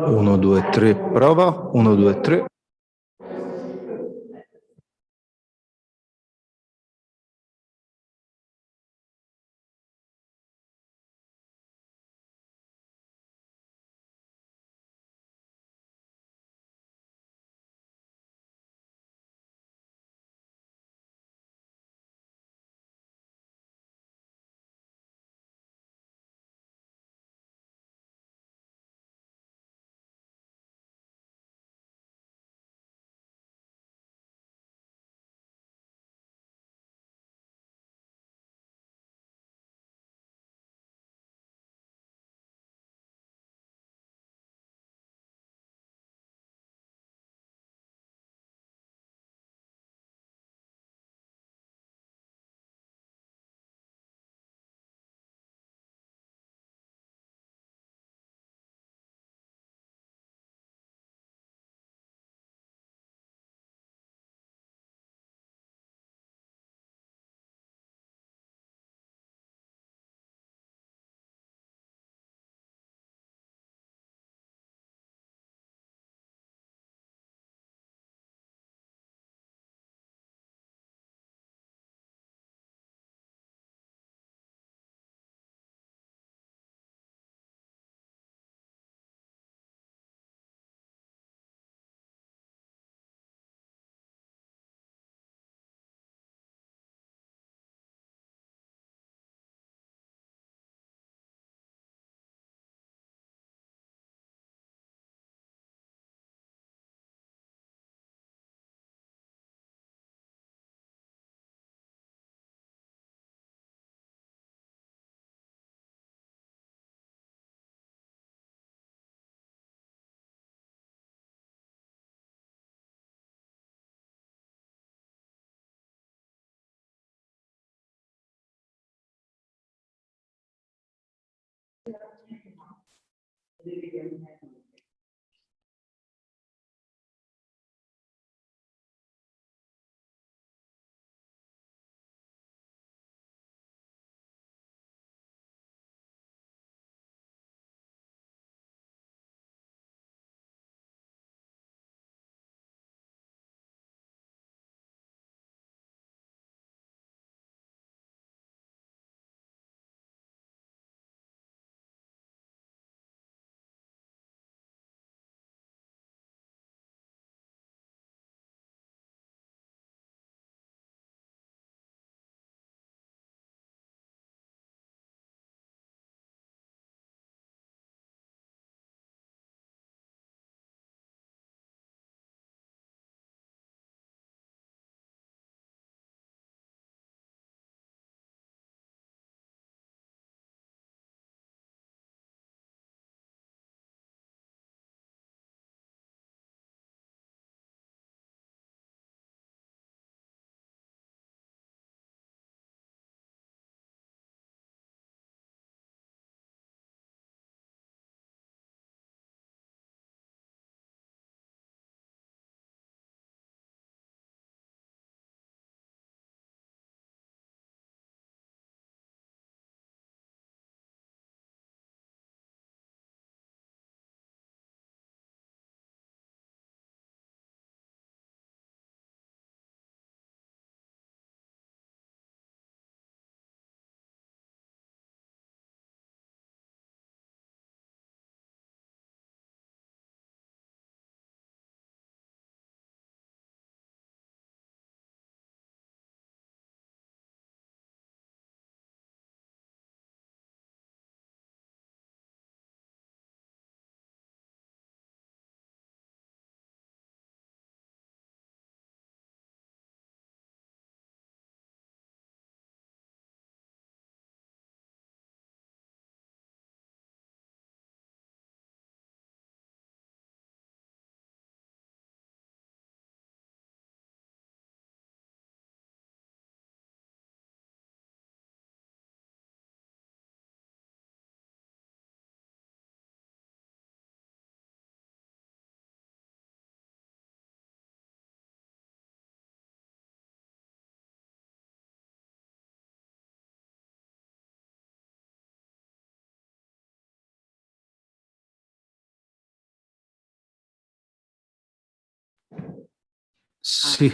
1, 2, 3, prova. 1, 2, 3. Sì.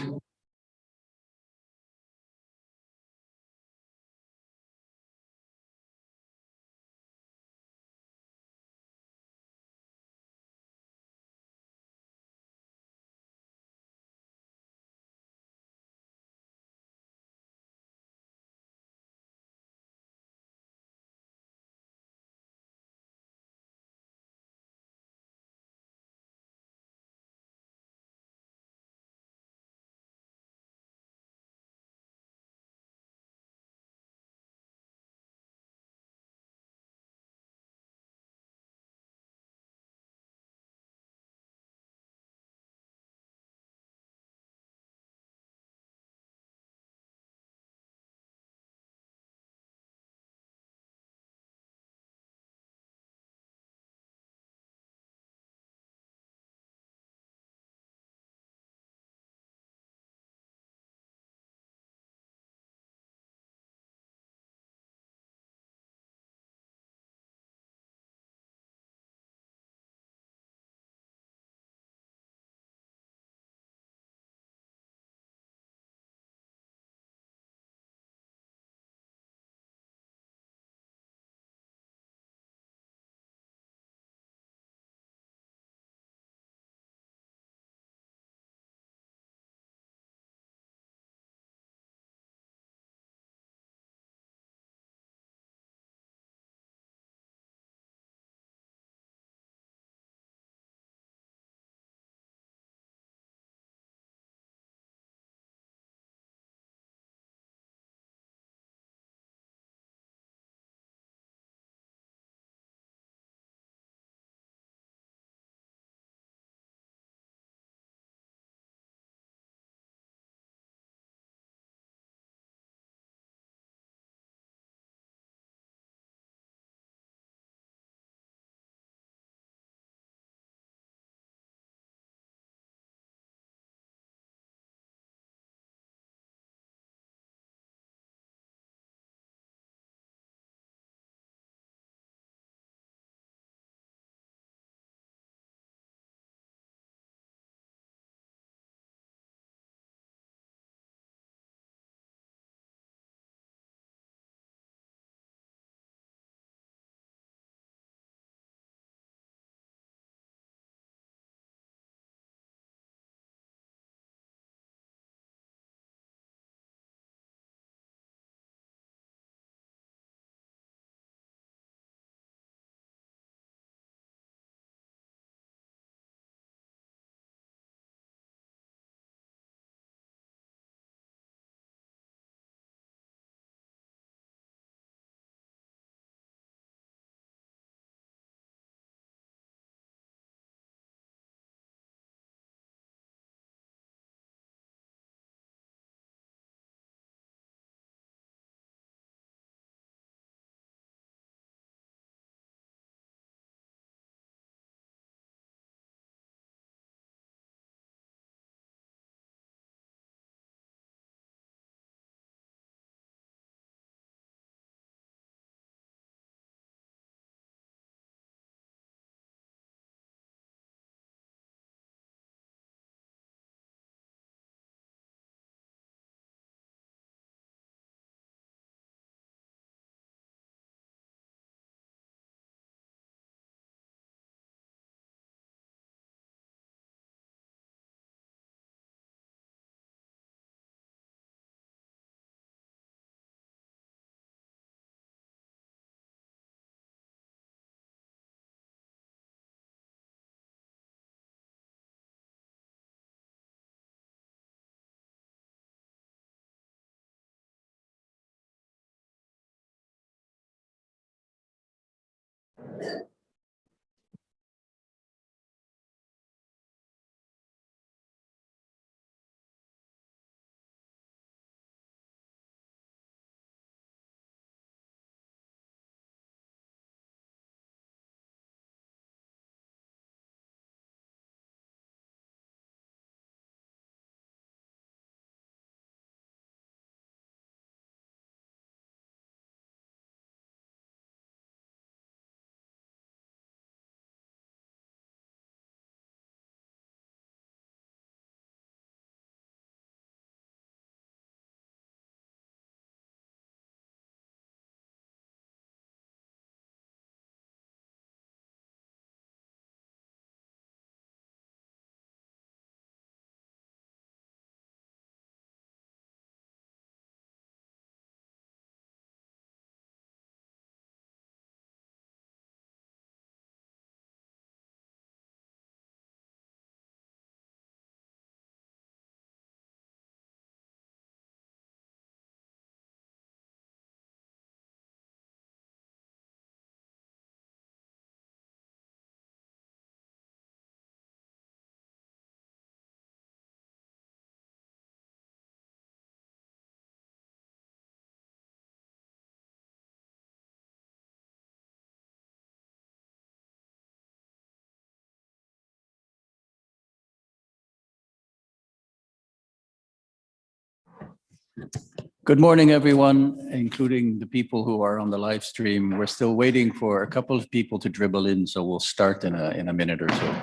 Good morning, everyone, including the people who are on the live stream. We're still waiting for a couple of people to dribble in, so we'll start in a minute or so.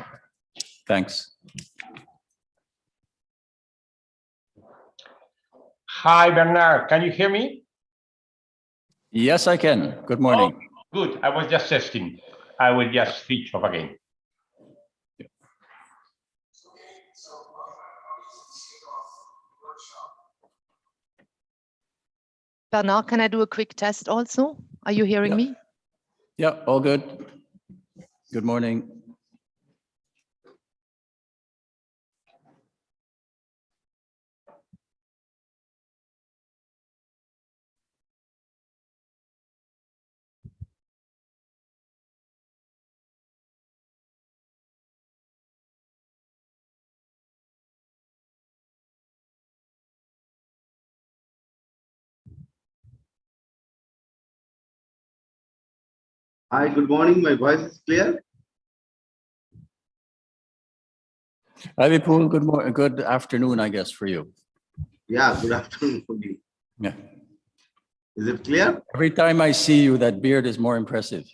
Thanks. Hi, Bernard. Can you hear me? Yes, I can. Good morning. Oh, good. I was just testing. I will just switch off again. Bernard, can I do a quick test also? Are you hearing me? Yeah, all good. Good morning. Hi, good morning. My voice is clear? Hi, Vipul. Good morning. Good afternoon, I guess, for you. Yeah, good afternoon for me. Yeah. Is it clear? Every time I see you, that beard is more impressive.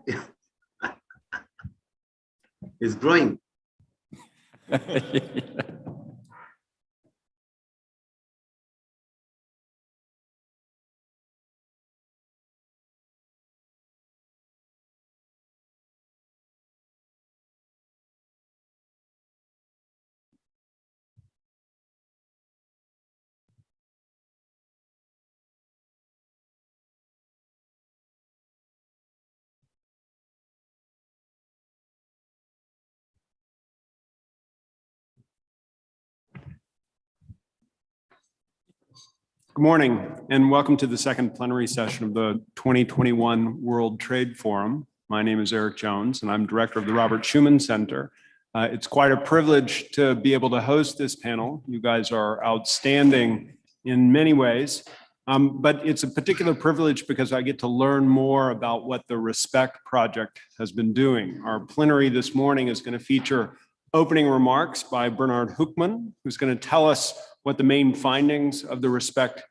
Yeah. It's growing. Good morning, and welcome to the second plenary session of the 2021 World Trade Forum. My name is Eric Jones, and I'm director of the Robert Schuman Center. It's quite a privilege to be able to host this panel. You guys are outstanding in many ways, but it's a particular privilege because I get to learn more about what the RESPECT project has been doing. Our plenary this morning is going to feature opening remarks by Bernard Hoekman, who's going to tell us what the main findings of the RESPECT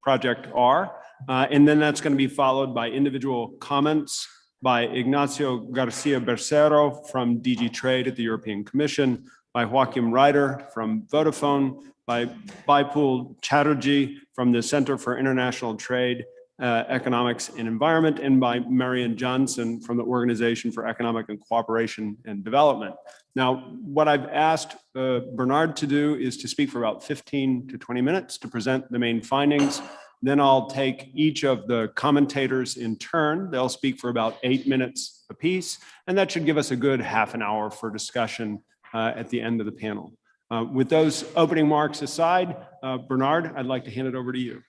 project are. And then that's going to be followed by individual comments by Ignacio Garcia Bercero from DG Trade at the European Commission, by Joachim Reiter from Vodafone, by Bipul Chatterjee from the Center for International Trade, Economics and Environment, and by Marian Johnson from the Organization for Economic and Cooperation and Development. Now, what I've asked Bernard to do is to speak for about 15 to 20 minutes to present the main findings. Then I'll take each of the commentators in turn. They'll speak for about 8 minutes apiece, and that should give us a good half an hour for discussion at the end of the panel. With those opening remarks aside, Bernard, I'd like to hand it over to you.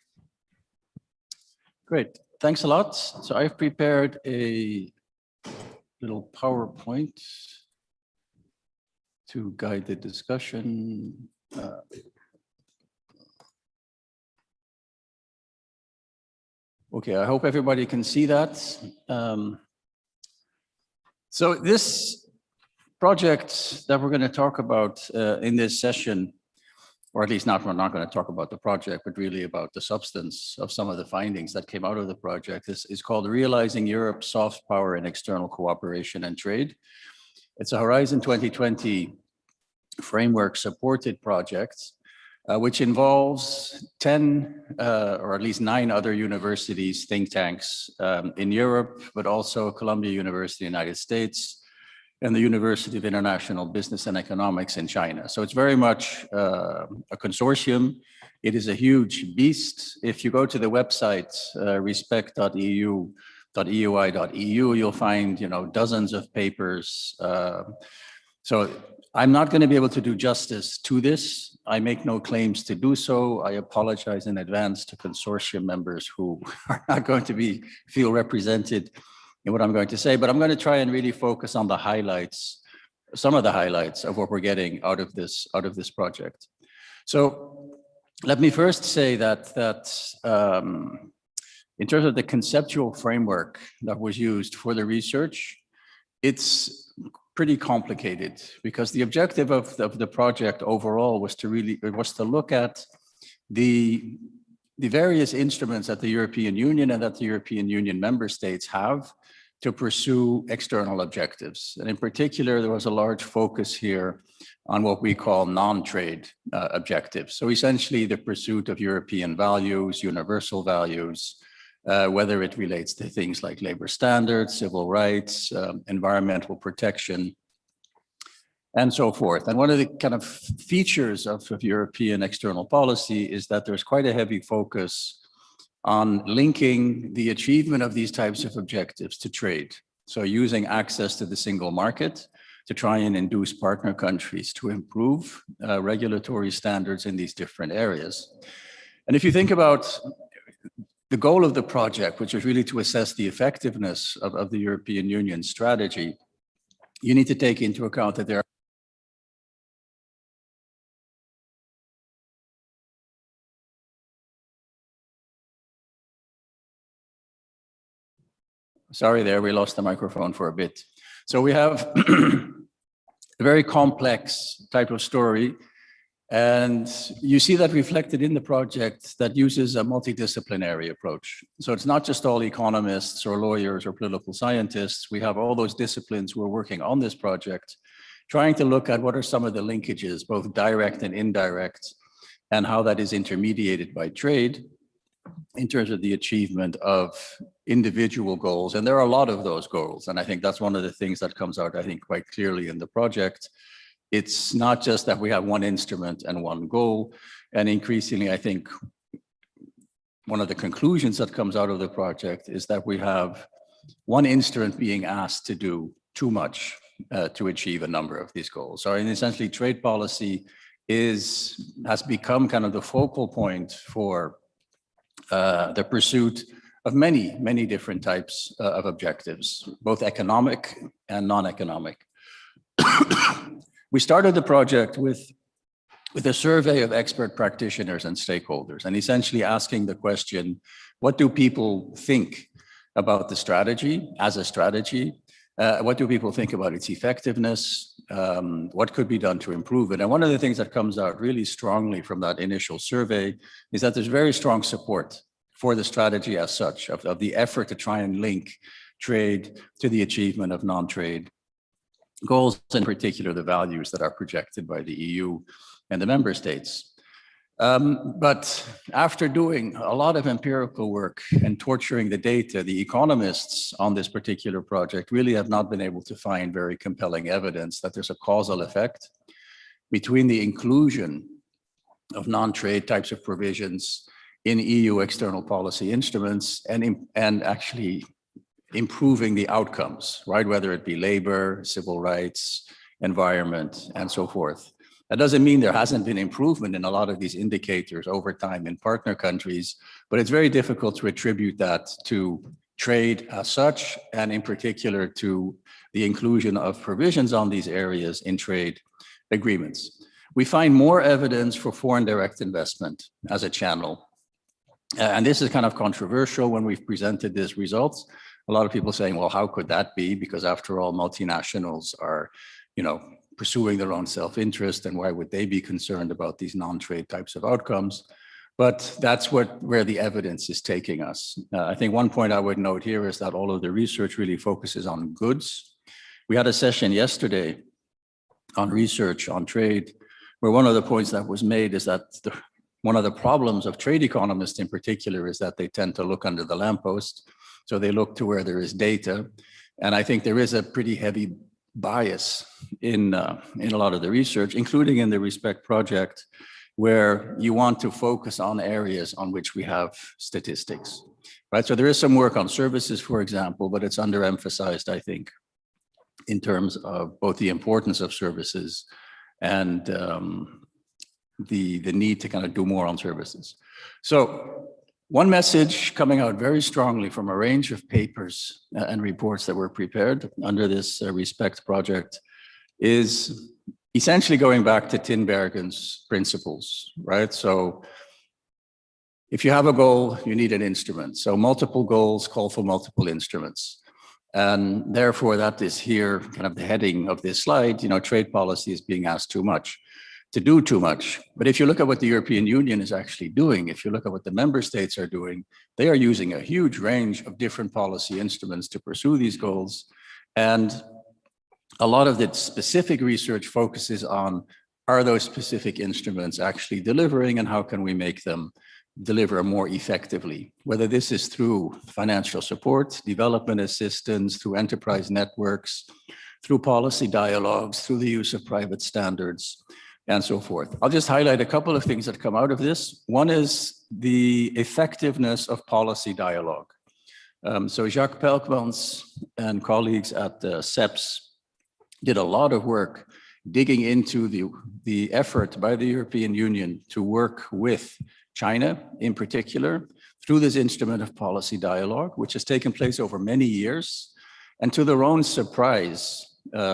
Great. Thanks a lot. So I've prepared a little PowerPoint to guide the discussion. Okay, I hope everybody can see that. So this project that we're going to talk about in this session, or at least we're not going to talk about the project, but really about the substance of some of the findings that came out of the project, is called Realizing Europe's Soft Power in External Cooperation and Trade. It's a Horizon 2020 framework supported project, which involves 10 or at least 9 other universities, think tanks in Europe, but also Columbia University in the United States and the University of International Business and Economics in China. So it's very much a consortium. It is a huge beast. If you go to the website, respect.eu.eui.eu, you'll find dozens of papers. So I'm not going to be able to do justice to this. I make no claims to do so. I apologize in advance to consortium members who are not going to feel represented in what I'm going to say, but I'm going to try and really focus on the highlights, some of the highlights of what we're getting out of this project. So let me first say that in terms of the conceptual framework that was used for the research, it's pretty complicated because the objective of the project overall was to look at the various instruments that the European Union and that the European Union member states have to pursue external objectives. And in particular, there was a large focus here on what we call non-trade objectives. So essentially the pursuit of European values, universal values, whether it relates to things like labor standards, civil rights, environmental protection, and so forth. And one of the kind of features of European external policy is that there's quite a heavy focus on linking the achievement of these types of objectives to trade. So using access to the single market to try and induce partner countries to improve regulatory standards in these different areas. And if you think about the goal of the project, which is really to assess the effectiveness of the European Union strategy, you need to take into account that there are Sorry there, we lost the microphone for a bit. So we have a very complex type of story, and you see that reflected in the project that uses a multidisciplinary approach. So it's not just all economists or lawyers or political scientists. We have all those disciplines who are working on this project, trying to look at what are some of the linkages, both direct and indirect, and how that is intermediated by trade in terms of the achievement of individual goals. And there are a lot of those goals. And I think that's one of the things that comes out, I think, quite clearly in the project. It's not just that we have one instrument and one goal. And increasingly, I think one of the conclusions that comes out of the project is that we have one instrument being asked to do too much to achieve a number of these goals. So essentially, trade policy has become kind of the focal point for the pursuit of many, many different types of objectives, both economic and non-economic. We started the project with a survey of expert practitioners and stakeholders, and essentially asking the question, what do people think about the strategy as a strategy? What do people think about its effectiveness? What could be done to improve it? And one of the things that comes out really strongly from that initial survey is that there's very strong support for the strategy as such, of the effort to try and link trade to the achievement of non-trade goals, in particular the values that are projected by the EU and the member states. But after doing a lot of empirical work and torturing the data, the economists on this particular project really have not been able to find very compelling evidence that there's a causal effect between the inclusion of non-trade types of provisions in EU external policy instruments and actually improving the outcomes, right? Whether it be labor, civil rights, environment, and so forth. That doesn't mean there hasn't been improvement in a lot of these indicators over time in partner countries, but it's very difficult to attribute that to trade as such, and in particular to the inclusion of provisions on these areas in trade agreements. We find more evidence for foreign direct investment as a channel. And this is kind of controversial when we've presented these results. A lot of people saying, well, how could that be? Because after all, multinationals are, pursuing their own self-interest, and why would they be concerned about these non-trade types of outcomes? But that's where the evidence is taking us. I think one point I would note here is that all of the research really focuses on goods. We had a session yesterday on research on trade, where one of the points that was made is that one of the problems of trade economists in particular is that they tend to look under the lamppost. So they look to where there is data. And I think there is a pretty heavy bias in a lot of the research, including in the RESPECT project, where you want to focus on areas on which we have statistics, right? So there is some work on services, for example, but it's underemphasized, I think, in terms of both the importance of services and the need to kind of do more on services. So one message coming out very strongly from a range of papers and reports that were prepared under this RESPECT project is essentially going back to Tinbergen's principles, right? So if you have a goal, you need an instrument. So multiple goals call for multiple instruments. And therefore that is here kind of the heading of this slide, trade policy is being asked too much. to do too much. But if you look at what the European Union is actually doing, if you look at what the member states are doing, they are using a huge range of different policy instruments to pursue these goals. And a lot of the specific research focuses on, are those specific instruments actually delivering, and how can we make them deliver more effectively? Whether this is through financial support, development assistance, through enterprise networks, through policy dialogues, through the use of private standards, and so forth. I'll just highlight a couple of things that come out of this. One is the effectiveness of policy dialogue. So Jacques Pelkmans and colleagues at CEPS did a lot of work digging into the effort by the European Union to work with China in particular through this instrument of policy dialogue, which has taken place over many years. And to their own surprise,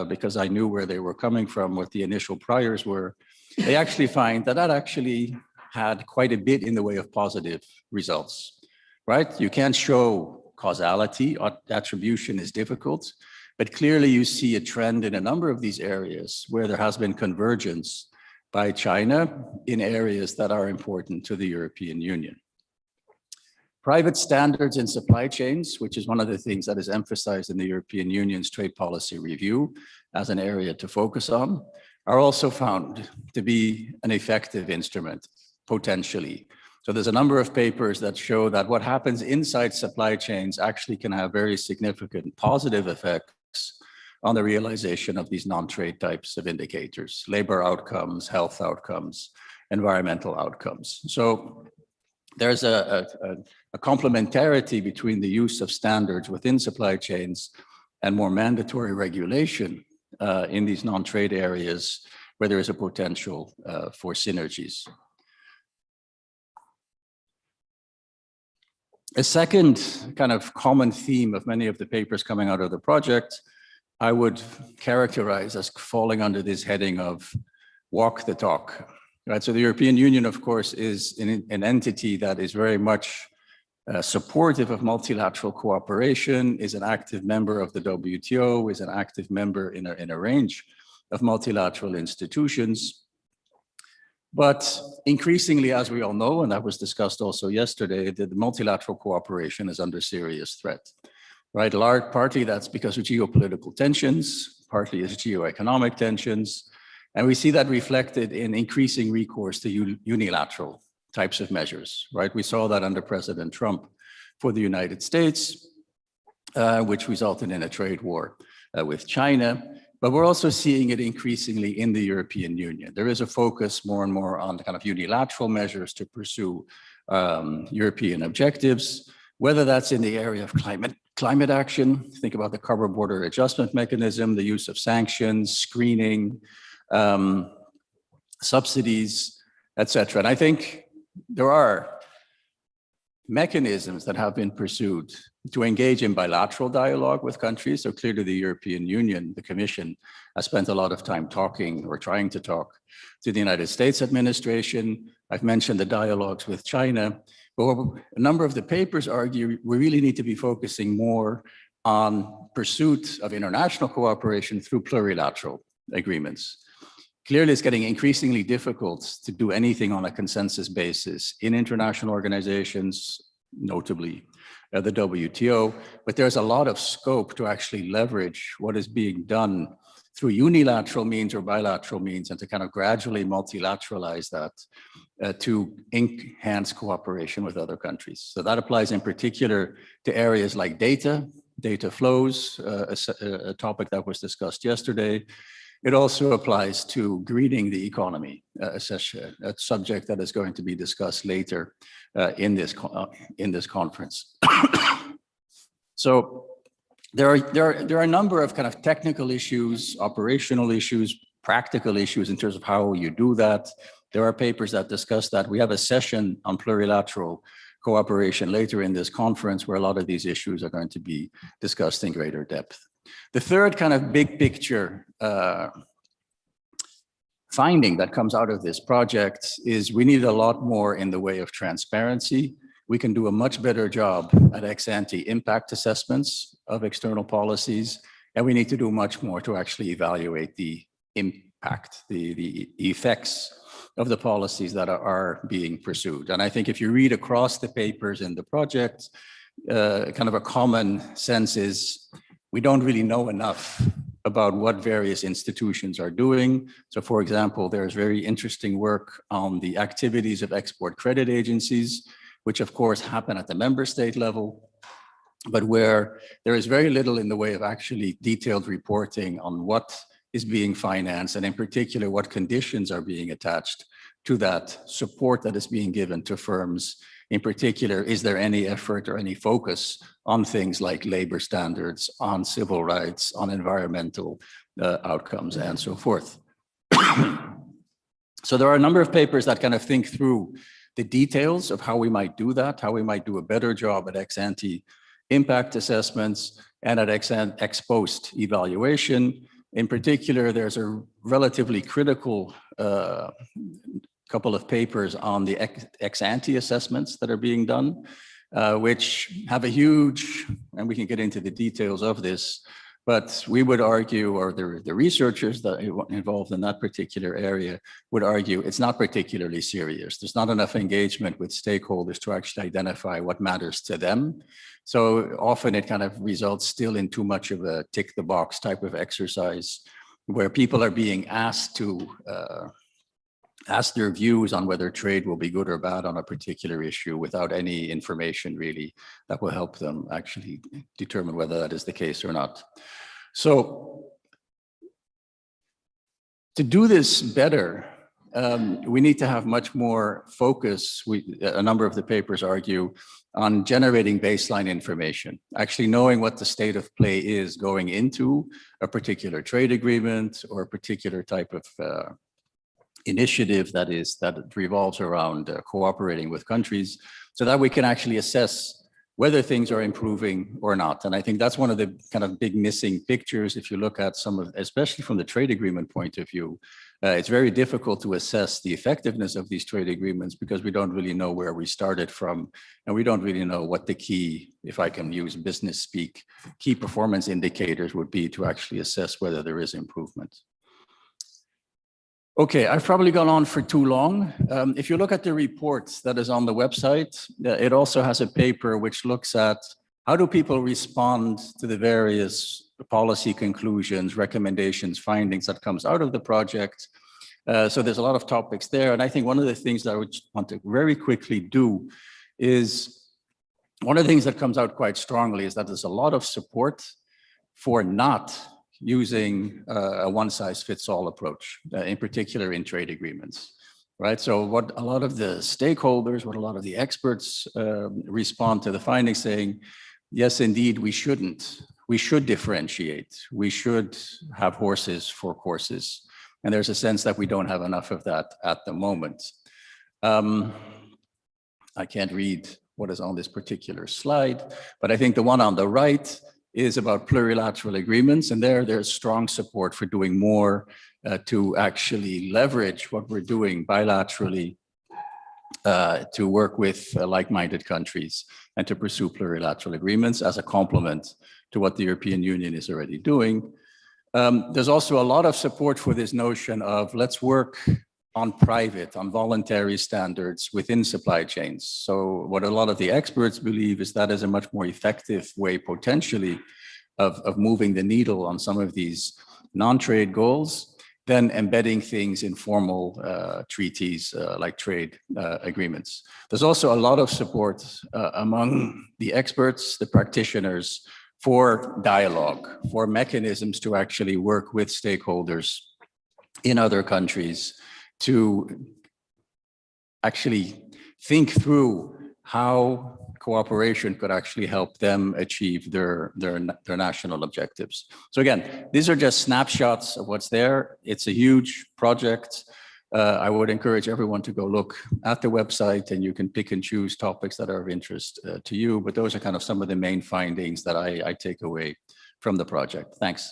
because I knew where they were coming from, what the initial priors were, they actually find that that actually had quite a bit in the way of positive results, right? You can't show causality, attribution is difficult, but clearly you see a trend in a number of these areas where there has been convergence by China in areas that are important to the European Union. Private standards in supply chains, which is one of the things that is emphasized in the European Union's trade policy review as an area to focus on, are also found to be an effective instrument, potentially. So there's a number of papers that show that what happens inside supply chains actually can have very significant positive effects on the realization of these non-trade types of indicators: labor outcomes, health outcomes, environmental outcomes. So there's a complementarity between the use of standards within supply chains and more mandatory regulation in these non-trade areas where there is a potential for synergies. A second kind of common theme of many of the papers coming out of the project, I would characterize as falling under this heading of walk the talk. Right, so the European Union, of course, is an entity that is very much supportive of multilateral cooperation, is an active member of the WTO, is an active member in a range of multilateral institutions. But increasingly, as we all know, and that was discussed also yesterday, the multilateral cooperation is under serious threat. Right, partly that's because of geopolitical tensions, partly is geoeconomic tensions. And we see that reflected in increasing recourse to unilateral types of measures, right? We saw that under President Trump for the United States, which resulted in a trade war with China. But we're also seeing it increasingly in the European Union. There is a focus more and more on kind of unilateral measures to pursue European objectives, whether that's in the area of climate action. Think about the carbon border adjustment mechanism, the use of sanctions, screening, subsidies, etc. And I think there are mechanisms that have been pursued to engage in bilateral dialogue with countries. So clearly the European Union, the Commission, has spent a lot of time talking or trying to talk to the United States administration. I've mentioned the dialogues with China, but a number of the papers argue we really need to be focusing more on pursuit of international cooperation through plurilateral agreements. Clearly, it's getting increasingly difficult to do anything on a consensus basis in international organizations, notably the WTO, but there's a lot of scope to actually leverage what is being done through unilateral means or bilateral means, and to kind of gradually multilateralize that to enhance cooperation with other countries. So that applies in particular to areas like data flows, a topic that was discussed yesterday. It also applies to greening the economy, a subject that is going to be discussed later in this conference. So there are a number of kind of technical issues, operational issues, practical issues in terms of how you do that. There are papers that discuss that. We have a session on plurilateral cooperation later in this conference where a lot of these issues are going to be discussed in greater depth. The third kind of big picture finding that comes out of this project is we need a lot more in the way of transparency. We can do a much better job at ex-ante impact assessments of external policies, and we need to do much more to actually evaluate the impact, the effects of the policies that are being pursued. And I think if you read across the papers in the project, kind of a common sense is we don't really know enough about what various institutions are doing. So for example, there's very interesting work on the activities of export credit agencies, which of course happen at the member state level, but where there is very little in the way of actually detailed reporting on what is being financed, and in particular, what conditions are being attached to that support that is being given to firms. In particular, is there any effort or any focus on things like labor standards, on civil rights, on environmental outcomes, and so forth? So there are a number of papers that kind of think through the details of how we might do that, how we might do a better job at ex-ante impact assessments and at ex-post evaluation. In particular, there's a relatively critical couple of papers on the ex-ante assessments that are being done, which have a huge, and we can get into the details of this, but we would argue, or the researchers that are involved in that particular area would argue it's not particularly serious. There's not enough engagement with stakeholders to actually identify what matters to them. So often it kind of results still in too much of a tick the box type of exercise where people are being asked to ask their views on whether trade will be good or bad on a particular issue without any information really that will help them actually determine whether that is the case or not. So to do this better, we need to have much more focus. A number of the papers argue on generating baseline information, actually knowing what the state of play is going into a particular trade agreement or a particular type of initiative that revolves around cooperating with countries, so that we can actually assess whether things are improving or not. And I think that's one of the kind of big missing pictures. If you look at some of, especially from the trade agreement point of view, it's very difficult to assess the effectiveness of these trade agreements because we don't really know where we started from, and we don't really know what the key, if I can use business speak, key performance indicators would be to actually assess whether there is improvement. Okay, I've probably gone on for too long. If you look at the report that is on the website, it also has a paper which looks at how do people respond to the various policy conclusions, recommendations, findings that comes out of the project. So there's a lot of topics there. And I think one of the things that I would want to very quickly do is, one of the things that comes out quite strongly is that there's a lot of support for not using a one-size-fits-all approach, in particular in trade agreements, right? So what a lot of the stakeholders, what a lot of the experts respond to the findings saying, yes, indeed, we should differentiate. We should have horses for courses. And there's a sense that we don't have enough of that at the moment. I can't read what is on this particular slide, but I think the one on the right is about plurilateral agreements, and there's strong support for doing more to actually leverage what we're doing bilaterally to work with like-minded countries and to pursue plurilateral agreements as a complement to what the European Union is already doing. There's also a lot of support for this notion of let's work on voluntary standards within supply chains. So what a lot of the experts believe is that is a much more effective way potentially of moving the needle on some of these non-trade goals than embedding things in formal treaties like trade agreements. There's also a lot of support among the experts, the practitioners, for dialogue, for mechanisms to actually work with stakeholders in other countries to actually think through how cooperation could actually help them achieve their national objectives. So again, these are just snapshots of what's there. It's a huge project. I would encourage everyone to go look at the website, and you can pick and choose topics that are of interest to you. But those are kind of some of the main findings that I take away from the project. Thanks.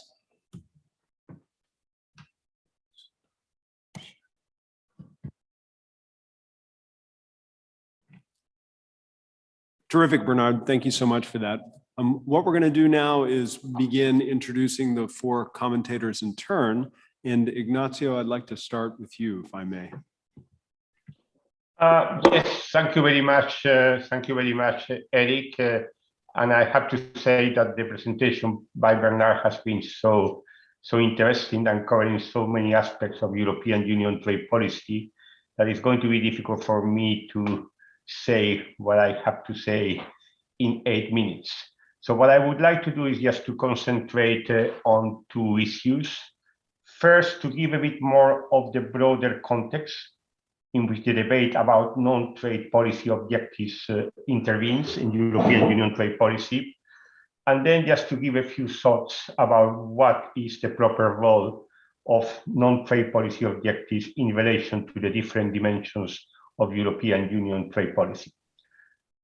Terrific, Bernard. Thank you so much for that. What we're going to do now is begin introducing the four commentators in turn. And Ignacio, I'd like to start with you, if I may. Yes, thank you very much. Thank you very much, Eric. And I have to say that the presentation by Bernard has been so interesting and covering so many aspects of European Union trade policy that it's going to be difficult for me to say what I have to say in 8 minutes. So what I would like to do is just to concentrate on 2 issues. First, to give a bit more of the broader context in which the debate about non-trade policy objectives intervenes in European Union trade policy. And then just to give a few thoughts about what is the proper role of non-trade policy objectives in relation to the different dimensions of European Union trade policy.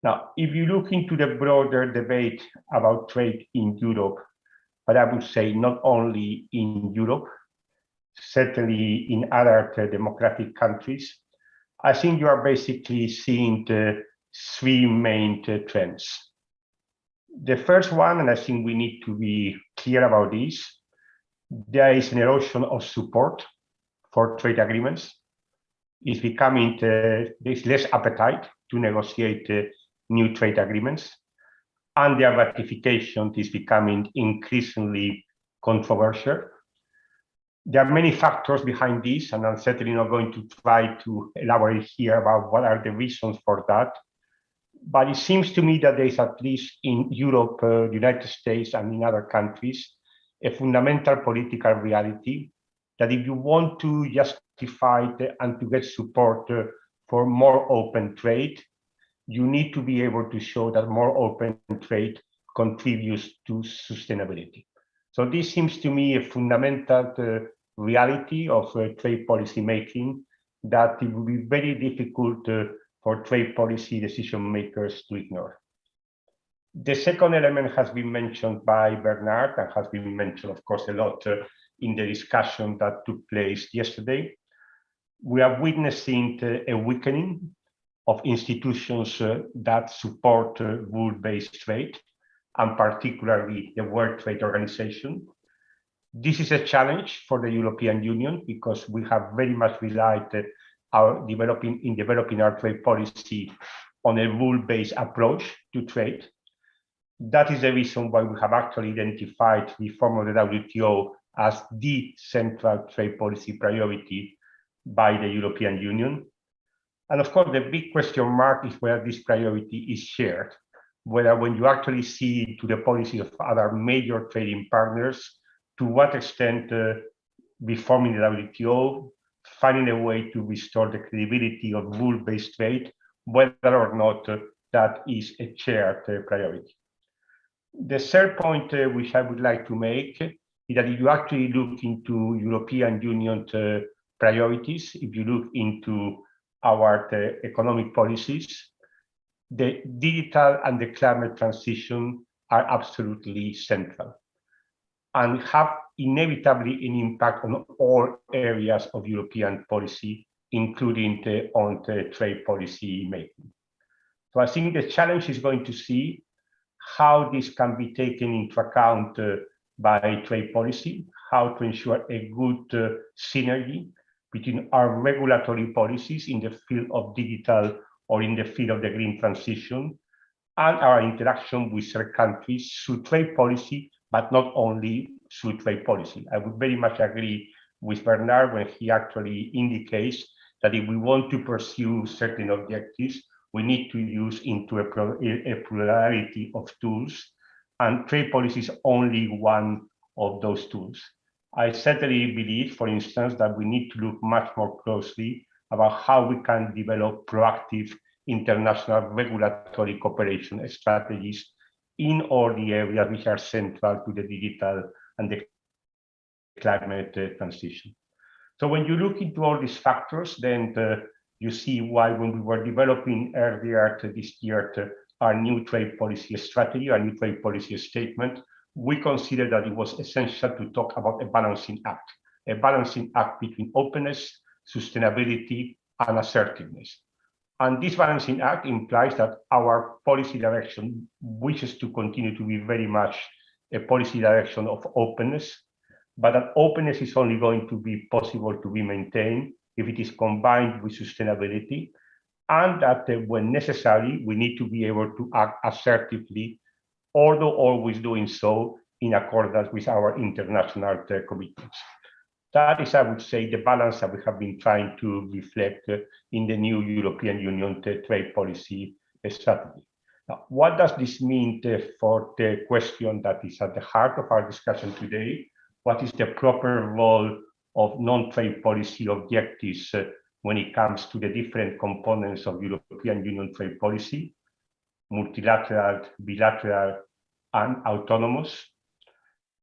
Now, if you look into the broader debate about trade in Europe, but I would say not only in Europe, certainly in other democratic countries, I think you are basically seeing the 3 main trends. The first one, and I think we need to be clear about this, there is an erosion of support for trade agreements. It's becoming, there's less appetite to negotiate new trade agreements, and their ratification is becoming increasingly controversial. There are many factors behind this, and I'm certainly not going to try to elaborate here about what are the reasons for that. But it seems to me that there is, at least in Europe, the United States, and in other countries, a fundamental political reality that if you want to justify and to get support for more open trade, you need to be able to show that more open trade contributes to sustainability. So this seems to me a fundamental reality of trade policy making that it will be very difficult for trade policy decision makers to ignore. The second element has been mentioned by Bernard and has been mentioned, of course, a lot in the discussion that took place yesterday. We are witnessing a weakening of institutions that support rule-based trade, and particularly the World Trade Organization. This is a challenge for the European Union because we have very much relied on developing our trade policy on a rule-based approach to trade. That is the reason why we have actually identified reform of the WTO as the central trade policy priority by the European Union. And of course, the big question mark is whether this priority is shared, whether when you actually see to the policy of other major trading partners, to what extent reforming the WTO, finding a way to restore the credibility of rule-based trade, whether or not that is a shared priority. The third point which I would like to make is that if you actually look into European Union priorities, if you look into our economic policies, the digital and the climate transition are absolutely central and have inevitably an impact on all areas of European policy, including on the trade policy making. So I think the challenge is going to see how this can be taken into account by trade policy, how to ensure a good synergy between our regulatory policies in the field of digital or in the field of the green transition, and our interaction with third countries through trade policy, but not only through trade policy. I would very much agree with Bernard when he actually indicates that if we want to pursue certain objectives, we need to use into a plurality of tools, and trade policy is only one of those tools. I certainly believe, for instance, that we need to look much more closely about how we can develop proactive international regulatory cooperation strategies in all the areas which are central to the digital and the climate transition. So when you look into all these factors, then you see why when we were developing earlier this year our new trade policy strategy, our new trade policy statement, we considered that it was essential to talk about a balancing act between openness, sustainability, and assertiveness. And this balancing act implies that our policy direction wishes to continue to be very much a policy direction of openness, but that openness is only going to be possible to be maintained if it is combined with sustainability, and that when necessary, we need to be able to act assertively, although always doing so in accordance with our international commitments. That is, I would say, the balance that we have been trying to reflect in the new European Union trade policy strategy. Now, what does this mean for the question that is at the heart of our discussion today? What is the proper role of non-trade policy objectives when it comes to the different components of European Union trade policy, multilateral, bilateral, and autonomous?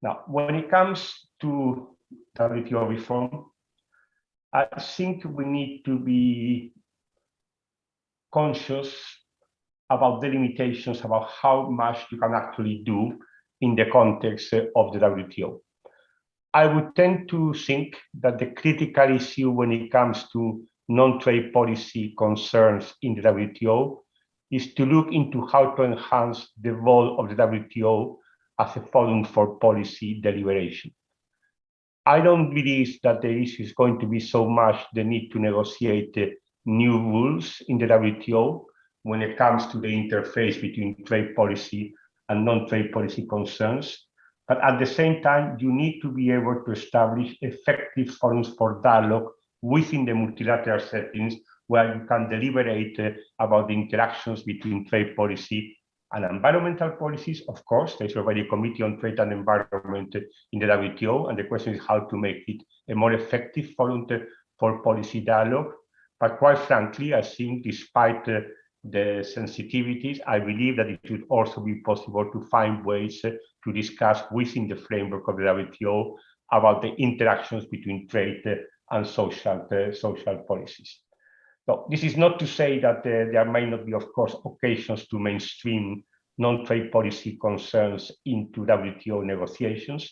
Now, when it comes to WTO reform, I think we need to be conscious about the limitations about how much you can actually do in the context of the WTO. I would tend to think that the critical issue when it comes to non-trade policy concerns in the WTO is to look into how to enhance the role of the WTO as a forum for policy deliberation. I don't believe that the issue is going to be so much the need to negotiate new rules in the WTO when it comes to the interface between trade policy and non-trade policy concerns. But at the same time, you need to be able to establish effective forums for dialogue within the multilateral settings where you can deliberate about the interactions between trade policy and environmental policies. Of course, there's already a committee on trade and environment in the WTO, and the question is how to make it a more effective forum for policy dialogue. But quite frankly, I think despite the sensitivities, I believe that it should also be possible to find ways to discuss within the framework of the WTO about the interactions between trade and social policies. So this is not to say that there may not be, of course, occasions to mainstream non-trade policy concerns into WTO negotiations.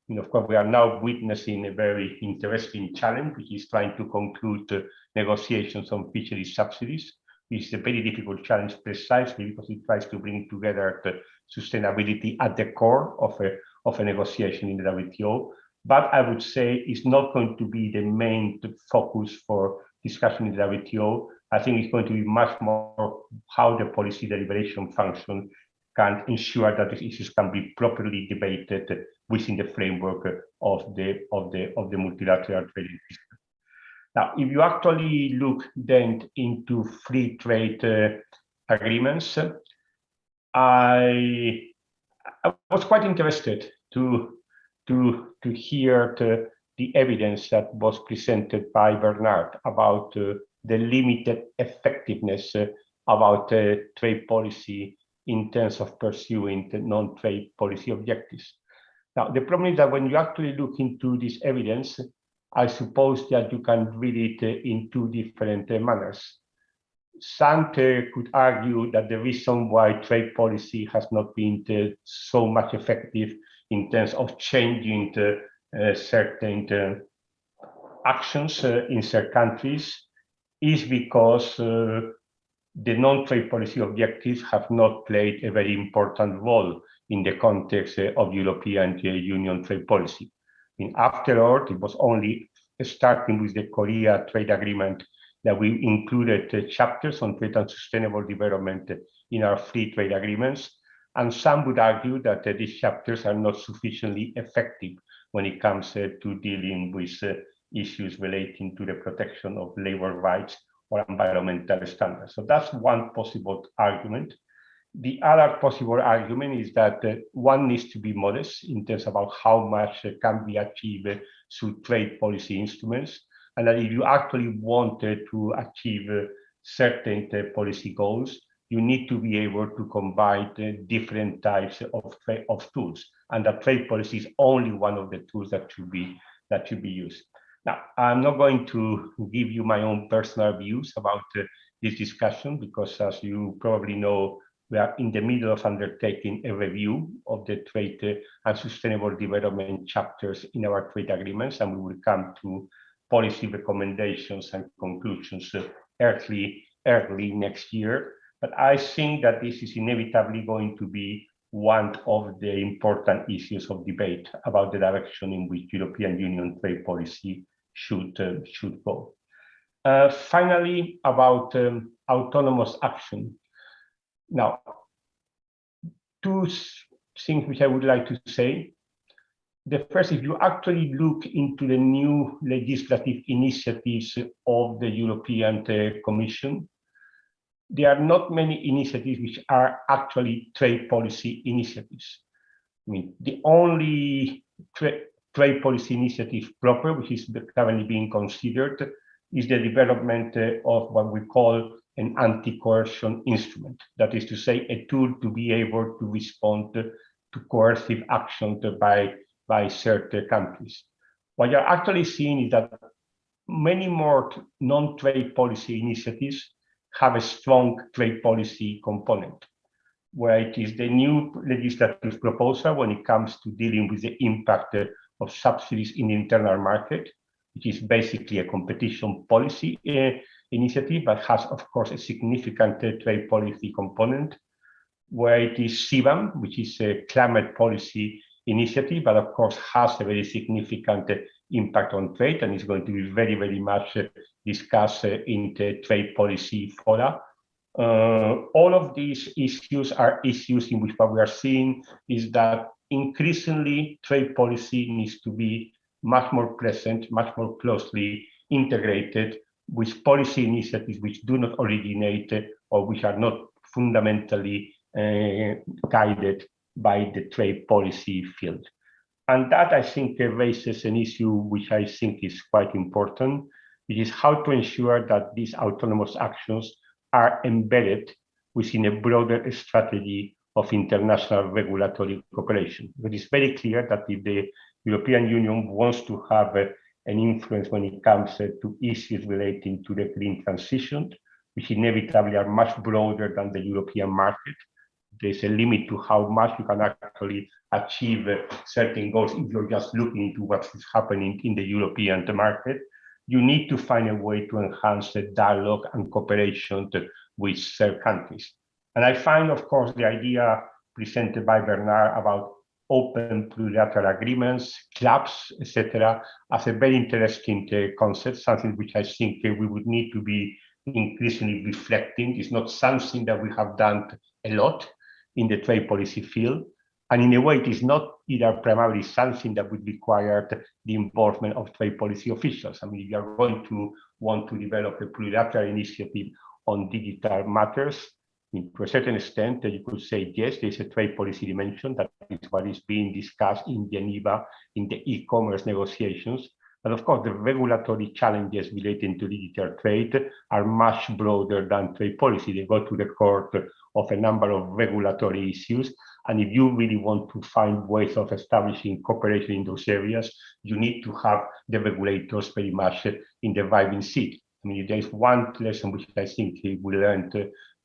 And of course, we are now witnessing a very interesting challenge, which is trying to conclude negotiations on fisheries subsidies. It's a very difficult challenge precisely because it tries to bring together the sustainability at the core of a negotiation in the WTO. But I would say it's not going to be the main focus for discussion in the WTO. I think it's going to be much more how the policy deliberation function can ensure that the issues can be properly debated within the framework of the multilateral trade system. Now, if you actually look then into free trade agreements, I was quite interested to hear the evidence that was presented by Bernard about the limited effectiveness about trade policy in terms of pursuing the non-trade policy objectives. Now, the problem is that when you actually look into this evidence, I suppose that you can read it in two different manners. Some could argue that the reason why trade policy has not been so much effective in terms of changing certain actions in certain countries is because the non-trade policy objectives have not played a very important role in the context of European Union trade policy. After all, it was only starting with the Korea trade agreement that we included chapters on trade and sustainable development in our free trade agreements. And some would argue that these chapters are not sufficiently effective when it comes to dealing with issues relating to the protection of labor rights or environmental standards. So that's one possible argument. The other possible argument is that one needs to be modest in terms about how much can be achieved through trade policy instruments, and that if you actually wanted to achieve certain policy goals, you need to be able to combine different types of tools, and that trade policy is only one of the tools that should be used. Now, I'm not going to give you my own personal views about this discussion because, as you probably know, we are in the middle of undertaking a review of the trade and sustainable development chapters in our trade agreements, and we will come to policy recommendations and conclusions early next year. But I think that this is inevitably going to be one of the important issues of debate about the direction in which European Union trade policy should go. Finally, about autonomous action. Now, two things which I would like to say. The first, if you actually look into the new legislative initiatives of the European Commission, there are not many initiatives which are actually trade policy initiatives. I mean, the only trade policy initiative proper, which is currently being considered, is the development of what we call an anti-coercion instrument. That is to say, a tool to be able to respond to coercive action by certain countries. What you're actually seeing is that many more non-trade policy initiatives have a strong trade policy component, where it is the new legislative proposal when it comes to dealing with the impact of subsidies in the internal market, which is basically a competition policy initiative, but has, of course, a significant trade policy component, where it is CBAM, which is a climate policy initiative, but of course has a very significant impact on trade and is going to be very, very much discussed in the trade policy fora. All of these issues are issues in which what we are seeing is that increasingly trade policy needs to be much more present, much more closely integrated with policy initiatives which do not originate or which are not fundamentally guided by the trade policy field. And that, I think, raises an issue which I think is quite important, which is how to ensure that these autonomous actions are embedded within a broader strategy of international regulatory cooperation. It is very clear that if the European Union wants to have an influence when it comes to issues relating to the green transition, which inevitably are much broader than the European market, there's a limit to how much you can actually achieve certain goals if you're just looking into what is happening in the European market. You need to find a way to enhance the dialogue and cooperation with third countries. And I find, of course, the idea presented by Bernard about open plurilateral agreements, clubs, etc., as a very interesting concept, something which I think we would need to be increasingly reflecting. It's not something that we have done a lot in the trade policy field. And in a way, it is not either primarily something that would require the involvement of trade policy officials. I mean, if you are going to want to develop a plurilateral initiative on digital matters, to a certain extent, you could say, yes, there's a trade policy dimension. That is what is being discussed in Geneva in the e-commerce negotiations. But of course, the regulatory challenges relating to digital trade are much broader than trade policy. They go to the core of a number of regulatory issues. And if you really want to find ways of establishing cooperation in those areas, you need to have the regulators very much in the driving seat. I mean, there is one lesson which I think we learned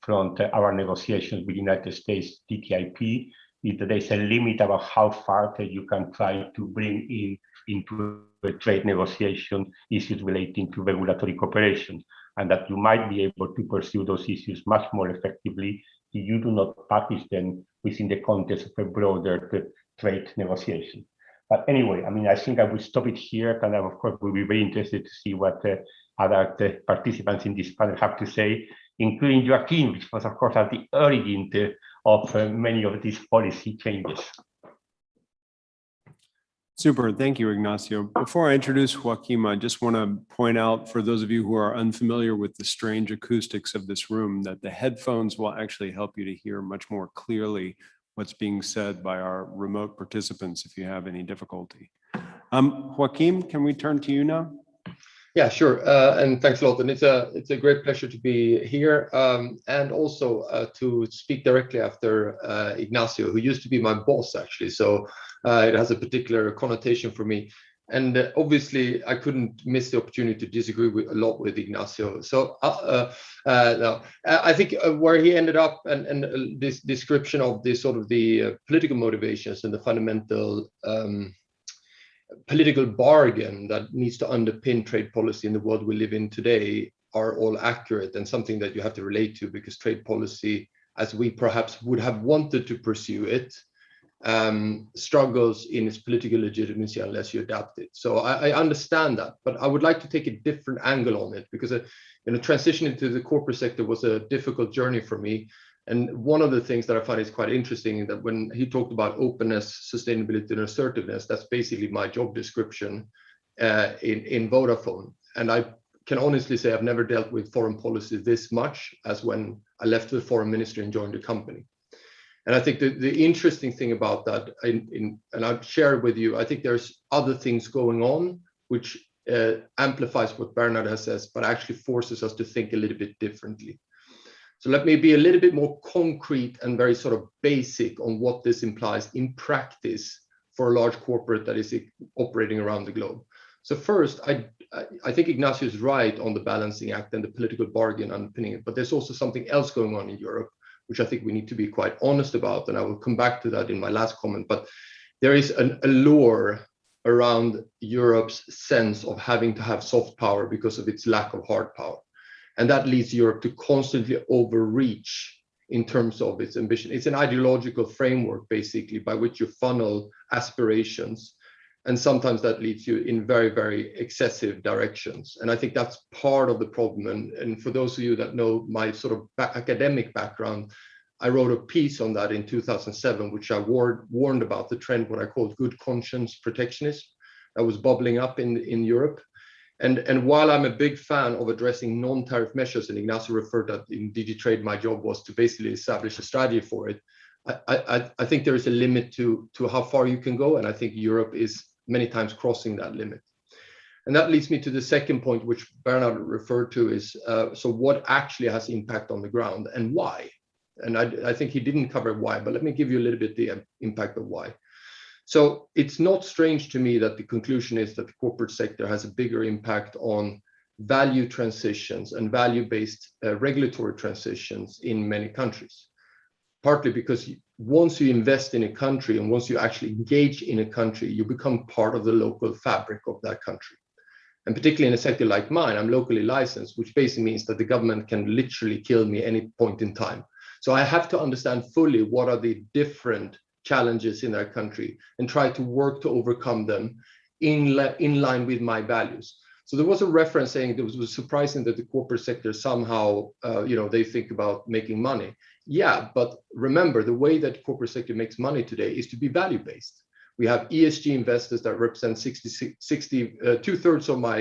from our negotiations with the United States TTIP, is that there's a limit about how far you can try to bring into a trade negotiation issues relating to regulatory cooperation, and that you might be able to pursue those issues much more effectively if you do not package them within the context of a broader trade negotiation. But anyway, I mean, I think I will stop it here, and I, of course, will be very interested to see what other participants in this panel have to say, including Joachim, which was, of course, at the origin of many of these policy changes. Super, thank you, Ignacio. Before I introduce Joaquim, I just want to point out for those of you who are unfamiliar with the strange acoustics of this room, that the headphones will actually help you to hear much more clearly what's being said by our remote participants if you have any difficulty. Joaquim, can we turn to you now? Yeah, sure. And thanks a lot. And it's a great pleasure to be here and also to speak directly after Ignacio, who used to be my boss, actually. So it has a particular connotation for me. And obviously, I couldn't miss the opportunity to disagree a lot with Ignacio. So no, I think where he ended up and this description of the sort of the political motivations and the fundamental political bargain that needs to underpin trade policy in the world we live in today are all accurate, and something that you have to relate to, because trade policy as we perhaps would have wanted to pursue it, struggles in its political legitimacy unless you adapt it. So I understand that, but I would like to take a different angle on it, because transitioning to the corporate sector was a difficult journey for me. And one of the things that I find is quite interesting is that when he talked about openness, sustainability, and assertiveness, that's basically my job description in Vodafone. And I can honestly say I've never dealt with foreign policy this much as when I left the foreign ministry and joined the company. And I think the interesting thing about that, and I'll share it with you, I think there's other things going on which amplifies what Bernard has said, but actually forces us to think a little bit differently. So let me be a little bit more concrete and very sort of basic on what this implies in practice for a large corporate that is operating around the globe. So first, I think Ignacio is right on the balancing act and the political bargain underpinning it, but there's also something else going on in Europe, which I think we need to be quite honest about, and I will come back to that in my last comment. But there is an allure around Europe's sense of having to have soft power because of its lack of hard power. And that leads Europe to constantly overreach in terms of its ambition. It's an ideological framework, basically, by which you funnel aspirations. And sometimes that leads you in very, very excessive directions. And I think that's part of the problem. And for those of you that know my sort of academic background, I wrote a piece on that in 2007, which I warned about the trend, what I called good conscience protectionism, that was bubbling up in Europe. And while I'm a big fan of addressing non-tariff measures, and Ignacio referred that in DG Trade, my job was to basically establish a strategy for it, I think there is a limit to how far you can go. And I think Europe is many times crossing that limit. And that leads me to the second point, which Bernard referred to, is so what actually has impact on the ground and why? And I think he didn't cover why, but let me give you a little bit the impact of why. So it's not strange to me that the conclusion is that the corporate sector has a bigger impact on value transitions and value-based regulatory transitions in many countries. Partly because once you invest in a country and once you actually engage in a country, you become part of the local fabric of that country. And particularly in a sector like mine, I'm locally licensed, which basically means that the government can literally kill me any point in time. So I have to understand fully what are the different challenges in our country and try to work to overcome them in line with my values. So there was a reference saying it was surprising that the corporate sector somehow, they think about making money. Yeah, but remember, the way that corporate sector makes money today is to be value-based. We have ESG investors that represent 2/3 of my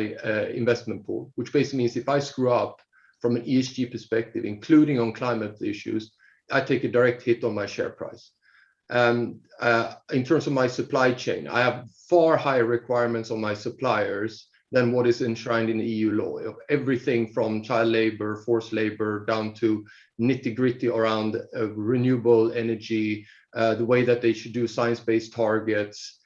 investment pool, which basically means if I screw up from an ESG perspective, including on climate issues, I take a direct hit on my share price. In terms of my supply chain, I have far higher requirements on my suppliers than what is enshrined in EU law. Everything from child labor, forced labor, down to nitty-gritty around renewable energy, the way that they should do science-based targets.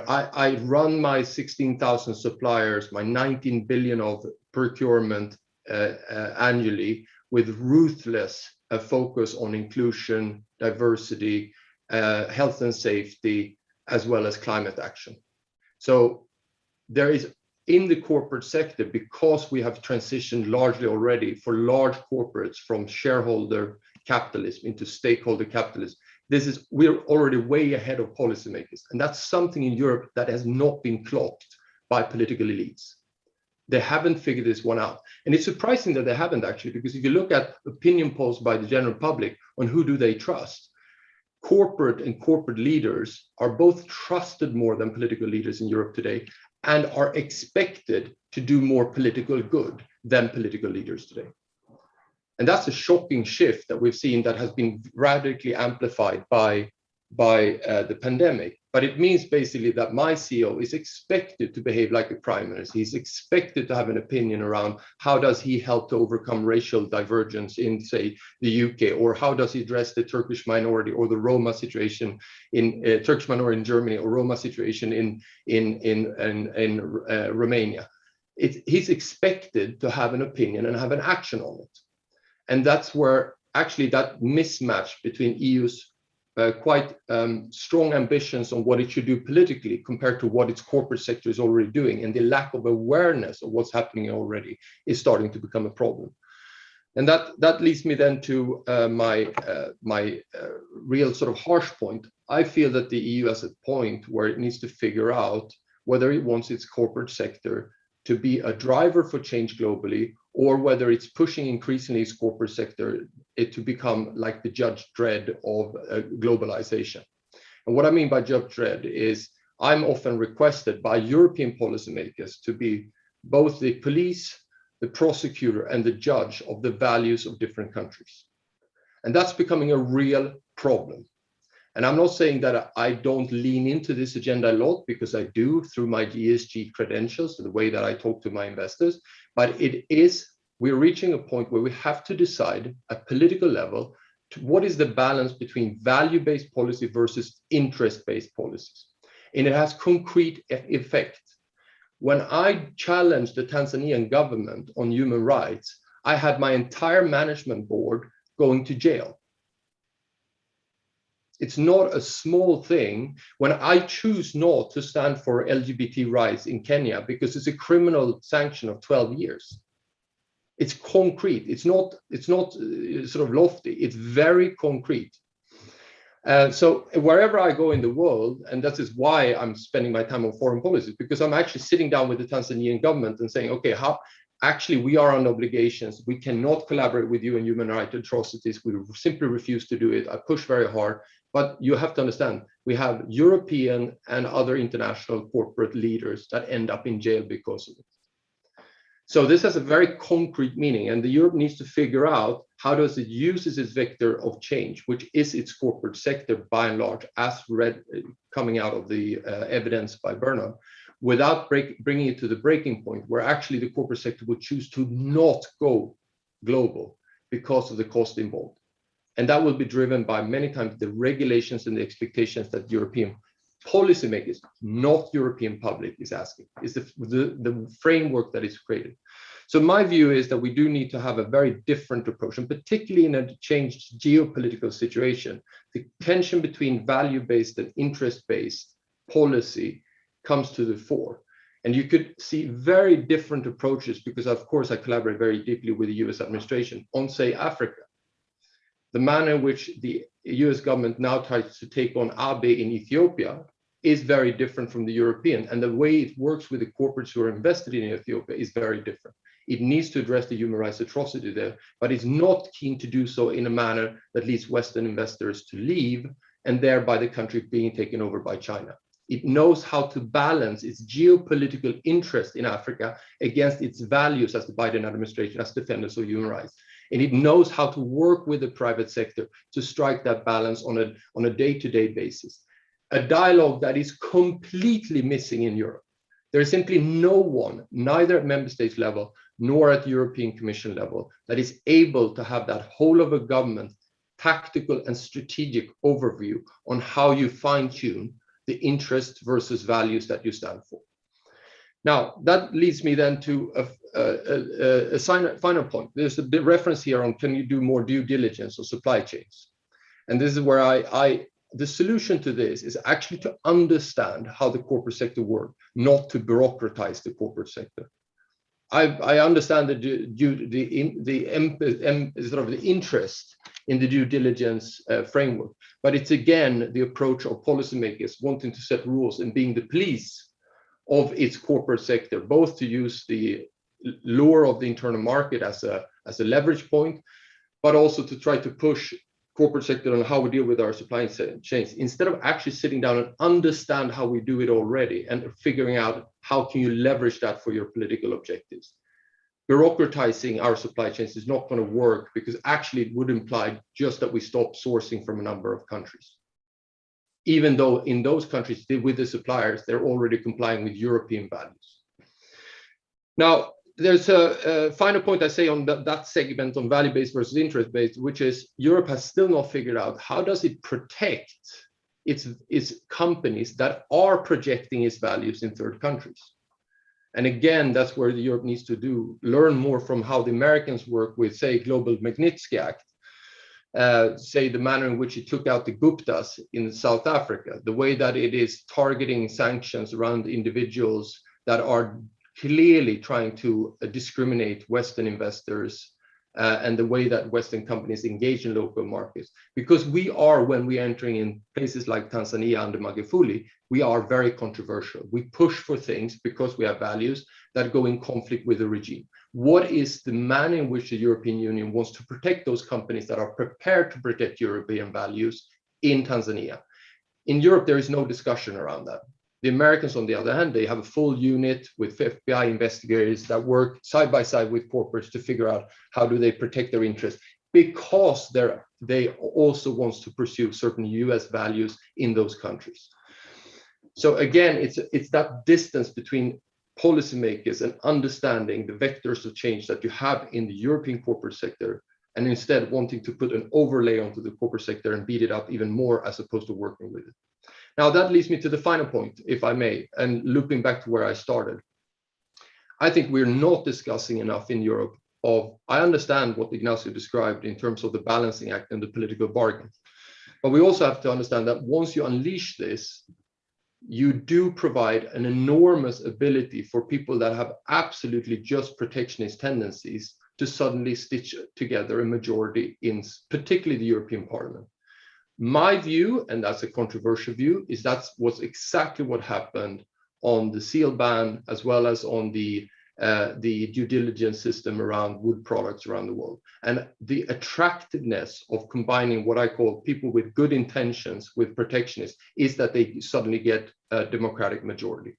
I run my 16,000 suppliers, my 19 billion of procurement annually with ruthless focus on inclusion, diversity, health and safety, as well as climate action. So there is, in the corporate sector, because we have transitioned largely already for large corporates from shareholder capitalism into stakeholder capitalism, we're already way ahead of policymakers. And that's something in Europe that has not been clocked by political elites. They haven't figured this one out. And it's surprising that they haven't, actually, because if you look at opinion polls by the general public on who do they trust, corporate and corporate leaders are both trusted more than political leaders in Europe today and are expected to do more political good than political leaders today. And that's a shocking shift that we've seen that has been radically amplified by the pandemic. But it means basically that my CEO is expected to behave like a prime minister. He's expected to have an opinion around how does he help to overcome racial divergence in, say, the UK, or how does he address the Turkish minority or the Roma situation in Turkish minority in Germany, or Roma situation in Romania. He's expected to have an opinion and have an action on it. And that's where actually that mismatch between EU's quite strong ambitions on what it should do politically compared to what its corporate sector is already doing, and the lack of awareness of what's happening already is starting to become a problem. And that leads me then to my real sort of harsh point. I feel that the EU is at a point where it needs to figure out whether it wants its corporate sector to be a driver for change globally, or whether it's pushing increasingly its corporate sector to become like the Judge Dredd of globalization. And what I mean by Judge Dredd is I'm often requested by European policymakers to be both the police, the prosecutor, and the judge of the values of different countries. And that's becoming a real problem. And I'm not saying that I don't lean into this agenda a lot, because I do through my ESG credentials, the way that I talk to my investors, but we're reaching a point where we have to decide at political level what is the balance between value-based policy versus interest-based policies. And it has concrete effect. When I challenged the Tanzanian government on human rights, I had my entire management board going to jail. It's not a small thing when I choose not to stand for LGBT rights in Kenya because it's a criminal sanction of 12 years. It's concrete. It's not sort of lofty. It's very concrete. So wherever I go in the world, and that is why I'm spending my time on foreign policy, because I'm actually sitting down with the Tanzanian government and saying, okay, actually we are on obligations. We cannot collaborate with you in human rights atrocities. We simply refuse to do it. I push very hard, but you have to understand, we have European and other international corporate leaders that end up in jail because of it. So this has a very concrete meaning, and the Europe needs to figure out how does it use its vector of change, which is its corporate sector by and large, as read coming out of the evidence by Bernard, without bringing it to the breaking point where actually the corporate sector would choose to not go global because of the cost involved. And that will be driven by many times the regulations and the expectations that European policymakers, not European public, is asking. Is the framework that is created. So my view is that we do need to have a very different approach, and particularly in a changed geopolitical situation, the tension between value-based and interest-based policy comes to the fore. And you could see very different approaches, because of course I collaborate very deeply with the US administration on, say, Africa. The manner in which the US government now tries to take on Abe in Ethiopia is very different from the European, and the way it works with the corporates who are invested in Ethiopia is very different. It needs to address the human rights atrocity there, but it's not keen to do so in a manner that leads Western investors to leave, and thereby the country being taken over by China. It knows how to balance its geopolitical interest in Africa against its values as the Biden administration, as defenders of human rights. And it knows how to work with the private sector to strike that balance on a day-to-day basis. A dialogue that is completely missing in Europe. There is simply no one, neither at member states level nor at the European Commission level, that is able to have that whole of a government tactical and strategic overview on how you fine-tune the interest versus values that you stand for. Now, that leads me then to a final point. There's a big reference here on, can you do more due diligence on supply chains? And this is where the solution to this is actually to understand how the corporate sector works, not to bureaucratize the corporate sector. I understand the interest in the due diligence framework, but it's again the approach of policymakers wanting to set rules and being the police of its corporate sector, both to use the lure of the internal market as a leverage point, but also to try to push corporate sector on how we deal with our supply chains, instead of actually sitting down and understand how we do it already and figuring out how can you leverage that for your political objectives. Bureaucratizing our supply chains is not going to work, because actually it would imply just that we stop sourcing from a number of countries. Even though in those countries, with the suppliers, they're already complying with European values. Now, there's a final point I say on that segment on value-based versus interest-based, which is Europe has still not figured out how does it protect its companies that are projecting its values in third countries. And again, that's where Europe needs to learn more from how the Americans work with, say, Global Magnitsky Act, say the manner in which it took out the Guptas in South Africa, the way that it is targeting sanctions around individuals that are clearly trying to discriminate Western investors and the way that Western companies engage in local markets. Because we are, when we're entering in places like Tanzania under Magufuli, we are very controversial. We push for things because we have values that go in conflict with the regime. What is the manner in which the European Union wants to protect those companies that are prepared to protect European values in Tanzania? In Europe, there is no discussion around that. The Americans, on the other hand, they have a full unit with FBI investigators that work side by side with corporates to figure out how do they protect their interests, because they also want to pursue certain US values in those countries. So again, it's that distance between policymakers and understanding the vectors of change that you have in the European corporate sector, and instead wanting to put an overlay onto the corporate sector and beat it up even more as opposed to working with it. Now that leads me to the final point, if I may, and looping back to where I started. I think we're not discussing enough in Europe I understand what Ignacio described in terms of the balancing act and the political bargain. But we also have to understand that once you unleash this, you do provide an enormous ability for people that have absolutely just protectionist tendencies to suddenly stitch together a majority in particularly the European Parliament. My view, and that's a controversial view, is that's what's exactly what happened on the seal ban, as well as on the due diligence system around wood products around the world. And the attractiveness of combining what I call people with good intentions with protectionists is that they suddenly get a democratic majority.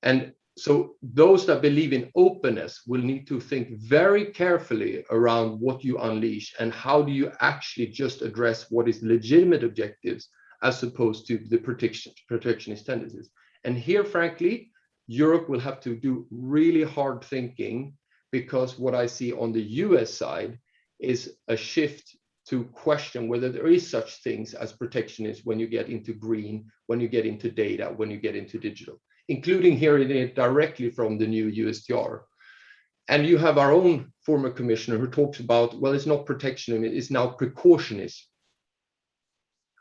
And so those that believe in openness will need to think very carefully around what you unleash and how do you actually just address what is legitimate objectives as opposed to the protectionist tendencies. And here, frankly, Europe will have to do really hard thinking, because what I see on the US side is a shift to question whether there is such things as protectionism when you get into green, when you get into data, when you get into digital, including hearing it directly from the new USTR. And you have our own former commissioner who talks about, well, it's not protectionism, it's now precautionism.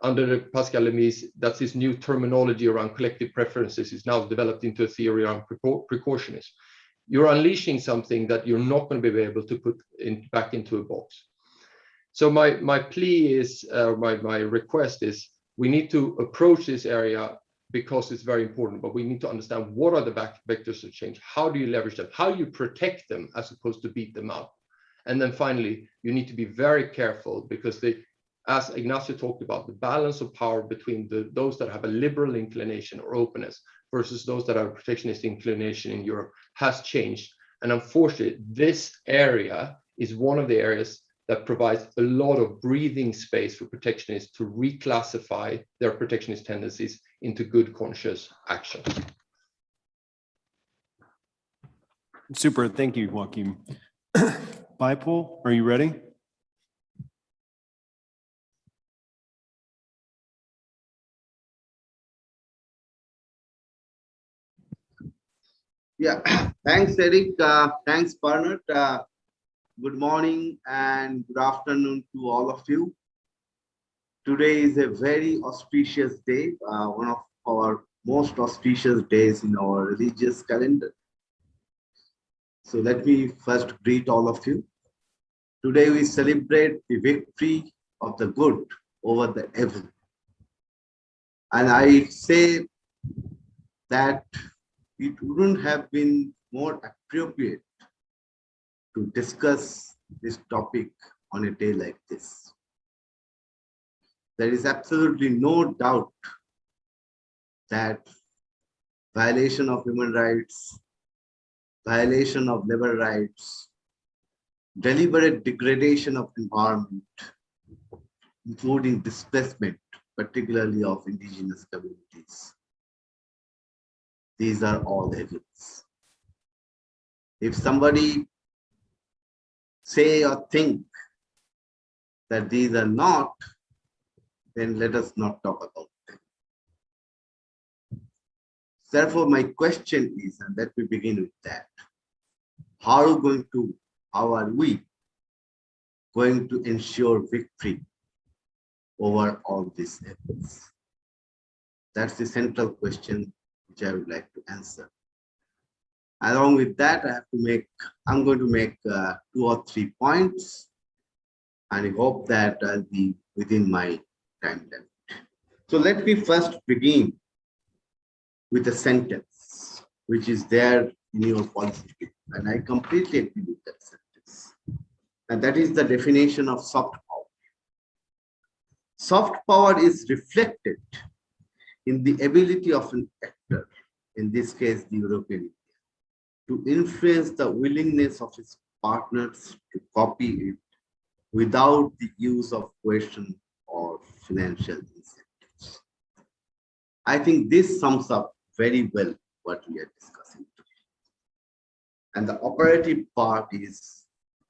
Under the Pascal Lemy's, that's his new terminology around collective preferences is now developed into a theory around precautionism. You're unleashing something that you're not going to be able to put back into a box. So my plea is, my request is, we need to approach this area because it's very important, but we need to understand what are the vectors of change, how do you leverage them, how you protect them as opposed to beat them up. And then finally, you need to be very careful, because as Ignacio talked about, the balance of power between those that have a liberal inclination or openness versus those that have a protectionist inclination in Europe has changed. And unfortunately, this area is one of the areas that provides a lot of breathing space for protectionists to reclassify their protectionist tendencies into good conscious action. Super, thank you, Joaquin. Bipol, are you ready? Yeah, thanks, Eric. Thanks, Bernard. Good morning and good afternoon to all of you. Today is a very auspicious day, one of our most auspicious days in our religious calendar. So let me first greet all of you. Today we celebrate the victory of the good over the evil. And I say that it wouldn't have been more appropriate to discuss this topic on a day like this. There is absolutely no doubt that violation of human rights, violation of labor rights, deliberate degradation of environment, including displacement, particularly of indigenous communities. These are all evils. If somebody say or think that these are not, then let us not talk about them. Therefore, my question is, and let me begin with that, how are we going to ensure victory over all these evils? That's the central question which I would like to answer. Along with that, I'm going to make 2 or 3 points, and I hope that I'll be within my time limit. So let me first begin with a sentence which is there in your policy paper, and I completely agree with that sentence. And that is the definition of soft power. Soft power is reflected in the ability of an actor, in this case the European Union, to influence the willingness of its partners to copy it without the use of coercion or financial incentives. I think this sums up very well what we are discussing today. And the operative part is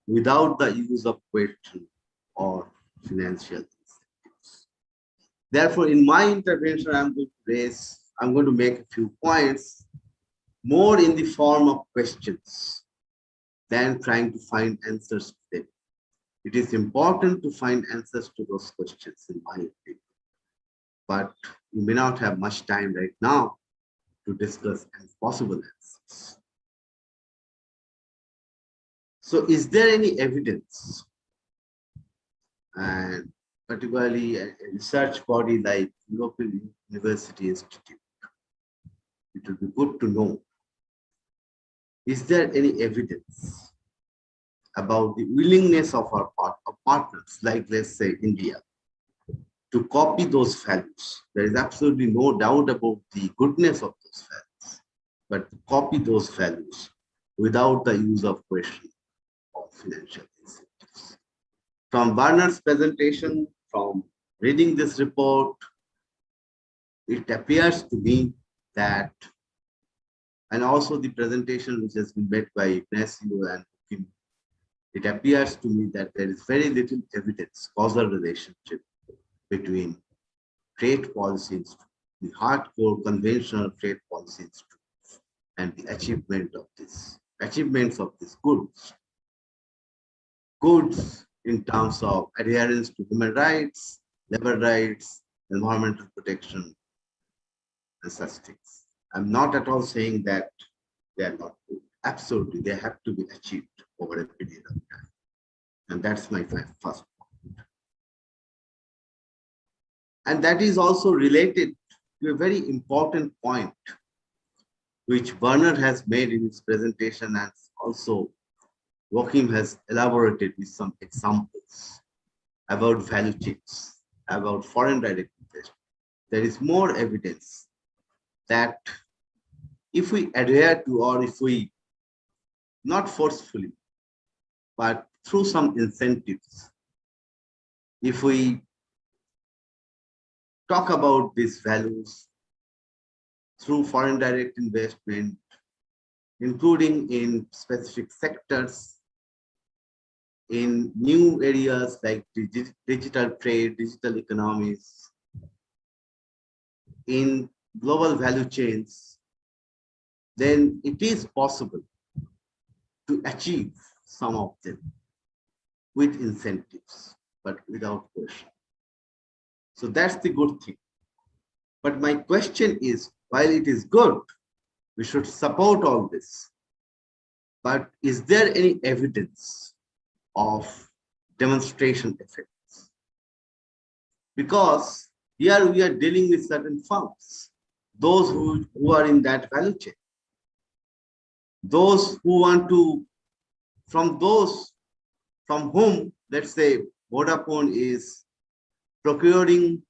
without the use of coercion or financial incentives. Therefore, in my intervention, I'm going to make a few points more in the form of questions than trying to find answers to them. It is important to find answers to those questions, in my opinion. But we may not have much time right now to discuss possible answers. So is there any evidence, and particularly a research body like European University Institute, it would be good to know, is there any evidence about the willingness of our partners, like let's say India, to copy those values? There is absolutely no doubt about the goodness of those values, but to copy those values without the use of coercion or financial incentives. From Werner's presentation, from reading this report, it appears to me that, and also the presentation which has been made by Ignacio and Kim, it appears to me that there is very little evidence, causal relationship between trade policy instruments, the hardcore conventional trade policy instruments, and the achievements of these goods in terms of adherence to human rights, labor rights, environmental protection, and such things. I'm not at all saying that they are not good. Absolutely, they have to be achieved over a period of time. And that's my first point. And that is also related to a very important point which Werner has made in his presentation, and also Joachim has elaborated with some examples about value chains, about foreign direct investment. There is more evidence that if we adhere to, or if we, not forcefully, but through some incentives, if we talk about these values through foreign direct investment, including in specific sectors, in new areas like digital trade, digital economies, in global value chains, then it is possible to achieve some of them with incentives, but without coercion. So that's the good thing. But my question is, while it is good, we should support all this, but is there any evidence of demonstration effects? Because here we are dealing with certain firms, those who are in that value chain, those who want to, from whom, let's say, Vodafone is procuring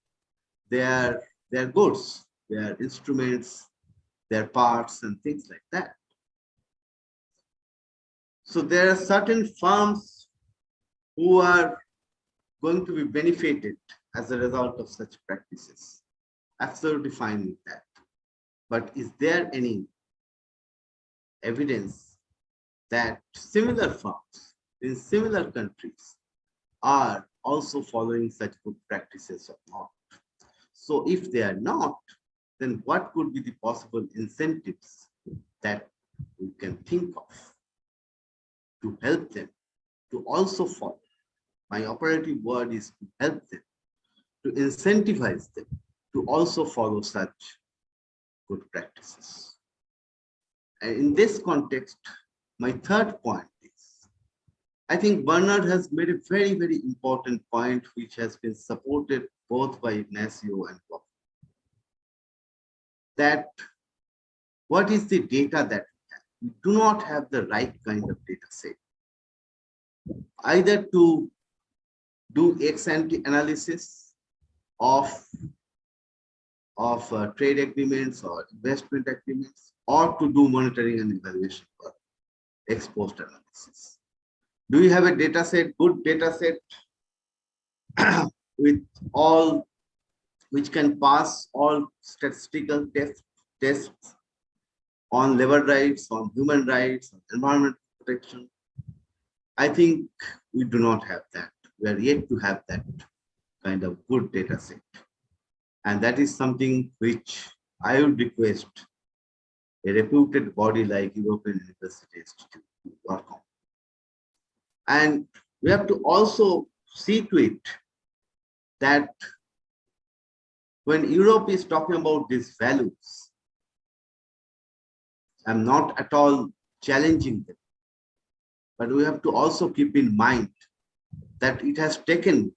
their goods, their instruments, their parts, and things like that. So there are certain firms who are going to be benefited as a result of such practices. Absolutely fine with that. But is there any evidence that similar firms in similar countries are also following such good practices or not? So if they are not, then what could be the possible incentives that we can think of to help them to also follow? My operative word is to help them, to incentivize them to also follow such good practices. And in this context, my third point is, I think Bernard has made a very, very important point, which has been supported both by Ignacio and Bob. That what is the data that we have? We do not have the right kind of data set, either to do ex-ante analysis of trade agreements or investment agreements, or to do monitoring and evaluation work, ex-post analysis. Do we have a data set, good data set with all, which can pass all statistical tests on labor rights, on human rights, on environmental protection? I think we do not have that. We are yet to have that kind of good data set. And that is something which I would request a reputed body like European universities to work on. And we have to also see to it that when Europe is talking about these values, I'm not at all challenging them, but we have to also keep in mind that it has taken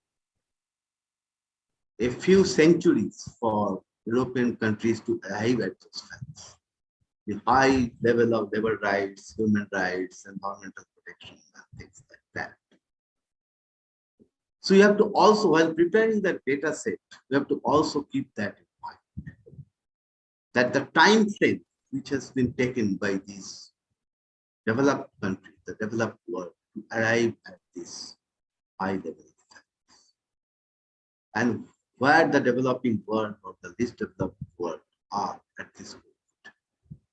a few centuries for European countries to arrive at those values. The high level of labor rights, human rights, environmental protection, and things like that. So you have to also, while preparing that data set, you have to also keep that in mind. That the time frame which has been taken by these developed countries, the developed world, to arrive at this high level of values. And where the developing world or the least developed world are at this moment.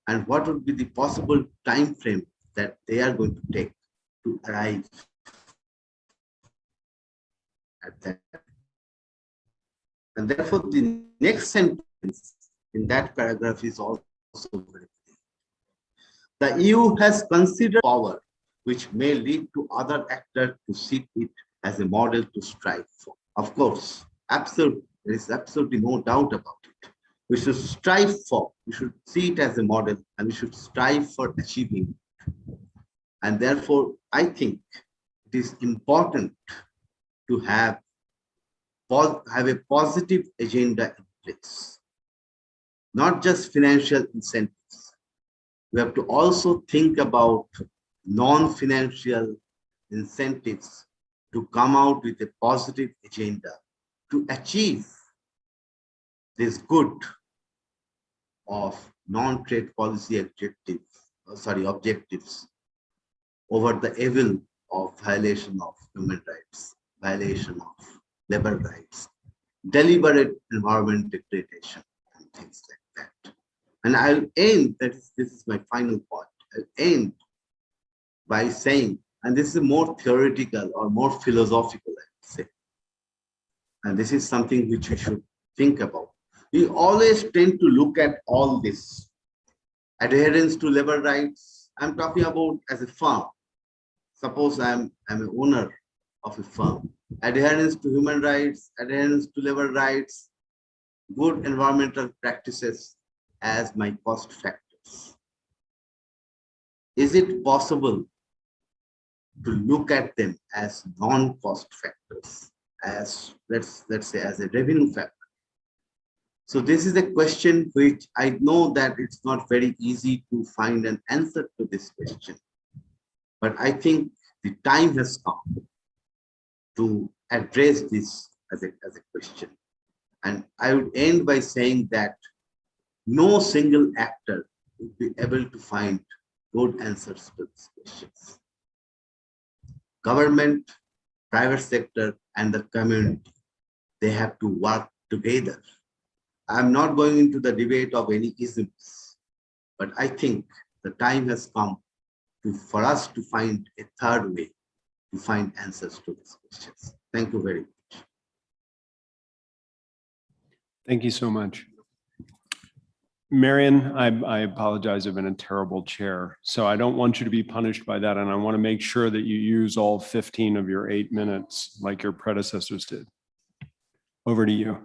And what would be the possible time frame that they are going to take to arrive at that. And therefore, the next sentence in that paragraph is also very clear. The EU has considered power, which may lead to other actors to seek it as a model to strive for. Of course, absolutely, there is absolutely no doubt about it. We should strive for, we should see it as a model, and we should strive for achieving it. And therefore, I think it is important to have a positive agenda in place, not just financial incentives. We have to also think about non-financial incentives to come out with a positive agenda to achieve this good of non-trade policy objectives over the evil of violation of human rights, violation of labor rights, deliberate environment degradation, and things like that. And I'll end, this is my final point, I'll end by saying, and this is more theoretical or more philosophical, I would say, and this is something which we should think about. We always tend to look at all this adherence to labor rights. I'm talking about as a firm. Suppose I'm an owner of a firm. Adherence to human rights, adherence to labor rights, good environmental practices as my cost factors. Is it possible to look at them as non-cost factors, as let's say as a revenue factor? So this is a question which I know that it's not very easy to find an answer to this question, but I think the time has come to address this as a question. And I would end by saying that no single actor would be able to find good answers to these questions. Government, private sector, and the community, they have to work together. I'm not going into the debate of any isms, but I think the time has come for us to find a third way to find answers to these questions. Thank you very much. Thank you so much. Marion, I apologize, I've been a terrible chair, so I don't want you to be punished by that, and I want to make sure that you use all 15 of your 8 minutes like your predecessors did. Over to you.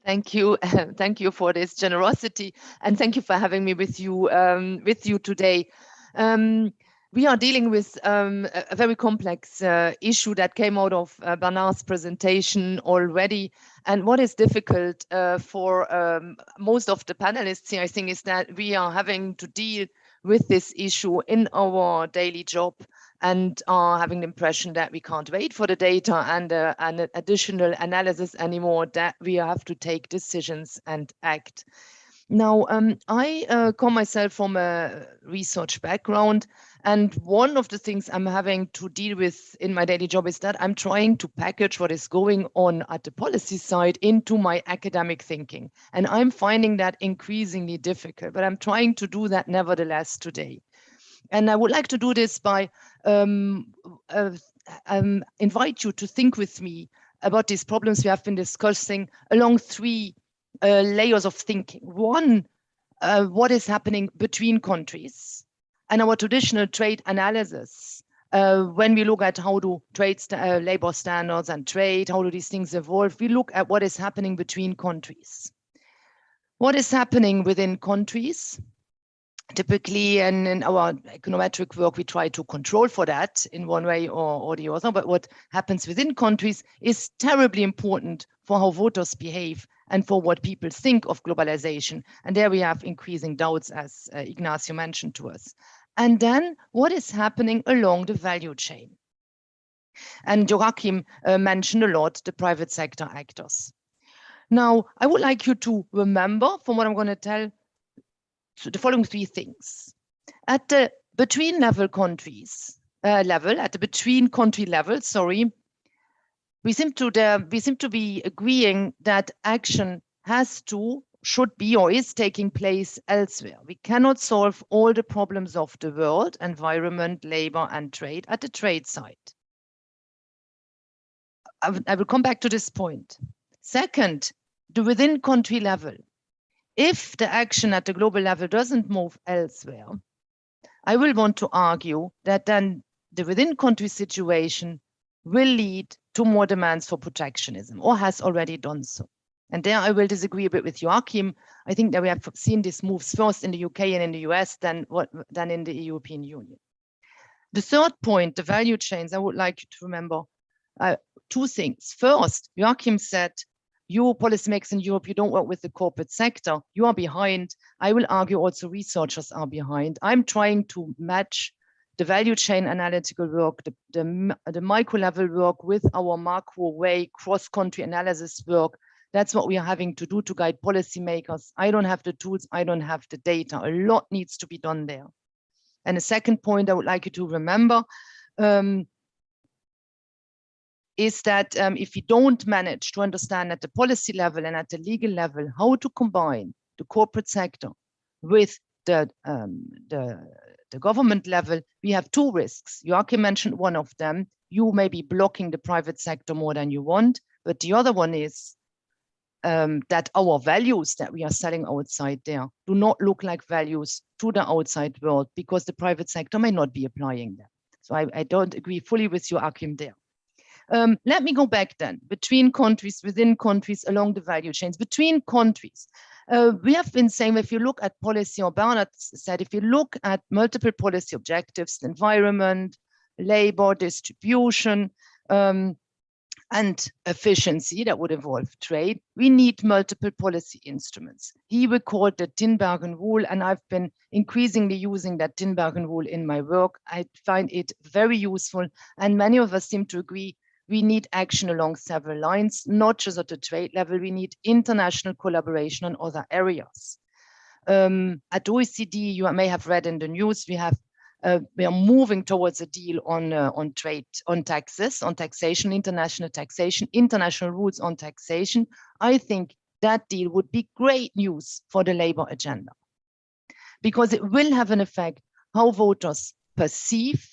Thank you. Thank you for this generosity, and thank you for having me with you today. We are dealing with a very complex issue that came out of Bernard's presentation already. And what is difficult for most of the panelists here, I think, is that we are having to deal with this issue in our daily job and are having the impression that we can't wait for the data and an additional analysis anymore, that we have to take decisions and act. Now, I come myself from a research background, and one of the things I'm having to deal with in my daily job is that I'm trying to package what is going on at the policy side into my academic thinking. And I'm finding that increasingly difficult, but I'm trying to do that nevertheless today. And I would like to do this by invite you to think with me about these problems we have been discussing along three layers of thinking. One, what is happening between countries, and our traditional trade analysis. When we look at how do labor standards and trade, how do these things evolve, we look at what is happening between countries. What is happening within countries? Typically, and in our econometric work, we try to control for that in one way or the other. But what happens within countries is terribly important for how voters behave and for what people think of globalization. And there we have increasing doubts, as Ignacio mentioned to us. And then what is happening along the value chain? And Joachim mentioned a lot the private sector actors. Now, I would like you to remember from what I'm going to tell the following three things. At the between country level, sorry, we seem to be agreeing that action should be or is taking place elsewhere. We cannot solve all the problems of the world, environment, labor, and trade at the trade side. I will come back to this point. Second, the within country level. If the action at the global level doesn't move elsewhere, I will want to argue that then the within country situation will lead to more demands for protectionism, or has already done so. And there I will disagree a bit with Joachim. I think that we have seen these moves first in the UK and in the US than in the European Union. The third point, the value chains, I would like you to remember two things. First, Joachim said, you policymakers in Europe, you don't work with the corporate sector, you are behind. I will argue also researchers are behind. I'm trying to match the value chain analytical work, the micro level work with our macro way cross-country analysis work. That's what we are having to do to guide policymakers. I don't have the tools, I don't have the data. A lot needs to be done there. And the second point I would like you to remember is that if we don't manage to understand at the policy level and at the legal level how to combine the corporate sector with the government level, we have two risks. Joachim mentioned one of them. You may be blocking the private sector more than you want, but the other one is that our values that we are selling outside there do not look like values to the outside world because the private sector may not be applying them. So I don't agree fully with Joachim there. Let me go back then, between countries, within countries, along the value chains, between countries. We have been saying, if you look at policy, or Bernard said, if you look at multiple policy objectives, environment, labor, distribution, and efficiency, that would involve trade, we need multiple policy instruments. He recalled the Tinbergen rule, and I've been increasingly using that Tinbergen rule in my work. I find it very useful, and many of us seem to agree we need action along several lines, not just at the trade level. We need international collaboration on other areas. At OECD, you may have read in the news, we are moving towards a deal on trade, on taxes, on taxation, international rules on taxation. I think that deal would be great news for the labor agenda, because it will have an effect how voters perceive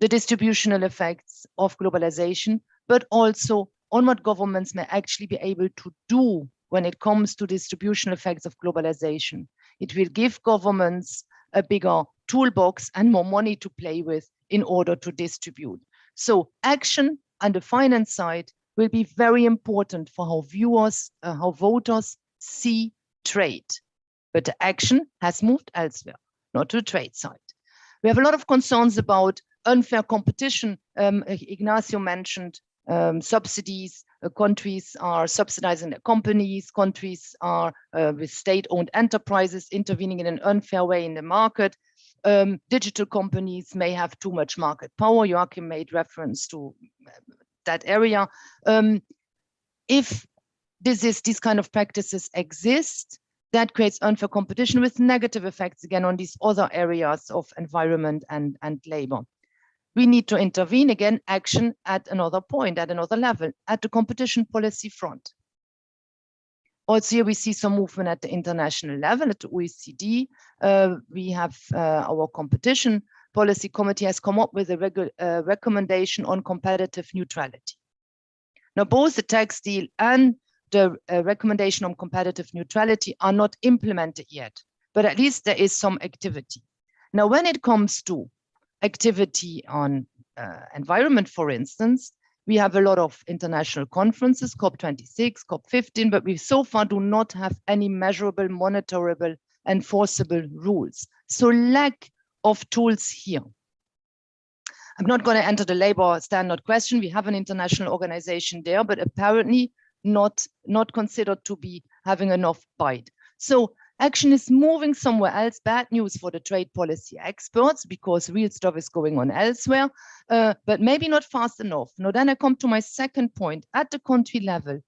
the distributional effects of globalization, but also on what governments may actually be able to do when it comes to distributional effects of globalization. It will give governments a bigger toolbox and more money to play with in order to distribute. So action on the finance side will be very important for how viewers, how voters see trade. But the action has moved elsewhere, not to the trade side. We have a lot of concerns about unfair competition. Ignacio mentioned subsidies. Countries are subsidizing their companies. Countries are with state-owned enterprises intervening in an unfair way in the market. Digital companies may have too much market power. Joachim made reference to that area. If these kind of practices exist, that creates unfair competition with negative effects again on these other areas of environment and labor. We need to intervene again, action at another point, at another level, at the competition policy front. Also here we see some movement at the international level, at the OECD. We have our competition policy committee has come up with a recommendation on competitive neutrality. Now both the tax deal and the recommendation on competitive neutrality are not implemented yet, but at least there is some activity. Now, when it comes to activity on environment, for instance, we have a lot of international conferences, COP26, COP15, but we so far do not have any measurable, monitorable, enforceable rules. So lack of tools here. I'm not going to enter the labor standard question. We have an international organization there, but apparently not considered to be having enough bite. So action is moving somewhere else. Bad news for the trade policy experts because real stuff is going on elsewhere, but maybe not fast enough. Now then I come to my second point at the country level.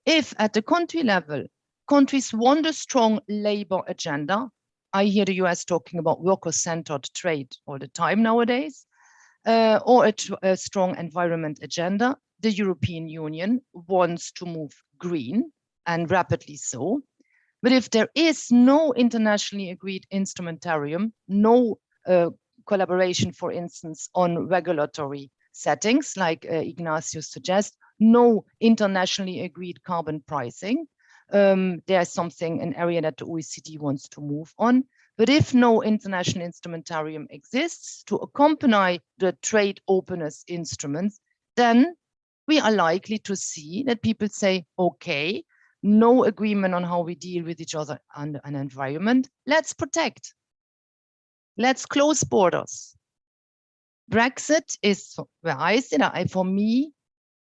If at the country level, countries want a strong labor agenda, I hear the US talking about worker-centered trade all the time nowadays, or a strong environment agenda, the European Union wants to move green and rapidly so. But if there is no internationally agreed instrumentarium, no collaboration, for instance, on regulatory settings, like Ignacio suggests, no internationally agreed carbon pricing, there's something, an area that the OECD wants to move on. But if no international instrumentarium exists to accompany the trade openness instruments, then we are likely to see that people say, okay, no agreement on how we deal with each other and an environment. Let's protect. Let's close borders. Brexit is, where I see that, for me,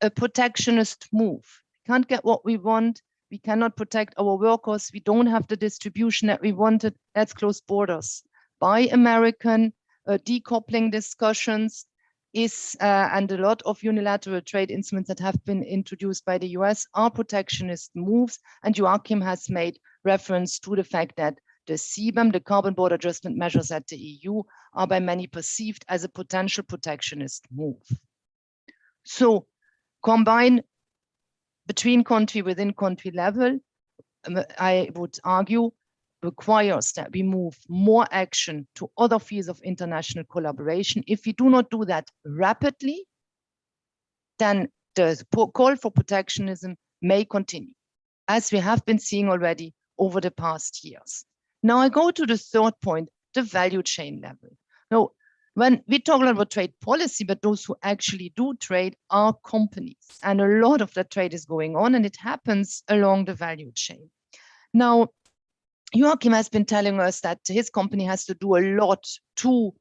a protectionist move. We can't get what we want. We cannot protect our workers. We don't have the distribution that we wanted. Let's close borders. Buy American, decoupling discussions is, and a lot of unilateral trade instruments that have been introduced by the US are protectionist moves. And Joachim has made reference to the fact that the CBAM, the carbon border adjustment measures at the EU, are by many perceived as a potential protectionist move. So combine between country, within country level, I would argue, requires that we move more action to other fields of international collaboration. If we do not do that rapidly, then the call for protectionism may continue, as we have been seeing already over the past years. Now I go to the third point, the value chain level. Now, when we talk about trade policy, but those who actually do trade are companies, and a lot of that trade is going on, and it happens along the value chain. Now, Joachim has been telling us that his company has to do a lot to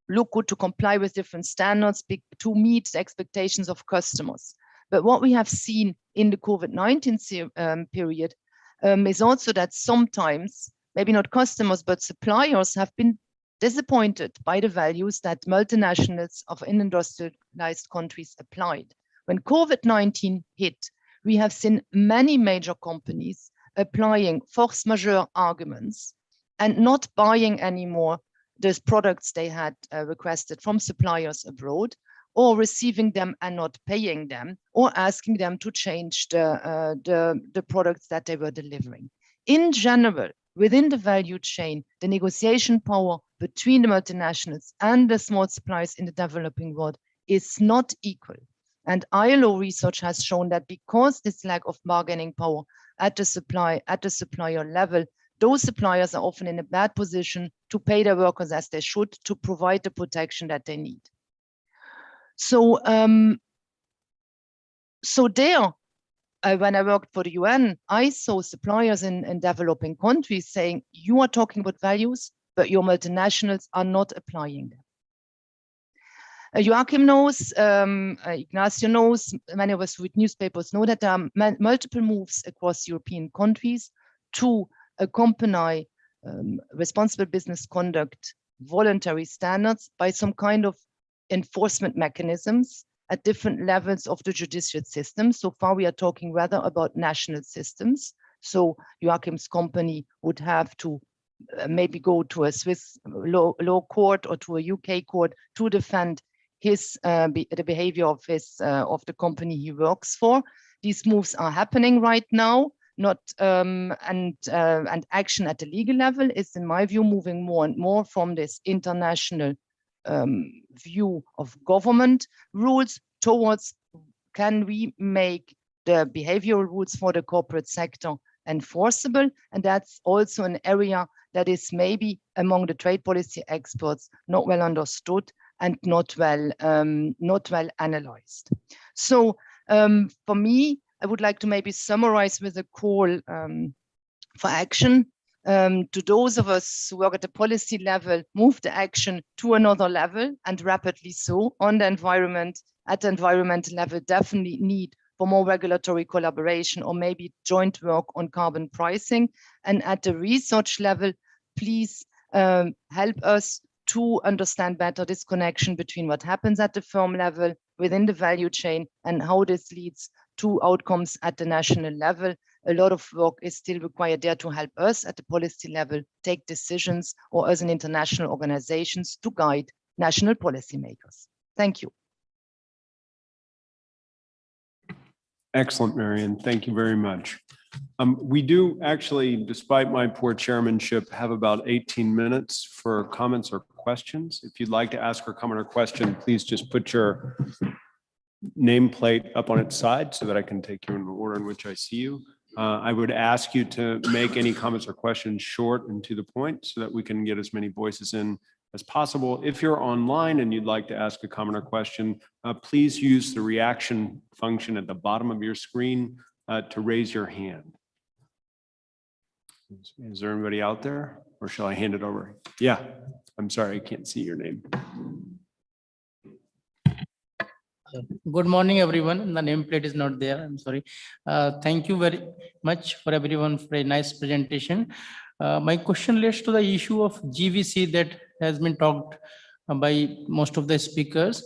look good, to comply with different standards, to meet the expectations of customers. But what we have seen in the COVID-19 period is also that sometimes, maybe not customers, but suppliers have been disappointed by the values that multinationals of industrialized countries applied. When COVID-19 hit, we have seen many major companies applying force majeure arguments and not buying anymore those products they had requested from suppliers abroad, or receiving them and not paying them, or asking them to change the products that they were delivering. In general, within the value chain, the negotiation power between the multinationals and the small suppliers in the developing world is not equal. And ILO research has shown that because this lack of bargaining power at the supplier level, those suppliers are often in a bad position to pay their workers as they should, to provide the protection that they need. So So there, when I worked for the UN, I saw suppliers in developing countries saying, you are talking about values, but your multinationals are not applying them. Joachim knows, Ignacio knows, many of us with newspapers know that there are multiple moves across European countries to accompany responsible business conduct voluntary standards by some kind of enforcement mechanisms at different levels of the judicial system. So far, we are talking rather about national systems. So Joachim's company would have to maybe go to a Swiss law court or to a UK court to defend his the behavior of the company he works for. These moves are happening right now. Not and action at the legal level is, in my view, moving more and more from this international view of government rules towards, can we make the behavioral rules for the corporate sector enforceable? And that's also an area that is maybe among the trade policy experts not well understood and not well analyzed. So for me, I would like to maybe summarize with a call for action to those of us who work at the policy level, move the action to another level and rapidly so on the environment. At the environmental level, definitely need for more regulatory collaboration or maybe joint work on carbon pricing. And at the research level, please help us to understand better this connection between what happens at the firm level within the value chain and how this leads to outcomes at the national level. A lot of work is still required there to help us at the policy level take decisions, or as an international organizations to guide national policymakers. Thank you. Excellent, Marion. Thank you very much. We do actually, despite my poor chairmanship, have about 18 minutes for comments or questions. If you'd like to ask a comment or question, please just put your nameplate up on its side so that I can take you in the order in which I see you. I would ask you to make any comments or questions short and to the point so that we can get as many voices in as possible. If you're online and you'd like to ask a comment or question, please use the reaction function at the bottom of your screen to raise your hand. Is there anybody out there, or shall I hand it over? Yeah, I'm sorry, I can't see your name. Good morning, everyone. The nameplate is not there. I'm sorry. Thank you very much for everyone for a nice presentation. My question relates to the issue of GVC that has been talked by most of the speakers.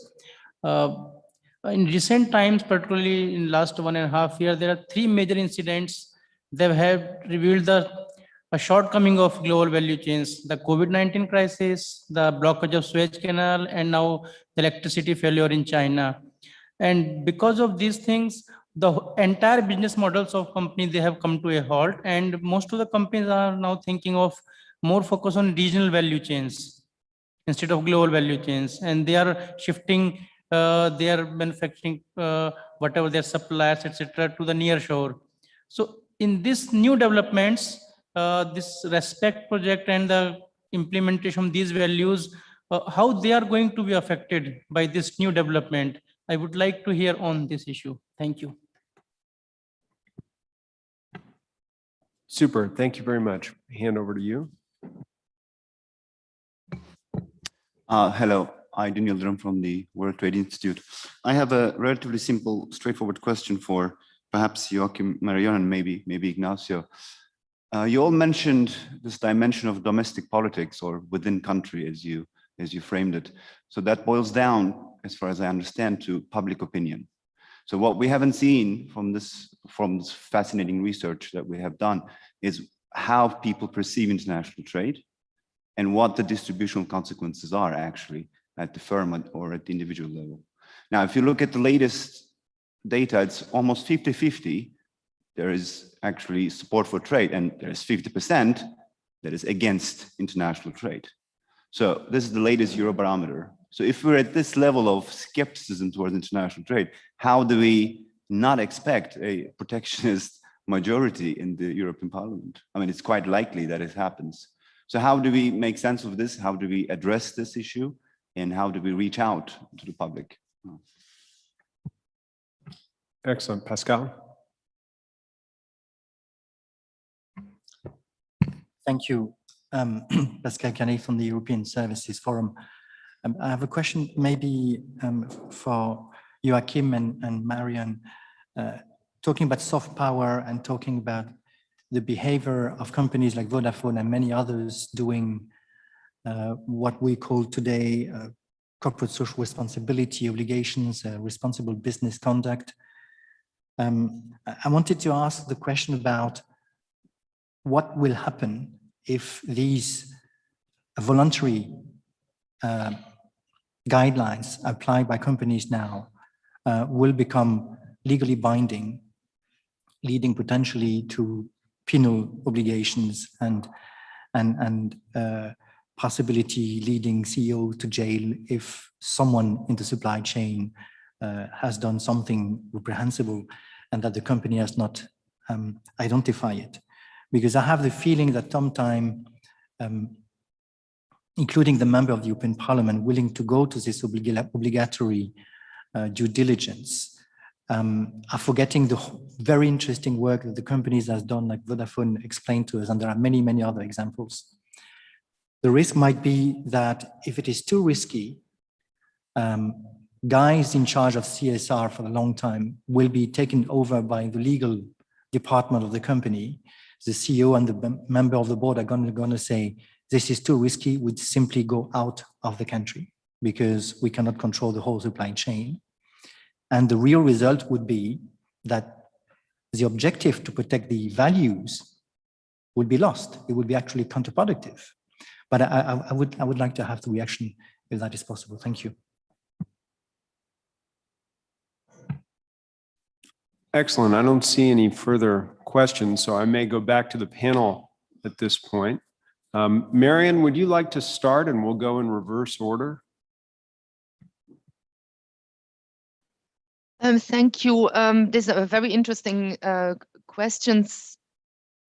In recent times, particularly in last 1.5 years, there are 3 major incidents that have revealed a shortcoming of global value chains: the COVID-19 crisis, the blockage of Suez Canal, and now the electricity failure in China. And because of these things, the entire business models of companies, they have come to a halt, and most of the companies are now thinking of more focus on regional value chains instead of global value chains, and they are shifting their manufacturing, whatever their suppliers, etc., to the near shore. So in this new developments, this RESPECT project and the implementation of these values, how they are going to be affected by this new development? I would like to hear on this issue. Thank you. Super, thank you very much. Hand over to you. Hello, I'm Daniel Drum from the World Trade Institute. I have a relatively simple, straightforward question for perhaps Joachim, Marion, and maybe Ignacio. You all mentioned this dimension of domestic politics, or within country, as you framed it. So that boils down, as far as I understand, to public opinion. So what we haven't seen from this fascinating research that we have done is how people perceive international trade and what the distributional consequences are actually at the firm or at the individual level. Now, if you look at the latest data, it's almost 50-50. There is actually support for trade, and there is 50% that is against international trade. So this is the latest Eurobarometer. So if we're at this level of skepticism towards international trade, how do we not expect a protectionist majority in the European Parliament? I mean, it's quite likely that it happens. So how do we make sense of this? How do we address this issue? And how do we reach out to the public? Excellent. Pascal? Thank you. Pascal Canet from the European Services Forum. I have a question maybe for Joachim and Marion, talking about soft power and talking about the behavior of companies like Vodafone and many others doing what we call today corporate social responsibility obligations, responsible business conduct. I wanted to ask the question about what will happen if these voluntary guidelines applied by companies now will become legally binding, leading potentially to penal obligations and possibility leading CEO to jail if someone in the supply chain has done something reprehensible and that the company has not identified it. Because I have the feeling that sometime, including the member of the European Parliament, willing to go to this obligatory due diligence, are forgetting the very interesting work that the companies has done, like Vodafone explained to us, and there are many, many other examples. The risk might be that if it is too risky, guys in charge of CSR for a long time will be taken over by the legal department of the company. The CEO and the member of the board are going to say, this is too risky, we'd simply go out of the country because we cannot control the whole supply chain. And the real result would be that the objective to protect the values would be lost. It would be actually counterproductive. But I would like to have the reaction if that is possible. Thank you. Excellent. I don't see any further questions, so I may go back to the panel at this point. Marion, would you like to start and we'll go in reverse order? Thank you. These are very interesting questions.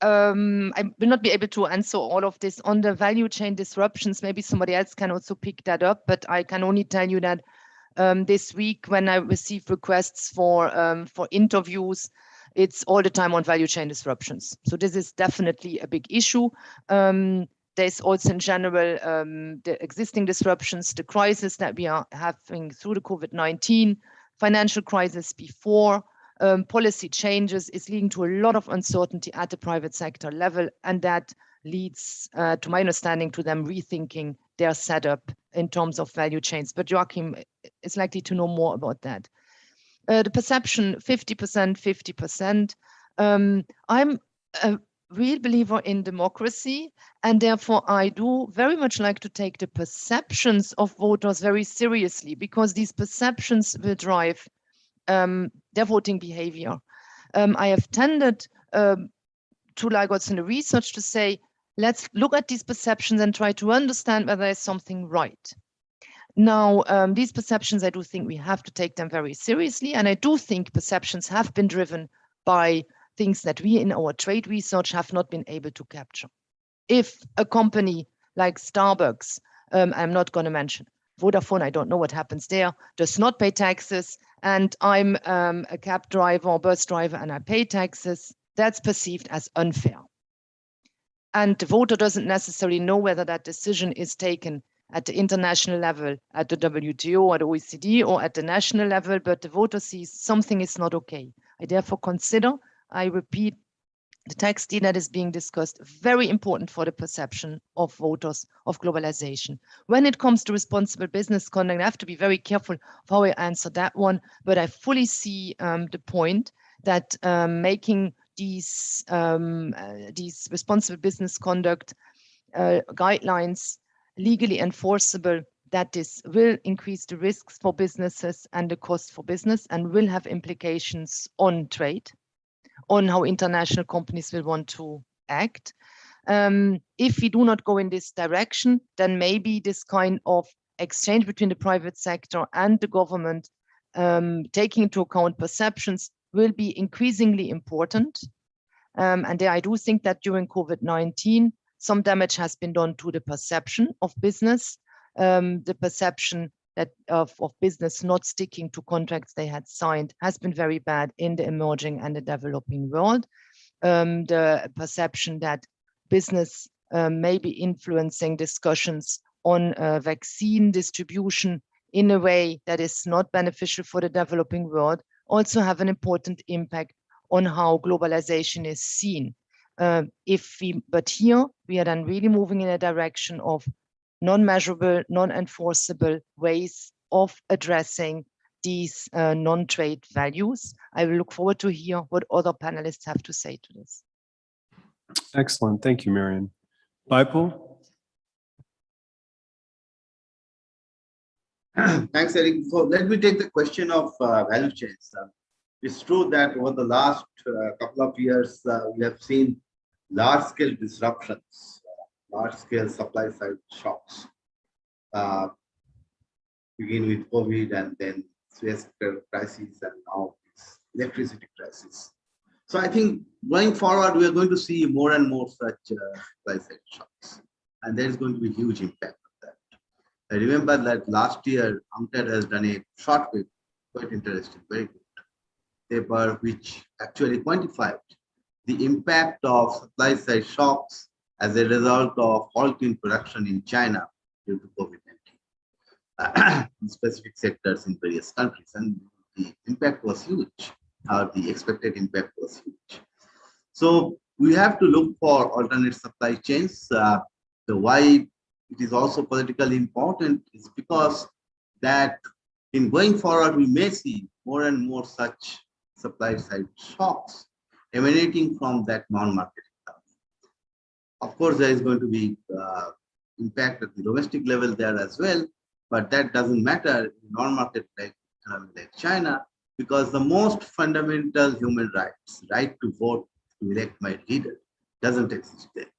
I will not be able to answer all of this on the value chain disruptions. Maybe somebody else can also pick that up, but I can only tell you that this week when I receive requests for interviews, it's all the time on value chain disruptions. So this is definitely a big issue. There's also in general the existing disruptions, the crisis that we are having through the COVID-19, financial crisis before, policy changes is leading to a lot of uncertainty at the private sector level, and that leads, to my understanding, to them rethinking their setup in terms of value chains. But Joachim is likely to know more about that. The perception, 50%, 50%. I'm a real believer in democracy, and therefore I do very much like to take the perceptions of voters very seriously, because these perceptions will drive their voting behavior. I have tended to, like what's in the research, to say, let's look at these perceptions and try to understand whether there's something right. Now, these perceptions, I do think we have to take them very seriously. And I do think perceptions have been driven by things that we in our trade research have not been able to capture. If a company like Starbucks, I'm not going to mention Vodafone, I don't know what happens there, does not pay taxes, and I'm a cab driver or bus driver and I pay taxes, that's perceived as unfair. And the voter doesn't necessarily know whether that decision is taken at the international level, at the WTO or the OECD, or at the national level, but the voter sees something is not okay. I therefore consider, I repeat, the tax deal that is being discussed very important for the perception of voters of globalization. When it comes to responsible business conduct, I have to be very careful of how I answer that one, but I fully see the point that making these responsible business conduct guidelines legally enforceable, that this will increase the risks for businesses and the cost for business, and will have implications on trade, on how international companies will want to act. If we do not go in this direction, then maybe this kind of exchange between the private sector and the government, taking into account perceptions, will be increasingly important. And there I do think that during COVID-19, some damage has been done to the perception of business, the perception that of business not sticking to contracts they had signed has been very bad in the emerging and the developing world. The perception that business may be influencing discussions on vaccine distribution in a way that is not beneficial for the developing world also have an important impact on how globalization is seen. But here we are then really moving in a direction of non-measurable, non-enforceable ways of addressing these non-trade values. I will look forward to hear what other panelists have to say to this. Excellent. Thank you, Marion. Bipul? Thanks, Eric. So let me take the question of value chains. It's true that over the last couple of years, we have seen large-scale disruptions, large-scale supply-side shocks, begin with COVID and then Suez crisis and now this electricity crisis. So I think going forward, we are going to see more and more such supply-side shocks, and there is going to be huge impact of that. I remember that last year, UNCTAD has done a short paper, quite interesting, very good paper, which actually quantified the impact of supply-side shocks as a result of halt in production in China due to COVID-19 in specific sectors in various countries. And the impact was huge, or the expected impact was huge. So we have to look for alternate supply chains. The why it is also politically important is because that in going forward, we may see more and more such supply-side shocks emanating from that non-market economy. Of course, there is going to be impact at the domestic level there as well, but that doesn't matter in non-market economy like China, because the most fundamental human rights, right to vote, to elect my leader, doesn't exist there.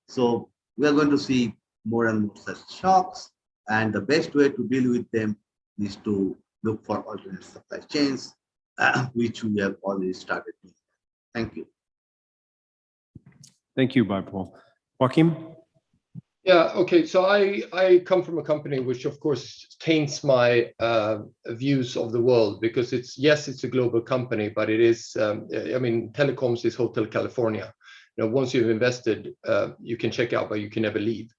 So we are going to see more and more such shocks, and the best way to deal with them is to look for alternate supply chains, which we have already started doing. Thank you. Thank you, Bipul. Joachim? Yeah, okay. So I come from a company which, of course, taints my views of the world, because it's a global company, but it is, I mean, telecoms is Hotel California. You know, once you've invested, you can check out, but you can never leave,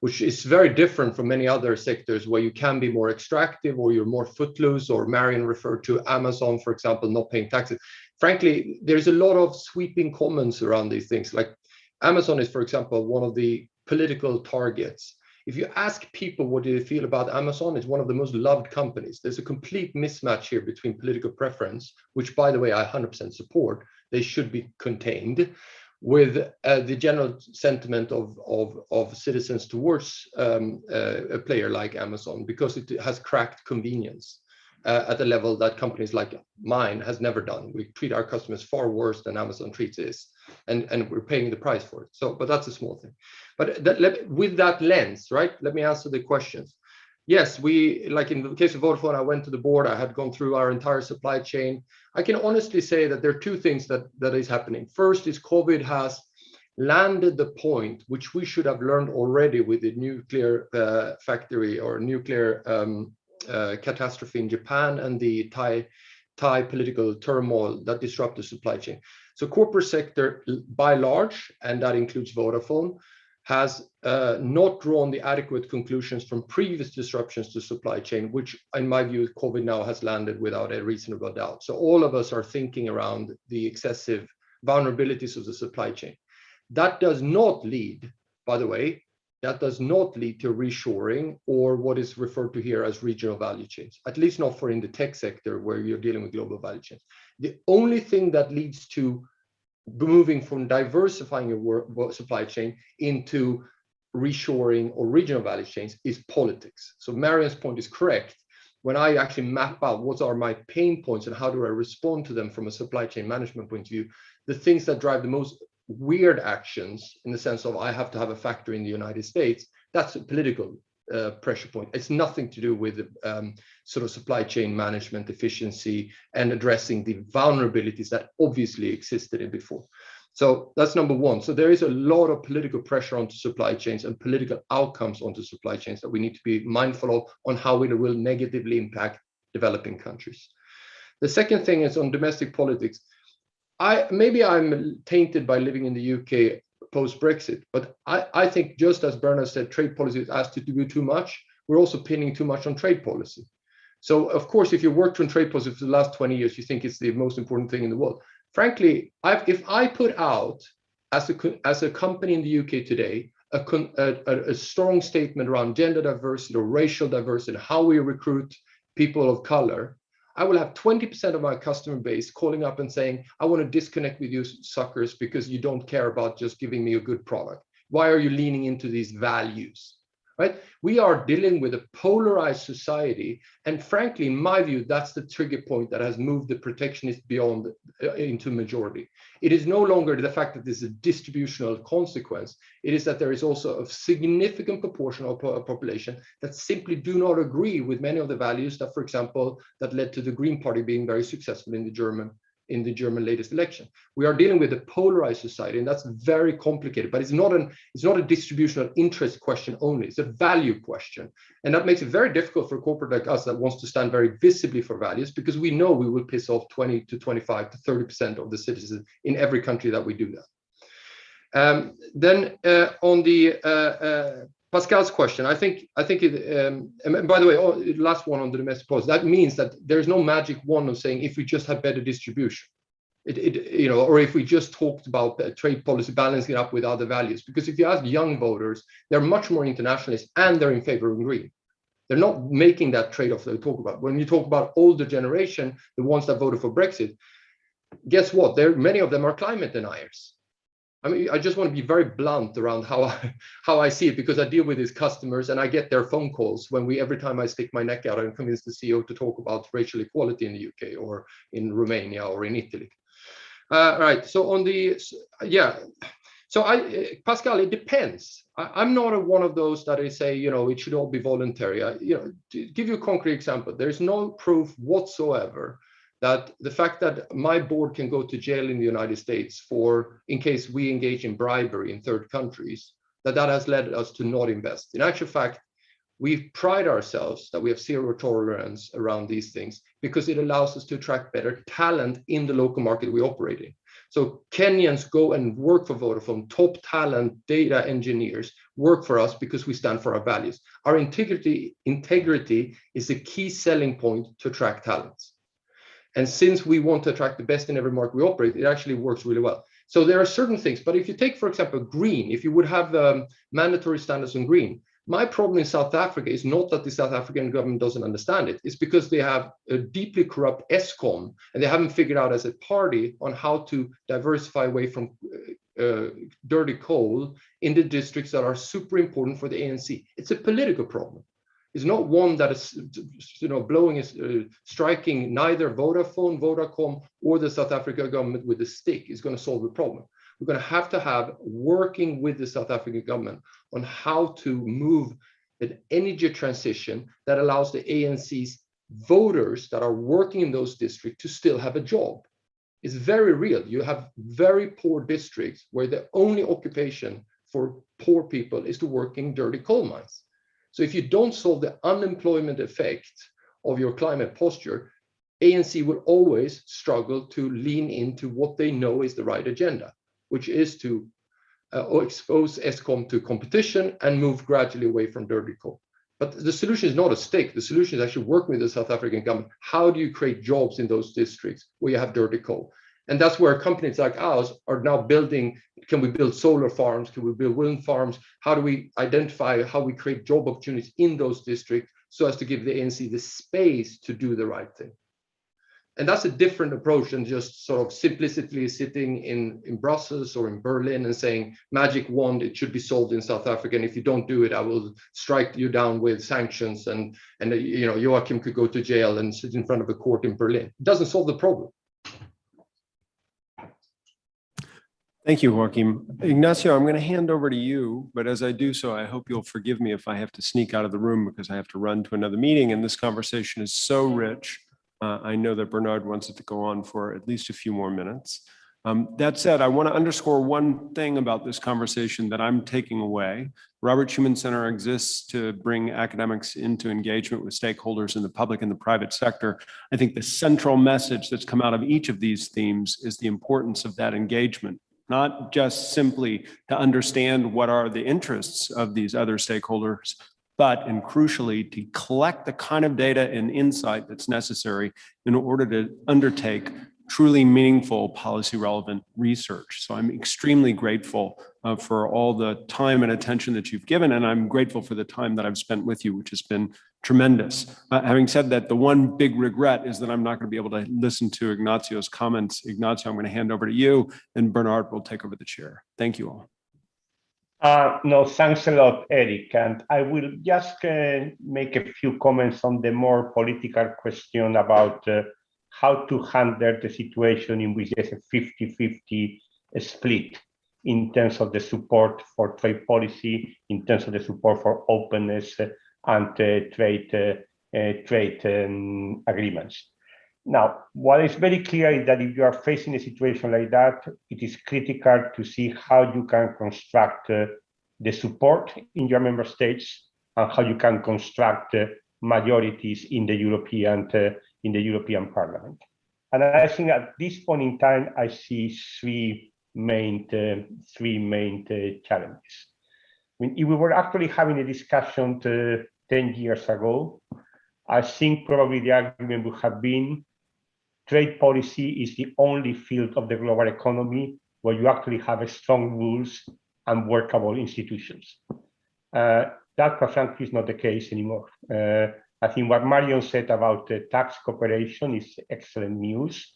which is very different from many other sectors where you can be more extractive or you're more footloose, or Marion referred to Amazon, for example, not paying taxes. Frankly, there's a lot of sweeping comments around these things. Like Amazon is, for example, one of the political targets. If you ask people what do they feel about Amazon, it's one of the most loved companies. There's a complete mismatch here between political preference, which, by the way, I 100% support. They should be contained, with the general sentiment of citizens towards a player like Amazon, because it has cracked convenience at a level that companies like mine has never done. We treat our customers far worse than Amazon treats us, and we're paying the price for it. So, but that's a small thing. But with that lens, right, let me answer the questions. Yes, we, like in the case of Vodafone, I went to the board, I had gone through our entire supply chain. I can honestly say that there are two things that is happening. First is COVID has landed the point which we should have learned already with the nuclear factory or nuclear catastrophe in Japan and the Thai political turmoil that disrupted the supply chain. So corporate sector by large, and that includes Vodafone, has not drawn the adequate conclusions from previous disruptions to supply chain, which in my view, COVID now has landed without a reasonable doubt. So all of us are thinking around the excessive vulnerabilities of the supply chain. That does not lead, by the way, that does not lead to reshoring or what is referred to here as regional value chains, at least not for in the tech sector where you're dealing with global value chains. The only thing that leads to moving from diversifying your supply chain into reshoring or regional value chains is politics. So Marion's point is correct. When I actually map out what are my pain points and how do I respond to them from a supply chain management point of view, the things that drive the most weird actions in the sense of I have to have a factory in the United States, that's a political pressure point. It's nothing to do with sort of supply chain management efficiency and addressing the vulnerabilities that obviously existed in before. So that's number one. So there is a lot of political pressure onto supply chains and political outcomes onto supply chains that we need to be mindful of on how it will negatively impact developing countries. The second thing is on domestic politics. Maybe I'm tainted by living in the UK post-Brexit, but I think just as Bernard said, trade policy is asked to do too much. We're also pinning too much on trade policy. So of course, if you worked on trade policy for the last 20 years, you think it's the most important thing in the world. Frankly, if I put out as a company in the UK today, a strong statement around gender diversity or racial diversity, how we recruit people of color, I will have 20% of my customer base calling up and saying, I want to disconnect with you suckers because you don't care about just giving me a good product. Why are you leaning into these values? Right? We are dealing with a polarized society. And frankly, in my view, that's the trigger point that has moved the protectionist beyond into majority. It is no longer the fact that this is a distributional consequence. It is that there is also a significant proportion of a population that simply do not agree with many of the values that, for example, that led to the Green Party being very successful in the German latest election. We are dealing with a polarized society, and that's very complicated, but it's not a distributional interest question only, it's a value question. And that makes it very difficult for a corporate like us that wants to stand very visibly for values, because we know we will piss off 20 to 25 to 30% of the citizens in every country that we do that. Then on the Pascal's question, I think it, and by the way, last one on the domestic policy, that means that there's no magic wand of saying if we just have better distribution, or if we just talked about trade policy, balancing it up with other values. Because if you ask young voters, they're much more internationalist and they're in favor of green. They're not making that trade-off that we talk about. When you talk about older generation, the ones that voted for Brexit, guess what? Many of them are climate deniers. I mean, I just want to be very blunt around how I see it, because I deal with these customers and I get their phone calls every time I stick my neck out and convince the CEO to talk about racial equality in the UK or in Romania or in Italy. Right. So on the, Pascal, it depends. I'm not one of those that I say, it should all be voluntary. To give you a concrete example, there's no proof whatsoever that the fact that my board can go to jail in the United States in case we engage in bribery in third countries, that has led us to not invest. In actual fact, we pride ourselves that we have zero tolerance around these things because it allows us to attract better talent in the local market we operate in. So Kenyans go and work for Vodafone, top talent, data engineers work for us because we stand for our values. Our integrity is a key selling point to attract talents. And since we want to attract the best in every market we operate, it actually works really well. So there are certain things, but if you take, for example, green, if you would have mandatory standards on green, my problem in South Africa is not that the South African government doesn't understand it. It's because they have a deeply corrupt ESCOM and they haven't figured out as a party on how to diversify away from dirty coal in the districts that are super important for the ANC. It's a political problem. It's not one that is, striking neither Vodafone, Vodacom, or the South African government with a stick is going to solve the problem. We're going to have working with the South African government on how to move an energy transition that allows the ANC's voters that are working in those districts to still have a job. It's very real. You have very poor districts where the only occupation for poor people is to work in dirty coal mines. So if you don't solve the unemployment effect of your climate posture, ANC will always struggle to lean into what they know is the right agenda, which is to expose ESCOM to competition and move gradually away from dirty coal. But the solution is not a stick. The solution is actually working with the South African government. How do you create jobs in those districts where you have dirty coal? And that's where companies like ours are now building. Can we build solar farms? Can we build wind farms? How do we identify how we create job opportunities in those districts so as to give the ANC the space to do the right thing? And that's a different approach than just sort of simplicity sitting in Brussels or in Berlin and saying, magic wand, it should be solved in South Africa. And if you don't do it, I will strike you down with sanctions. And Joachim could go to jail and sit in front of a court in Berlin. It doesn't solve the problem. Thank you, Joaquim. Ignacio, I'm going to hand over to you, but as I do so, I hope you'll forgive me if I have to sneak out of the room because I have to run to another meeting, and this conversation is so rich. I know that Bernard wants it to go on for at least a few more minutes. That said, I want to underscore one thing about this conversation that I'm taking away. Robert Schuman Center exists to bring academics into engagement with stakeholders in the public and the private sector. I think the central message that's come out of each of these themes is the importance of that engagement, not just simply to understand what are the interests of these other stakeholders, but, and crucially, to collect the kind of data and insight that's necessary in order to undertake truly meaningful policy relevant research. So I'm extremely grateful for all the time and attention that you've given, and I'm grateful for the time that I've spent with you, which has been tremendous. Having said that, the one big regret is that I'm not going to be able to listen to Ignacio's comments. Ignacio, I'm going to hand over to you, and Bernard will take over the chair. Thank you all. No, thanks a lot, Eric. And I will just make a few comments on the more political question about how to handle the situation in which there's a 50-50 split in terms of the support for trade policy, in terms of the support for openness and trade agreements. Now, what is very clear is that if you are facing a situation like that, it is critical to see how you can construct the support in your member states and how you can construct majorities in the European Parliament. And I think at this point in time, I see three main challenges. I mean, if we were actually having a discussion 10 years ago, I think probably the argument would have been trade policy is the only field of the global economy where you actually have strong rules and workable institutions. That, quite frankly, is not the case anymore. I think what Marion said about tax cooperation is excellent news.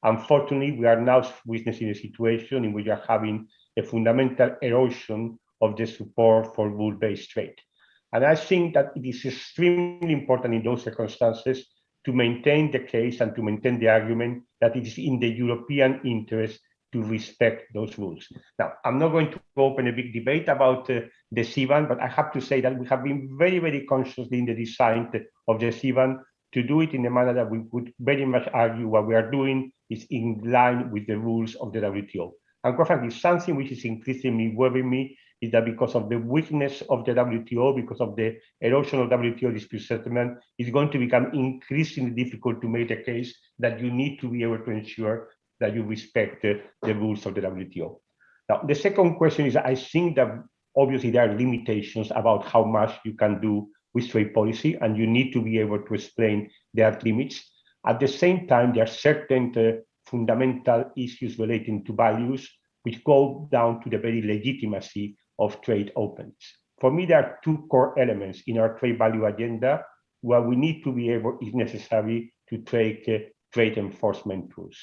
Unfortunately, we are now witnessing a situation in which we are having a fundamental erosion of the support for rule-based trade. And I think that it is extremely important in those circumstances to maintain the case and to maintain the argument that it is in the European interest to respect those rules. Now, I'm not going to open a big debate about the CBAM, but I have to say that we have been very, very consciously in the design of the CBAM to do it in a manner that we would very much argue what we are doing is in line with the rules of the WTO. And quite frankly, something which is increasingly worrying me is that because of the weakness of the WTO, because of the erosion of WTO dispute settlement, it's going to become increasingly difficult to make the case that you need to be able to ensure that you respect the rules of the WTO. Now, the second question is, I think that obviously there are limitations about how much you can do with trade policy, and you need to be able to explain their limits. At the same time, there are certain fundamental issues relating to values which go down to the very legitimacy of trade openness. For me, there are two core elements in our trade value agenda where we need to be able, if necessary, to take trade enforcement tools.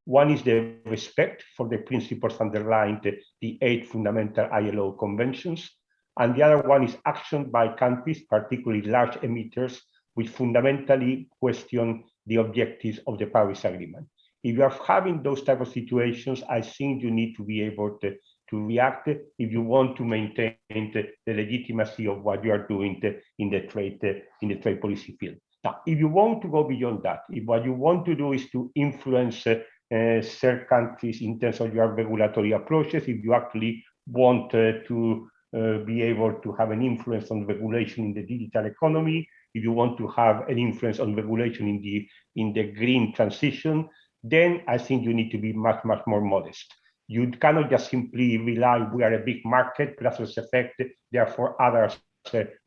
One is the respect for the principles underlying the 8 fundamental ILO conventions, and the other one is action by countries, particularly large emitters, which fundamentally question the objectives of the Paris Agreement. If you are having those type of situations, I think you need to be able to react if you want to maintain the legitimacy of what you are doing in the trade policy field. Now, if you want to go beyond that, if what you want to do is to influence certain countries in terms of your regulatory approaches, if you actually want to be able to have an influence on regulation in the digital economy, if you want to have an influence on regulation in the green transition, then I think you need to be much, much more modest. You cannot just simply rely, we are a big market, Brussels effect, therefore others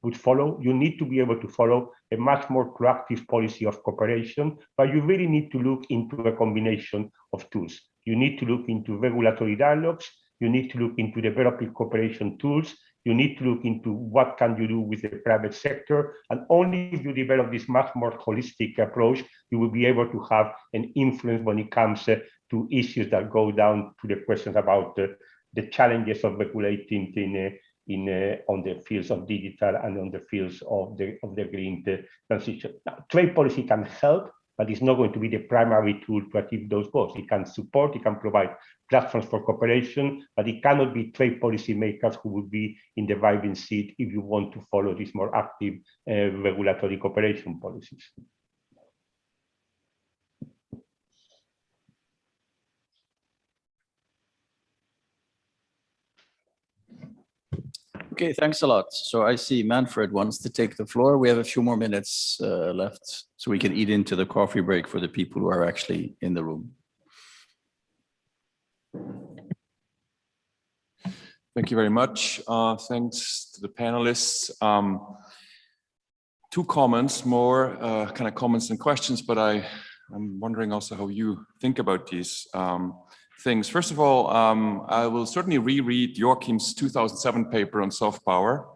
would follow. You need to be able to follow a much more proactive policy of cooperation, but you really need to look into a combination of tools. You need to look into regulatory dialogues, you need to look into developing cooperation tools, you need to look into what can you do with the private sector, and only if you develop this much more holistic approach, you will be able to have an influence when it comes to issues that go down to the questions about the challenges of regulating on the fields of digital and on the fields of the green transition. Now, trade policy can help, but it's not going to be the primary tool to achieve those goals. It can support, it can provide platforms for cooperation, but it cannot be trade policy makers who will be in the driving seat if you want to follow these more active regulatory cooperation policies. Okay, thanks a lot. So I see Manfred wants to take the floor. We have a few more minutes left, so we can eat into the coffee break for the people who are actually in the room. Thank you very much. Thanks to the panelists. Two comments, more kind of comments and questions, but I'm wondering also how you think about these things. First of all, I will certainly reread Joachim's 2007 paper on soft power.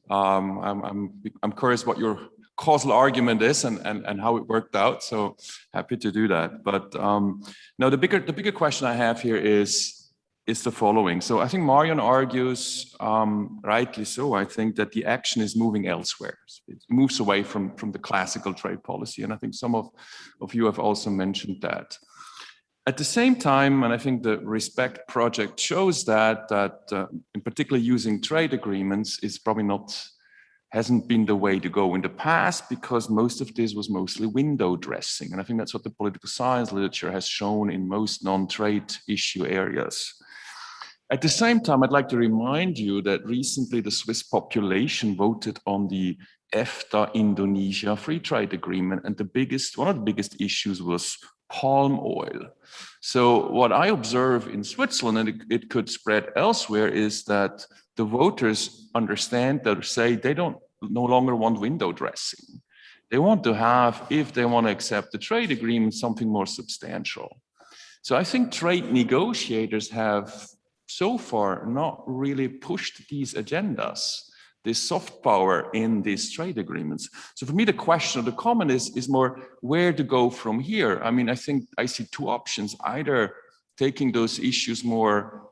I'm curious what your causal argument is and how it worked out. So happy to do that. But no, the bigger question I have here is the following. So I think Marion argues, rightly so, I think that the action is moving elsewhere. It moves away from the classical trade policy. And I think some of you have also mentioned that. At the same time, and I think the RESPECT project shows that in particular using trade agreements is probably hasn't been the way to go in the past, because most of this was mostly window dressing. And I think that's what the political science literature has shown in most non-trade issue areas. At the same time, I'd like to remind you that recently the Swiss population voted on the EFTA Indonesia Free Trade Agreement, and one of the biggest issues was palm oil. So what I observe in Switzerland, and it could spread elsewhere, is that the voters understand that say they no longer want window dressing. They want to have, if they want to accept the trade agreement, something more substantial. So I think trade negotiators have so far not really pushed these agendas, this soft power in these trade agreements. So for me, the question of the comment is more where to go from here. I mean, I think I see two options: either taking those issues more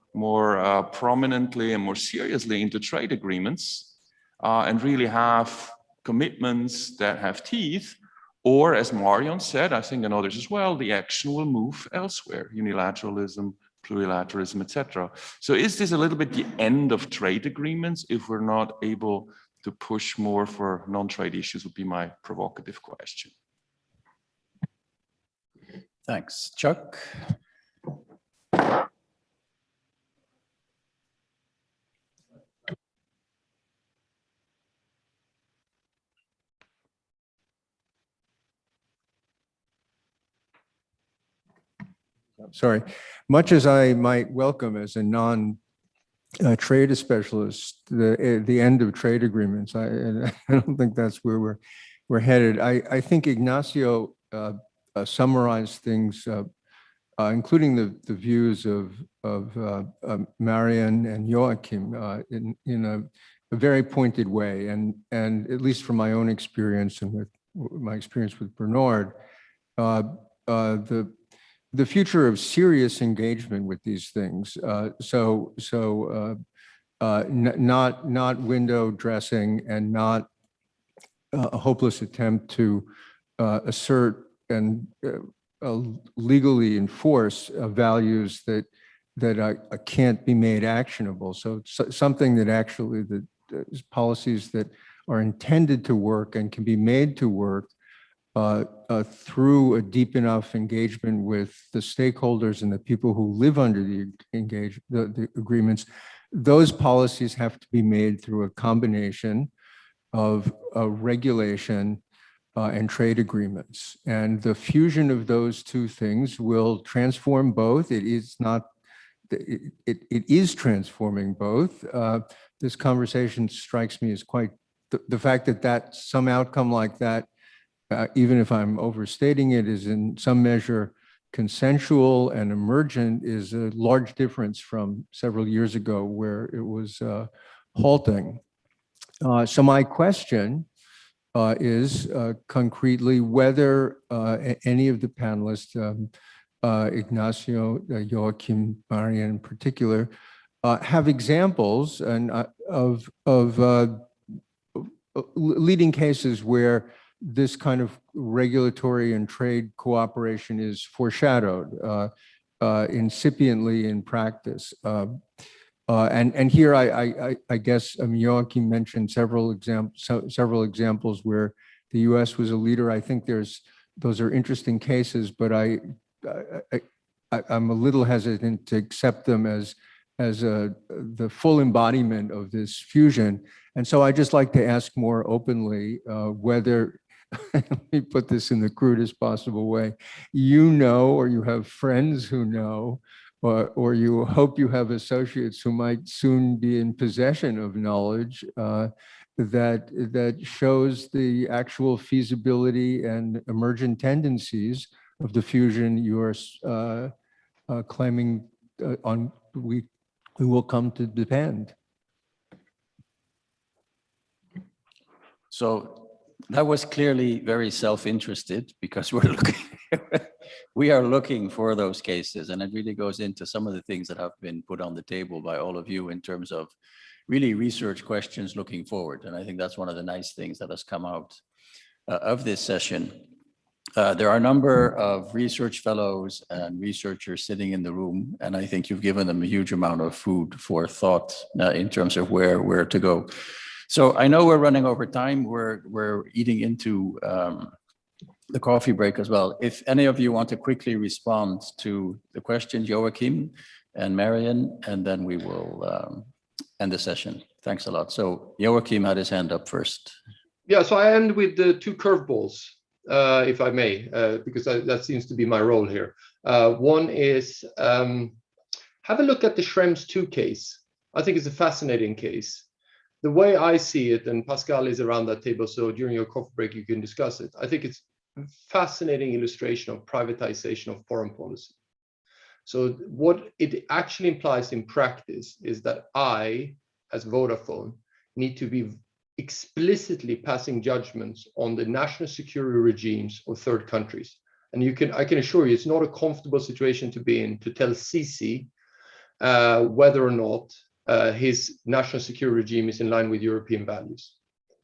prominently and more seriously into trade agreements and really have commitments that have teeth, or as Marion said, I think, and others as well, the action will move elsewhere: unilateralism, plurilateralism, etc. So is this a little bit the end of trade agreements if we're not able to push more for non-trade issues, would be my provocative question. Thanks. Chuck? Sorry, much as I might welcome as a non-trade specialist the end of trade agreements, I don't think that's where we're headed. I think Ignacio summarized things, including the views of Marion and Joachim in a very pointed way, and at least from my own experience and with my experience with Bernard, the future of serious engagement with these things. Not window dressing and not a hopeless attempt to assert and legally enforce values that can't be made actionable. So something that actually policies that are intended to work and can be made to work through a deep enough engagement with the stakeholders and the people who live under the agreements. Those policies have to be made through a combination of regulation and trade agreements. And the fusion of those two things will transform both. It is transforming both. This conversation strikes me as quite, the fact that some outcome like that, even if I'm overstating it, is in some measure consensual and emergent, is a large difference from several years ago where it was halting. So my question is concretely whether any of the panelists, Ignacio, Joachim, Marion in particular, have examples of leading cases where this kind of regulatory and trade cooperation is foreshadowed. incipiently in practice. And here, I guess Joachim mentioned several examples where the U.S. was a leader. I think those are interesting cases, but I'm a little hesitant to accept them as the full embodiment of this fusion. And so I just like to ask more openly whether, let me put this in the crudest possible way, you know, or you have friends who know, or you hope you have associates who might soon be in possession of knowledge that shows the actual feasibility and emergent tendencies of the fusion you are claiming on we will come to depend. So that was clearly very self-interested, because we are looking for those cases, and it really goes into some of the things that have been put on the table by all of you in terms of really research questions looking forward. And I think that's one of the nice things that has come out of this session. There are a number of research fellows and researchers sitting in the room, and I think you've given them a huge amount of food for thought in terms of where to go. So I know we're running over time. We're eating into the coffee break as well. If any of you want to quickly respond to the questions, Joachim and Marion, and then we will end the session. Thanks a lot. So Joachim had his hand up first. Yeah, so I end with the two curveballs, if I may, because that seems to be my role here. One is have a look at the Schrems 2 case. I think it's a fascinating case. The way I see it, and Pascal is around that table, so during your coffee break, you can discuss it. I think it's a fascinating illustration of privatization of foreign policy. So what it actually implies in practice is that I, as Vodafone, need to be explicitly passing judgments on the national security regimes of third countries. And I can assure you, it's not a comfortable situation to be in to tell Sisi whether or not his national security regime is in line with European values.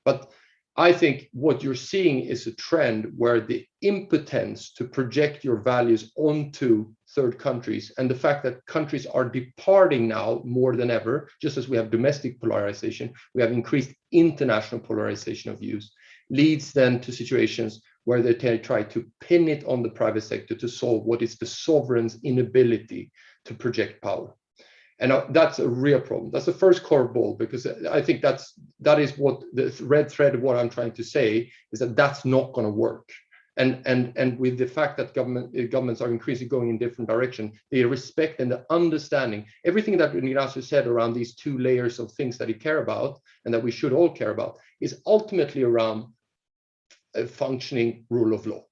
But I think what you're seeing is a trend where the impotence to project your values onto third countries, and the fact that countries are departing now more than ever, just as we have domestic polarization, we have increased international polarization of views, leads then to situations where they try to pin it on the private sector to solve what is the sovereign's inability to project power. And that's a real problem. That's the first curveball, because I think that is what the red thread of what I'm trying to say is that that's not going to work. And with the fact that governments are increasingly going in different direction, the respect and the understanding, everything that Ignacio said around these two layers of things that he care about and that we should all care about is ultimately around a functioning rule of law.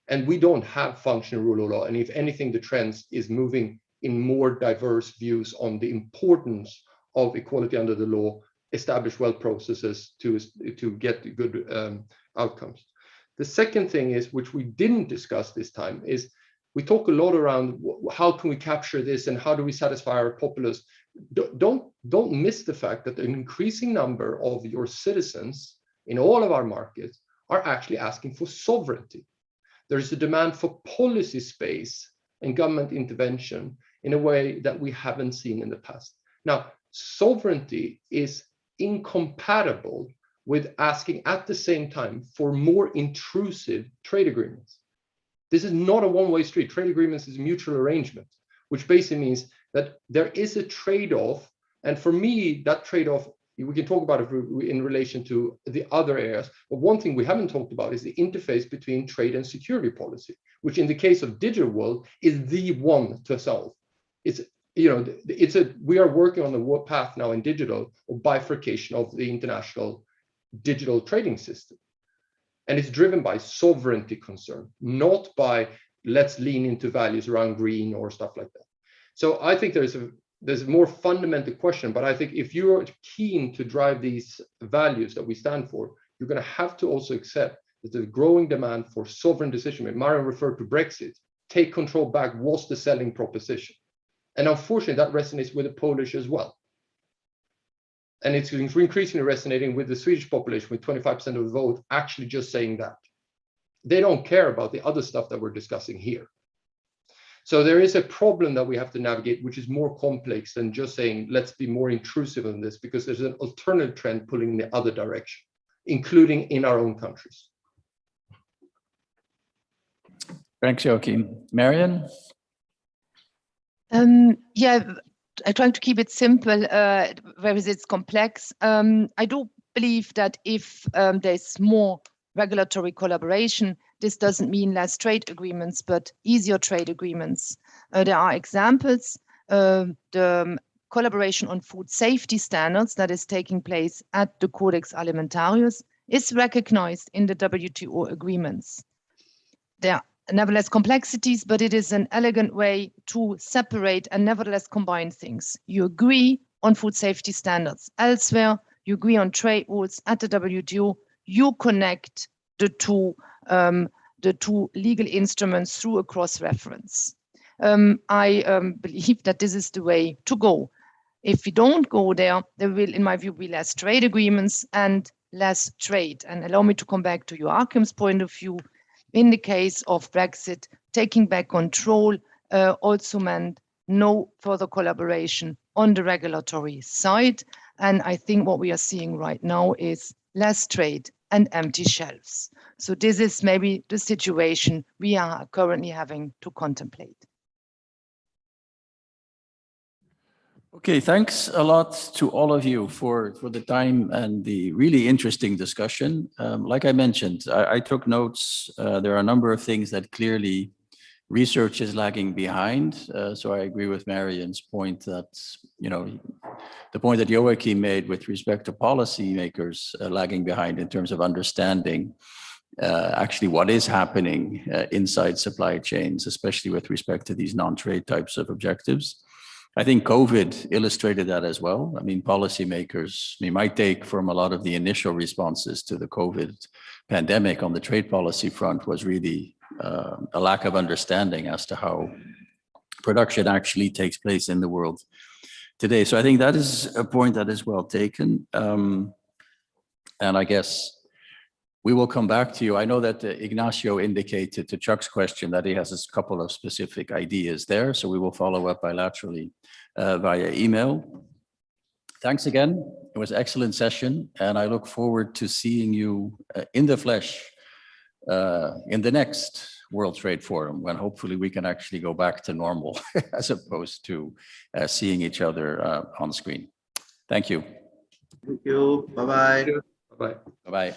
And we don't have functioning rule of law. And if anything, the trends is moving in more diverse views on the importance of equality under the law, establish well processes to get good outcomes. The second thing is, which we didn't discuss this time, is we talk a lot around how can we capture this and how do we satisfy our populace. Don't miss the fact that an increasing number of your citizens in all of our markets are actually asking for sovereignty. There is a demand for policy space and government intervention in a way that we haven't seen in the past. Now, sovereignty is incompatible with asking at the same time for more intrusive trade agreements. This is not a one-way street. Trade agreements is a mutual arrangement, which basically means that there is a trade-off. And for me, that trade-off, we can talk about it in relation to the other areas. But one thing we haven't talked about is the interface between trade and security policy, which in the case of digital world is the one to solve. We are working on the path now in digital of bifurcation of the international digital trading system. And it's driven by sovereignty concern, not by let's lean into values around green or stuff like that. So I think there's a more fundamental question, but I think if you're keen to drive these values that we stand for, you're going to have to also accept that the growing demand for sovereign decision making. Marion referred to Brexit. Take control back was the selling proposition. And unfortunately, that resonates with the Polish as well. And it's increasingly resonating with the Swedish population, with 25% of the vote actually just saying that. They don't care about the other stuff that we're discussing here. So there is a problem that we have to navigate, which is more complex than just saying, let's be more intrusive on this, because there's an alternative trend pulling in the other direction, including in our own countries. Thanks, Joachim. Marion? Yeah, I try to keep it simple, whereas it's complex. I do believe that if there's more regulatory collaboration, this doesn't mean less trade agreements, but easier trade agreements. There are examples. The collaboration on food safety standards that is taking place at the Codex Alimentarius is recognized in the WTO agreements. There are nevertheless complexities, but it is an elegant way to separate and nevertheless combine things. You agree on food safety standards elsewhere, you agree on trade rules at the WTO, you connect the two legal instruments through a cross-reference. I believe that this is the way to go. If we don't go there, there will, in my view, be less trade agreements and less trade. And allow me to come back to Joachim's point of view. In the case of Brexit, taking back control also meant no further collaboration on the regulatory side. And I think what we are seeing right now is less trade and empty shelves. So this is maybe the situation we are currently having to contemplate. Okay, thanks a lot to all of you for the time and the really interesting discussion. Like I mentioned, I took notes. There are a number of things that clearly research is lagging behind. So I agree with Marion's point that, you know, the point that Joachim made with respect to policymakers lagging behind in terms of understanding actually what is happening inside supply chains, especially with respect to these non-trade types of objectives. I think COVID illustrated that as well. I mean, policymakers, my take from a lot of the initial responses to the COVID pandemic on the trade policy front was really a lack of understanding as to how production actually takes place in the world today. So I think that is a point that is well taken. And I guess we will come back to you. I know that Ignacio indicated to Chuck's question that he has a couple of specific ideas there. So we will follow up bilaterally via email. Thanks again. It was an excellent session. And I look forward to seeing you in the flesh in the next World Trade Forum, when hopefully we can actually go back to normal as opposed to seeing each other on screen. Thank you. Thank you. Bye-bye. Bye-bye. Bye-bye.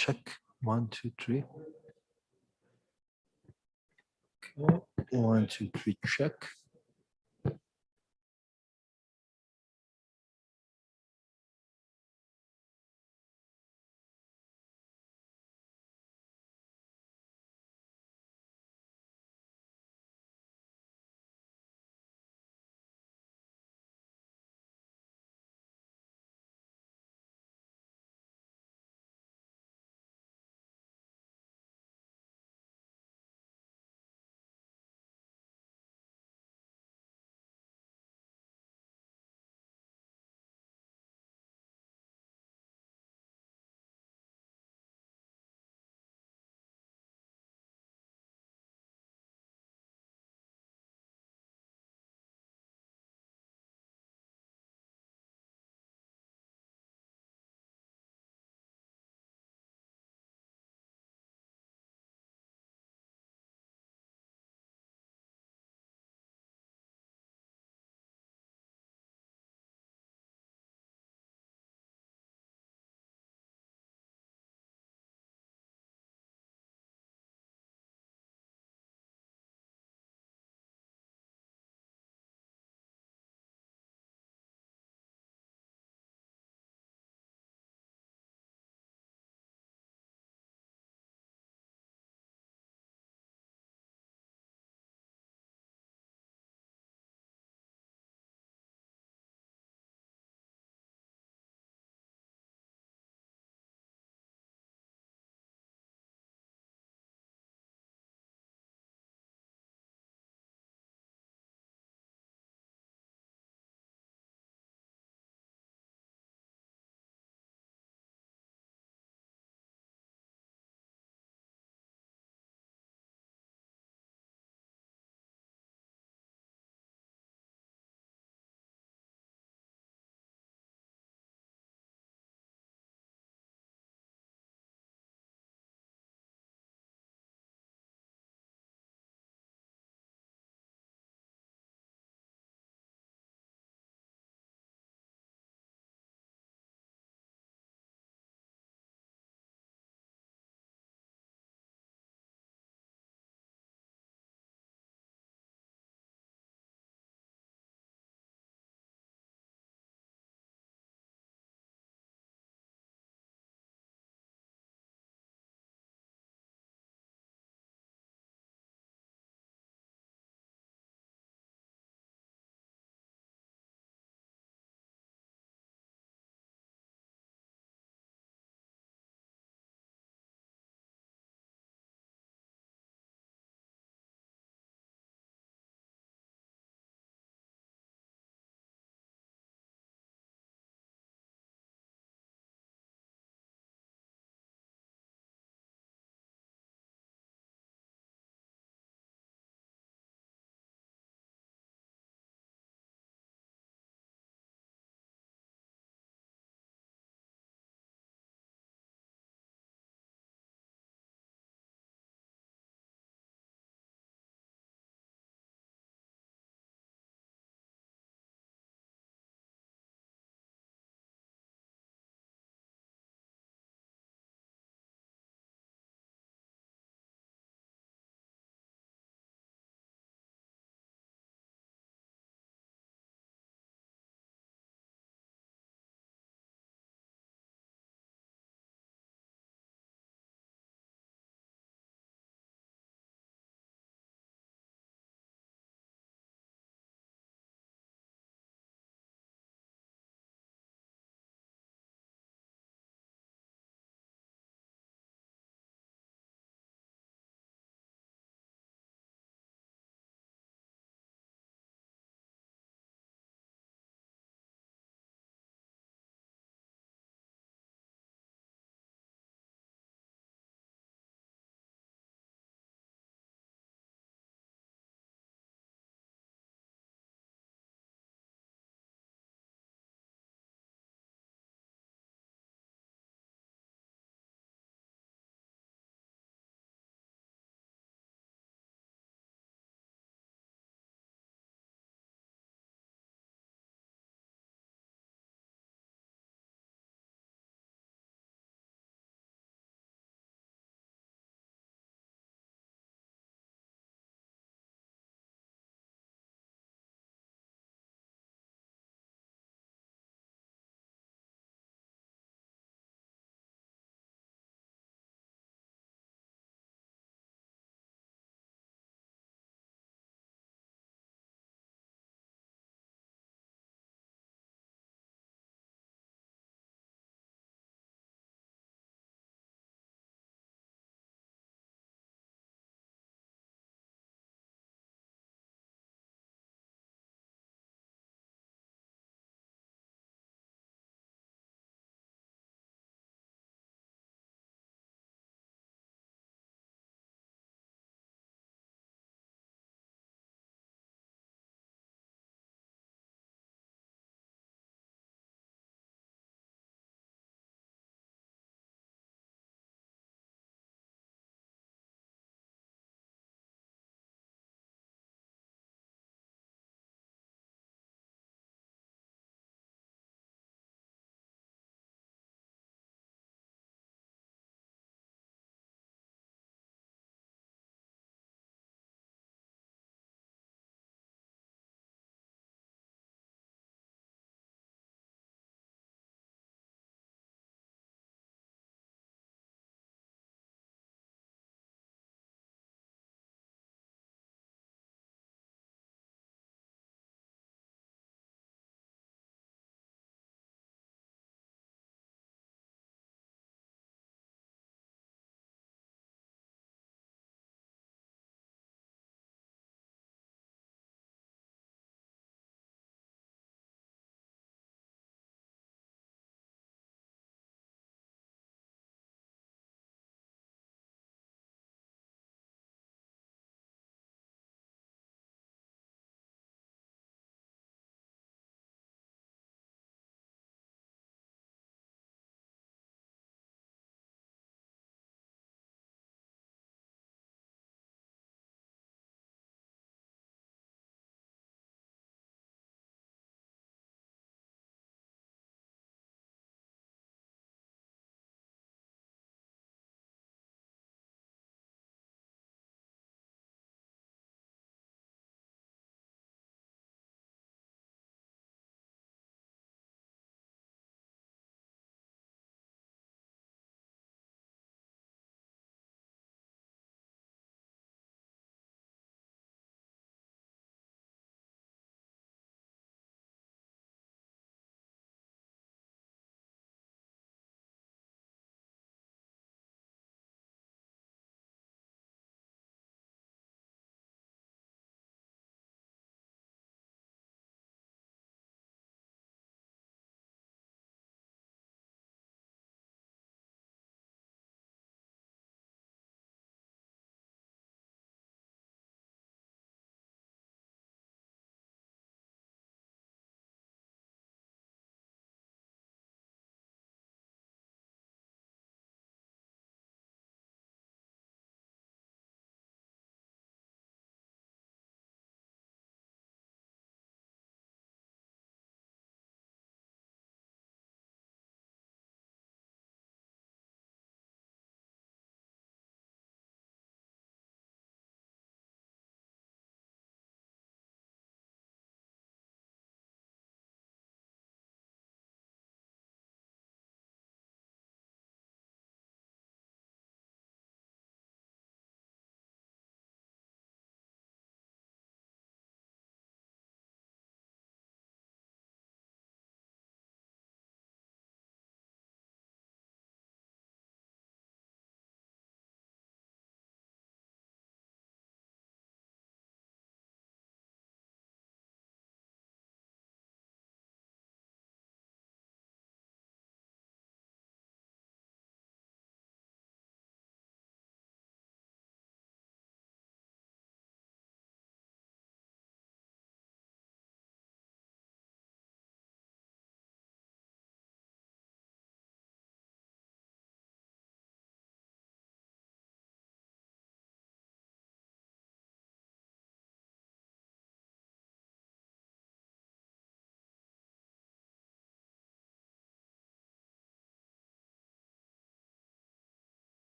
check. 1, 2, 3. Okay. 1, 2, 3, check.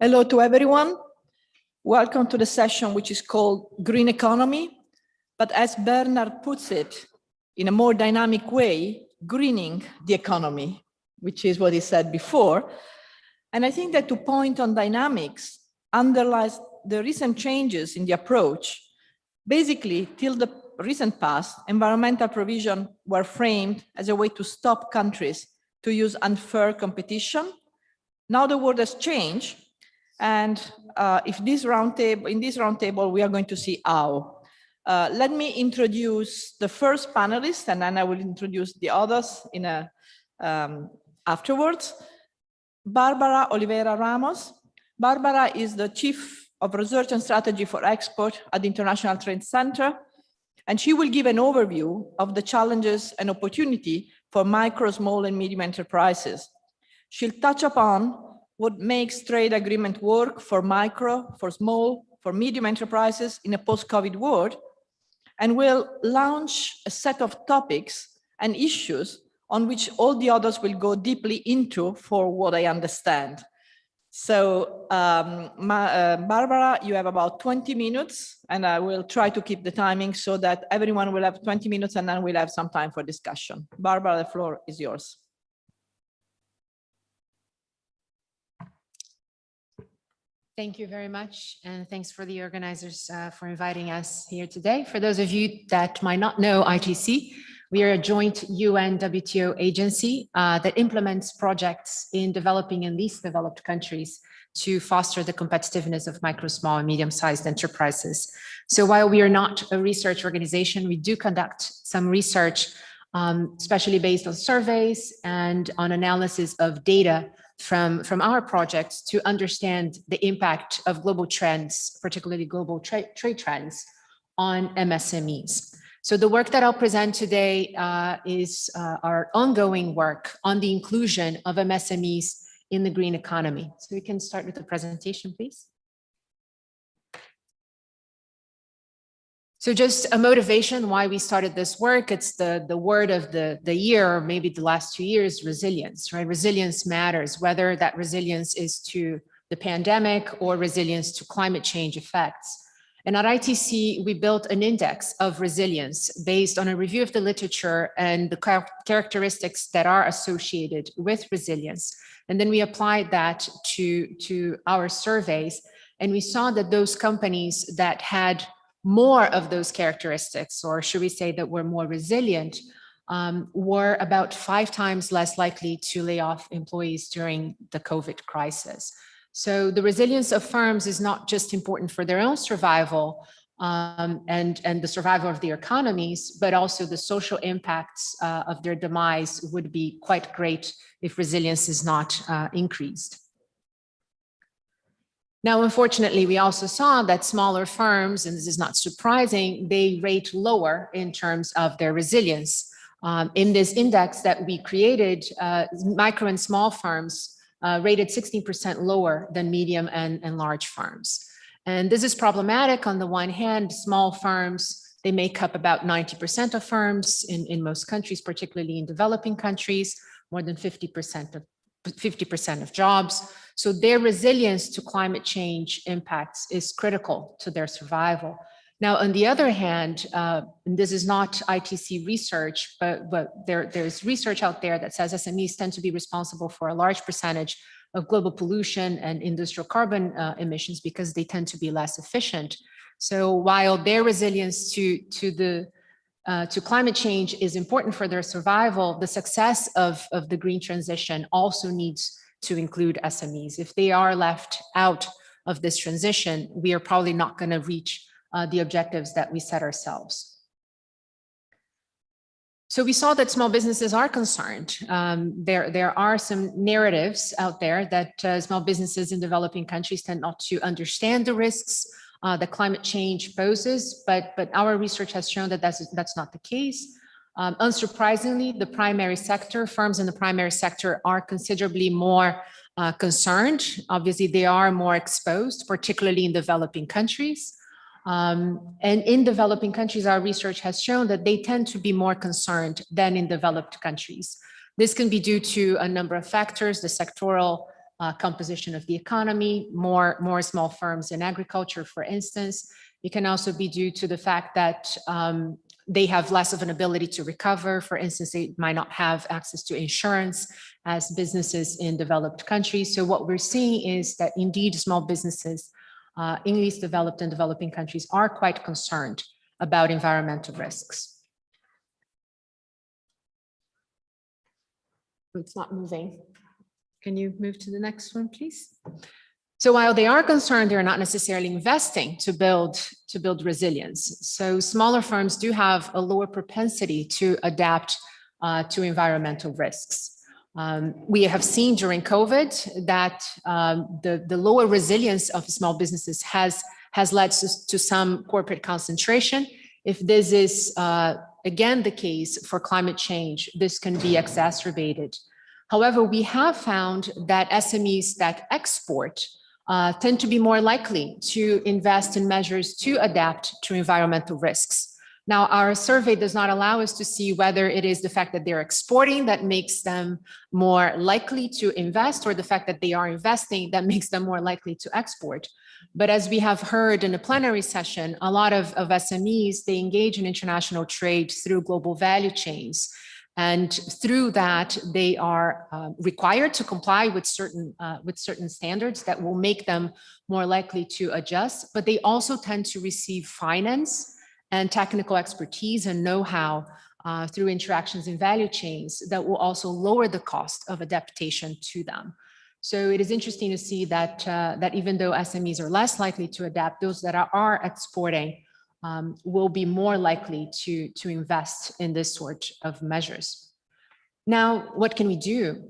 Hello to everyone. Welcome to the session which is called Green Economy, but as Bernard puts it in a more dynamic way, greening the economy, which is what he said before. And I think that to point on dynamics underlies the recent changes in the approach. Basically, till the recent past, environmental provisions were framed as a way to stop countries to use unfair competition. Now the world has changed, and in this roundtable, we are going to see how. Let me introduce the first panelist, and then I will introduce the others afterwards. Barbara Oliveira Ramos. Barbara is the Chief of Research and Strategy for Export at the International Trade Center, and she will give an overview of the challenges and opportunity for micro, small, and medium enterprises. She'll touch upon what makes trade agreement work for micro, for small, for medium enterprises in a post-COVID world, and will launch a set of topics and issues on which all the others will go deeply into, for what I understand. So Barbara, you have about 20 minutes, and I will try to keep the timing so that everyone will have 20 minutes, and then we'll have some time for discussion. Barbara, the floor is yours. Thank you very much, and thanks for the organizers for inviting us here today. For those of you that might not know ITC, we are a joint UN-WTO agency that implements projects in developing and least developed countries to foster the competitiveness of micro, small, and medium-sized enterprises. So while we are not a research organization, we do conduct some research, especially based on surveys and on analysis of data from our projects to understand the impact of global trends, particularly global trade trends, on MSMEs. So the work that I'll present today is our ongoing work on the inclusion of MSMEs in the green economy. So we can start with the presentation, please. So just a motivation why we started this work. It's the word of the year, or maybe the last 2 years, resilience, right? Resilience matters, whether that resilience is to the pandemic or resilience to climate change effects. And at ITC, we built an index of resilience based on a review of the literature and the characteristics that are associated with resilience. And then we applied that to our surveys. And we saw that those companies that had more of those characteristics, or should we say that were more resilient, were about 5 times less likely to lay off employees during the COVID crisis. So the resilience of firms is not just important for their own survival and the survival of their economies, but also the social impacts of their demise would be quite great if resilience is not increased. Now, unfortunately, we also saw that smaller firms, and this is not surprising, they rate lower in terms of their resilience. In this index that we created, micro and small firms rated 16% lower than medium and large firms. And this is problematic. On the one hand, small firms, they make up about 90% of firms in most countries, particularly in developing countries, more than 50% of jobs. So their resilience to climate change impacts is critical to their survival. Now, on the other hand, and this is not ITC research, but there's research out there that says SMEs tend to be responsible for a large percentage of global pollution and industrial carbon emissions because they tend to be less efficient. So while their resilience to climate change is important for their survival, the success of the green transition also needs to include SMEs. If they are left out of this transition, we are probably not going to reach the objectives that we set ourselves. So we saw that small businesses are concerned. There are some narratives out there that small businesses in developing countries tend not to understand the risks that climate change poses, but our research has shown that that's not the case. Unsurprisingly, the primary sector, firms in the primary sector are considerably more concerned. Obviously, they are more exposed, particularly in developing countries. And in developing countries, our research has shown that they tend to be more concerned than in developed countries. This can be due to a number of factors, the sectoral composition of the economy, more small firms in agriculture, for instance. It can also be due to the fact that they have less of an ability to recover. For instance, they might not have access to insurance as businesses in developed countries. So what we're seeing is that indeed small businesses in least developed and developing countries are quite concerned about environmental risks. It's not moving. Can you move to the next one, please? So while they are concerned, they're not necessarily investing to build resilience. So smaller firms do have a lower propensity to adapt to environmental risks. We have seen during COVID that the lower resilience of small businesses has led to some corporate concentration. If this is again the case for climate change, this can be exacerbated. However, we have found that SMEs that export tend to be more likely to invest in measures to adapt to environmental risks. Now, our survey does not allow us to see whether it is the fact that they're exporting that makes them more likely to invest, or the fact that they are investing that makes them more likely to export. But as we have heard in the plenary session, a lot of SMEs, they engage in international trade through global value chains. And through that, they are required to comply with certain standards that will make them more likely to adjust. But they also tend to receive finance and technical expertise and know-how through interactions in value chains that will also lower the cost of adaptation to them. So it is interesting to see that that even though SMEs are less likely to adapt, those that are exporting will be more likely to invest in this sort of measures. Now, what can we do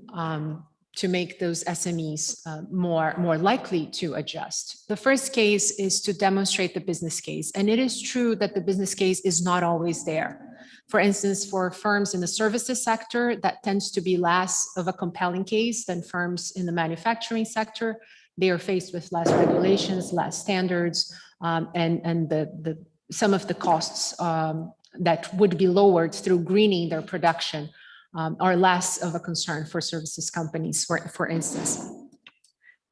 to make those SMEs more likely to adjust? The first case is to demonstrate the business case. And it is true that the business case is not always there. For instance, for firms in the services sector, that tends to be less of a compelling case than firms in the manufacturing sector. They are faced with less regulations, less standards, and some of the costs that would be lowered through greening their production are less of a concern for services companies, for instance.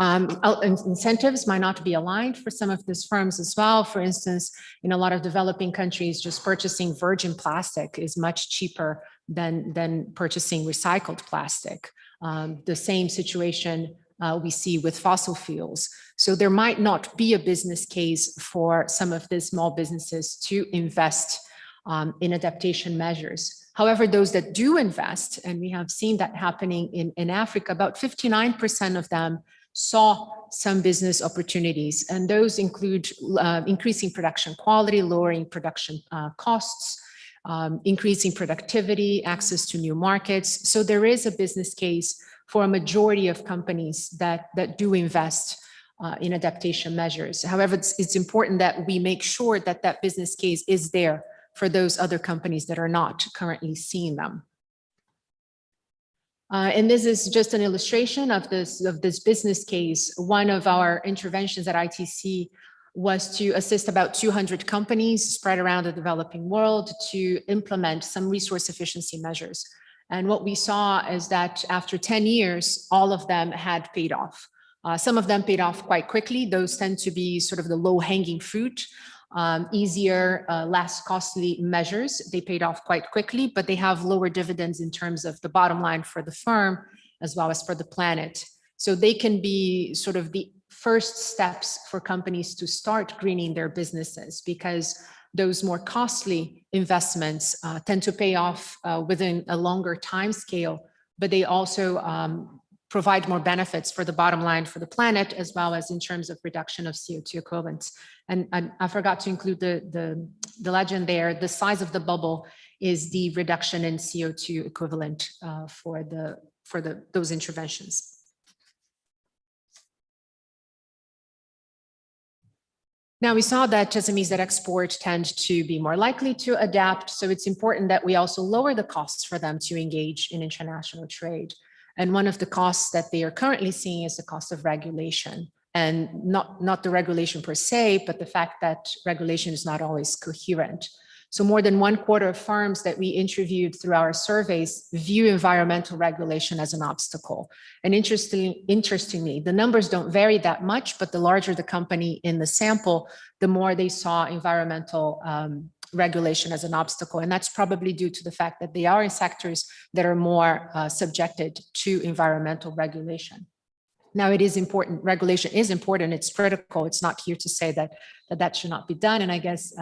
Incentives might not be aligned for some of these firms as well. For instance, in a lot of developing countries, just purchasing virgin plastic is much cheaper than purchasing recycled plastic. The same situation we see with fossil fuels. So there might not be a business case for some of these small businesses to invest in adaptation measures. However, those that do invest, and we have seen that happening in Africa, about 59% of them saw some business opportunities, and those include increasing production quality, lowering production costs, increasing productivity, access to new markets. So there is a business case for a majority of companies that do invest in adaptation measures. However, it's important that we make sure that that business case is there for those other companies that are not currently seeing them. And this is just an illustration of this business case. One of our interventions at ITC was to assist about 200 companies spread around the developing world to implement some resource efficiency measures. And what we saw is that after 10 years, all of them had paid off. Some of them paid off quite quickly. Those tend to be sort of the low-hanging fruit, easier, less costly measures. They paid off quite quickly, but they have lower dividends in terms of the bottom line for the firm as well as for the planet. So they can be sort of the first steps for companies to start greening their businesses, because those more costly investments tend to pay off within a longer time scale, but they also provide more benefits for the bottom line for the planet, as well as in terms of reduction of CO2 equivalents. And I forgot to include the legend there. The size of the bubble is the reduction in CO2 equivalent for those interventions. Now, we saw that SMEs that export tend to be more likely to adapt. So it's important that we also lower the costs for them to engage in international trade. And one of the costs that they are currently seeing is the cost of regulation, and not the regulation per se, but the fact that regulation is not always coherent. So more than 1/4 of firms that we interviewed through our surveys view environmental regulation as an obstacle. And interestingly, the numbers don't vary that much, but the larger the company in the sample, the more they saw environmental regulation as an obstacle. And that's probably due to the fact that they are in sectors that are more subjected to environmental regulation. Now, it is important, regulation is important, it's critical. It's not here to say that should not be done. And I guess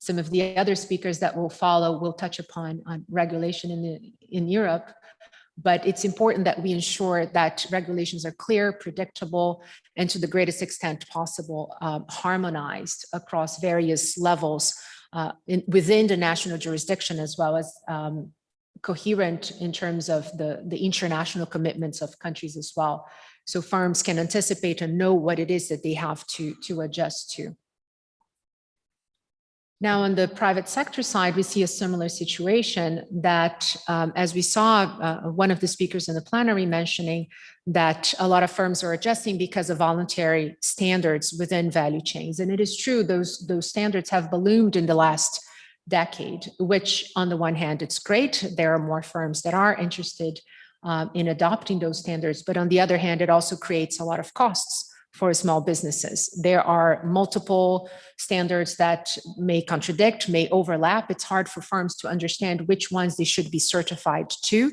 some of the other speakers that will follow will touch upon regulation in Europe. But it's important that we ensure that regulations are clear, predictable, and to the greatest extent possible, harmonized across various levels within the national jurisdiction, as well as coherent in terms of the international commitments of countries as well. So firms can anticipate and know what it is that they have to adjust to. Now, on the private sector side, we see a similar situation that, as we saw one of the speakers in the plenary mentioning, that a lot of firms are adjusting because of voluntary standards within value chains. And it is true, those standards have ballooned in the last decade, which on the one hand, it's great. There are more firms that are interested in adopting those standards. But on the other hand, it also creates a lot of costs for small businesses. There are multiple standards that may contradict, may overlap. It's hard for firms to understand which ones they should be certified to.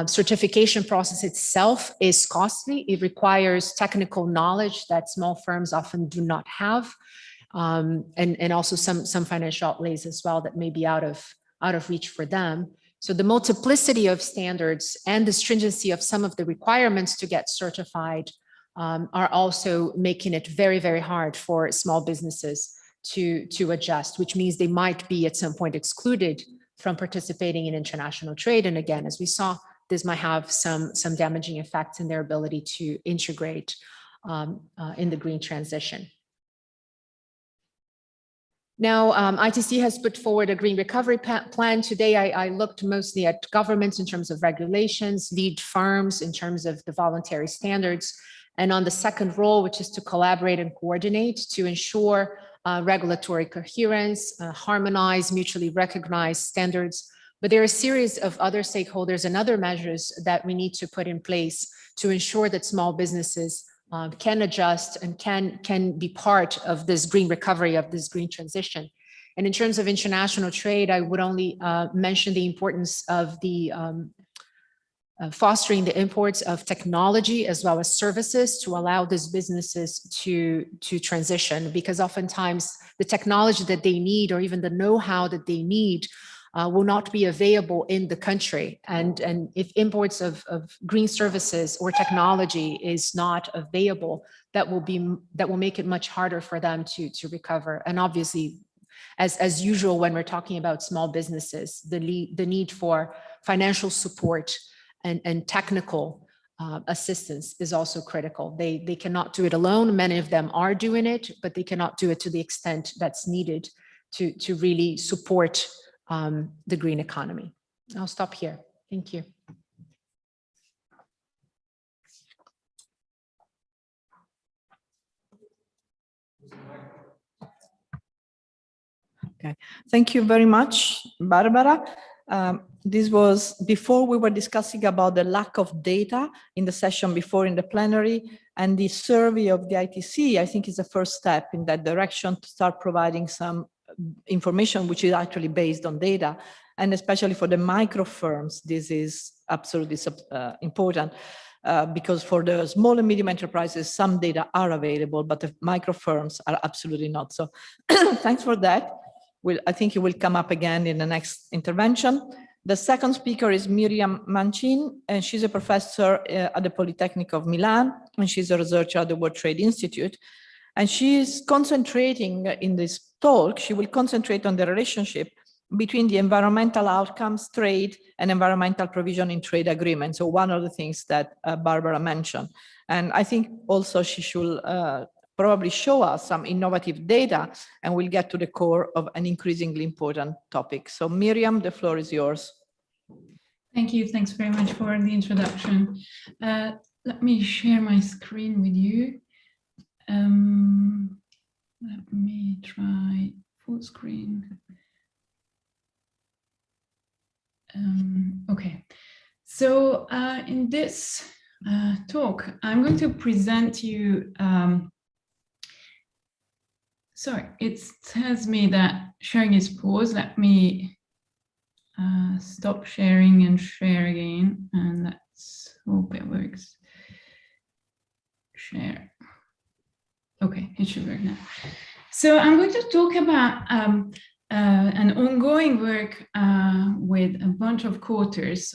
Certification process itself is costly. It requires technical knowledge that small firms often do not have, and also some financial outlays as well that may be out of reach for them. So the multiplicity of standards and the stringency of some of the requirements to get certified are also making it very, very hard for small businesses to adjust, which means they might be at some point excluded from participating in international trade. And again, as we saw, this might have some damaging effects in their ability to integrate in the green transition. Now, ITC has put forward a green recovery plan. Today, I looked mostly at governments in terms of regulations, lead firms in terms of the voluntary standards, and on the second role, which is to collaborate and coordinate to ensure regulatory coherence, harmonize, mutually recognized standards. But there are a series of other stakeholders and other measures that we need to put in place to ensure that small businesses can adjust and can be part of this green recovery, of this green transition. And in terms of international trade, I would only mention the importance of the fostering the imports of technology as well as services to allow these businesses to transition, because oftentimes the technology that they need or even the know-how that they need will not be available in the country. And if imports of green services or technology is not available, that will make it much harder for them to recover. And obviously, as usual, when we're talking about small businesses, the need for financial support and technical assistance is also critical. They cannot do it alone. Many of them are doing it, but they cannot do it to the extent that's needed to really support the green economy. I'll stop here. Thank you. Okay, thank you very much, Barbara. This was before we were discussing about the lack of data in the session before in the plenary, and the survey of the ITC, I think, is the first step in that direction to start providing some information which is actually based on data. And especially for the micro firms, this is absolutely important because for the small and medium enterprises, some data are available, but the micro firms are absolutely not. So thanks for that. I think it will come up again in the next intervention. The second speaker is Miriam Manchin, and she's a professor at the Polytechnic of Milan, and she's a researcher at the World Trade Institute. And she's concentrating in this talk, she will concentrate on the relationship between the environmental outcomes, trade, and environmental provision in trade agreements. So one of the things that Barbara mentioned. And I think also she should probably show us some innovative data, and we'll get to the core of an increasingly important topic. So Miriam, the floor is yours. Thank you. Thanks very much for the introduction. Let me share my screen with you. Let me try full screen. Okay, so in this talk, I'm going to present you, sorry, it tells me that sharing is paused. Let me stop sharing and share again, and let's hope it works. Share. Okay, it should work now. So I'm going to talk about an ongoing work with a bunch of co-authors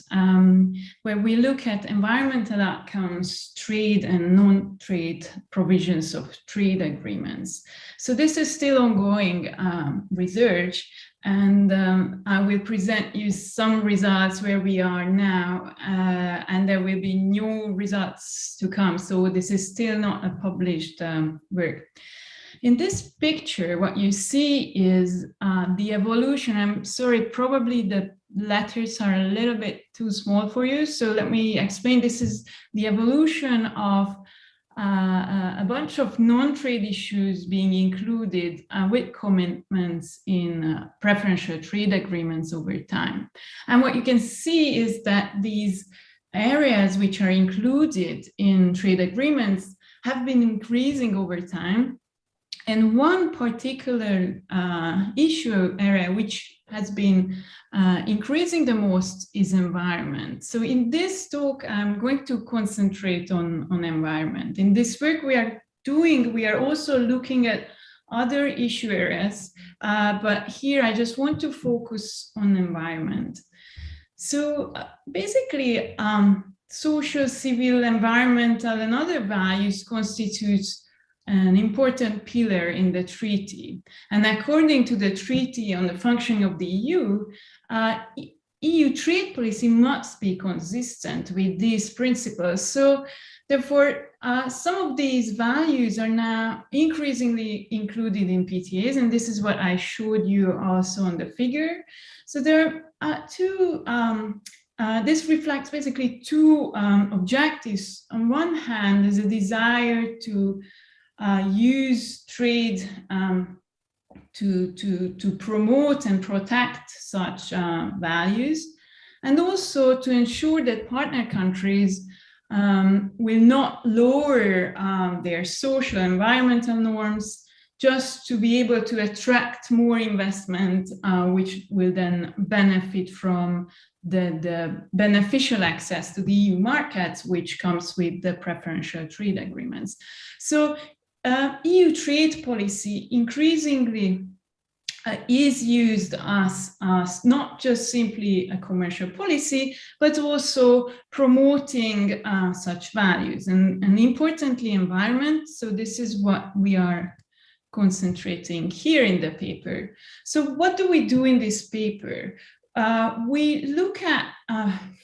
where we look at environmental outcomes, trade and non-trade provisions of trade agreements. So this is still ongoing research, and I will present you some results where we are now, and there will be new results to come. So this is still not a published work. In this picture, what you see is the evolution. I'm sorry, probably the letters are a little bit too small for you. So let me explain. This is the evolution of a bunch of non-trade issues being included with commitments in preferential trade agreements over time. And what you can see is that these areas which are included in trade agreements have been increasing over time. And one particular issue area which has been increasing the most is environment. So in this talk, I'm going to concentrate on environment. In this work we are doing, we are also looking at other issue areas, but here I just want to focus on environment. So basically, social, civil, environmental, and other values constitute an important pillar in the treaty. And according to the Treaty on the Functioning of the EU, EU trade policy must be consistent with these principles. So therefore, some of these values are now increasingly included in PTAs, and this is what I showed you also on the figure. So there are two, this reflects basically two objectives. On one hand, there's a desire to use trade to promote and protect such values, and also to ensure that partner countries will not lower their social and environmental norms just to be able to attract more investment, which will then benefit from the beneficial access to the EU markets, which comes with the preferential trade agreements. So EU trade policy increasingly is used as not just simply a commercial policy, but also promoting such values and importantly environment. So this is what we are concentrating here in the paper. So what do we do in this paper? We look at,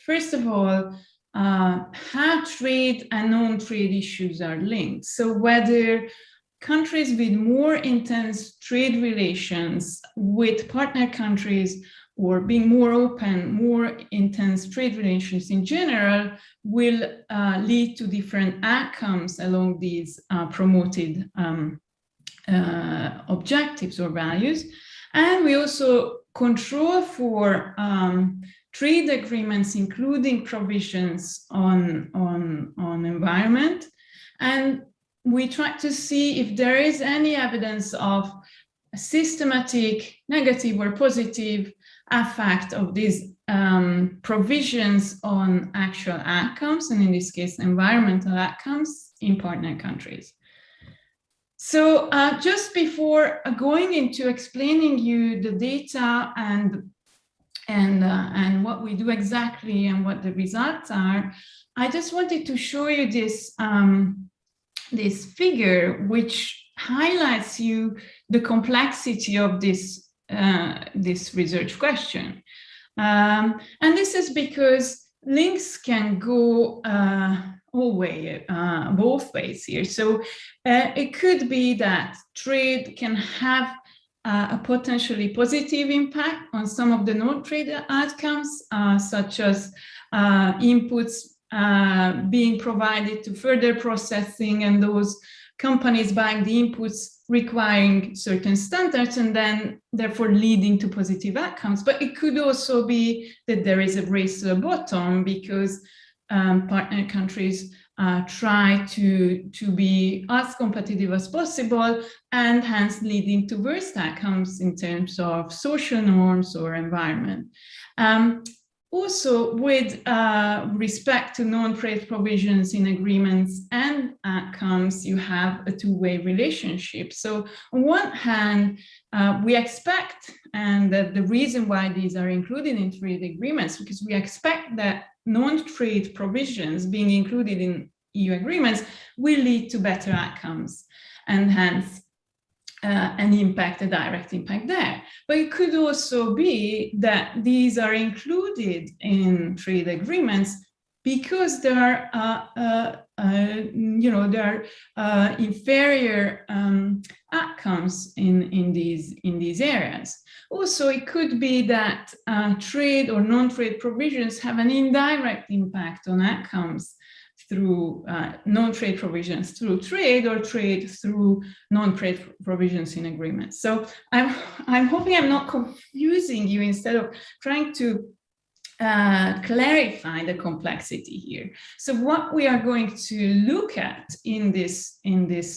first of all, how trade and non-trade issues are linked. So whether countries with more intense trade relations with partner countries or being more open, more intense trade relations in general will lead to different outcomes along these promoted objectives or values. And we also control for trade agreements, including provisions on environment. And we try to see if there is any evidence of a systematic negative or positive effect of these provisions on actual outcomes, and in this case, environmental outcomes in partner countries. So just before going into explaining you the data and what we do exactly and what the results are, I just wanted to show you this, this figure, which highlights you the complexity of this, this research question. And this is because links can go both ways here. So it could be that trade can have a potentially positive impact on some of the non-trade outcomes, such as inputs being provided to further processing, and those companies buying the inputs requiring certain standards and then therefore leading to positive outcomes. But it could also be that there is a race to the bottom because partner countries try to be as competitive as possible, and hence leading to worse outcomes in terms of social norms or environment. Also, with respect to non-trade provisions in agreements and outcomes, you have a two-way relationship. So on one hand, we expect, and the reason why these are included in trade agreements, because we expect that non-trade provisions being included in EU agreements will lead to better outcomes, and hence an impact, a direct impact there. But it could also be that these are included in trade agreements because there are, there are inferior outcomes in these areas. Also, it could be that trade or non-trade provisions have an indirect impact on outcomes through non-trade provisions through trade, or trade through non-trade provisions in agreements. So I'm hoping I'm not confusing you instead of trying to clarify the complexity here. So what we are going to look at in this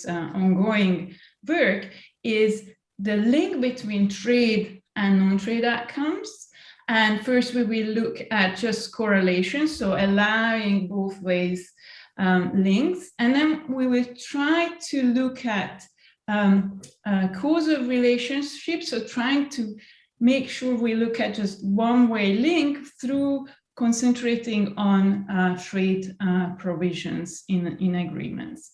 ongoing work is the link between trade and non-trade outcomes. And first we will look at just correlations, so allowing both ways links. And then we will try to look at causal relationships, so trying to make sure we look at just one-way link through concentrating on trade provisions in agreements.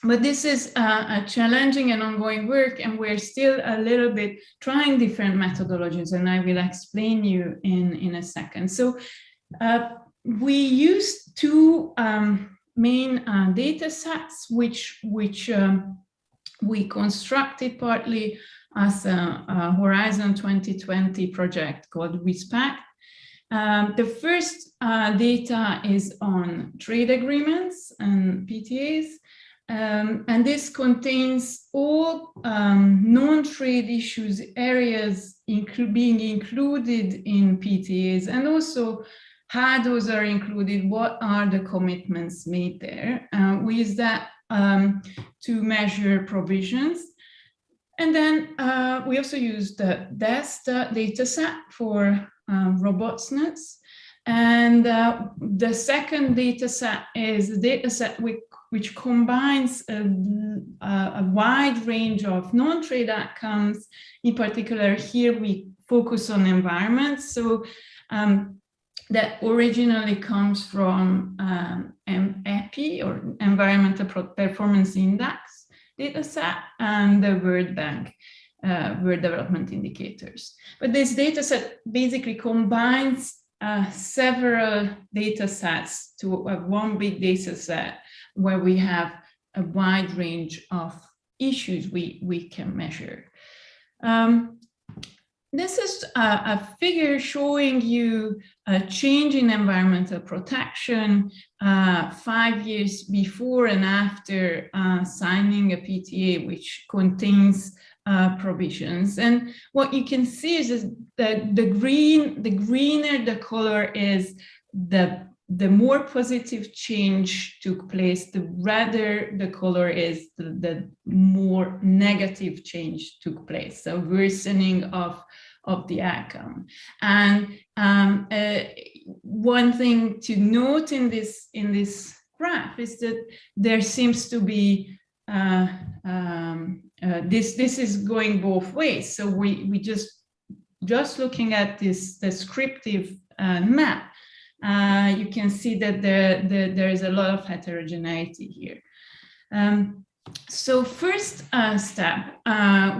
But this is a challenging and ongoing work, and we're still a little bit trying different methodologies, and I will explain you in a second. So we used two main data sets, which we constructed partly as a Horizon 2020 project called RESPECT. The first data is on trade agreements and PTAs. And this contains all non-trade issues areas being included in PTAs, and also how those are included, what are the commitments made there. We use that to measure provisions. And then we also use the DEST data set for robustness. And the second data set is a data set which combines a wide range of non-trade outcomes. In particular, here we focus on environment. So that originally comes from EPI, or Environmental Performance Index data set, and the World Bank World Development Indicators. But this data set basically combines several data sets to one big data set where we have a wide range of issues we can measure. This is a figure showing you a change in environmental protection 5 years before and after signing a PTA, which contains provisions. And what you can see is that the greener the color is, the more positive change took place. The redder the color is, the more negative change took place. So worsening of the outcome. And one thing to note in this graph is that there seems to be this is going both ways. So we just looking at this descriptive map, you can see that there is a lot of heterogeneity here. So first step,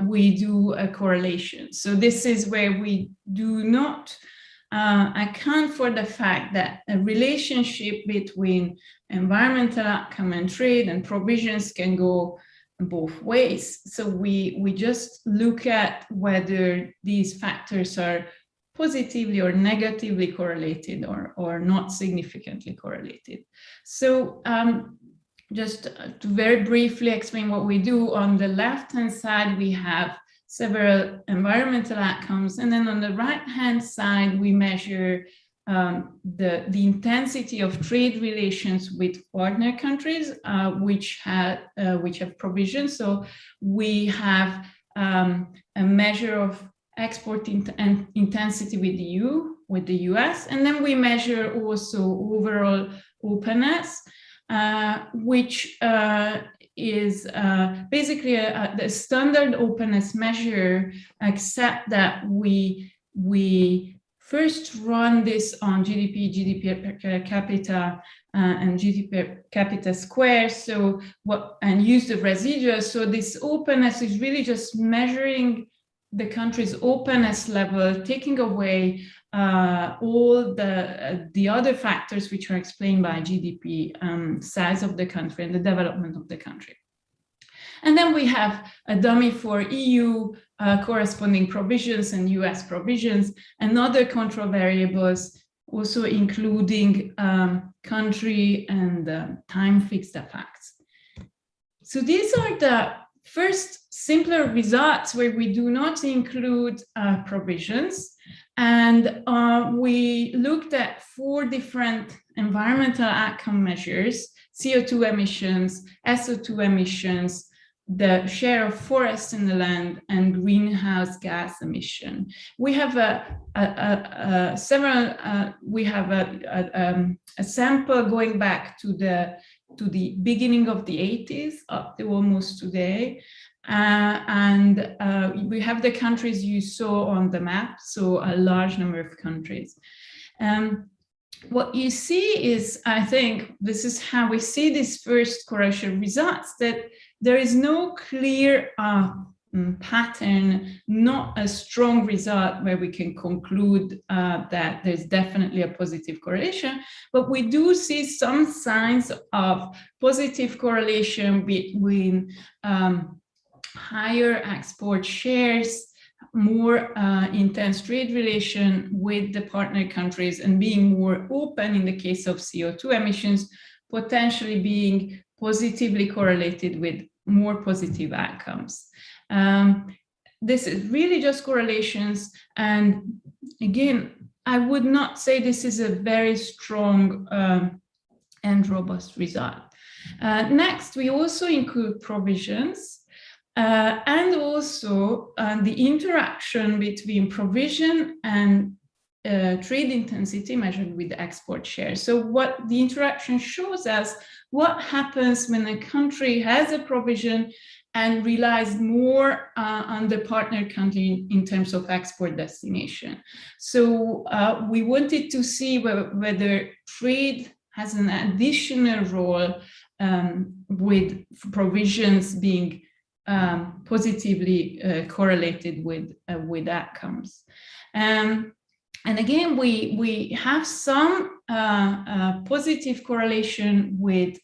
we do a correlation. So this is where we do not account for the fact that a relationship between environmental outcome and trade and provisions can go both ways. So we just look at whether these factors are positively or negatively correlated, or not significantly correlated. So just to very briefly explain what we do, on the left-hand side, we have several environmental outcomes. And then on the right-hand side, we measure the intensity of trade relations with partner countries, which have provisions. So we have a measure of export intensity with the US, and then we measure also overall openness, which is basically the standard openness measure, except that we first run this on GDP per capita, and GDP per capita square. So and use the residuals. So this openness is really just measuring the country's openness level, taking away all the other factors which are explained by GDP, size of the country and the development of the country. And then we have a dummy for EU corresponding provisions and US provisions, and other control variables, also including country and time fixed effects. So these are the first simpler results where we do not include provisions. And we looked at 4 different environmental outcome measures: CO2 emissions, SO2 emissions, the share of forests in the land, and greenhouse gas emission. We have a sample going back to the beginning of the 80s up to almost today. And we have the countries you saw on the map, so a large number of countries. What you see is, I think, this is how we see these first correlation results, that there is no clear pattern, not a strong result where we can conclude that there's definitely a positive correlation, but we do see some signs of positive correlation between higher export shares, more intense trade relation with the partner countries, and being more open in the case of CO2 emissions, potentially being positively correlated with more positive outcomes. This is really just correlations. And again, I would not say this is a very strong and robust result. Next, we also include provisions. And also the interaction between provision and trade intensity measured with export share. So what the interaction shows us, what happens when a country has a provision and relies more on the partner country in terms of export destination. So we wanted to see whether trade has an additional role with provisions being positively correlated with outcomes. And again, we have some positive correlation with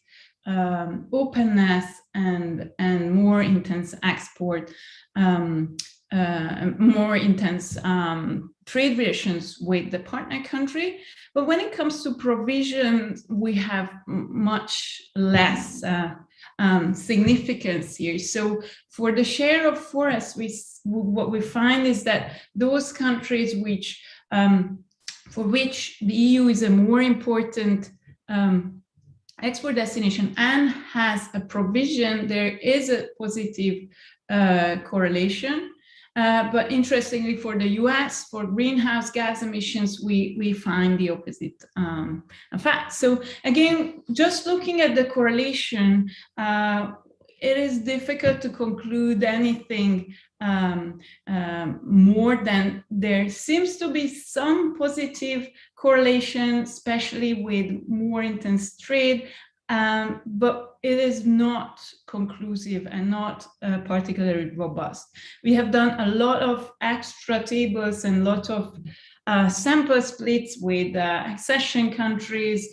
openness and more intense export, more intense trade relations with the partner country. But when it comes to provisions, we have much less significance here. So for the share of forests, what we find is that those countries for which the EU is a more important export destination and has a provision, there is a positive correlation. But interestingly, for the US, for greenhouse gas emissions, we find the opposite fact. So again, just looking at the correlation, it is difficult to conclude anything more than there seems to be some positive correlation, especially with more intense trade, but it is not conclusive and not particularly robust. We have done a lot of extra tables and a lot of sample splits with accession countries,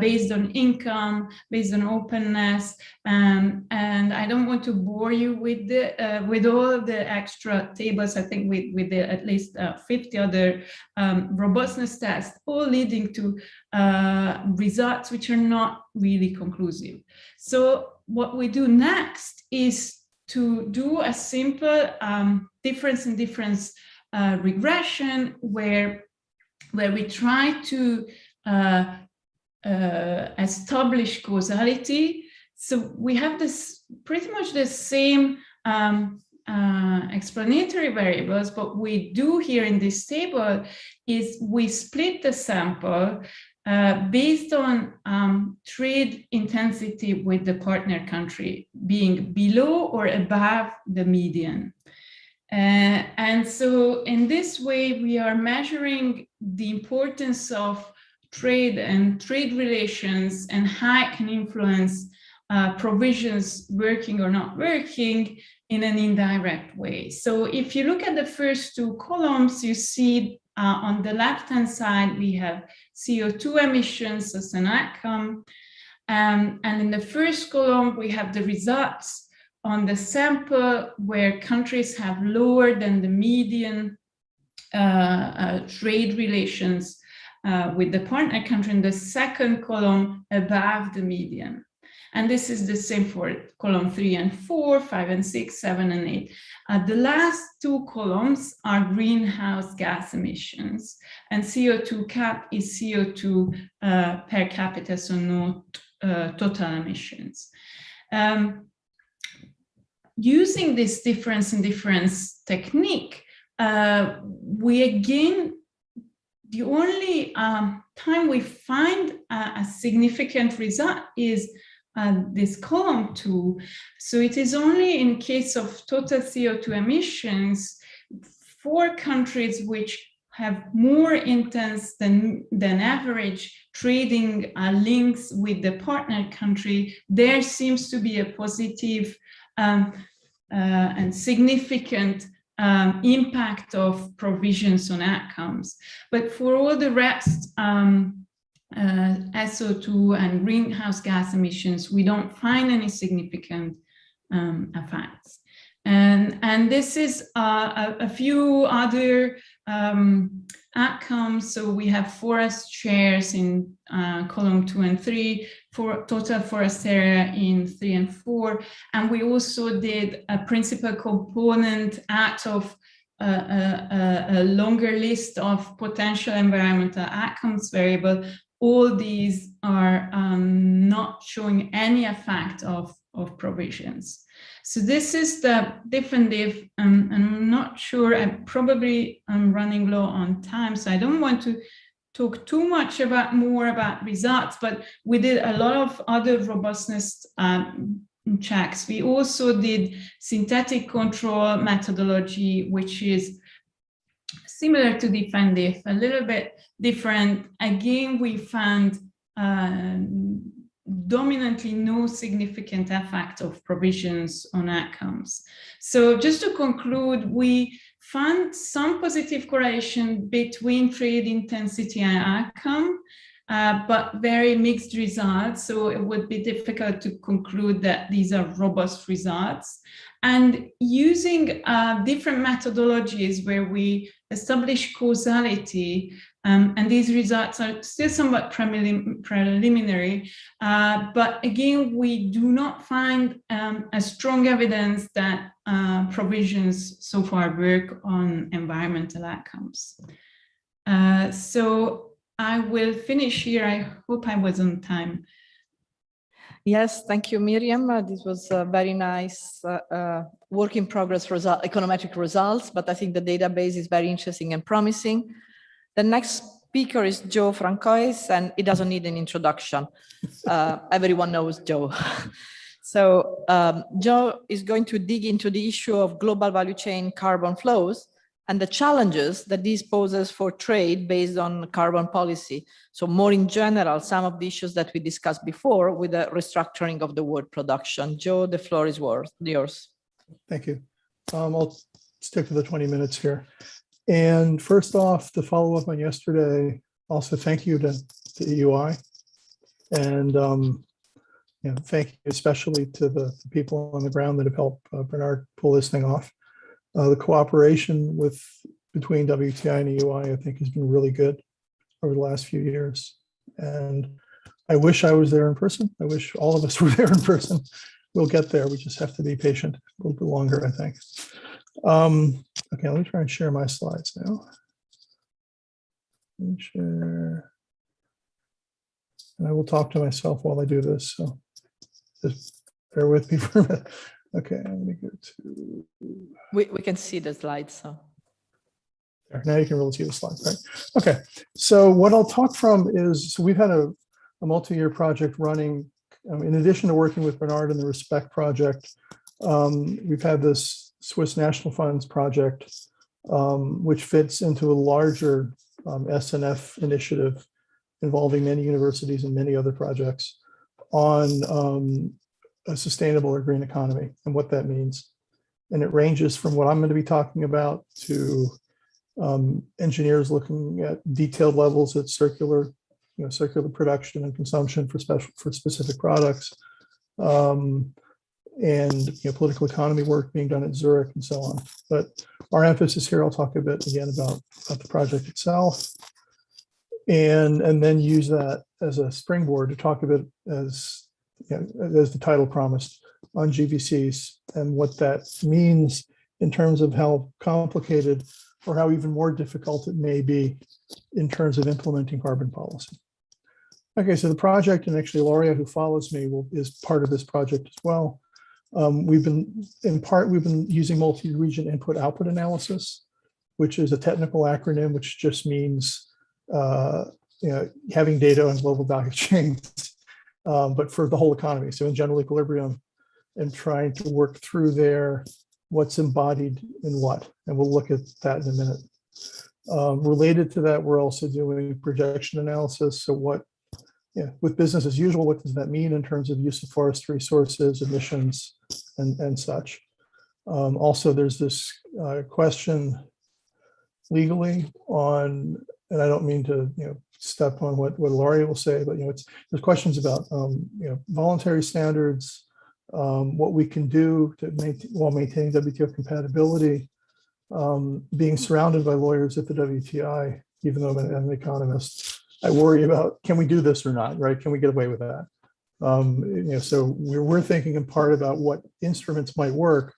based on income, based on openness. And I don't want to bore you with all the extra tables. I think with the at least 50 other robustness tests, all leading to results which are not really conclusive. So what we do next is to do a simple difference in difference regression where we try to establish causality. So we have this pretty much the same explanatory variables, but we do here in this table is we split the sample based on trade intensity with the partner country being below or above the median. And so in this way, we are measuring the importance of trade and trade relations and how it can influence provisions working or not working in an indirect way. So if you look at the first two columns, you see on the left-hand side, we have CO2 emissions as an outcome. And in the first column, we have the results on the sample where countries have lower than the median trade relations with the partner country. In the second column, above the median. And this is the same for column 3 and 4, 5 and 6, 7 and 8. The last two columns are greenhouse gas emissions, and CO2 cap is CO2 per capita, so not total emissions. Using this difference in difference technique, we again, the only time we find a significant result is this column 2. So it is only in case of total CO2 emissions for countries which have more intense than average trading links with the partner country, there seems to be a positive and significant impact of provisions on outcomes. But for all the rest, SO2 and greenhouse gas emissions, we don't find any significant effects. And this is a few other outcomes. So we have forest shares in column 2 and 3, for total forest area in 3 and 4. And we also did a principal component out of a longer list of potential environmental outcomes variable. All these are not showing any effect of provisions. So this is the definitive. I'm not sure, I'm running low on time, so I don't want to talk too much more about results, but we did a lot of other robustness checks. We also did synthetic control methodology, which is similar to definitive, a little bit different. Again, we found dominantly no significant effect of provisions on outcomes. So just to conclude, we found some positive correlation between trade intensity and outcome, but very mixed results. So it would be difficult to conclude that these are robust results. And using different methodologies where we establish causality, and these results are still somewhat preliminary, but again, we do not find a strong evidence that provisions so far work on environmental outcomes. So I will finish here. I hope I was on time. Yes, thank you, Miriam. This was a very nice work in progress econometric results, but I think the database is very interesting and promising. The next speaker is Joe Francois, and it doesn't need an introduction. Everyone knows Joe. So Joe is going to dig into the issue of global value chain carbon flows and the challenges that this poses for trade based on carbon policy. So more in general, some of the issues that we discussed before with the restructuring of the world production. Joe, the floor is yours. Thank you. I'll stick to the 20 minutes here. And first off, to follow up on yesterday, also thank you to EUI And thank you especially to the people on the ground that have helped Bernard pull this thing off. The cooperation between WTI and EUI, I think, has been really good over the last few years. And I wish I was there in person. I wish all of us were there in person. We'll get there. We just have to be patient a little bit longer, I think. Okay, let me try and share my slides now. Let me share. And I will talk to myself while I do this. So just bear with me for a minute. Okay, let me go to. We can see the slides. So there, now you can really see the slides, right? Okay, so what I'll talk from is, so we've had a multi-year project running. In addition to working with Bernard in the Respect project, we've had this Swiss National Funds project, which fits into a larger SNF initiative involving many universities and many other projects on a sustainable or green economy and what that means. And it ranges from what I'm going to be talking about to engineers looking at detailed levels at circular production and consumption for specific products, and political economy work being done at Zurich and so on. But our emphasis here, I'll talk a bit again about the project itself, and then use that as a springboard to talk a bit, as the title promised, on GVCs and what that means in terms of how complicated or how even more difficult it may be in terms of implementing carbon policy. Okay, so the project, and actually Lauria, who follows me, is part of this project as well. We've been using multi-region input-output analysis, which is a technical acronym, which just means having data on global value chains, but for the whole economy. So in general equilibrium, and trying to work through there what's embodied in what, and we'll look at that in a minute. Related to that, we're also doing projection analysis. So with business as usual, what does that mean in terms of use of forest resources, emissions, and such? Also, there's this question legally on, and I don't mean to step on what Lauria will say, but there's questions about voluntary standards, what we can do to while maintaining WTO compatibility, being surrounded by lawyers at the WTI, even though I'm an economist. I worry about, can we do this or not, right? Can we get away with that? So we're thinking in part about what instruments might work,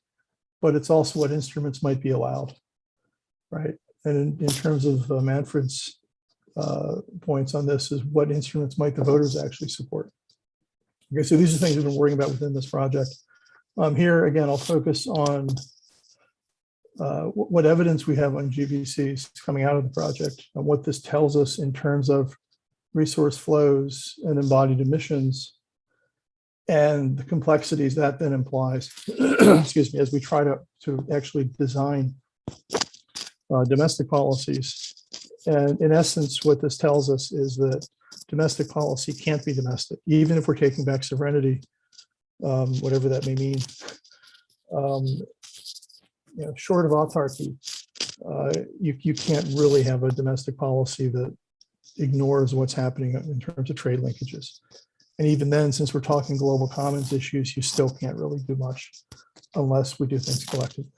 but it's also what instruments might be allowed, right? And in terms of Manfred's points on this, is what instruments might the voters actually support? Okay, so these are things we've been worrying about within this project. Here, again, I'll focus on what evidence we have on GVCs coming out of the project and what this tells us in terms of resource flows and embodied emissions and the complexities that then implies, excuse me, as we try to actually design domestic policies. And in essence, what this tells us is that domestic policy can't be domestic, even if we're taking back sovereignty, whatever that may mean. Short of autarky, you can't really have a domestic policy that ignores what's happening in terms of trade linkages. And even then, since we're talking global commons issues, you still can't really do much unless we do things collectively.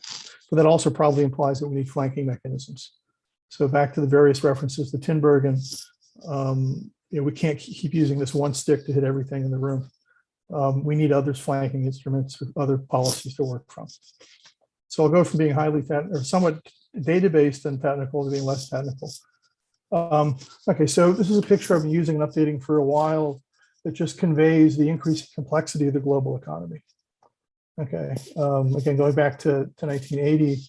But that also probably implies that we need flanking mechanisms. So back to the various references to Tinbergen, we can't keep using this one stick to hit everything in the room. We need other flanking instruments with other policies to work from. So I'll go from being highly or somewhat data-based and technical to being less technical. Okay, so this is a picture I've been using and updating for a while that just conveys the increasing complexity of the global economy. Okay, again, going back to 1980,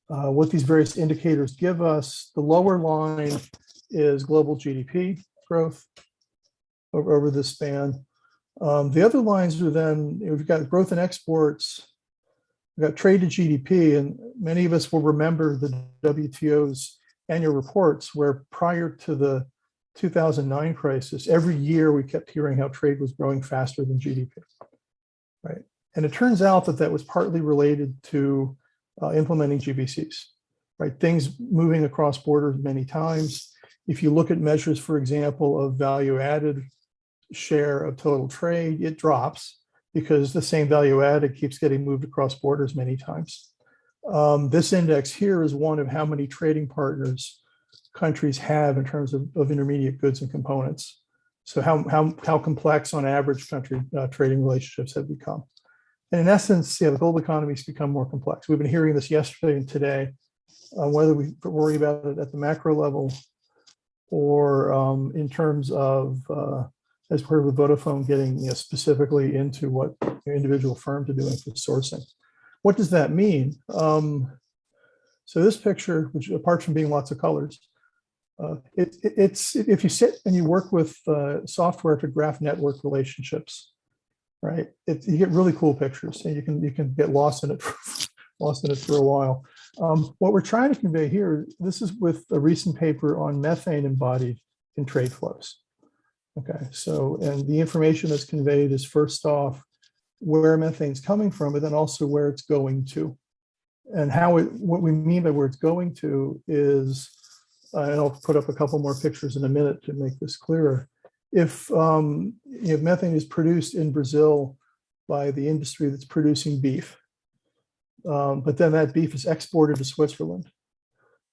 what these various indicators give us, the lower line is global GDP growth over this span. The other lines are then, we've got growth in exports, we've got trade to GDP, and many of us will remember the WTO's annual reports where prior to the 2009 crisis, every year we kept hearing how trade was growing faster than GDP, right? And it turns out that that was partly related to implementing GVCs, right? Things moving across borders many times. If you look at measures, for example, of value added share of total trade, it drops because the same value added keeps getting moved across borders many times. This index here is one of how many trading partners countries have in terms of intermediate goods and components. So how complex on average country trading relationships have become. And in essence, the global economy's become more complex. We've been hearing this yesterday and today, whether we worry about it at the macro level or in terms of, as part of the Vodafone getting specifically into what individual firms are doing for sourcing. What does that mean? So this picture, which apart from being lots of colors, it's if you sit and you work with software to graph network relationships, right? You get really cool pictures, and you can get lost in it for a while. What we're trying to convey here, this is with a recent paper on methane embodied in trade flows. Okay, so and the information that's conveyed is first off where methane's coming from, but then also where it's going to, and what we mean by where it's going to is. And I'll put up a couple more pictures in a minute to make this clearer. If methane is produced in Brazil by the industry that's producing beef, but then that beef is exported to Switzerland,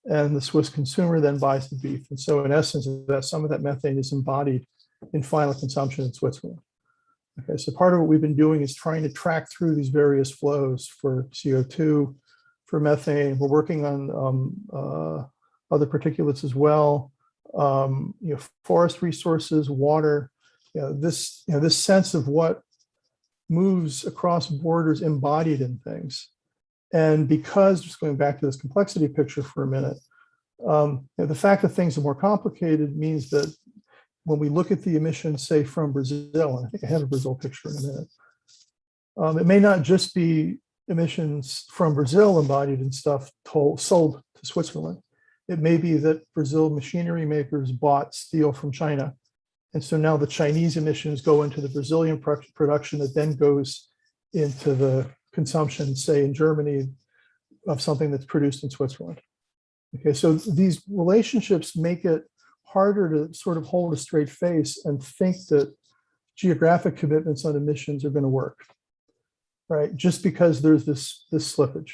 and the Swiss consumer then buys the beef. And so in essence, that some of that methane is embodied in final consumption in Switzerland. Okay, so part of what we've been doing is trying to track through these various flows for CO2, for methane. We're working on other particulates as well, forest resources, water, this sense of what moves across borders embodied in things. And because, just going back to this complexity picture for a minute, the fact that things are more complicated means that when we look at the emissions, say from Brazil, and I think I have a Brazil picture in a minute, it may not just be emissions from Brazil embodied in stuff sold to Switzerland. It may be that Brazil machinery makers bought steel from China. And so now the Chinese emissions go into the Brazilian production that then goes into the consumption, say in Germany, of something that's produced in Switzerland. Okay, so these relationships make it harder to sort of hold a straight face and think that geographic commitments on emissions are going to work, right? Just because there's this slippage.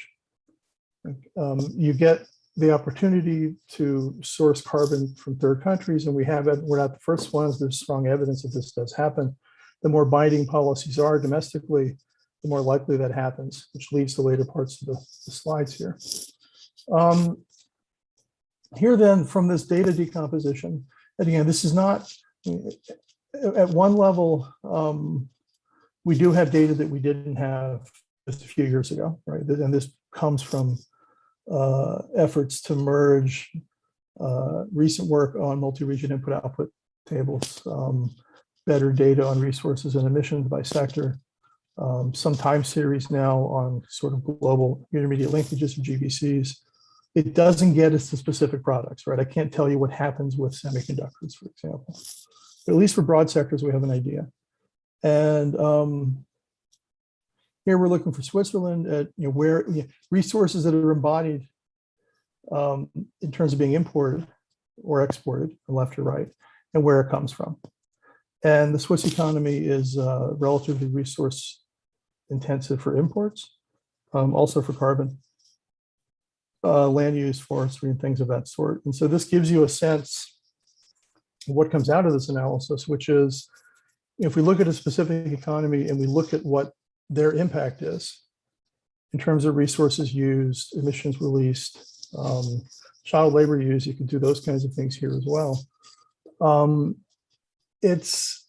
You get the opportunity to source carbon from third countries, and we're not the first ones. There's strong evidence that this does happen. The more binding policies are domestically, the more likely that happens, which leads to later parts of the slides here. Here then, from this data decomposition, and again, this is not, at one level, we do have data that we didn't have just a few years ago, right? And this comes from efforts to merge recent work on multi-region input-output tables, better data on resources and emissions by sector, some time series now on sort of global intermediate linkages of GVCs. It doesn't get us to specific products, right? I can't tell you what happens with semiconductors, for example. But at least for broad sectors, we have an idea. And here we're looking for Switzerland at where resources that are embodied in terms of being imported or exported, from left to right, and where it comes from. And the Swiss economy is relatively resource intensive for imports, also for carbon, land use, forestry, and things of that sort. And so this gives you a sense of what comes out of this analysis, which is if we look at a specific economy and we look at what their impact is in terms of resources used, emissions released, child labor use, you can do those kinds of things here as well. It's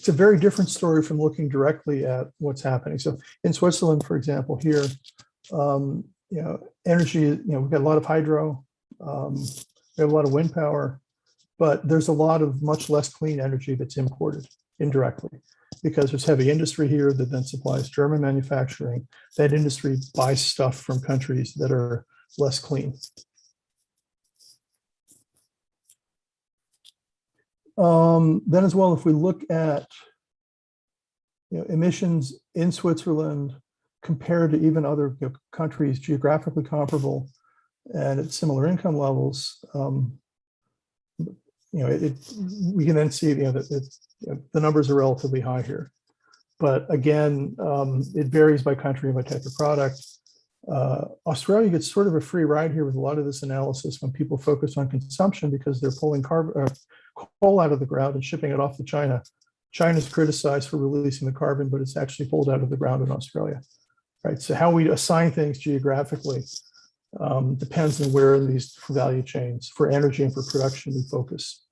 a very different story from looking directly at what's happening. So in Switzerland, for example, here, energy, we've got a lot of hydro, we have a lot of wind power, but there's a lot of much less clean energy that's imported indirectly because there's heavy industry here that then supplies German manufacturing. That industry buys stuff from countries that are less clean. Then as well, if we look at emissions in Switzerland compared to even other countries geographically comparable and at similar income levels, we can then see that the numbers are relatively high here. But again, it varies by country and by type of product. Australia gets sort of a free ride here with a lot of this analysis when people focus on consumption because they're pulling coal out of the ground and shipping it off to China. China's criticized for releasing the carbon, but it's actually pulled out of the ground in Australia, right? So how we assign things geographically depends on where in these value chains for energy and for production we focus.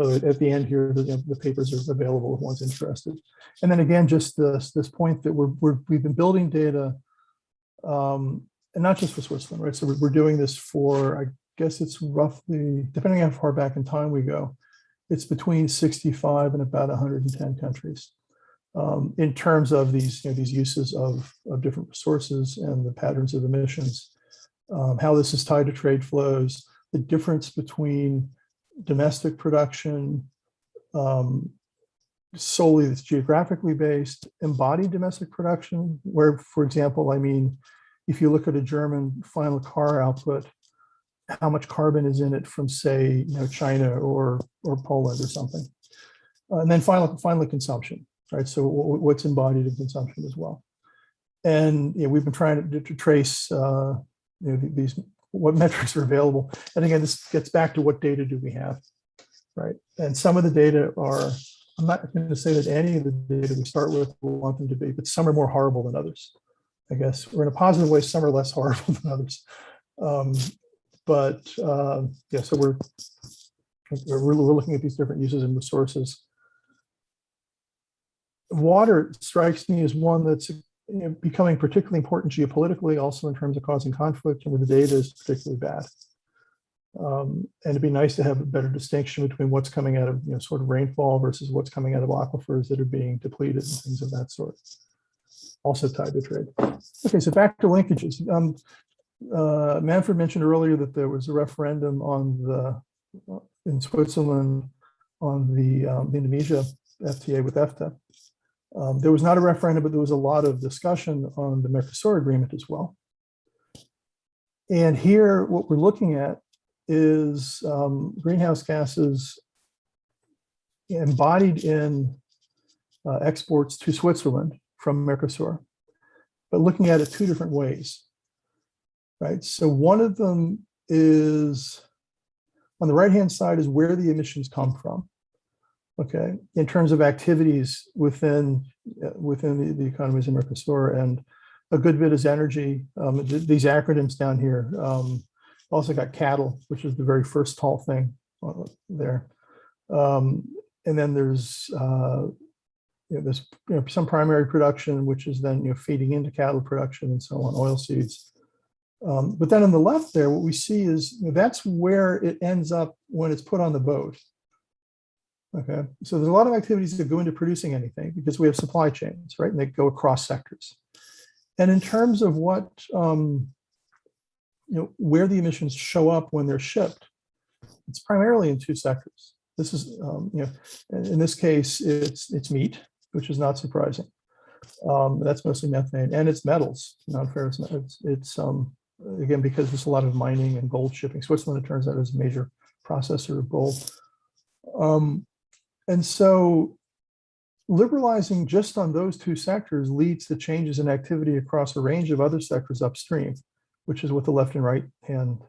So at the end here, the papers are available if one's interested. And then again, just this point that we've been building data, and not just for Switzerland, right? So we're doing this for, I guess it's roughly, depending on how far back in time we go, it's between 65 and about 110 countries in terms of these uses of different resources and the patterns of emissions, how this is tied to trade flows, the difference between domestic production, solely that's geographically based, embodied domestic production, where, for example, I mean, if you look at a German final car output, how much carbon is in it from, say, China or Poland or something. And then finally consumption, right? So what's embodied in consumption as well. And we've been trying to trace these, what metrics are available. And again, this gets back to what data do we have, right? And some of the data are, I'm not going to say that any of the data we start with we want them to be, but some are more horrible than others. I guess, or in a positive way, some are less horrible than others. Yeah, so we're looking at these different uses and resources. Water strikes me as one that's becoming particularly important geopolitically, also in terms of causing conflict, and where the data is particularly bad. And it'd be nice to have a better distinction between what's coming out of sort of rainfall versus what's coming out of aquifers that are being depleted and things of that sort. Also tied to trade. Okay, so back to linkages. Manfred mentioned earlier that there was a referendum in Switzerland on the Indonesia FTA with EFTA. There was not a referendum, but there was a lot of discussion on the Mercosur agreement as well. And here, what we're looking at is greenhouse gases embodied in exports to Switzerland from Mercosur, but looking at it two different ways. Right. So one of them is on the right-hand side is where the emissions come from. Okay, in terms of activities within the economies of Mercosur, and a good bit is energy. These acronyms down here. Also got cattle, which is the very first tall thing there. And then there's some primary production, which is then feeding into cattle production and so on, oilseeds. But then on the left there, what we see is that's where it ends up when it's put on the boat. Okay, so there's a lot of activities that go into producing anything because we have supply chains, right? And they go across sectors. And in terms of what, where the emissions show up when they're shipped, it's primarily in two sectors. This is, in this case, it's meat, which is not surprising. That's mostly methane, and it's metals, non-ferrous metals. It's again, because there's a lot of mining and gold shipping. Switzerland, it turns out, is a major processor of gold. And so liberalizing just on those two sectors leads to changes in activity across a range of other sectors upstream, which is what the left and right hand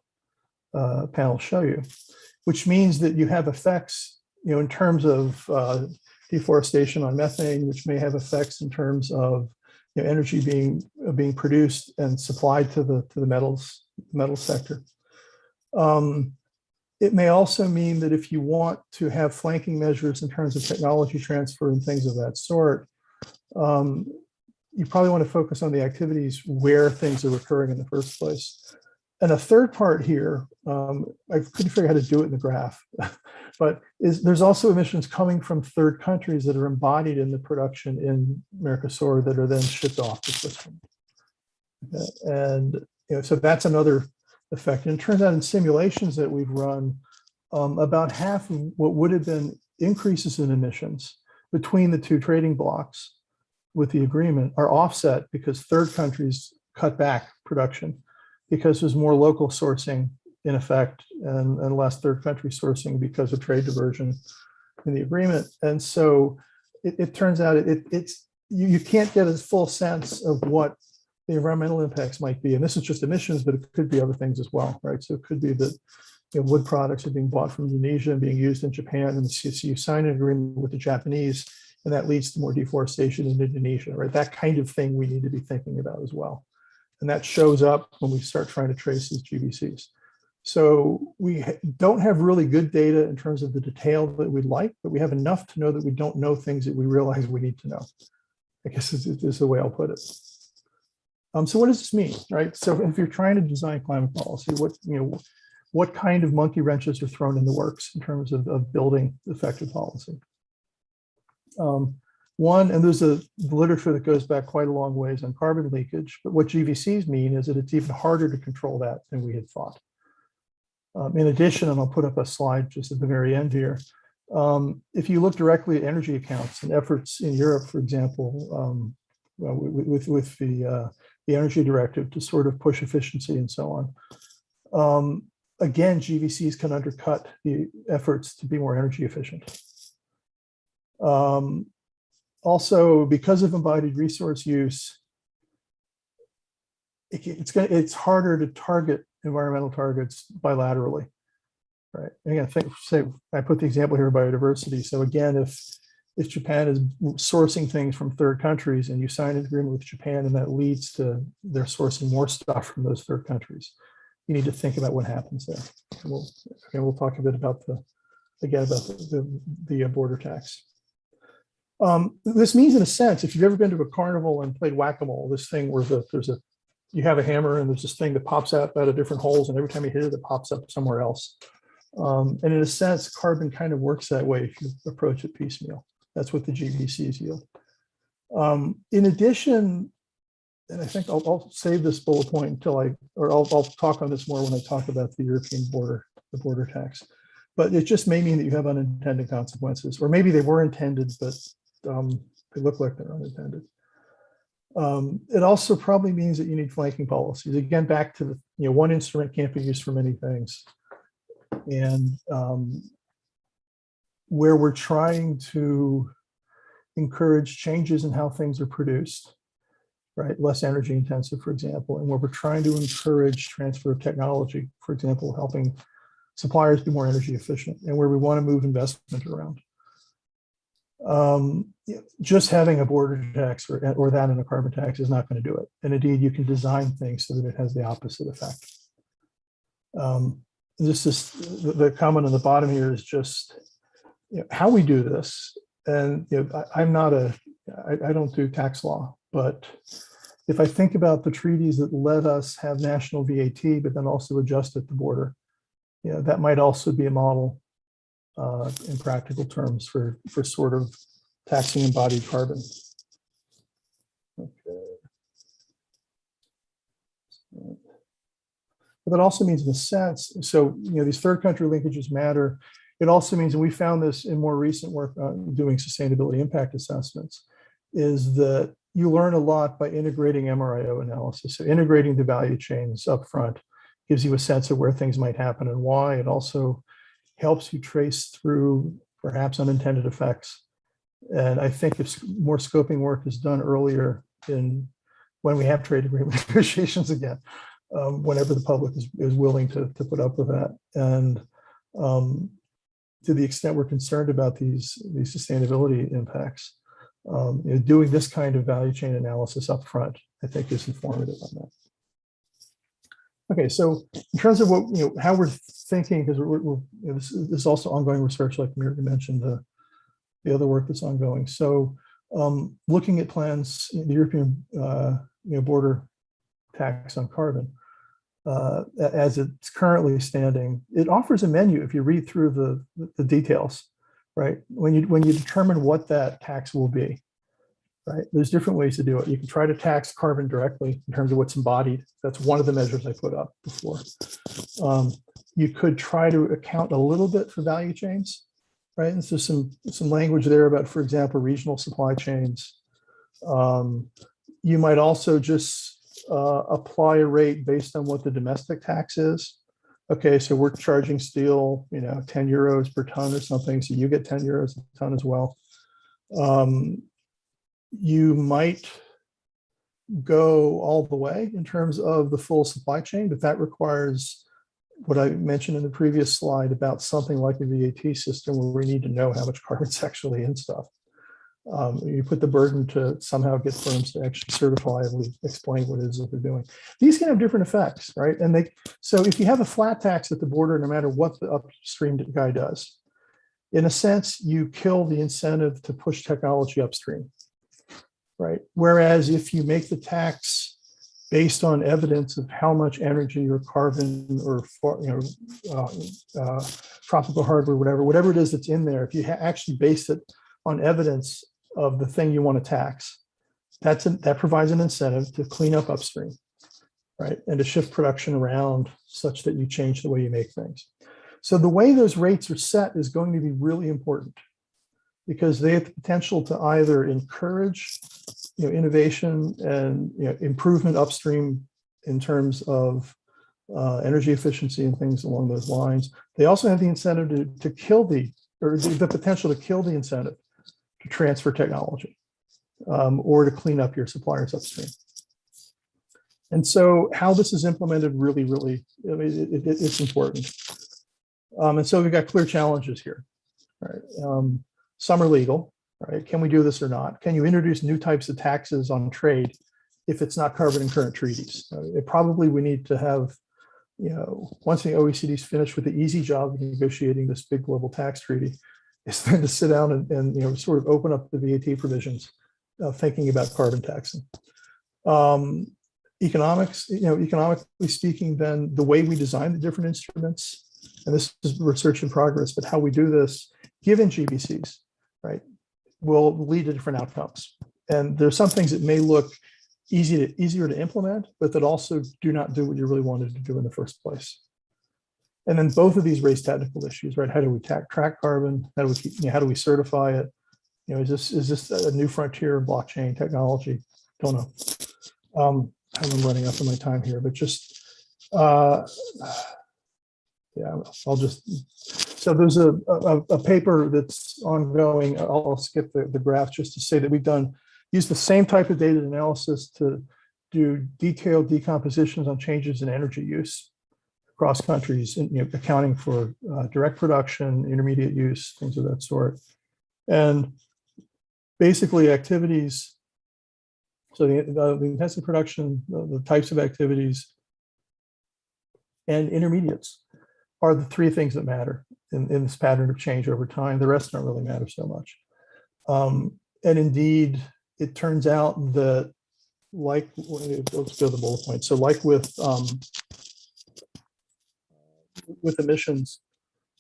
panels show you, which means that you have effects, in terms of deforestation on methane, which may have effects in terms of energy being produced and supplied to the metal sector. It may also mean that if you want to have flanking measures in terms of technology transfer and things of that sort, you probably want to focus on the activities where things are occurring in the first place. And a third part here, I couldn't figure out how to do it in the graph, but there's also emissions coming from third countries that are embodied in the production in Mercosur that are then shipped off to Switzerland. And so that's another effect. And it turns out in simulations that we've run, about half of what would have been increases in emissions between the two trading blocks with the agreement are offset because third countries cut back production because there's more local sourcing in effect and less third country sourcing because of trade diversion in the agreement. And so it turns out you can't get a full sense of what the environmental impacts might be. And this is just emissions, but it could be other things as well, right? So it could be that wood products are being bought from Indonesia and being used in Japan, and so you sign an agreement with the Japanese, and that leads to more deforestation in Indonesia, right? That kind of thing we need to be thinking about as well. And that shows up when we start trying to trace these GVCs. So we don't have really good data in terms of the detail that we'd like, but we have enough to know that we don't know things that we realize we need to know. I guess is the way I'll put it. So what does this mean, right? So if you're trying to design climate policy, what kind of monkey wrenches are thrown in the works in terms of building effective policy? One, and there's the literature that goes back quite a long ways on carbon leakage, but what GVCs mean is that it's even harder to control that than we had thought. In addition, and I'll put up a slide just at the very end here, if you look directly at energy accounts and efforts in Europe, for example, with the energy directive to sort of push efficiency and so on, again, GVCs can undercut the efforts to be more energy efficient. Also, because of embodied resource use, it's harder to target environmental targets bilaterally, right? And again, I put the example here of biodiversity. So again, if Japan is sourcing things from third countries and you sign an agreement with Japan and that leads to their sourcing more stuff from those third countries, you need to think about what happens there. And we'll talk a bit about the border tax. This means, in a sense, if you've ever been to a carnival and played whack-a-mole, this thing where you have a hammer and there's this thing that pops out of different holes, and every time you hit it, it pops up somewhere else. And in a sense, carbon kind of works that way if you approach it piecemeal. That's what the GVCs yield. In addition, and I think I'll save this bullet point until I'll talk on this more when I talk about the European border, the border tax. But it just may mean that you have unintended consequences, or maybe they were intended, but they look like they're unintended. It also probably means that you need flanking policies. Again, back to one instrument can't be used for many things. And where we're trying to encourage changes in how things are produced, right? Less energy intensive, for example, and where we're trying to encourage transfer of technology, for example, helping suppliers be more energy efficient, and where we want to move investment around. Just having a border tax or that in a carbon tax is not going to do it. And indeed, you can design things so that it has the opposite effect. This is the comment on the bottom here is just how we do this. And I don't do tax law, but if I think about the treaties that let us have national VAT, but then also adjust at the border, that might also be a model in practical terms for sort of taxing embodied carbon. Okay. But that also means, in a sense, so these third country linkages matter. It also means, and we found this in more recent work doing sustainability impact assessments, is that you learn a lot by integrating MRIO analysis. So integrating the value chains up front gives you a sense of where things might happen and why. It also helps you trace through perhaps unintended effects. And I think if more scoping work is done earlier when we have trade agreement negotiations again, whenever the public is willing to put up with that. And to the extent we're concerned about these sustainability impacts, doing this kind of value chain analysis up front, I think, is informative on that. Okay, so in terms of what how we're thinking, because this is also ongoing research, like Mirjam mentioned, the other work that's ongoing. So looking at plans, the European border tax on carbon, as it's currently standing, it offers a menu if you read through the details, right? When you determine what that tax will be, right? There's different ways to do it. You can try to tax carbon directly in terms of what's embodied. That's one of the measures I put up before. You could try to account a little bit for value chains, right? And so some language there about, for example, regional supply chains. You might also just apply a rate based on what the domestic tax is Okay, so we're charging steel, 10 euros per ton or something, so you get 10 euros a ton as well. You might go all the way in terms of the full supply chain, but that requires what I mentioned in the previous slide about something like a VAT system where we need to know how much carbon's actually in stuff. You put the burden to somehow get firms to actually certifiably explain what it is that they're doing. These can have different effects, right? And so if you have a flat tax at the border, no matter what the upstream guy does, in a sense, you kill the incentive to push technology upstream, right? Whereas if you make the tax based on evidence of how much energy or carbon or tropical hardware, whatever it is that's in there, if you actually base it on evidence of the thing you want to tax, that provides an incentive to clean up upstream, right? And to shift production around such that you change the way you make things. So the way those rates are set is going to be really important because they have the potential to either encourage innovation and improvement upstream in terms of energy efficiency and things along those lines. They also have the incentive to kill the potential to kill the incentive to transfer technology or to clean up your suppliers upstream. And so how this is implemented really, it's important. And so we've got clear challenges here, right? Some are legal, right? Can we do this or not? Can you introduce new types of taxes on trade if it's not covered in current treaties? We need to have, once the OECD is finished with the easy job of negotiating this big global tax treaty, is then to sit down and sort of open up the VAT provisions, thinking about carbon taxing. Economically speaking, then the way we design the different instruments, and this is research in progress, but how we do this, given GBCs, right, will lead to different outcomes. And there's some things that may look easier to implement, but that also do not do what you really wanted to do in the first place. And then both of these raise technical issues, right? How do we track carbon? How do we certify it? Is this a new frontier of blockchain technology? Don't know. I'm running up on my time here, but just so there's a paper that's ongoing. I'll skip the graph just to say that we've used the same type of data analysis to do detailed decompositions on changes in energy use across countries, accounting for direct production, intermediate use, things of that sort. And basically activities, so the intensive production, the types of activities, and intermediates are the three things that matter in this pattern of change over time. The rest don't really matter so much. And indeed, it turns out that let's go to the bullet point. So like with emissions,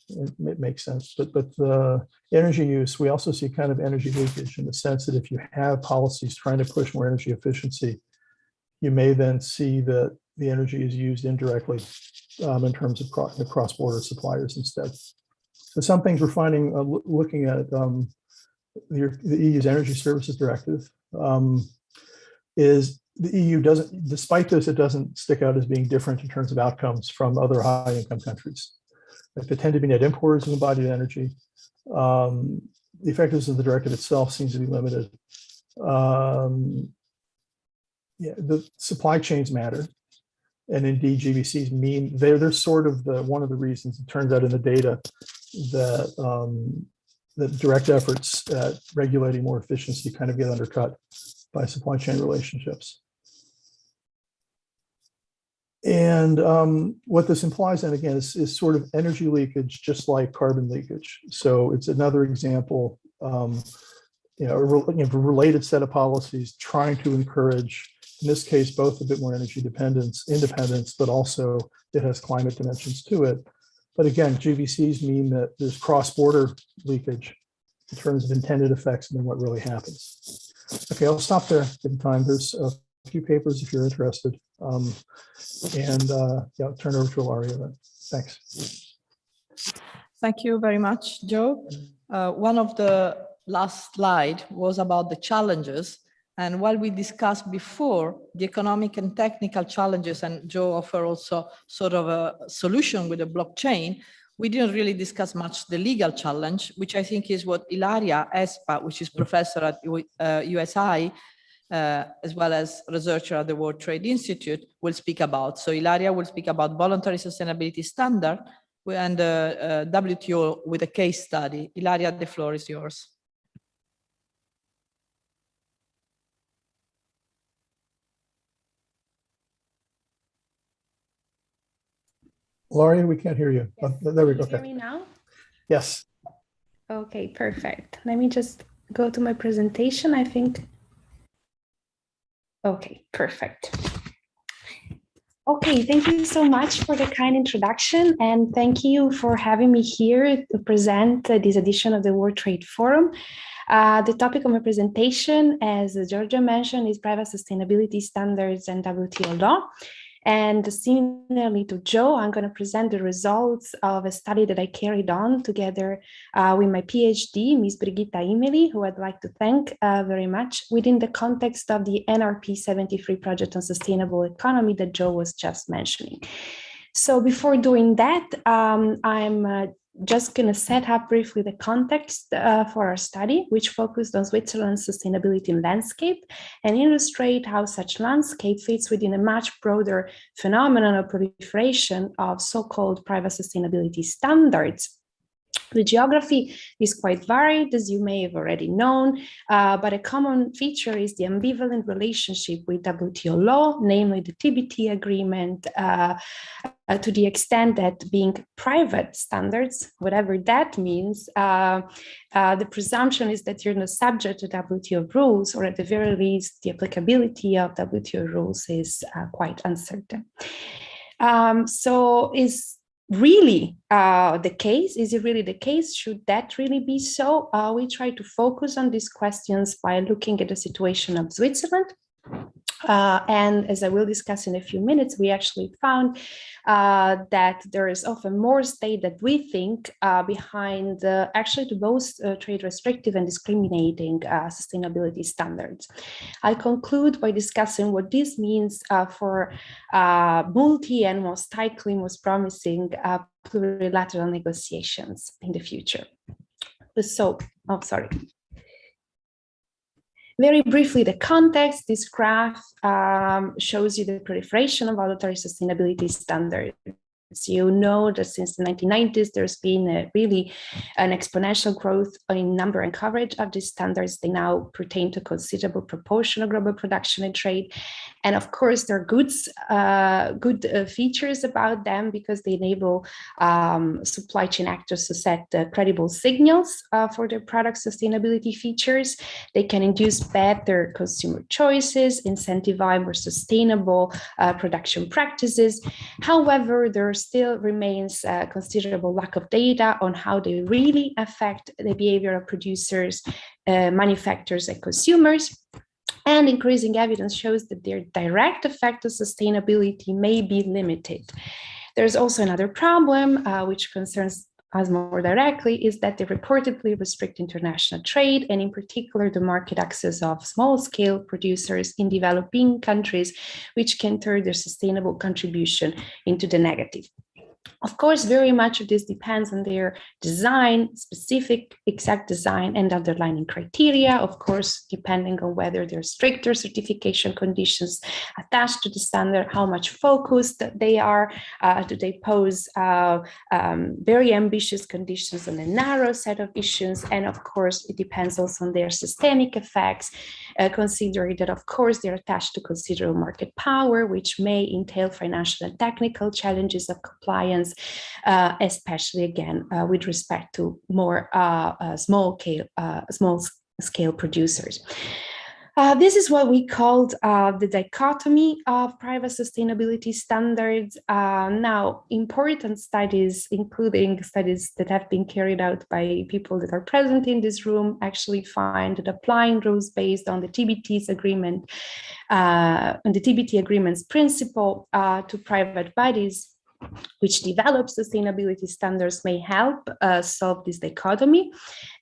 it makes sense, but the energy use, we also see kind of energy leakage in the sense that if you have policies trying to push more energy efficiency, you may then see that the energy is used indirectly in terms of cross-border suppliers instead. So some things we're finding, looking at the EU's Energy Services Directive, is the EU doesn't, despite this, it doesn't stick out as being different in terms of outcomes from other high-income countries. Like they tend to be net importers of embodied energy. The effectiveness of the directive itself seems to be limited. The supply chains matter. And indeed, GBCs mean they're sort of one of the reasons it turns out in the data that that direct efforts at regulating more efficiency kind of get undercut by supply chain relationships. And what this implies, then again, is sort of energy leakage, just like carbon leakage. So it's another example, a related set of policies trying to encourage, in this case, both a bit more energy independence, but also it has climate dimensions to it. But again, GBCs mean that there's cross-border leakage in terms of intended effects and then what really happens. Okay, I'll stop there in time. There's a few papers if you're interested. I'll turn over to Ilaria then. Thanks. Thank you very much, Joe. One of the last slide was about the challenges. And while we discussed before the economic and technical challenges, and Joe offered also sort of a solution with a blockchain, we didn't really discuss much the legal challenge, which I think is what Ilaria Espa, which is professor at USI, as well as researcher at the World Trade Institute, will speak about. So Ilaria will speak about voluntary sustainability standard and WTO with a case study. Ilaria, the floor is yours. Laurie, we can't hear you. Yes. There we go. Can you hear me now? Yes. Okay, perfect. Let me just go to my presentation, I think. Okay, perfect. Okay, thank you so much for the kind introduction, and thank you for having me here to present this edition of the World Trade Forum. The topic of my presentation, as Georgia mentioned, is private sustainability standards and WTO law. And similarly to Joe, I'm going to present the results of a study that I carried on together with my PhD, Ms. Brigitta Imeli, who I'd like to thank very much, within the context of the NRP 73 project on sustainable economy that Joe was just mentioning. So before doing that, I'm just going to set up briefly the context for our study, which focused on Switzerland's sustainability landscape, and illustrate how such landscape fits within a much broader phenomenon of proliferation of so-called private sustainability standards. The geography is quite varied, as you may have already known, but a common feature is the ambivalent relationship with WTO law, namely the TBT agreement, to the extent that being private standards, whatever that means, the presumption is that you're not subject to WTO rules, or at the very least, the applicability of WTO rules is quite uncertain. So is really the case? Is it really the case? Should that really be so? We try to focus on these questions by looking at the situation of Switzerland. And as I will discuss in a few minutes, we actually found that there is often more state that we think behind actually the most trade restrictive and discriminating sustainability standards. I'll conclude by discussing what this means for multi and most likely most promising plurilateral negotiations in the future. So, oh, sorry. Very briefly, the context. This graph shows you the proliferation of voluntary sustainability standards. You know that since the 1990s, there's been really an exponential growth in number and coverage of these standards. They now pertain to a considerable proportion of global production and trade. And of course, there are good features about them because they enable supply chain actors to set credible signals for their product sustainability features. They can induce better consumer choices, incentivize more sustainable production practices. However, there still remains a considerable lack of data on how they really affect the behavior of producers, manufacturers, and consumers. And increasing evidence shows that their direct effect on sustainability may be limited. There's also another problem which concerns us more directly, is that they reportedly restrict international trade, and in particular the market access of small-scale producers in developing countries, which can turn their sustainable contribution into the negative. Of course, very much of this depends on their design, specific exact design and underlying criteria, of course, depending on whether there are stricter certification conditions attached to the standard, how much focused they are, do they pose very ambitious conditions on a narrow set of issues, and of course, it depends also on their systemic effects, considering that, of course, they're attached to considerable market power, which may entail financial and technical challenges of compliance, especially again with respect to more small scale producers. This is what we called the dichotomy of private sustainability standards. Now, important studies, including studies that have been carried out by people that are present in this room, actually find that applying rules based on the TBT's agreement, and the TBT agreement's principle to private bodies which develops sustainability standards may help solve this dichotomy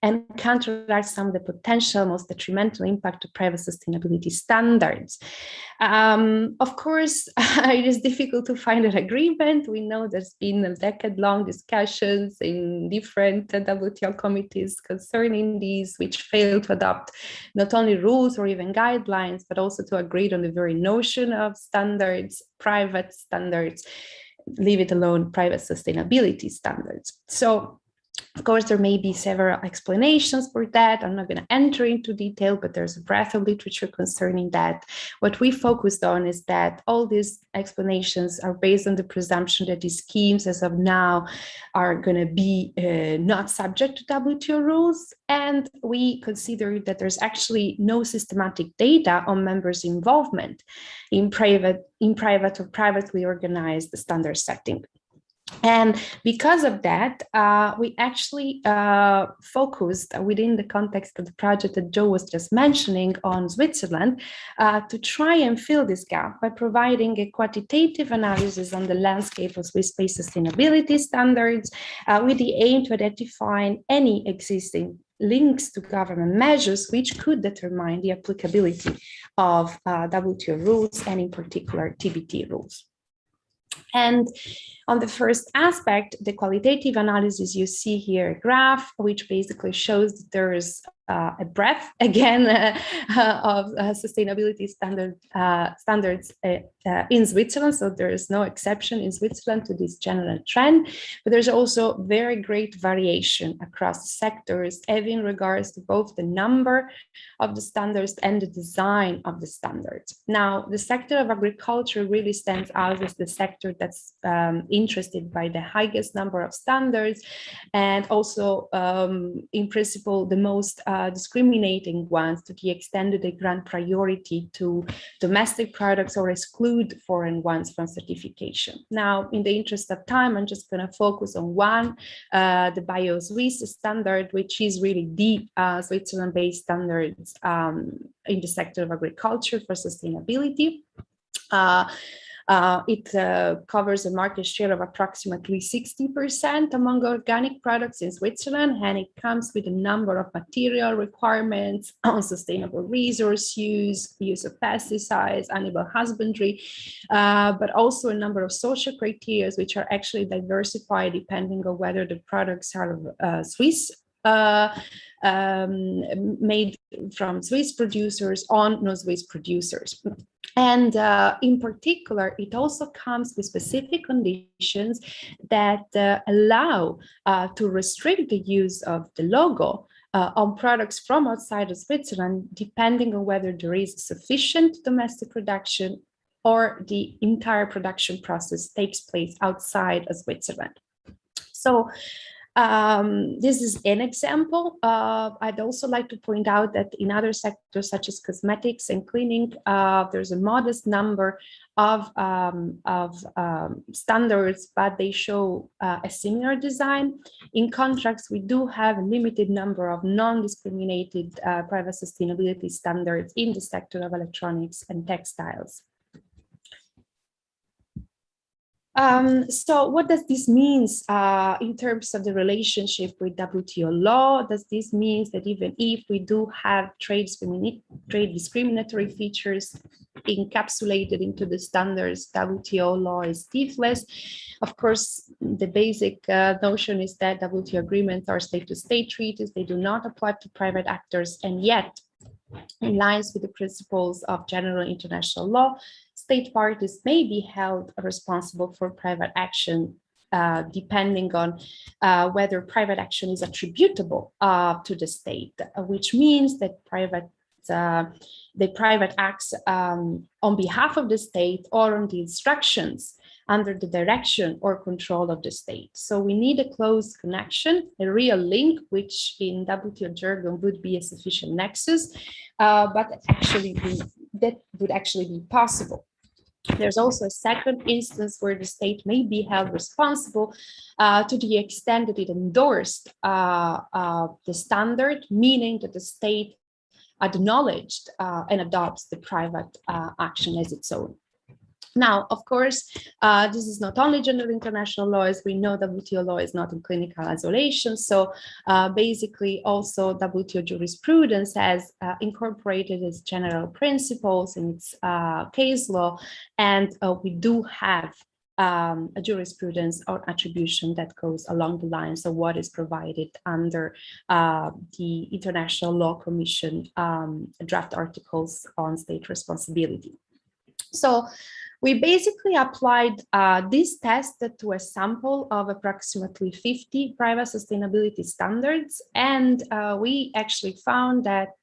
and counteract some of the potential most detrimental impact of private sustainability standards. Of course, it is difficult to find an agreement. We know there's been a decade-long discussions in different WTO committees concerning these, which failed to adopt not only rules or even guidelines, but also to agree on the very notion of standards, private standards, leave it alone, private sustainability standards. So, of course, there may be several explanations for that. I'm not going to enter into detail, but there's a breadth of literature concerning that. What we focused on is that all these explanations are based on the presumption that these schemes as of now are going to be not subject to WTO rules. And we consider that there's actually no systematic data on members' involvement in private or privately organized standard setting. And because of that, we actually focused within the context of the project that Joe was just mentioning on Switzerland to try and fill this gap by providing a quantitative analysis on the landscape of Swiss-based sustainability standards with the aim to identify any existing links to government measures which could determine the applicability of WTO rules and in particular TBT rules. And on the first aspect, the qualitative analysis, you see here a graph, which basically shows that there is a breadth, again, of sustainability standards in Switzerland. So there is no exception in Switzerland to this general trend, but there's also very great variation across sectors, in regards to both the number of the standards and the design of the standards. Now, the sector of agriculture really stands out as the sector that's interested by the highest number of standards, and also, in principle, the most discriminating ones, to the extent that they grant priority to domestic products or exclude foreign ones from certification. Now, in the interest of time, I'm just going to focus on one, the Bio-Swiss standard, which is really the Switzerland-based standards in the sector of agriculture for sustainability. It covers a market share of approximately 60% among organic products in Switzerland, and it comes with a number of material requirements on sustainable resource use of pesticides, animal husbandry, but also a number of social criteria which are actually diversified depending on whether the products are Swiss, made from Swiss producers or non-Swiss producers. And in particular, it also comes with specific conditions that allow to restrict the use of the logo on products from outside of Switzerland, depending on whether there is sufficient domestic production or the entire production process takes place outside of Switzerland. So this is an example. I'd also like to point out that in other sectors such as cosmetics and cleaning, there's a modest number of standards, but they show a similar design. In contrast, we do have a limited number of non-discriminated private sustainability standards in the sector of electronics and textiles. So what does this mean in terms of the relationship with WTO law? Does this mean that even if we do have trade discriminatory features encapsulated into the standards, WTO law is deathless? Of course, the basic notion is that WTO agreements are state-to-state treaties. They do not apply to private actors, and yet, in line with the principles of general international law, state parties may be held responsible for private action, depending on whether private action is attributable to the state, which means that the private acts on behalf of the state or on the instructions under the direction or control of the state. So we need a close connection, a real link, which in WTO jargon would be a sufficient nexus, but that would actually be possible. There's also a second instance where the state may be held responsible to the extent that it endorsed the standard, meaning that the state acknowledged and adopts the private action as its own. Now, of course, this is not only general international law, as we know WTO law is not in clinical isolation. So basically also WTO jurisprudence has incorporated its general principles in its case law. And we do have a jurisprudence or attribution that goes along the lines of what is provided under the International Law Commission draft articles on state responsibility. So we basically applied this test to a sample of approximately 50 private sustainability standards. And we actually found that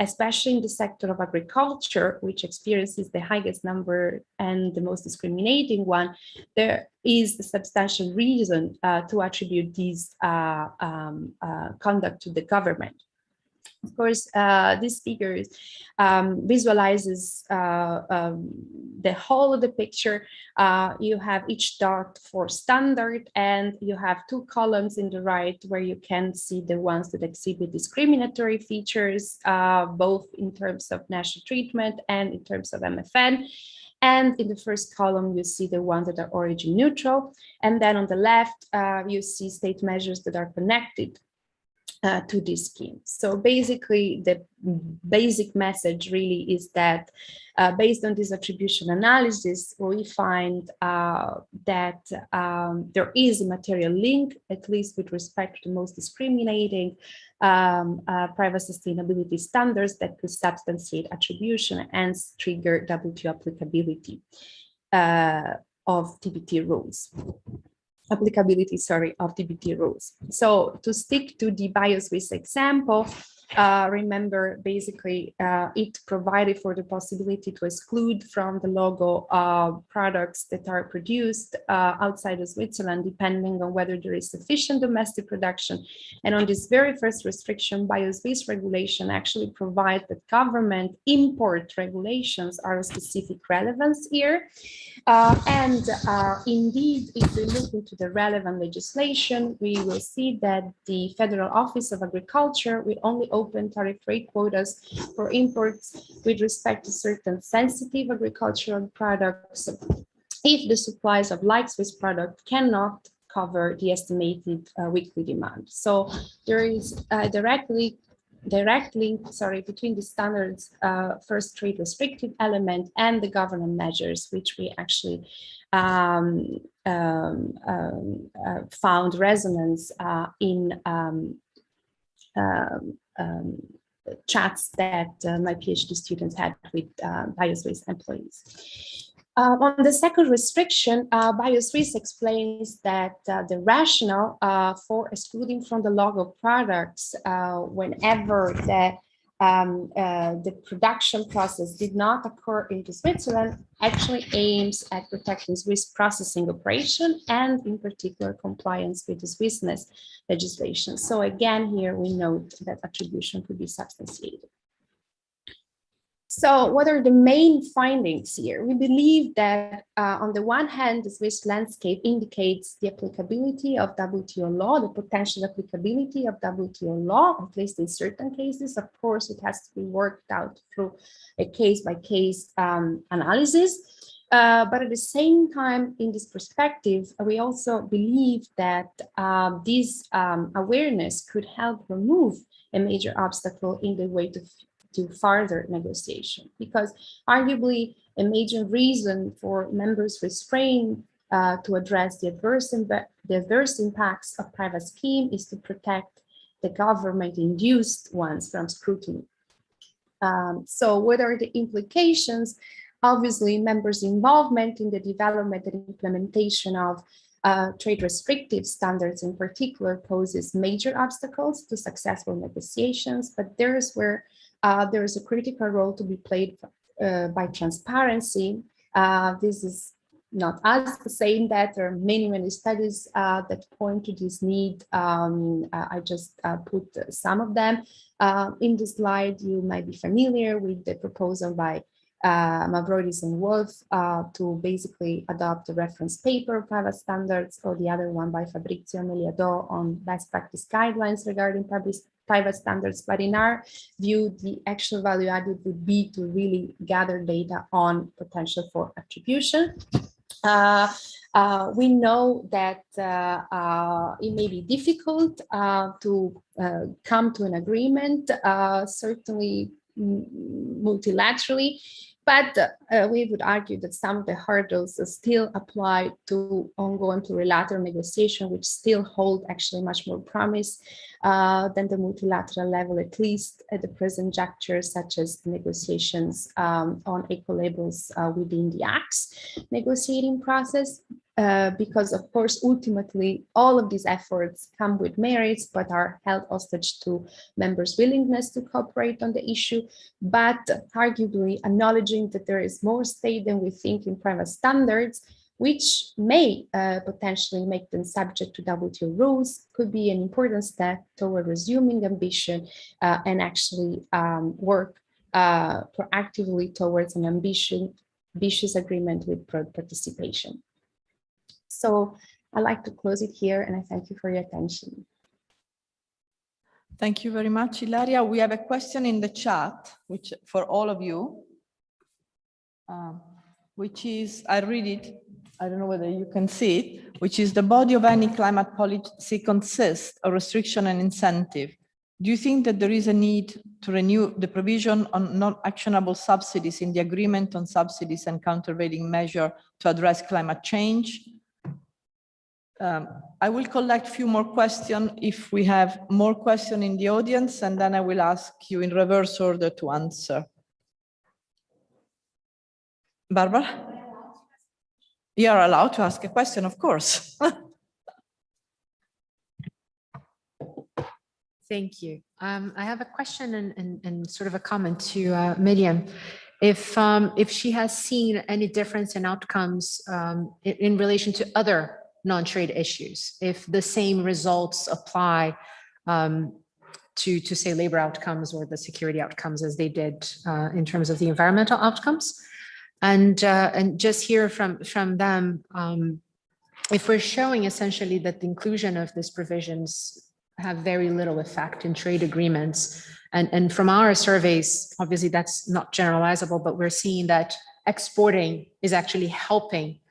especially in the sector of agriculture, which experiences the highest number and the most discriminating one, there is a substantial reason to attribute this conduct to the government. Of course, this figure visualizes the whole of the picture. You have each dot for standard, and you have two columns in the right where you can see the ones that exhibit discriminatory features, both in terms of national treatment and in terms of MFN. And in the first column, you see the ones that are origin neutral. And then on the left, you see state measures that are connected to this scheme. So basically, the basic message really is that based on this attribution analysis, we find that there is a material link, at least with respect to the most discriminating private sustainability standards that could substantiate attribution and hence trigger WTO applicability of TBT rules. Of TBT rules. So to stick to the bio-Swiss example, remember basically it provided for the possibility to exclude from the logo products that are produced outside of Switzerland, depending on whether there is sufficient domestic production. And on this very first restriction, bio-Swiss regulation actually provides that government import regulations are of specific relevance here. Indeed, if we look into the relevant legislation, we will see that the Federal Office of Agriculture will only open tariff-free quotas for imports with respect to certain sensitive agricultural products if the supplies of like Swiss product cannot cover the estimated weekly demand. So there is a direct link between the standards first trade restrictive element and the government measures, which we actually found resonance in chats that my PhD students had with bio-Swiss employees. On the second restriction, bio-Swiss explains that the rationale for excluding from the logo products whenever the production process did not occur into Switzerland actually aims at protecting Swiss processing operation and in particular compliance with the Swissness legislation. So again, here we note that attribution could be substantiated. So what are the main findings here? We believe that on the one hand, the Swiss landscape indicates the applicability of WTO law, the potential applicability of WTO law, at least in certain cases. Of course, it has to be worked out through a case-by-case analysis. But at the same time, in this perspective, we also believe that this awareness could help remove a major obstacle in the way to further negotiation, because arguably a major reason for members' restraint to address the adverse impacts of private scheme is to protect the government-induced ones from scrutiny. So what are the implications? Obviously, members' involvement in the development and implementation of trade restrictive standards in particular poses major obstacles to successful negotiations, but there is where there is a critical role to be played by transparency. This is not us saying that. There are many studies that point to this need. I just put some of them. In the slide, you might be familiar with the proposal by Mavrodis and Wolf to basically adopt a reference paper of private standards, or the other one by Fabrizio Meliador on best practice guidelines regarding private standards. But in our view, the actual value added would be to really gather data on potential for attribution. We know that it may be difficult to come to an agreement, certainly multilaterally, but we would argue that some of the hurdles still apply to ongoing plurilateral negotiation, which still hold actually much more promise than the multilateral level, at least at the present juncture, such as the negotiations on eco-labels within the ACS negotiating process. Because of course, ultimately, all of these efforts come with merits, but are held hostage to members' willingness to cooperate on the issue. But arguably, acknowledging that there is more state than we think in private standards, which may potentially make them subject to WTO rules, could be an important step toward resuming ambition and actually work proactively towards an ambitious agreement with broad participation. So I'd like to close it here, and I thank you for your attention. Thank you very much, Ilaria. We have a question in the chat, which for all of you, which is, I read it, I don't know whether you can see it, which is the body of any climate policy consists of restriction and incentive. Do you think that there is a need to renew the provision on non-actionable subsidies in the agreement on subsidies and countervailing measure to address climate change? I will collect a few more questions if we have more questions in the audience, and then I will ask you in reverse order to answer. Barbara? You are allowed to ask a question, of course. Thank you. I have a question and sort of a comment to Miriam. If she has seen any difference in outcomes in relation to other non-trade issues, if the same results apply to say labor outcomes or the security outcomes as they did in terms of the environmental outcomes, and just hear from them if we're showing essentially that the inclusion of these provisions have very little effect in trade agreements, and from our surveys, obviously that's not generalizable, but we're seeing that exporting is actually helping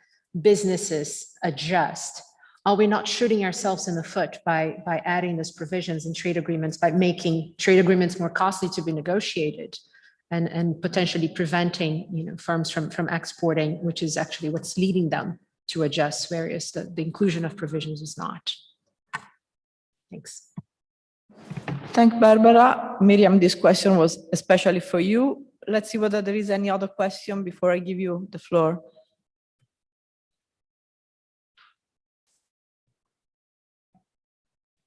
businesses adjust. Are we not shooting ourselves in the foot by adding these provisions in trade agreements, by making trade agreements more costly to be negotiated, and potentially preventing firms from exporting, which is actually what's leading them to adjust, whereas the inclusion of provisions is not? Thanks. Thank Barbara. Miriam, this question was especially for you. Let's see whether there is any other question before I give you the floor.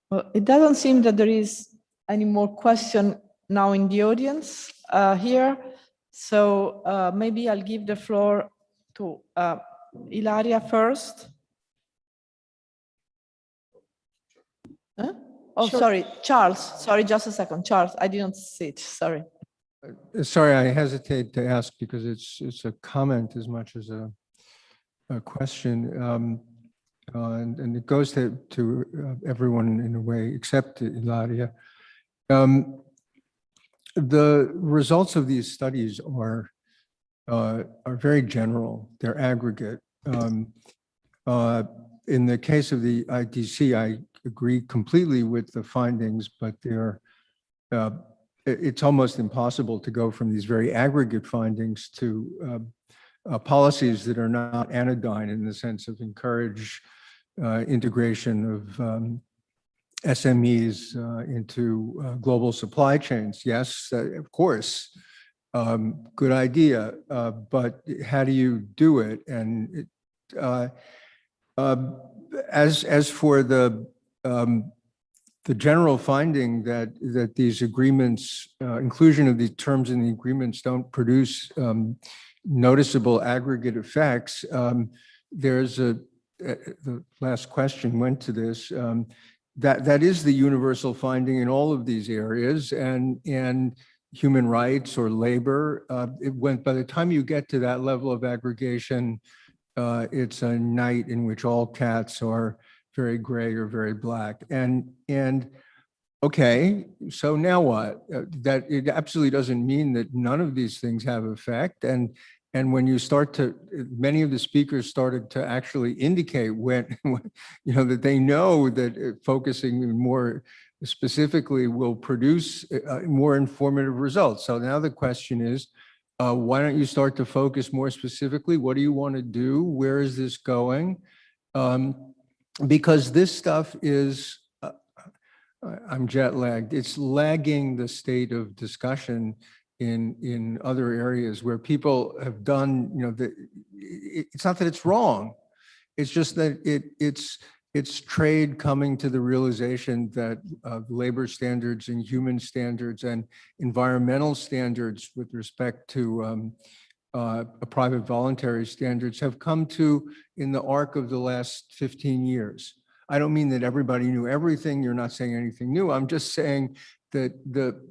Well, it doesn't seem that there is any more question now in the audience here. So maybe I'll give the floor to Ilaria first. Huh? Oh, sure. Sorry, Charles. Sorry, just a second. Charles, I didn't see it. Sorry. Sorry, I hesitate to ask because it's a comment as much as a question. And it goes to everyone in a way except Ilaria. The results of these studies are very general. They're aggregate. In the case of the ITC, I agree completely with the findings, but it's almost impossible to go from these very aggregate findings to policies that are not anodyne in the sense of encourage integration of SMEs into global supply chains. Yes, of course, good idea, but how do you do it? And as for the general finding that these agreements, inclusion of these terms in the agreements don't produce noticeable aggregate effects, there's the last question went to this, that is the universal finding in all of these areas, and human rights or labor, by the time you get to that level of aggregation, it's a night in which all cats are very gray or very black. And Okay, so now what? That it absolutely doesn't mean that none of these things have effect. And when you start to, many of the speakers started to actually indicate when, you know, that they know that focusing more specifically will produce more informative results. So now the question is, why don't you start to focus more specifically? What do you want to do? Where is this going? Because this stuff is, I'm jet lagged. It's lagging the state of discussion in other areas where people have done, you know, it's not that it's wrong. It's just that it's trade coming to the realization that labor standards and human standards and environmental standards with respect to private voluntary standards have come to in the arc of the last 15 years. I don't mean that everybody knew everything. You're not saying anything new. I'm just saying that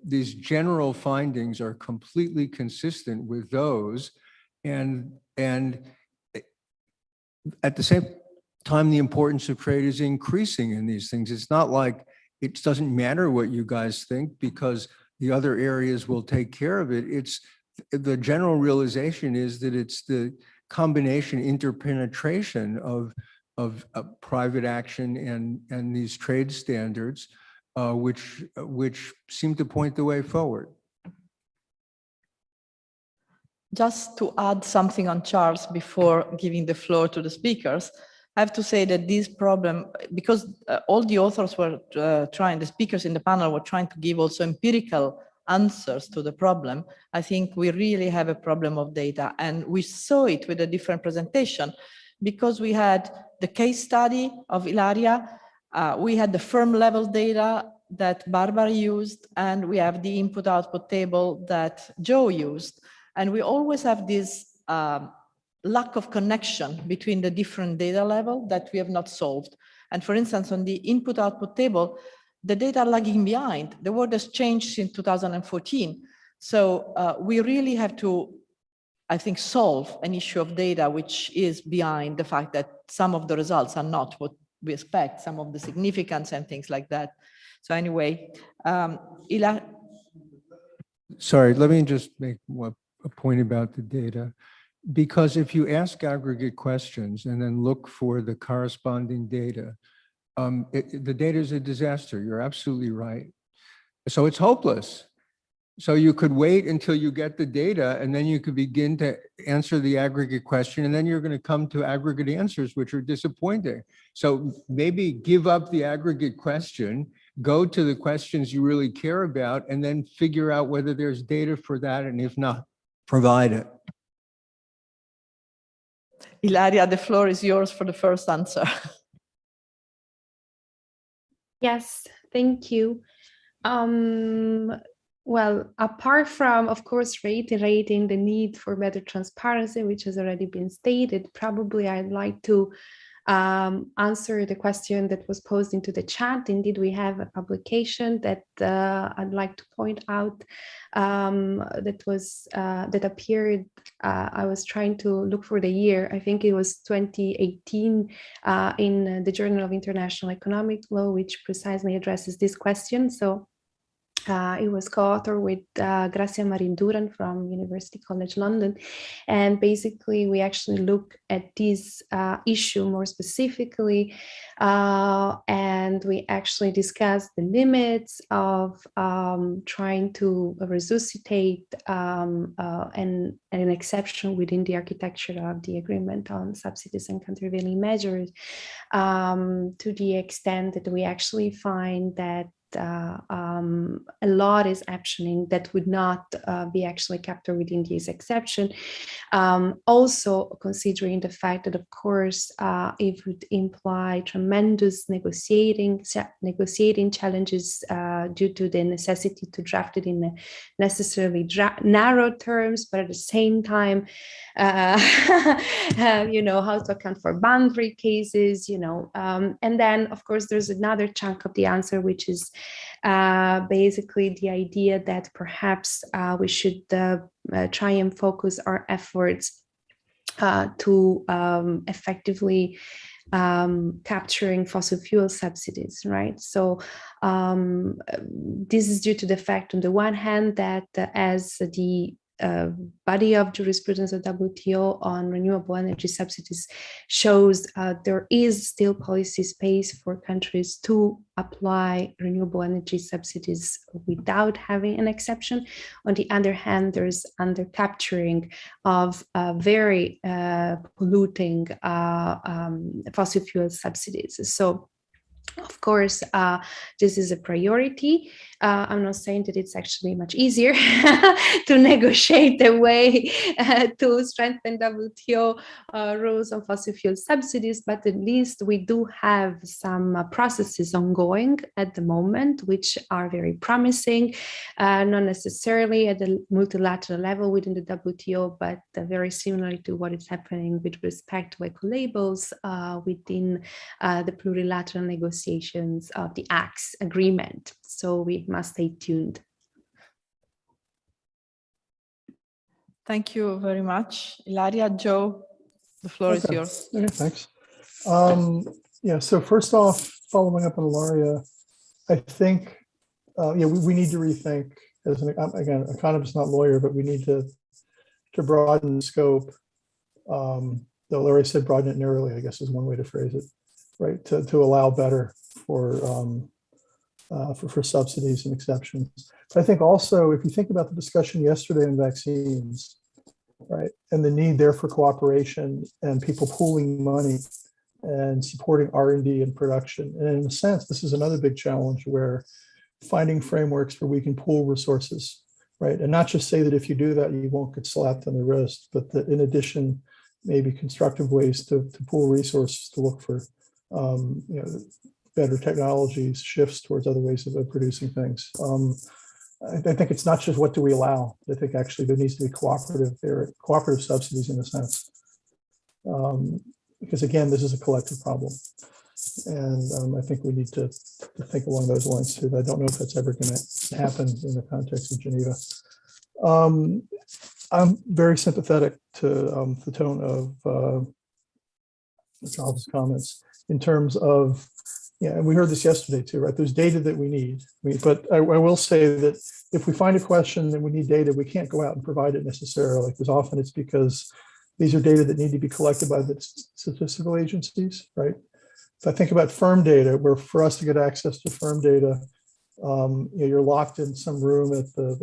these general findings are completely consistent with those. And at the same time, the importance of trade is increasing in these things. It's not like it doesn't matter what you guys think because the other areas will take care of it. It's the general realization is that it's the combination interpenetration of private action and these trade standards, which seem to point the way forward. Just to add something on Charles before giving the floor to the speakers, I have to say that this problem, because all the authors were the speakers in the panel were trying to give also empirical answers to the problem, I think we really have a problem of data. And we saw it with a different presentation because we had the case study of Ilaria, we had the firm level data that Barbara used, and we have the input-output table that Joe used. And we always have this lack of connection between the different data level that we have not solved. And for instance, on the input-output table, the data are lagging behind. The world has changed since 2014. So we really have to, I think, solve an issue of data which is behind the fact that some of the results are not what we expect, some of the significance and things like that. So anyway, Sorry, let me just make a point about the data. Because if you ask aggregate questions and then look for the corresponding data, the data is a disaster. You're absolutely right. So it's hopeless. So you could wait until you get the data and then you could begin to answer the aggregate question, and then you're going to come to aggregate answers, which are disappointing. So maybe give up the aggregate question, go to the questions you really care about, and then figure out whether there's data for that, and if not, provide it. Ilaria, the floor is yours for the first answer. Yes, thank you. Well, apart from, of course, reiterating the need for better transparency, which has already been stated, probably I'd like to answer the question that was posed into the chat. Indeed, we have a publication that I'd like to point out that appeared. I was trying to look for the year. I think it was 2018 in the Journal of International Economic Law, which precisely addresses this question. So it was co-authored with Gracia Marinduran from University College London. And basically, we actually look at this issue more specifically, and we actually discuss the limits of trying to resuscitate an exception within the architecture of the agreement on subsidies and countervailing measures, to the extent that we actually find that a lot is happening that would not be actually captured within this exception. Also considering the fact that, of course, it would imply tremendous negotiating challenges due to the necessity to draft it in necessarily narrow terms, but at the same time, you know, how to account for boundary cases, you know, and then, of course, there's another chunk of the answer, which is basically the idea that perhaps we should try and focus our efforts to effectively capturing fossil fuel subsidies, right? So this is due to the fact, on the one hand, that as the body of jurisprudence of WTO on renewable energy subsidies shows, there is still policy space for countries to apply renewable energy subsidies without having an exception. On the other hand, there's under capturing of very polluting fossil fuel subsidies. So of course, this is a priority. I'm not saying that it's actually much easier to negotiate a way to strengthen WTO rules on fossil fuel subsidies, but at least we do have some processes ongoing at the moment, which are very promising, not necessarily at the multilateral level within the WTO, but very similarly to what is happening with respect to eco-labels within the plurilateral negotiations of the ACS agreement. So we must stay tuned. Thank you very much. Ilaria, Joe, the floor is yours. Okay, thanks. Yeah, so first off, following up on Ilaria, I think we need to rethink, as again, economist, not lawyer, but we need to broaden the scope. Though Larry said broaden it narrowly, I guess is one way to phrase it, right? To allow better for subsidies and exceptions. But I think also, if you think about the discussion yesterday on vaccines, right, and the need there for cooperation and people pooling money and supporting R&D and production. And in a sense, this is another big challenge where finding frameworks where we can pool resources, right? And not just say that if you do that, you won't get slapped on the wrist, but that in addition, maybe constructive ways to pool resources to look for better technologies, shifts towards other ways of producing things. I think it's not just what do we allow. I think actually there needs to be cooperative subsidies in a sense. Because again, this is a collective problem. And I think we need to think along those lines too. But I don't know if that's ever going to happen in the context of Geneva. I'm very sympathetic to the tone of Charles' comments in terms of, and we heard this yesterday too, right? There's data that we need. But I will say that if we find a question that we need data, we can't go out and provide it necessarily, because often it's because these are data that need to be collected by the statistical agencies, right? If I think about firm data, where for us to get access to firm data, you're locked in some room at the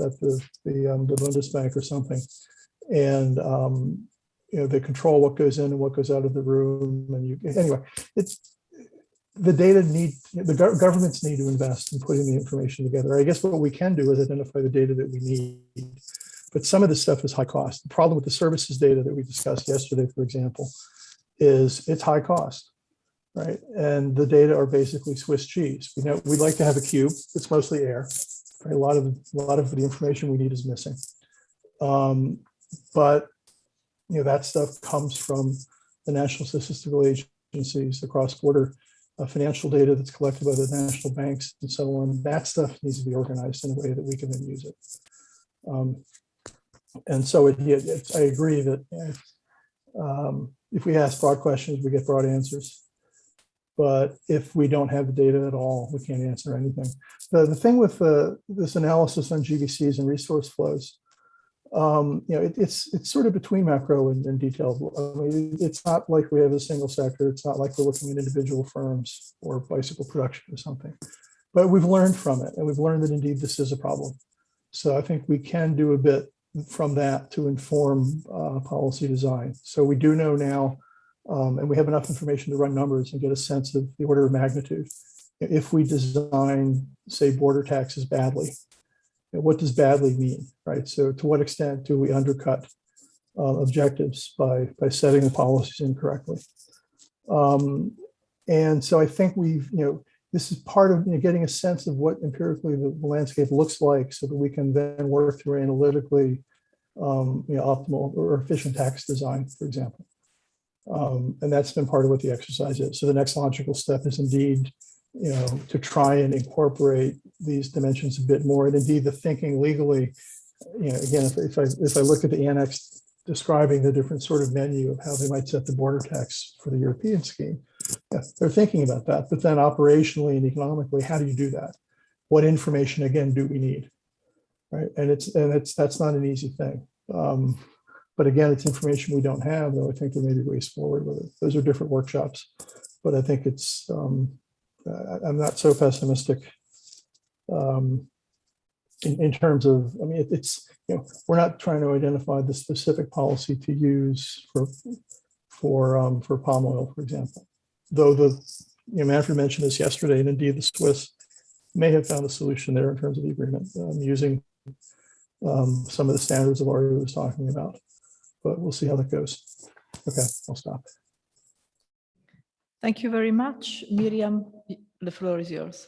Bundesbank or something, and they control what goes in and what goes out of the room. And anyway, the data governments need to invest in putting the information together. I guess what we can do is identify the data that we need, but some of this stuff is high cost. The problem with the services data that we discussed yesterday, for example, is it's high cost, right? And the data are basically Swiss cheese. We'd like to have a cube. It's mostly air. Right? A lot of the information we need is missing. But that stuff comes from the national statistical agencies, the cross-border financial data that's collected by the national banks and so on. That stuff needs to be organized in a way that we can then use it. And so I agree that if we ask broad questions, we get broad answers. But if we don't have the data at all, we can't answer anything. The thing with this analysis on GVCs and resource flows, it's sort of between macro and detailed. I mean, it's not like we have a single sector. It's not like we're looking at individual firms or bicycle production or something. But we've learned from it, and we've learned that indeed this is a problem. So I think we can do a bit from that to inform policy design. So we do know now, and we have enough information to run numbers and get a sense of the order of magnitude. If we design, say, border taxes badly, what does badly mean, right? So to what extent do we undercut objectives by setting the policies incorrectly? And so I think this is part of getting a sense of what empirically the landscape looks like, so that we can then work through analytically optimal or efficient tax design, for example. And that's been part of what the exercise is. So the next logical step is indeed, to try and incorporate these dimensions a bit more. And indeed, the thinking legally, again, if I look at the annex describing the different sort of menu of how they might set the border tax for the European scheme, Yeah, they're thinking about that, but then operationally and economically, how do you do that? What information again do we need? Right, and that's not an easy thing. But again, it's information we don't have, though I think there may be ways forward with it. Those are different workshops, but I think it's, I'm not so pessimistic in terms of, I mean, it's, you know, we're not trying to identify the specific policy to use for palm oil, for example. Though Manfred mentioned this yesterday, and indeed the Swiss may have found a solution there in terms of the agreement using some of the standards of Ari was talking about. But we'll see how that goes. Okay, I'll stop. Thank you very much. Miriam, the floor is yours.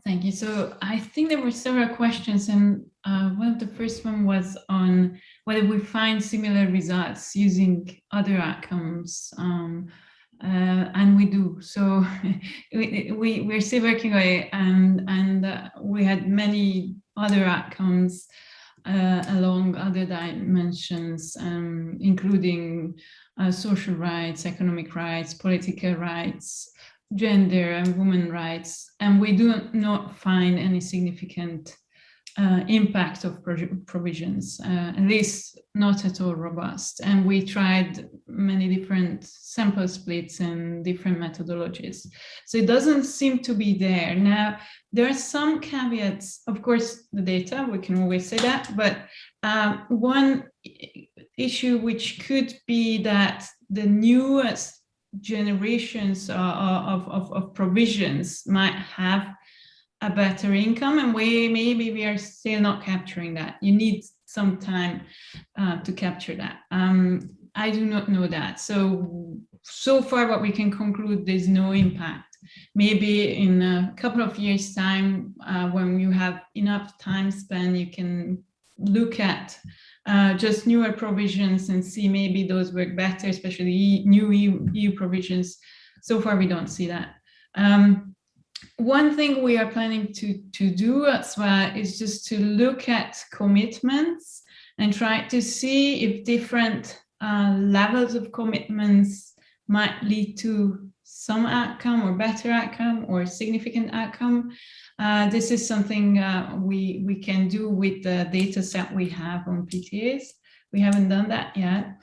Thank you. So I think there were several questions, and one of the first one was on whether we find similar results using other outcomes, and we do. So we're still working on it, and we had many other outcomes along other dimensions, including social rights, economic rights, political rights, gender and women rights, and we do not find any significant impact of provisions, at least not at all robust. And we tried many different sample splits and different methodologies. So it doesn't seem to be there. Now, there are some caveats, of course, the data, we can always say that, but one issue which could be that the newest generations of provisions might have a better income, and maybe we are still not capturing that. You need some time to capture that. I do not know that. So far what we can conclude, there's no impact. Maybe in a couple of years' time, when you have enough time span, you can look at just newer provisions and see maybe those work better, especially new EU provisions. So far, we don't see that. One thing we are planning to do as well is just to look at commitments and try to see if different levels of commitments might lead to some outcome or better outcome or significant outcome. This is something we can do with the data set we have on PTAs. We haven't done that yet.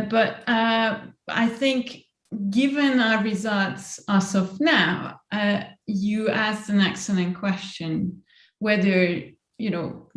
But I think given our results as of now, you asked an excellent question, whether, you know,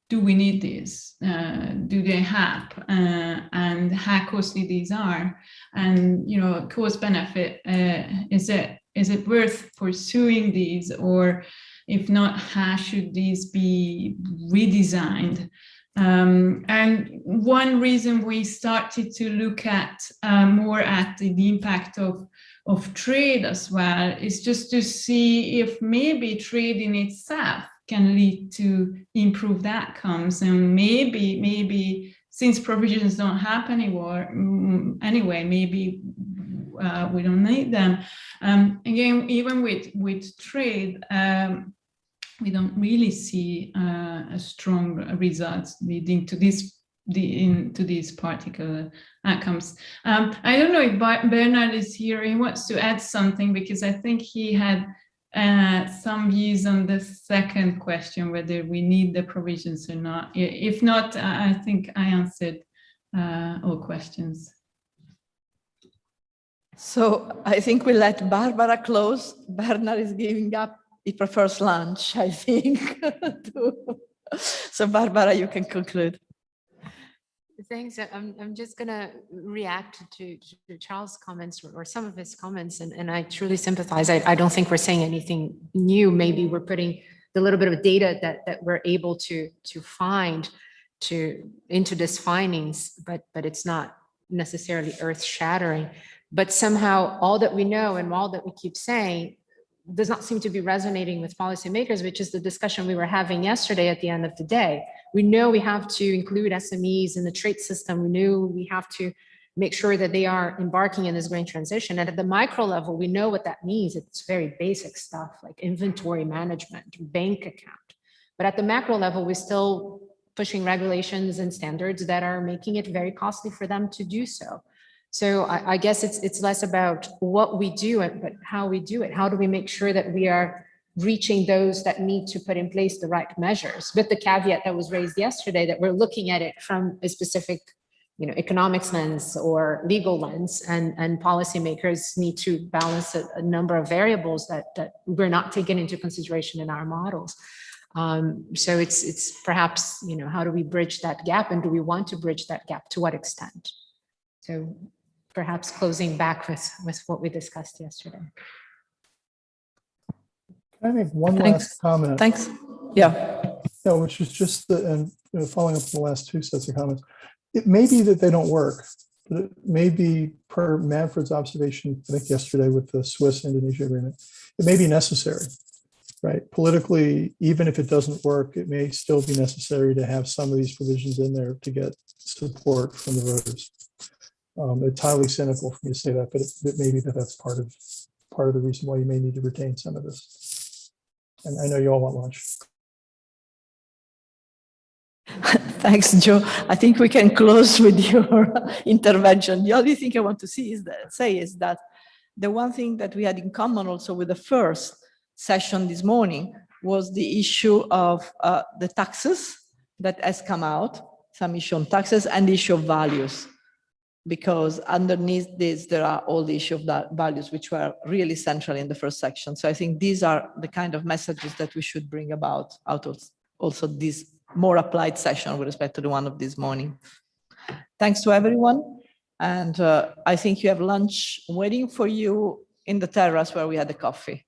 do we need this? Do they help? And how costly these are? And, you know, cost benefit, is it worth pursuing these? Or if not, how should these be redesigned? And one reason we started to look at more at the impact of trade as well is just to see if maybe trade in itself can lead to improved outcomes, and maybe since provisions don't happen anyway, maybe we don't need them. Again, even with trade, we don't really see a strong results leading to these particular outcomes. I don't know if Bernard is here. He wants to add something, because I think he had some views on the second question, whether we need the provisions or not. If not, I think I answered all questions. So I think we'll let Barbara close. Bernard is giving up. He prefers lunch, I think. So Barbara, you can conclude. Thanks. I'm just going to react to Charles' comments, or some of his comments, and I truly sympathize. I don't think we're saying anything new. Maybe we're putting the little bit of data that we're able to find into these findings, but it's not necessarily earth-shattering. But somehow all that we know and all that we keep saying does not seem to be resonating with policymakers, which is the discussion we were having yesterday at the end of the day. We know we have to include SMEs in the trade system. We knew we have to make sure that they are embarking in this green transition. And at the micro level, we know what that means. It's very basic stuff like inventory management, bank account. But at the macro level, we're still pushing regulations and standards that are making it very costly for them to do so. So I guess it's less about what we do, but how we do it. How do we make sure that we are reaching those that need to put in place the right measures? With the caveat that was raised yesterday, that we're looking at it from a specific, economics lens or legal lens, and policymakers need to balance a number of variables that we're not taking into consideration in our models. So it's perhaps, how do we bridge that gap, and do we want to bridge that gap? To what extent? So perhaps closing back with what we discussed yesterday. Can I make one Thanks. last comment? Thanks. Yeah. No, which is just following up on the last two sets of comments. It may be that they don't work, but it may be, per Manfred's observation, I think yesterday with the Swiss-Indonesia agreement, it may be necessary, right? Politically, even if it doesn't work, it may still be necessary to have some of these provisions in there to get support from the voters. It's highly cynical for me to say that, but it may be that that's part of the reason why you may need to retain some of this. And I know you all want lunch. Thanks, Joe. I think we can close with your intervention. The only thing I want to say is that the one thing that we had in common also with the first session this morning was the issue of the taxes that has come out, some issue on taxes and the issue of values. Because underneath this, there are all the issue of that values, which were really central in the first section. So I think these are the kind of messages that we should bring out of also this more applied session with respect to the one of this morning. Thanks to everyone. And I think you have lunch waiting for you in the terrace where we had the coffee.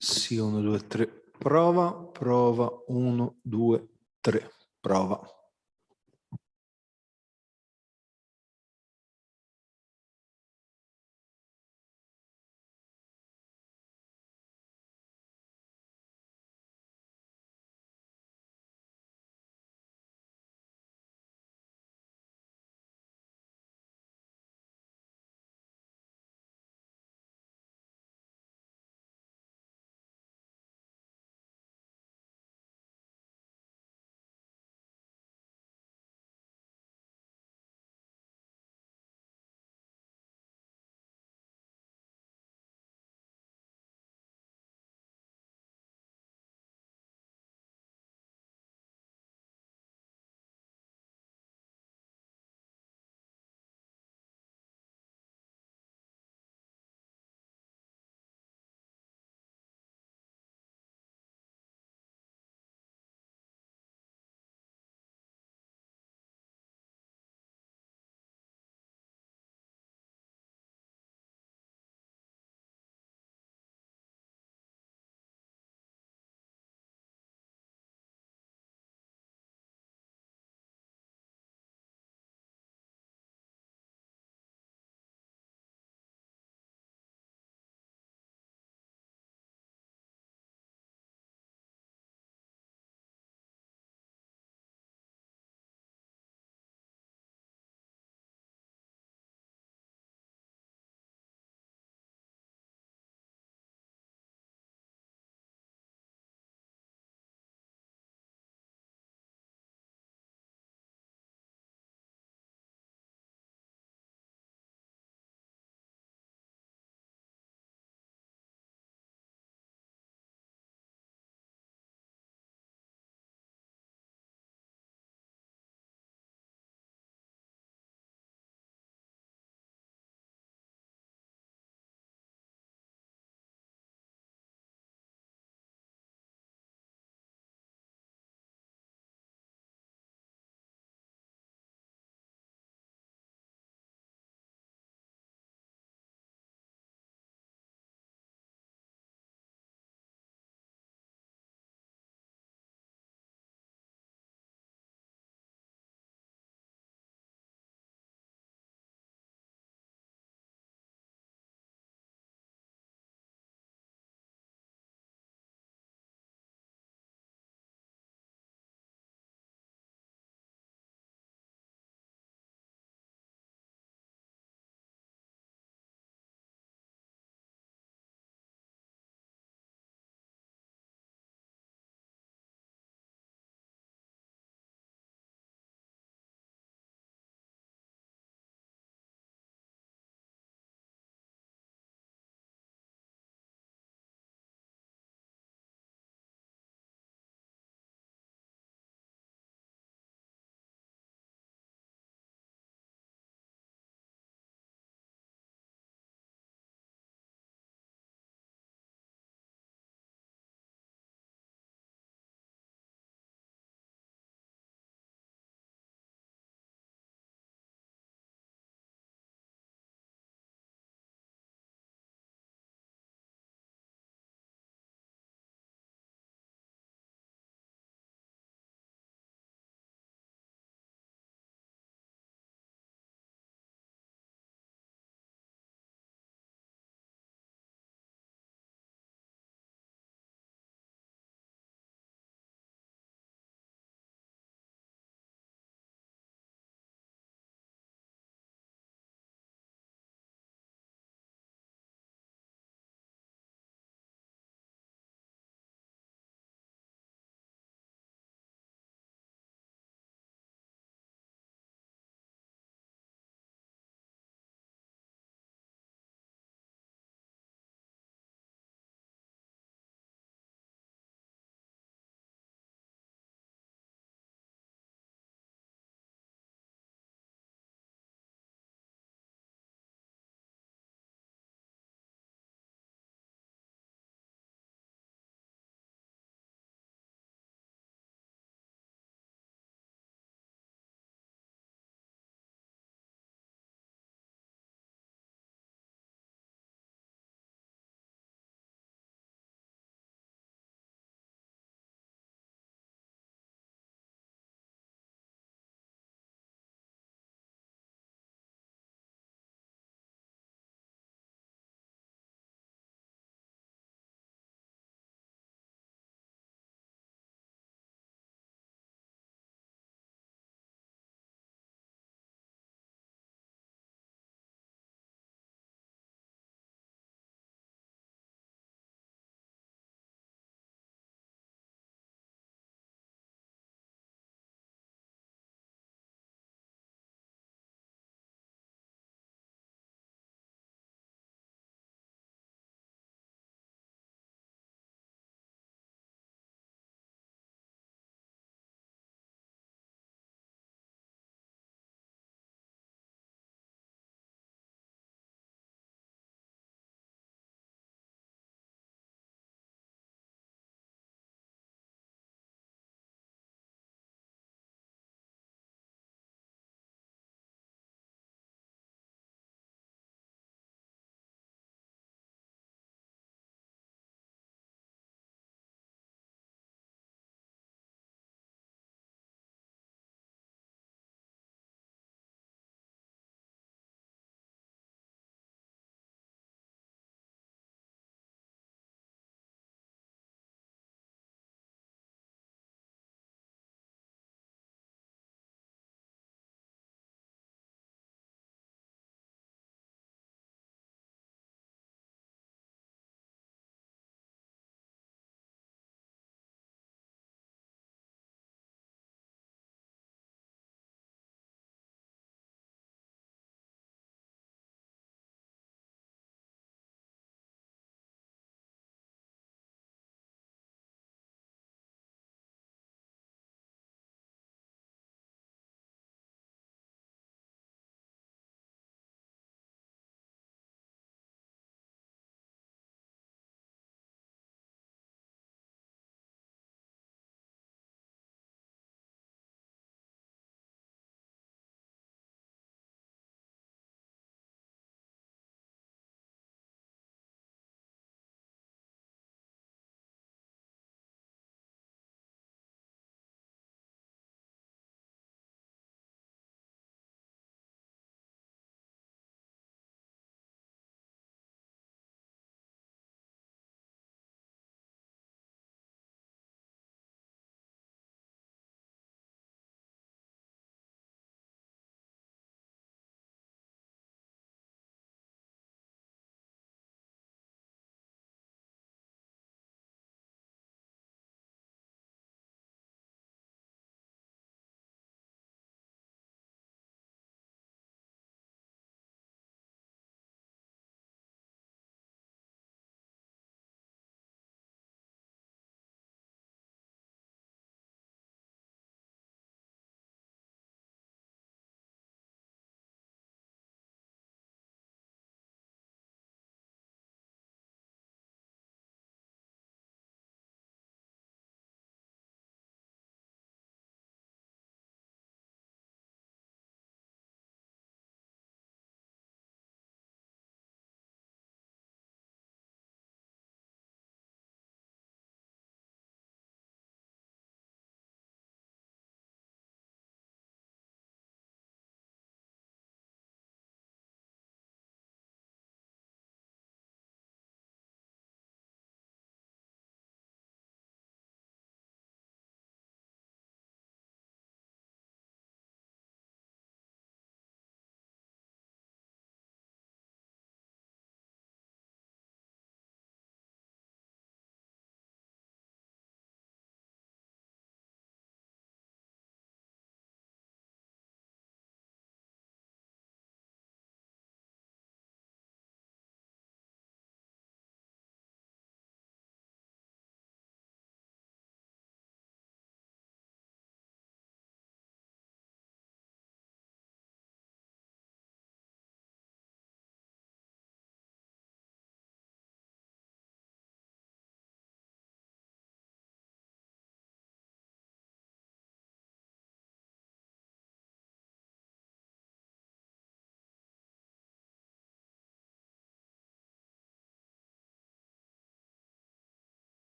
Sì, 1, 2, 3. Prova, prova, 1, 2, 3. Prova.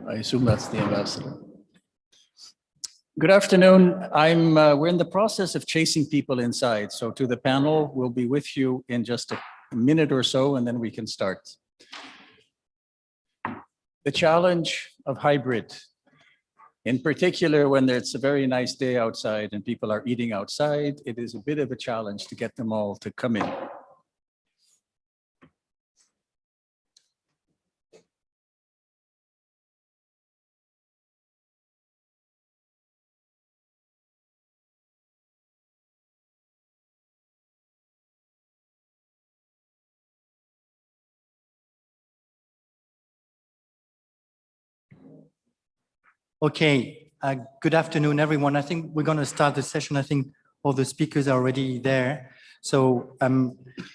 I assume that's the ambassador. Good afternoon. We're in the process of chasing people inside. So to the panel, we'll be with you in just a minute or so, and then we can start. The challenge of hybrid, in particular, when it's a very nice day outside and people are eating outside, it is a bit of a challenge to get them all to come in. Okay, good afternoon, everyone. I think we're going to start the session. I think all the speakers are already there. So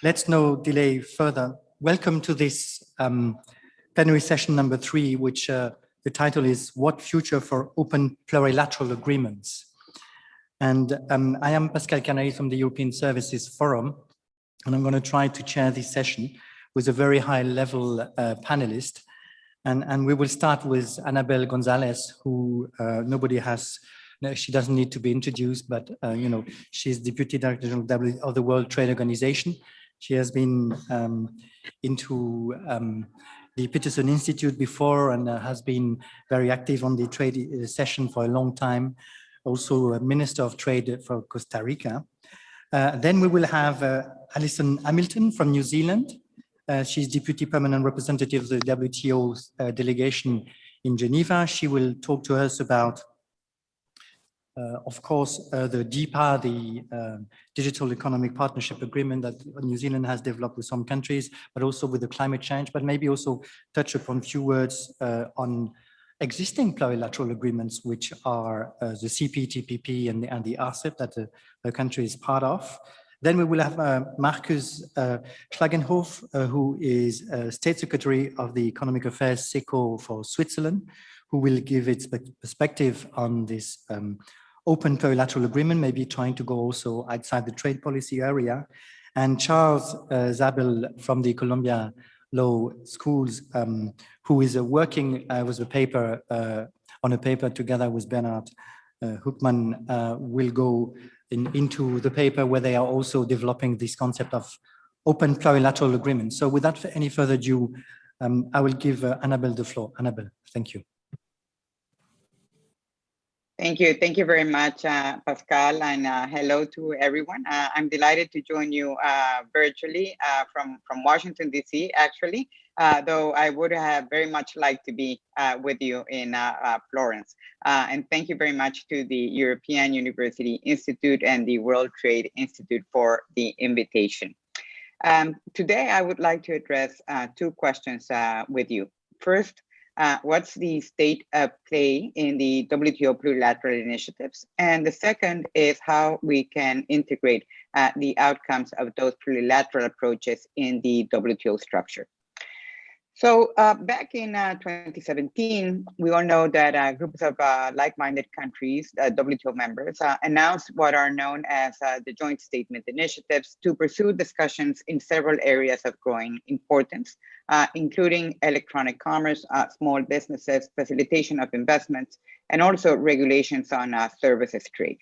let's no delay further. Welcome to this plenary session number 3, which the title is What Future for Open Plurilateral Agreements? And I am Pascal Canary from the European Services Forum, and I'm going to try to chair this session with a very high-level panelist. And we will start with Annabel Gonzalez, who she doesn't need to be introduced, but she's Deputy Director of the World Trade Organization. She has been into the Peterson Institute before and has been very active on the trade session for a long time, also a Minister of Trade for Costa Rica. Then we will have Alison Hamilton from New Zealand. She's Deputy Permanent Representative of the WTO delegation in Geneva. She will talk to us about, of course, the DEPA, the Digital Economic Partnership Agreement that New Zealand has developed with some countries, but also with the climate change, but maybe also touch upon a few words on existing plurilateral agreements, which are the CPTPP and the RCEP that the country is part of. Then we will have Markus Schlagenhof, who is State Secretary of the Economic Affairs SECO for Switzerland, who will give its perspective on this open plurilateral agreement, maybe trying to go also outside the trade policy area. And Charles Zabel from the Columbia Law Schools, who is working with on a paper together with Bernhard Huckmann, will go into the paper where they are also developing this concept of open plurilateral agreement. So without any further ado, I will give Annabel the floor. Annabel, thank you. Thank you. Thank you very much, Pascal, and hello to everyone. I'm delighted to join you virtually from Washington, D.C., actually, though I would have very much liked to be with you in Florence. And thank you very much to the European University Institute and the World Trade Institute for the invitation. Today, I would like to address 2 questions with you. First, what's the state of play in the WTO plurilateral initiatives? And the second is how we can integrate the outcomes of those plurilateral approaches in the WTO structure. So back in 2017, we all know that groups of like-minded countries, WTO members, announced what are known as the joint statement initiatives to pursue discussions in several areas of growing importance, including electronic commerce, small businesses, facilitation of investments, and also regulations on services trade.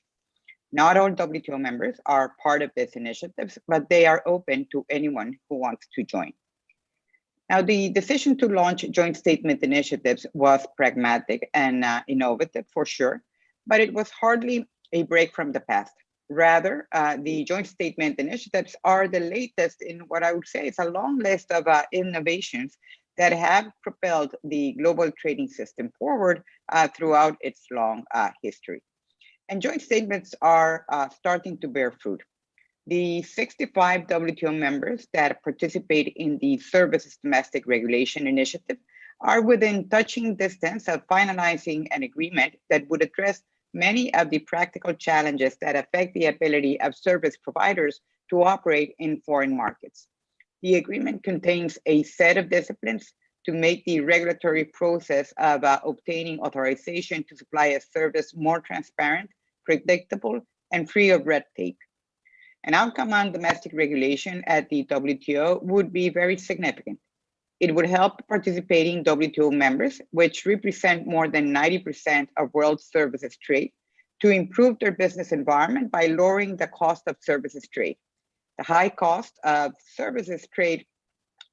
Not all WTO members are part of these initiatives, but they are open to anyone who wants to join. Now, the decision to launch joint statement initiatives was pragmatic and innovative for sure, but it was hardly a break from the past. Rather, the joint statement initiatives are the latest in what I would say is a long list of innovations that have propelled the global trading system forward throughout its long history. And joint statements are starting to bear fruit. The 65 WTO members that participate in the Services Domestic Regulation Initiative are within touching distance of finalizing an agreement that would address many of the practical challenges that affect the ability of service providers to operate in foreign markets. The agreement contains a set of disciplines to make the regulatory process of obtaining authorization to supply a service more transparent, predictable, and free of red tape. An outcome on domestic regulation at the WTO would be very significant. It would help participating WTO members, which represent more than 90% of world services trade, to improve their business environment by lowering the cost of services trade. The high cost of services trade,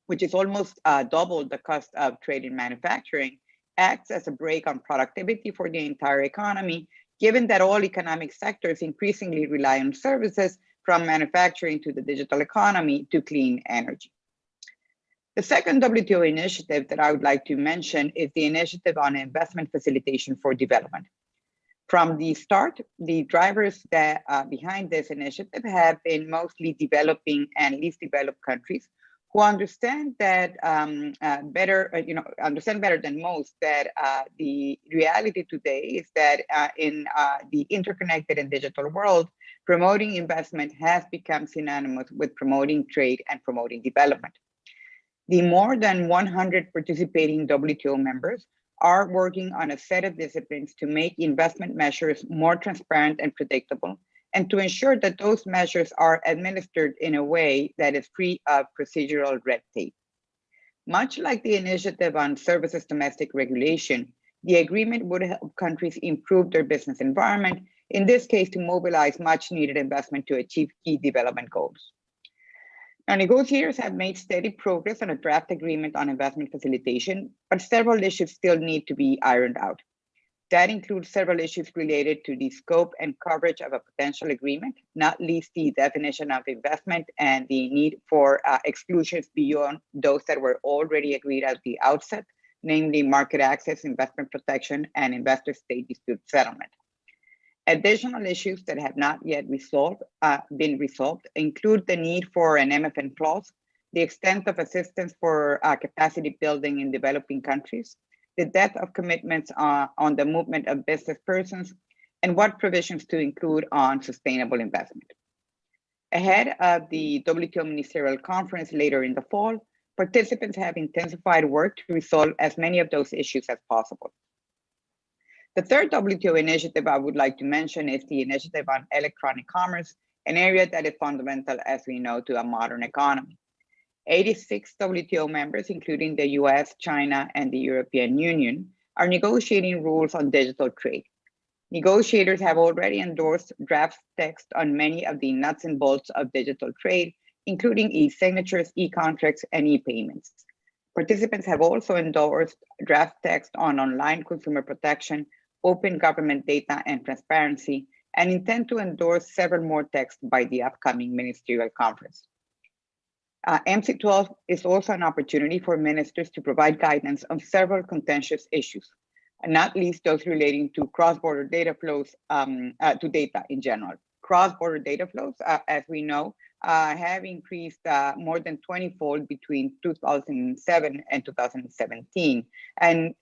which is almost double the cost of trade in manufacturing, acts as a brake on productivity for the entire economy, given that all economic sectors increasingly rely on services, from manufacturing to the digital economy to clean energy. The second WTO initiative that I would like to mention is the Initiative on Investment Facilitation for Development. From the start, the drivers that behind this initiative have been mostly developing and least developed countries, who understand that understand better than most that the reality today is that in the interconnected and digital world, promoting investment has become synonymous with promoting trade and promoting development. The more than 100 participating WTO members are working on a set of disciplines to make investment measures more transparent and predictable, and to ensure that those measures are administered in a way that is free of procedural red tape. Much like the Initiative on Services Domestic Regulation, the agreement would help countries improve their business environment, in this case to mobilize much needed investment to achieve key development goals. Now, negotiators have made steady progress on a draft agreement on investment facilitation, but several issues still need to be ironed out. That includes several issues related to the scope and coverage of a potential agreement, not least the definition of investment and the need for exclusions beyond those that were already agreed at the outset, namely market access, investment protection, and investor-state dispute settlement. Additional issues that have not yet been resolved include the need for an MFN clause, the extent of assistance for capacity building in developing countries, the depth of commitments on the movement of business persons, and what provisions to include on sustainable investment. Ahead of the WTO Ministerial Conference later in the fall, participants have intensified work to resolve as many of those issues as possible. The third WTO initiative I would like to mention is the Initiative on Electronic Commerce, an area that is fundamental, as we know, to a modern economy. 86 WTO members, including the US, China, and the European Union, are negotiating rules on digital trade. Negotiators have already endorsed draft text on many of the nuts and bolts of digital trade, including e-signatures, e-contracts, and e-payments. Participants have also endorsed draft text on online consumer protection, open government data and transparency, and intend to endorse several more texts by the upcoming ministerial conference. MC12 is also an opportunity for ministers to provide guidance on several contentious issues, and not least those relating to cross-border data flows, to data in general. Cross-border data flows, as we know, have increased more than 20-fold between 2007 and 2017. And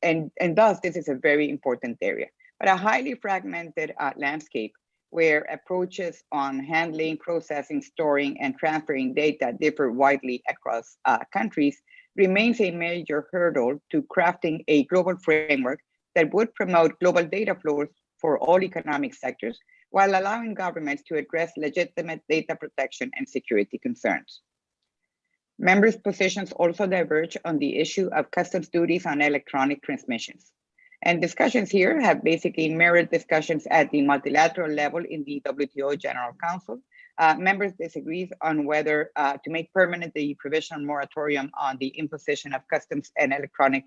thus, this is a very important area. But a highly fragmented landscape where approaches on handling, processing, storing, and transferring data differ widely across countries remains a major hurdle to crafting a global framework that would promote global data flows for all economic sectors, while allowing governments to address legitimate data protection and security concerns. Members' positions also diverge on the issue of customs duties on electronic transmissions. And discussions here have basically mirrored discussions at the multilateral level in the WTO General Council. Members disagree on whether to make permanent the provisional moratorium on the imposition of customs and electronic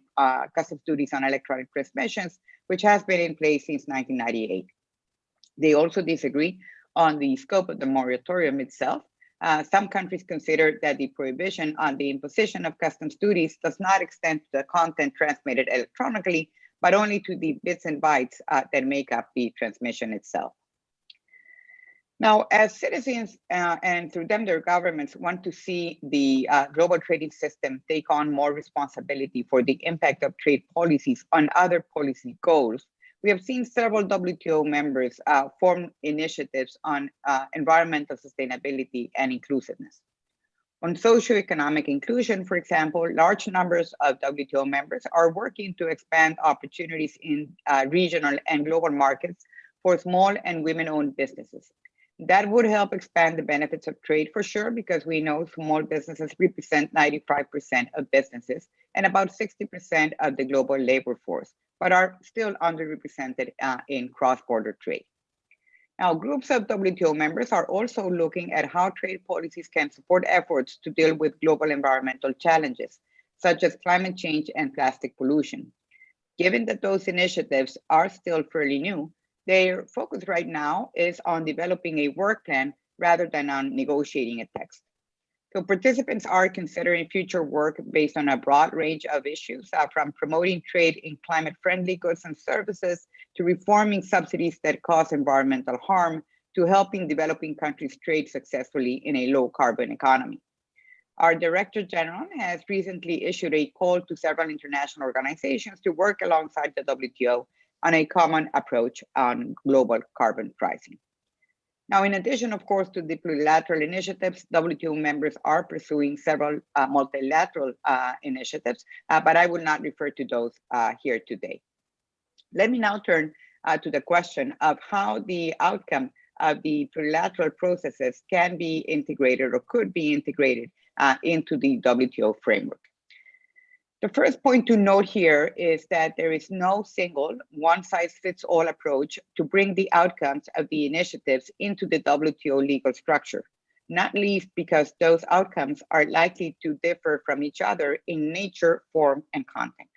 customs duties on electronic transmissions, which has been in place since 1998. They also disagree on the scope of the moratorium itself. Some countries consider that the prohibition on the imposition of customs duties does not extend to the content transmitted electronically, but only to the bits and bytes that make up the transmission itself. Now, as citizens and through them their governments want to see the global trading system take on more responsibility for the impact of trade policies on other policy goals, we have seen several WTO members form initiatives on environmental sustainability and inclusiveness. On socioeconomic inclusion, for example, large numbers of WTO members are working to expand opportunities in regional and global markets for small and women-owned businesses. That would help expand the benefits of trade for sure, because we know small businesses represent 95% of businesses and about 60% of the global labor force, but are still underrepresented in cross-border trade. Now, groups of WTO members are also looking at how trade policies can support efforts to deal with global environmental challenges, such as climate change and plastic pollution. Given that those initiatives are still fairly new, their focus right now is on developing a work plan rather than on negotiating a text. So participants are considering future work based on a broad range of issues, from promoting trade in climate-friendly goods and services to reforming subsidies that cause environmental harm to helping developing countries trade successfully in a low-carbon economy. Our Director General has recently issued a call to several international organizations to work alongside the WTO on a common approach on global carbon pricing. Now, in addition, of course, to the plurilateral initiatives, WTO members are pursuing several multilateral initiatives, but I will not refer to those here today. Let me now turn to the question of how the outcome of the plurilateral processes can be integrated or could be integrated into the WTO framework. The first point to note here is that there is no single one-size-fits-all approach to bring the outcomes of the initiatives into the WTO legal structure, not least because those outcomes are likely to differ from each other in nature, form, and content.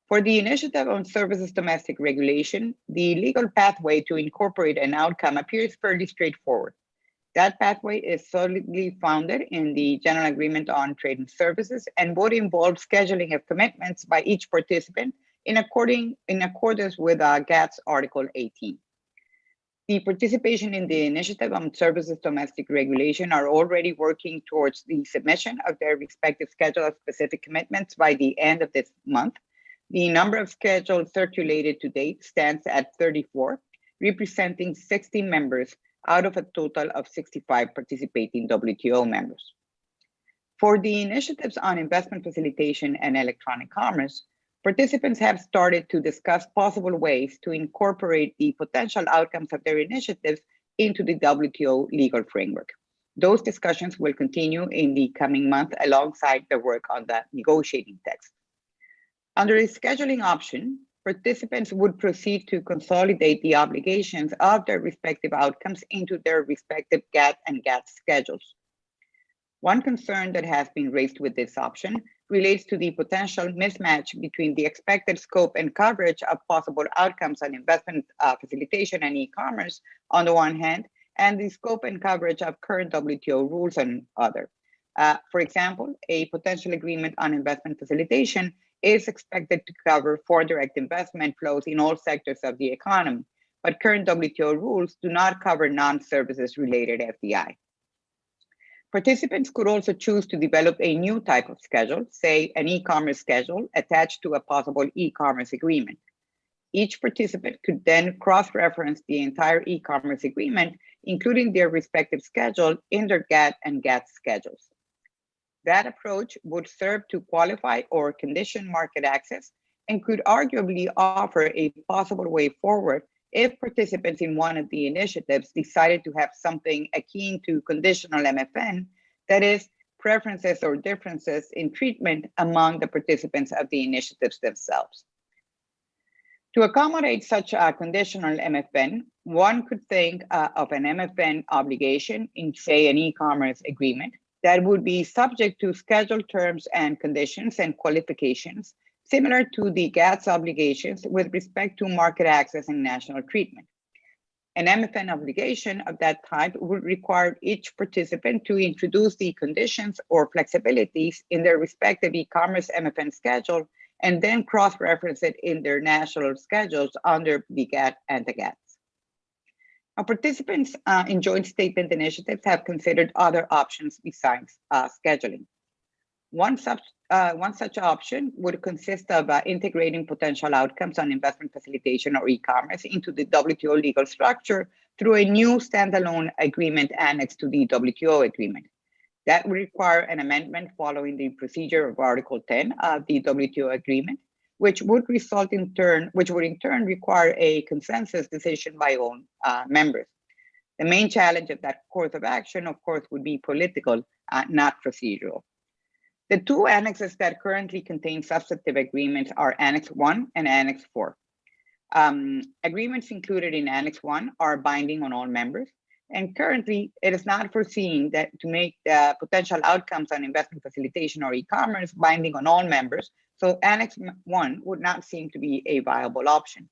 For the initiative on services domestic regulation, the legal pathway to incorporate an outcome appears fairly straightforward. That pathway is solidly founded in the General Agreement on Trade and Services and would involve scheduling of commitments by each participant in accordance with GATT's Article 18. The participation in the Initiative on Services Domestic Regulation are already working towards the submission of their respective schedule of specific commitments by the end of this month. The number of schedules circulated to date stands at 34, representing 60 members out of a total of 65 participating WTO members. For the initiatives on investment facilitation and electronic commerce, participants have started to discuss possible ways to incorporate the potential outcomes of their initiatives into the WTO legal framework. Those discussions will continue in the coming month alongside the work on the negotiating text. Under a scheduling option, participants would proceed to consolidate the obligations of their respective outcomes into their respective GATT and GATT schedules. One concern that has been raised with this option relates to the potential mismatch between the expected scope and coverage of possible outcomes on investment facilitation and e-commerce on the one hand, and the scope and coverage of current WTO rules on other. For example, a potential agreement on investment facilitation is expected to cover foreign direct investment flows in all sectors of the economy, but current WTO rules do not cover non-services related FDI. Participants could also choose to develop a new type of schedule, say an e-commerce schedule attached to a possible e-commerce agreement. Each participant could then cross-reference the entire e-commerce agreement, including their respective schedule, in their GATT and GATT schedules. That approach would serve to qualify or condition market access and could arguably offer a possible way forward if participants in one of the initiatives decided to have something akin to conditional MFN, that is, preferences or differences in treatment among the participants of the initiatives themselves. To accommodate such a conditional MFN, one could think of an MFN obligation in, say, an e-commerce agreement that would be subject to scheduled terms and conditions and qualifications, similar to the GATT's obligations with respect to market access and national treatment. An MFN obligation of that type would require each participant to introduce the conditions or flexibilities in their respective e-commerce MFN schedule and then cross-reference it in their national schedules under the GATT and the GATT. Now, participants in joint statement initiatives have considered other options besides scheduling. One such option would consist of integrating potential outcomes on investment facilitation or e-commerce into the WTO legal structure through a new standalone agreement annexed to the WTO agreement. That would require an amendment following the procedure of Article 10 of the WTO agreement, which would in turn require a consensus decision by all members. The main challenge of that course of action, of course, would be political, not procedural. The two annexes that currently contain substantive agreements are Annex 1 and Annex 4. Agreements included in Annex 1 are binding on all members, and currently it is not foreseen that to make potential outcomes on investment facilitation or e-commerce binding on all members, so Annex 1 would not seem to be a viable option.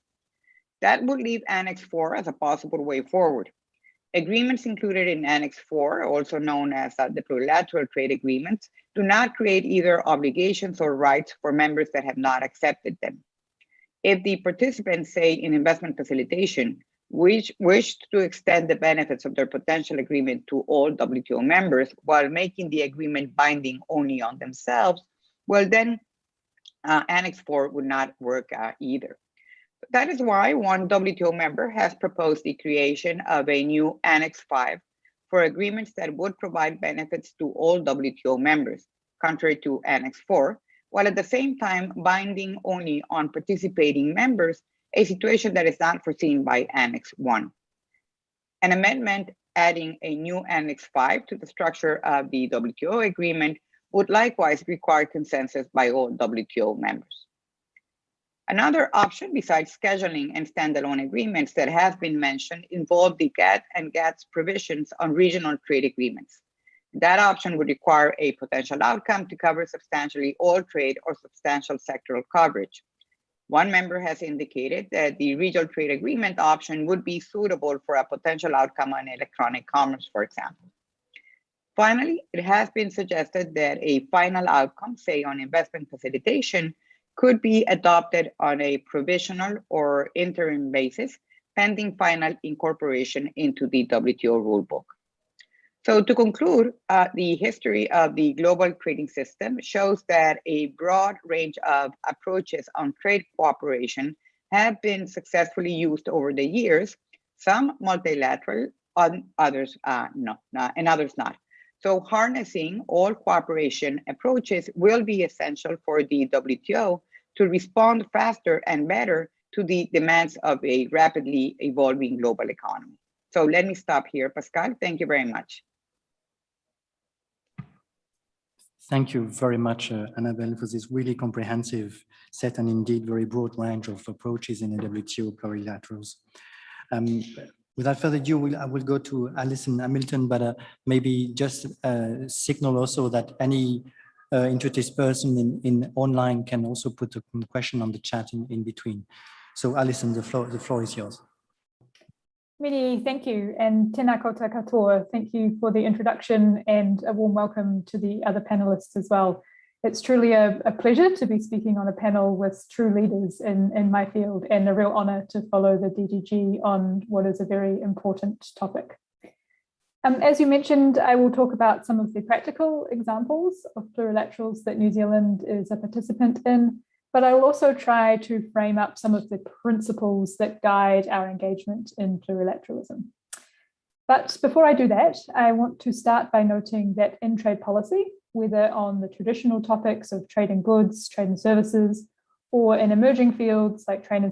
That would leave Annex 4 as a possible way forward. Agreements included in Annex 4, also known as the plurilateral trade agreements, do not create either obligations or rights for members that have not accepted them. If the participants, say in investment facilitation, wish to extend the benefits of their potential agreement to all WTO members while making the agreement binding only on themselves, well then Annex 4 would not work either. That is why one WTO member has proposed the creation of a new Annex 5 for agreements that would provide benefits to all WTO members, contrary to Annex 4, while at the same time binding only on participating members, a situation that is not foreseen by Annex 1. An amendment adding a new Annex 5 to the structure of the WTO agreement would likewise require consensus by all WTO members. Another option besides scheduling and standalone agreements that has been mentioned involve the GATT and GATT's provisions on regional trade agreements. That option would require a potential outcome to cover substantially all trade or substantial sectoral coverage. One member has indicated that the regional trade agreement option would be suitable for a potential outcome on electronic commerce, for example. Finally, it has been suggested that a final outcome, say on investment facilitation, could be adopted on a provisional or interim basis, pending final incorporation into the WTO rulebook. So to conclude, the history of the global trading system shows that a broad range of approaches on trade cooperation have been successfully used over the years, some multilateral, others and others not. So harnessing all cooperation approaches will be essential for the WTO to respond faster and better to the demands of a rapidly evolving global economy. So let me stop here, Pascal. Thank you very much. Thank you very much, Annabelle, for this really comprehensive set and indeed very broad range of approaches in the WTO plurilaterals. Without further ado, I will go to Alison Hamilton, but maybe just signal also that any interested person in online can also put a question on the chat in between. So Alison, the floor is yours. Many thank you, and tēnā koutou katoa. Thank you for the introduction and a warm welcome to the other panelists as well. It's truly a pleasure to be speaking on a panel with true leaders in my field, and a real honour to follow the DGG on what is a very important topic. As you mentioned, I will talk about some of the practical examples of plurilaterals that New Zealand is a participant in, but I will also try to frame up some of the principles that guide our engagement in plurilateralism. But before I do that, I want to start by noting that in trade policy, whether on the traditional topics of trade in goods, trade in services, or in emerging fields like trade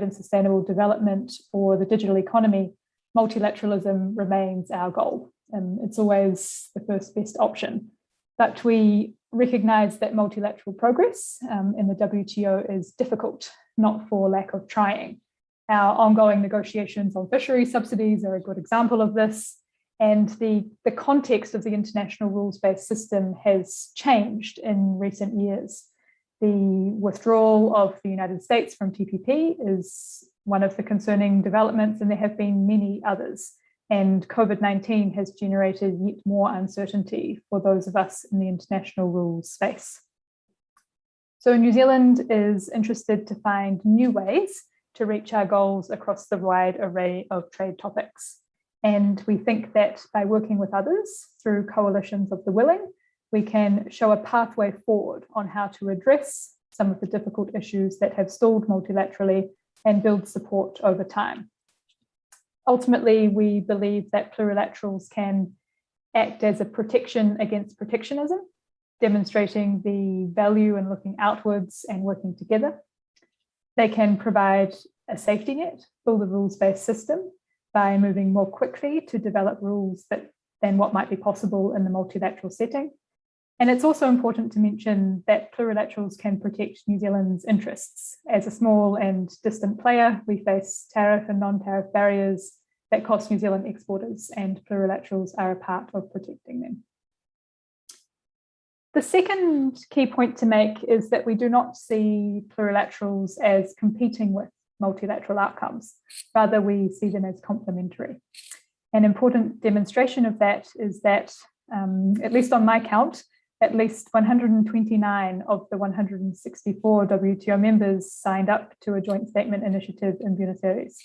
and sustainable development or the digital economy, multilateralism remains our goal. It's always the first best option. But we recognize that multilateral progress in the WTO is difficult, not for lack of trying. Our ongoing negotiations on fishery subsidies are a good example of this. And the context of the international rules-based system has changed in recent years. The withdrawal of the United States from TPP is one of the concerning developments, and there have been many others. And COVID-19 has generated yet more uncertainty for those of us in the international rules space. So New Zealand is interested to find new ways to reach our goals across the wide array of trade topics. And we think that by working with others through coalitions of the willing, we can show a pathway forward on how to address some of the difficult issues that have stalled multilaterally and build support over time. Ultimately, we believe that plurilaterals can act as a protection against protectionism, demonstrating the value in looking outwards and working together. They can provide a safety net for the rules-based system by moving more quickly to develop rules than what might be possible in the multilateral setting. And it's also important to mention that plurilaterals can protect New Zealand's interests. As a small and distant player, we face tariff and non-tariff barriers that cost New Zealand exporters, and plurilaterals are a part of protecting them. The second key point to make is that we do not see plurilaterals as competing with multilateral outcomes. Rather, we see them as complementary. An important demonstration of that is that, at least on my count, at least 129 of the 164 WTO members signed up to a joint statement initiative in Buenos Aires.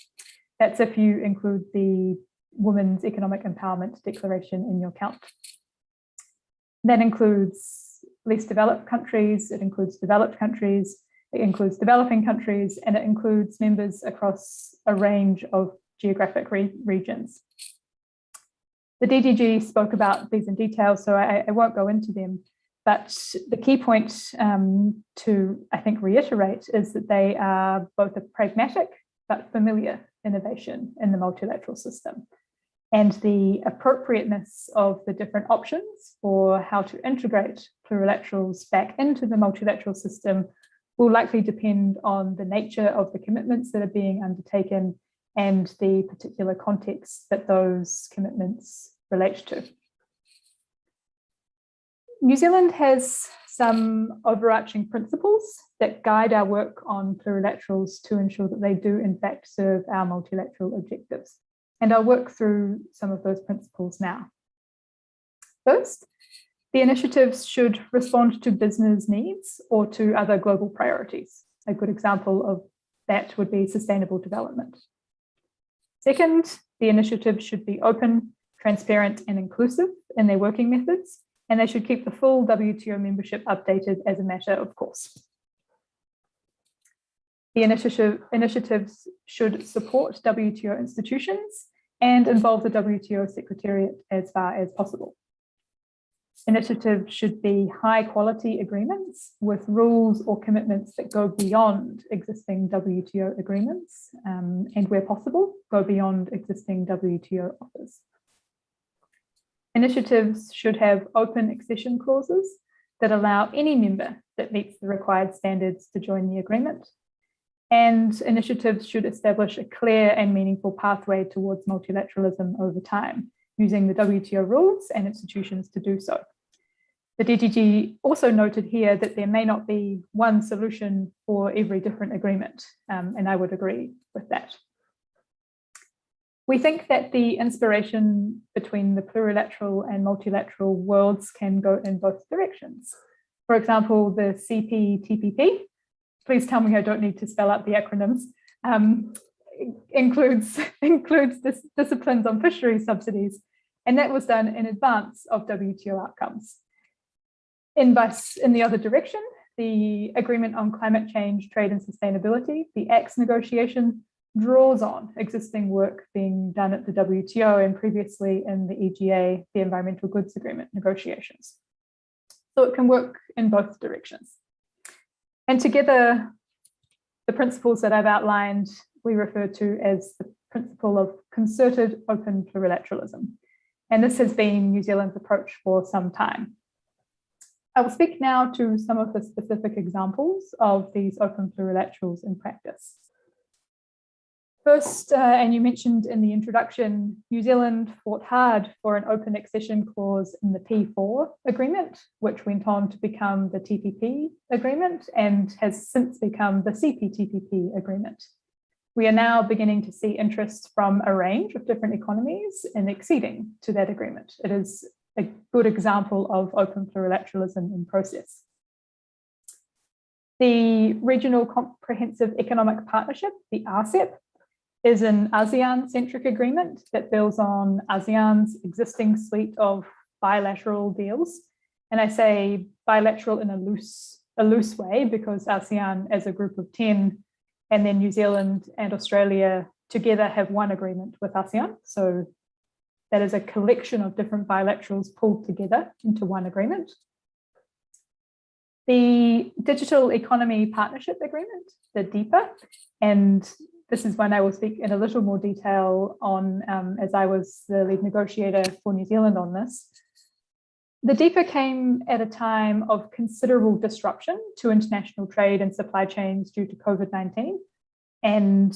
That's if you include the Women's Economic Empowerment Declaration in your count. That includes least developed countries, it includes developed countries, it includes developing countries, and it includes members across a range of geographic regions. The DDG spoke about these in detail, so I won't go into them, but the key point to, I think, reiterate is that they are both a pragmatic but familiar innovation in the multilateral system. And the appropriateness of the different options for how to integrate plurilaterals back into the multilateral system will likely depend on the nature of the commitments that are being undertaken and the particular context that those commitments relate to. New Zealand has some overarching principles that guide our work on plurilaterals to ensure that they do in fact serve our multilateral objectives. And I'll work through some of those principles now. First, the initiatives should respond to business needs or to other global priorities. A good example of that would be sustainable development. Second, the initiatives should be open, transparent, and inclusive in their working methods, and they should keep the full WTO membership updated as a matter of course. The initiatives should support WTO institutions and involve the WTO Secretariat as far as possible. Initiatives should be high quality agreements with rules or commitments that go beyond existing WTO agreements and where possible, go beyond existing WTO offers. Initiatives should have open accession clauses that allow any member that meets the required standards to join the agreement. And initiatives should establish a clear and meaningful pathway towards multilateralism over time, using the WTO rules and institutions to do so. The DDG also noted here that there may not be one solution for every different agreement, and I would agree with that. We think that the inspiration between the plurilateral and multilateral worlds can go in both directions. For example, the CPTPP, please tell me I don't need to spell out the acronyms, includes disciplines on fisheries subsidies, and that was done in advance of WTO outcomes. In the other direction, the Agreement on Climate Change, Trade and Sustainability, the ACS negotiation, draws on existing work being done at the WTO and previously in the EGA, the Environmental Goods Agreement negotiations. So it can work in both directions. And together, the principles that I've outlined, we refer to as the principle of concerted open plurilateralism. And this has been New Zealand's approach for some time. I will speak now to some of the specific examples of these open plurilaterals in practice. First, and you mentioned in the introduction, New Zealand fought hard for an open accession clause in the P4 agreement, which went on to become the TPP agreement and has since become the CPTPP agreement. We are now beginning to see interest from a range of different economies in acceding to that agreement. It is a good example of open plurilateralism in process. The Regional Comprehensive Economic Partnership, the RCEP, is an ASEAN-centric agreement that builds on ASEAN's existing suite of bilateral deals. And I say bilateral in a loose way because ASEAN as a group of 10 and then New Zealand and Australia together have one agreement with ASEAN. So that is a collection of different bilaterals pulled together into one agreement. The Digital Economy Partnership Agreement, the DEPA, and This is one I will speak in a little more detail on, as I was the lead negotiator for New Zealand on this. The DEPA came at a time of considerable disruption to international trade and supply chains due to COVID-19. And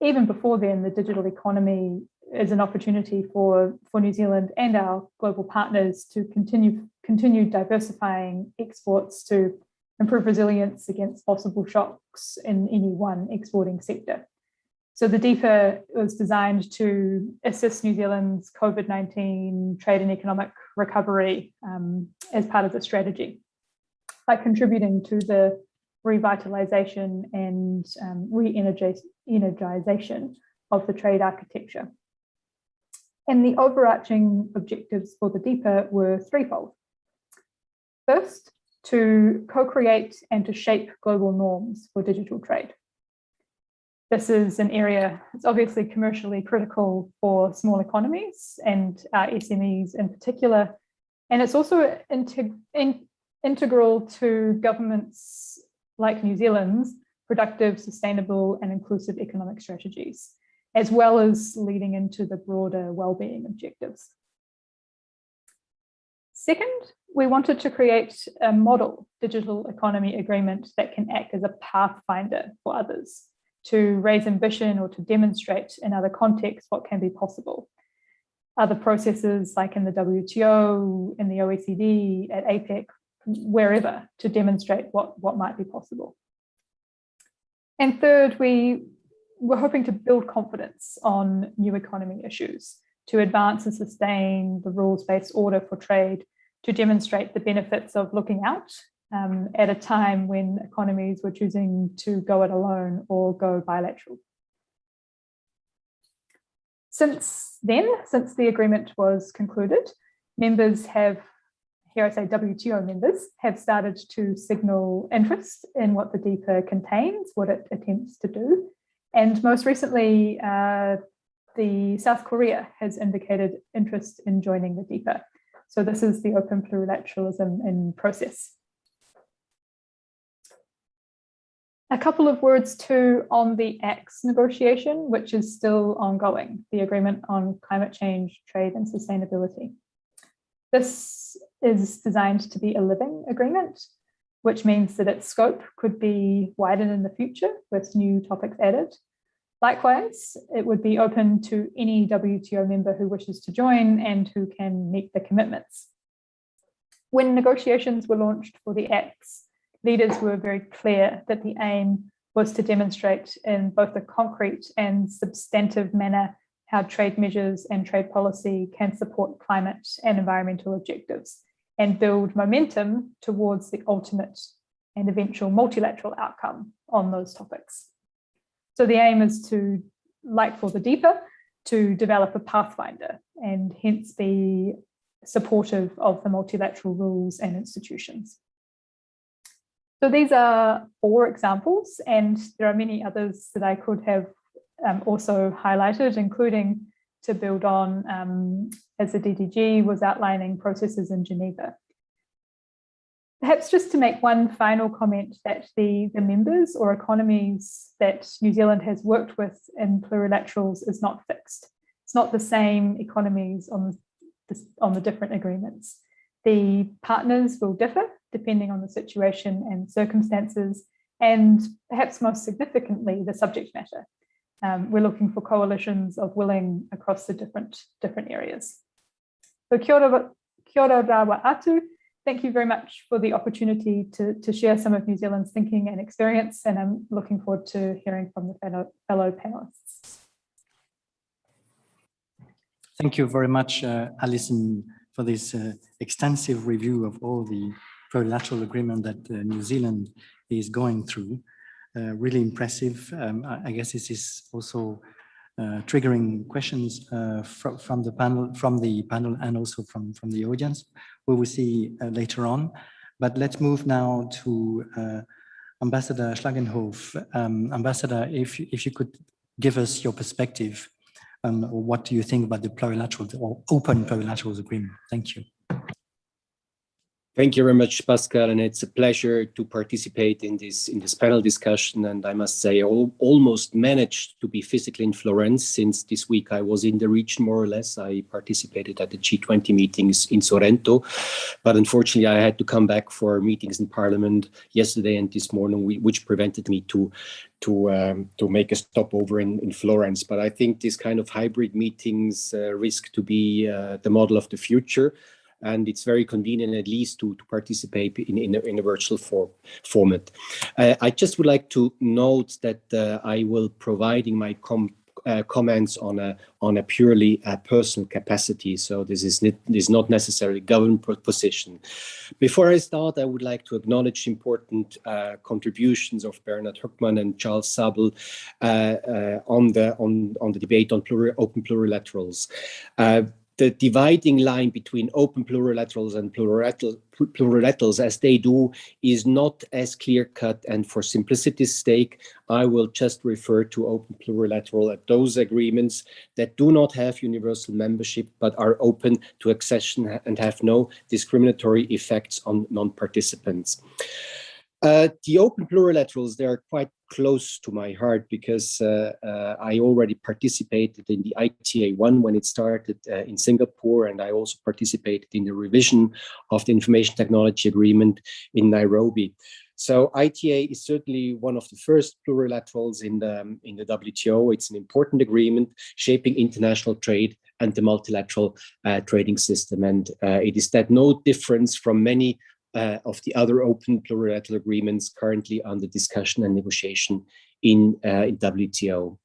even before then, the digital economy is an opportunity for New Zealand and our global partners to continue diversifying exports to improve resilience against possible shocks in any one exporting sector. So the DEPA was designed to assist New Zealand's COVID-19 trade and economic recovery as part of the strategy by contributing to the revitalization and re-energization of the trade architecture. And the overarching objectives for the DEPA were threefold. First, to co-create and to shape global norms for digital trade. This is an area that's obviously commercially critical for small economies and SMEs in particular. And it's also integral to governments like New Zealand's productive, sustainable, and inclusive economic strategies, as well as leading into the broader well-being objectives. Second, we wanted to create a model digital economy agreement that can act as a pathfinder for others to raise ambition or to demonstrate in other contexts what can be possible. Other processes like in the WTO, in the OECD, at APEC, wherever, to demonstrate what might be possible. And third, we were hoping to build confidence on new economy issues, to advance and sustain the rules-based order for trade, to demonstrate the benefits of looking out at a time when economies were choosing to go it alone or go bilateral. Since then, since the agreement was concluded, members have, here I say WTO members, have started to signal interest in what the DEPA contains, what it attempts to do. And most recently, the South Korea has indicated interest in joining the DEPA. So this is the open plurilateralism in process. A couple of words too on the ACTS negotiation, which is still ongoing, the Agreement on Climate Change, Trade and Sustainability. This is designed to be a living agreement, which means that its scope could be widened in the future with new topics added. Likewise, it would be open to any WTO member who wishes to join and who can meet the commitments. When negotiations were launched for the ACTS, leaders were very clear that the aim was to demonstrate in both a concrete and substantive manner how trade measures and trade policy can support climate and environmental objectives and build momentum towards the ultimate and eventual multilateral outcome on those topics. So the aim is to, like for the DEPA, to develop a pathfinder and hence be supportive of the multilateral rules and institutions. So these are 4 examples, and there are many others that I could have also highlighted, including to build on, as the DDG was outlining, processes in Geneva. Perhaps just to make one final comment that the members or economies that New Zealand has worked with in plurilaterals is not fixed. It's not the same economies on the different agreements. The partners will differ depending on the situation and circumstances, and perhaps most significantly, the subject matter. We're looking for coalitions of willing across the different areas. So kia ora rawa atu. Thank you very much for the opportunity to share some of New Zealand's thinking and experience, and I'm looking forward to hearing from the fellow panelists. Thank you very much, Alison, for this extensive review of all the plurilateral agreement that New Zealand is going through. Really impressive. I guess this is also triggering questions from the panel and also from the audience. We will see later on. But let's move now to Ambassador Schlagenhof. Ambassador, if you could give us your perspective on what do you think about the plurilateral or open plurilaterals agreement? Thank you. Thank you very much, Pascal, and it's a pleasure to participate in this panel discussion. And I must say, I almost managed to be physically in Florence, since this week I was in the region more or less. I participated at the G20 meetings in Sorrento, but unfortunately I had to come back for meetings in Parliament yesterday and this morning, which prevented me to make a stopover in Florence. But I think this kind of hybrid meetings risk to be the model of the future. And it's very convenient, at least, to participate in a virtual format. I just would like to note that I will providing my comments on a purely personal capacity. So this is not necessarily government position. Before I start, I would like to acknowledge important contributions of Bernhard Höckmann and Charles Sabel on the debate on open plurilaterals. The dividing line between open plurilaterals and plurilaterals, as they do, is not as clear-cut, and for simplicity's sake, I will just refer to open plurilateral at those agreements that do not have universal membership but are open to accession and have no discriminatory effects on non-participants. The open plurilaterals, they are quite close to my heart because I already participated in the ITA1 when it started in Singapore, and I also participated in the revision of the Information Technology Agreement in Nairobi. So ITA is certainly one of the first plurilaterals in the WTO. It's an important agreement shaping international trade and the multilateral trading system, and it is that no difference from many of the other open plurilateral agreements currently under discussion and negotiation in WTO.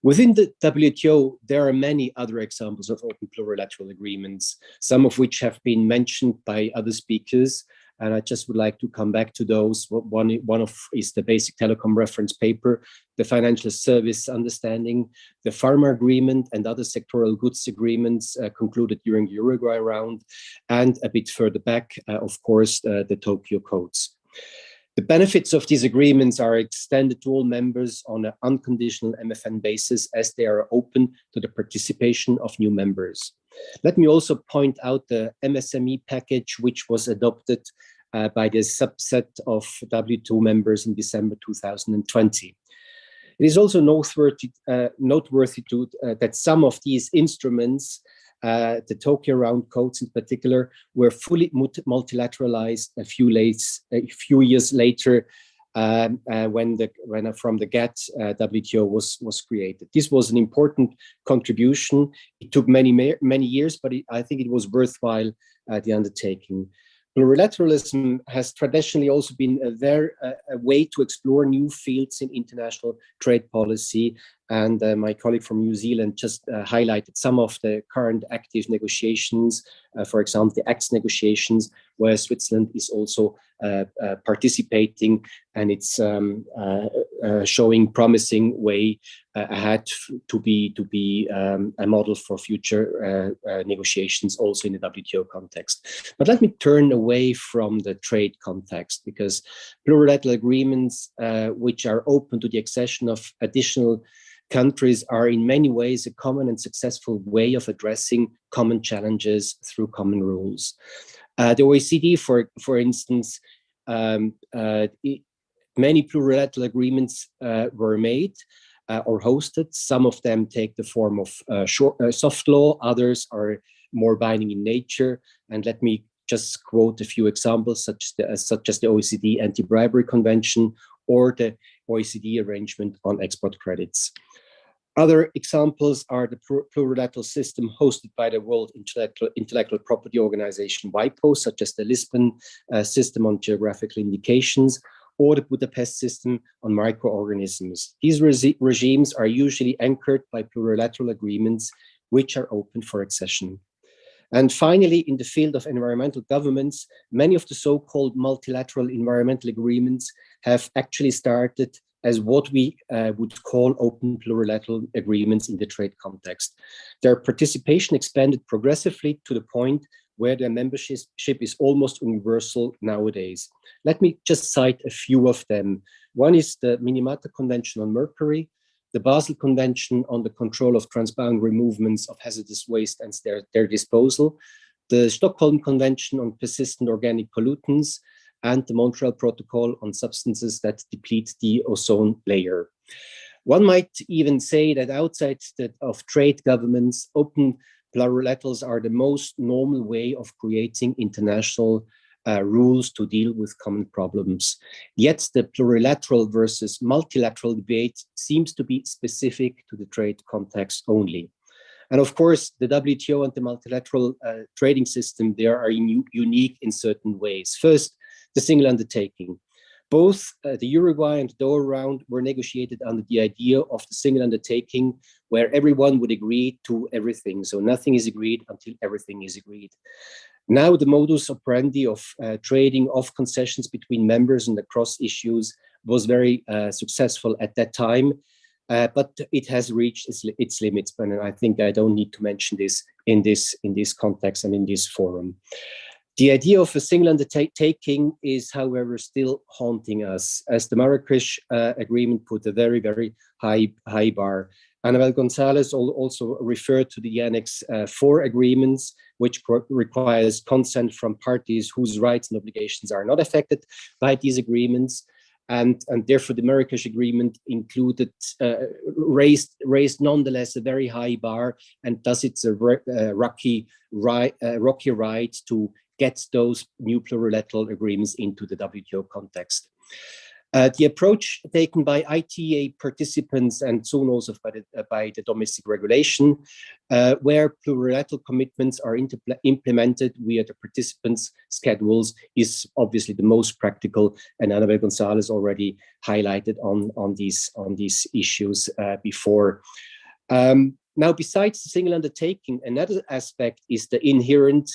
Within the WTO, there are many other examples of open plurilateral agreements, some of which have been mentioned by other speakers, and I just would like to come back to those. One is the Basic Telecom Reference Paper, the Financial Service Understanding, the Pharma Agreement, and other sectoral goods agreements concluded during the Uruguay round, and a bit further back, of course, the Tokyo Codes. The benefits of these agreements are extended to all members on an unconditional MFN basis, as they are open to the participation of new members. Let me also point out the MSME package, which was adopted by the subset of WTO members in December 2020. It is also noteworthy that some of these instruments, the Tokyo Round Codes in particular, were fully multilateralized a few years later when from the GATT WTO was created. This was an important contribution. It took many years, but I think it was worthwhile, the undertaking. Plurilateralism has traditionally also been a way to explore new fields in international trade policy. And my colleague from New Zealand just highlighted some of the current active negotiations, for example, the ACTS negotiations, where Switzerland is also participating, and it's showing promising way ahead to be a model for future negotiations also in the WTO context. But let me turn away from the trade context, because plurilateral agreements which are open to the accession of additional countries are in many ways a common and successful way of addressing common challenges through common rules. The OECD, for instance, many plurilateral agreements were made or hosted. Some of them take the form of soft law, others are more binding in nature. And let me just quote a few examples, such as the OECD Anti-Bribery Convention or the OECD Arrangement on Export Credits. Other examples are the plurilateral system hosted by the World Intellectual Property Organization, WIPO, such as the Lisbon system on geographical indications, or the Budapest system on microorganisms. These regimes are usually anchored by plurilateral agreements, which are open for accession. And finally, in the field of environmental governments, many of the so-called multilateral environmental agreements have actually started as what we would call open plurilateral agreements in the trade context. Their participation expanded progressively to the point where their membership is almost universal nowadays. Let me just cite a few of them. One is the Minamata Convention on Mercury, the Basel Convention on the control of transboundary movements of hazardous waste and their disposal, the Stockholm Convention on Persistent Organic Pollutants, and the Montreal Protocol on substances that deplete the ozone layer. One might even say that outside of trade governments, open plurilaterals are the most normal way of creating international rules to deal with common problems. Yet the plurilateral versus multilateral debate seems to be specific to the trade context only. And of course, the WTO and the multilateral trading system, they are unique in certain ways. First, the single undertaking. Both the Uruguay and the Doha round were negotiated under the idea of the single undertaking, where everyone would agree to everything. So nothing is agreed until everything is agreed. Now the modus operandi of trading off concessions between members and across issues was very successful at that time, but it has reached its limits. And I think I don't need to mention this in this context and in this forum. The idea of a single undertaking is, however, still haunting us, as the Marrakesh Agreement put a very, very high bar. Annabel Gonzalez also referred to the Annex 4 agreements, which requires consent from parties whose rights and obligations are not affected by these agreements. And therefore, the Marrakesh Agreement included, raised nonetheless a very high bar, and thus it's a rocky ride to get those new plurilateral agreements into the WTO context. The approach taken by ITA participants and soon also by the domestic regulation, where plurilateral commitments are implemented via the participants' schedules, is obviously the most practical, and Annabel Gonzalez already highlighted on these issues before. Now, besides the single undertaking, another aspect is the inherent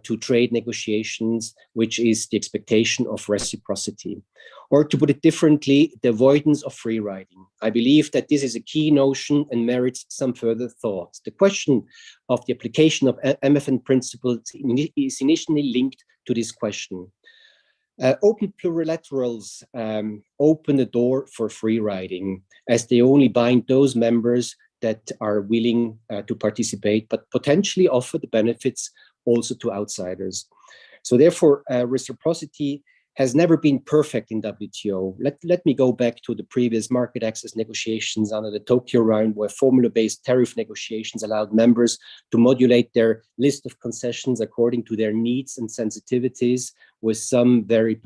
to trade negotiations, which is the expectation of reciprocity. Or to put it differently, the avoidance of free riding. I believe that this is a key notion and merits some further thought. The question of the application of MFN principles is initially linked to this question. Open plurilaterals open the door for free riding, as they only bind those members that are willing to participate, but potentially offer the benefits also to outsiders. So therefore, reciprocity has never been perfect in WTO. Let me go back to the previous market access negotiations under the Tokyo round, where formula-based tariff negotiations allowed members to modulate their list of concessions according to their needs and sensitivities, with some very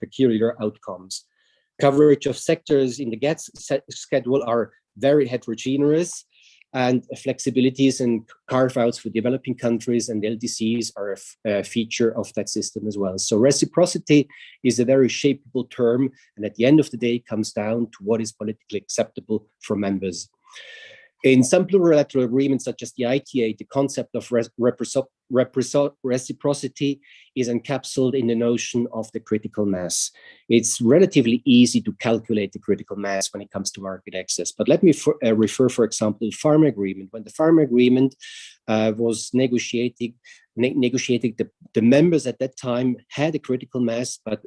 peculiar outcomes. Coverage of sectors in the GATT schedule are very heterogeneous, and flexibilities and carve-outs for developing countries and LDCs are a feature of that system as well. So reciprocity is a very shapeable term, and at the end of the day, it comes down to what is politically acceptable for members. In some plurilateral agreements, such as the ITA, the concept of reciprocity is encapsulated in the notion of the critical mass. It's relatively easy to calculate the critical mass when it comes to market access. But let me refer, for example, the Pharma Agreement. When the Pharma Agreement was negotiating, the members at that time had a critical mass, but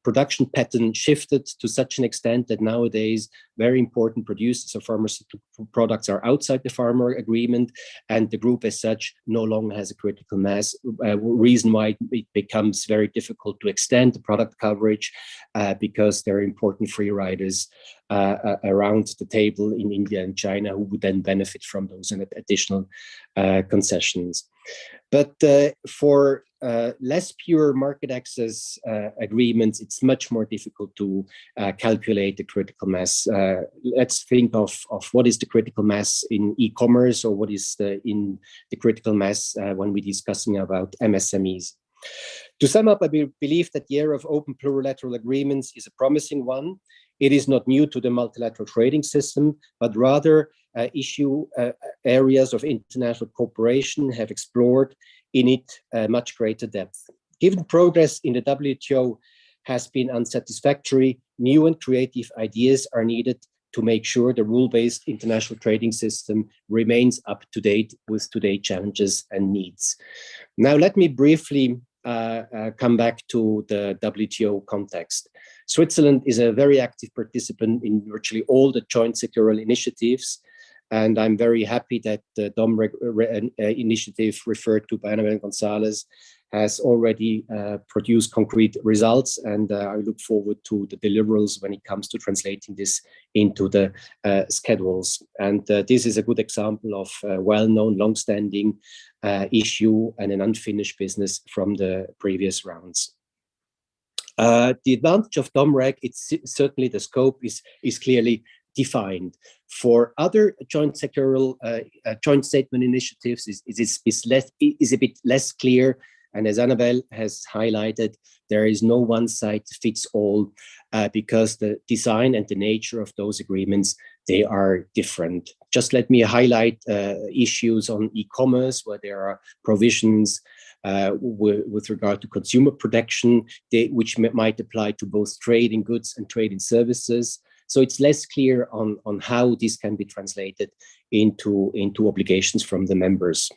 production pattern shifted to such an extent that nowadays very important producers of pharmaceutical products are outside the Pharma Agreement, and the group as such no longer has a critical mass, reason why it becomes very difficult to extend the product coverage because there are important free riders around the table in India and China who would then benefit from those additional concessions. But for less pure market access agreements, it's much more difficult to calculate the critical mass. Let's think of what is the critical mass in e-commerce, or what is in the critical mass when we're discussing about MSMEs. To sum up, I believe that the era of open plurilateral agreements is a promising one. It is not new to the multilateral trading system, but rather areas of international cooperation have explored in it much greater depth. Given progress in the WTO has been unsatisfactory, new and creative ideas are needed to make sure the rule-based international trading system remains up to date with today's challenges and needs. Now, let me briefly come back to the WTO context. Switzerland is a very active participant in virtually all the joint sectoral initiatives, And I'm very happy that the DOM initiative referred to by Annabel Gonzalez has already produced concrete results, and I look forward to the deliverables when it comes to translating this into the schedules. And this is a good example of a well-known, long-standing issue and an unfinished business from the previous rounds. The advantage of DOMREG, it's certainly the scope is clearly defined. For other joint sectoral joint statement initiatives, is a bit less clear. And as Annabelle has highlighted, there is no one size fits all because the design and the nature of those agreements, they are different. Just let me highlight issues on e-commerce where there are provisions with regard to consumer protection, which might apply to both trade in goods and trade in services. So it's less clear on how this can be translated into obligations from the members.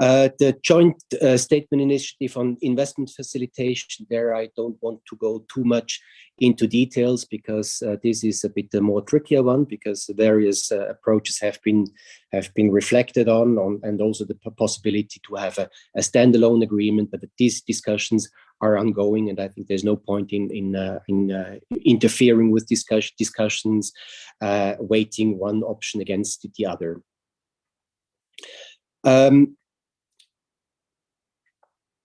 The joint statement initiative on investment facilitation, there I don't want to go too much into details because this is a bit more trickier one because various approaches have been reflected on and also the possibility to have a standalone agreement, but these discussions are ongoing, and I think there's no point in interfering with discussions, weighting one option against the other.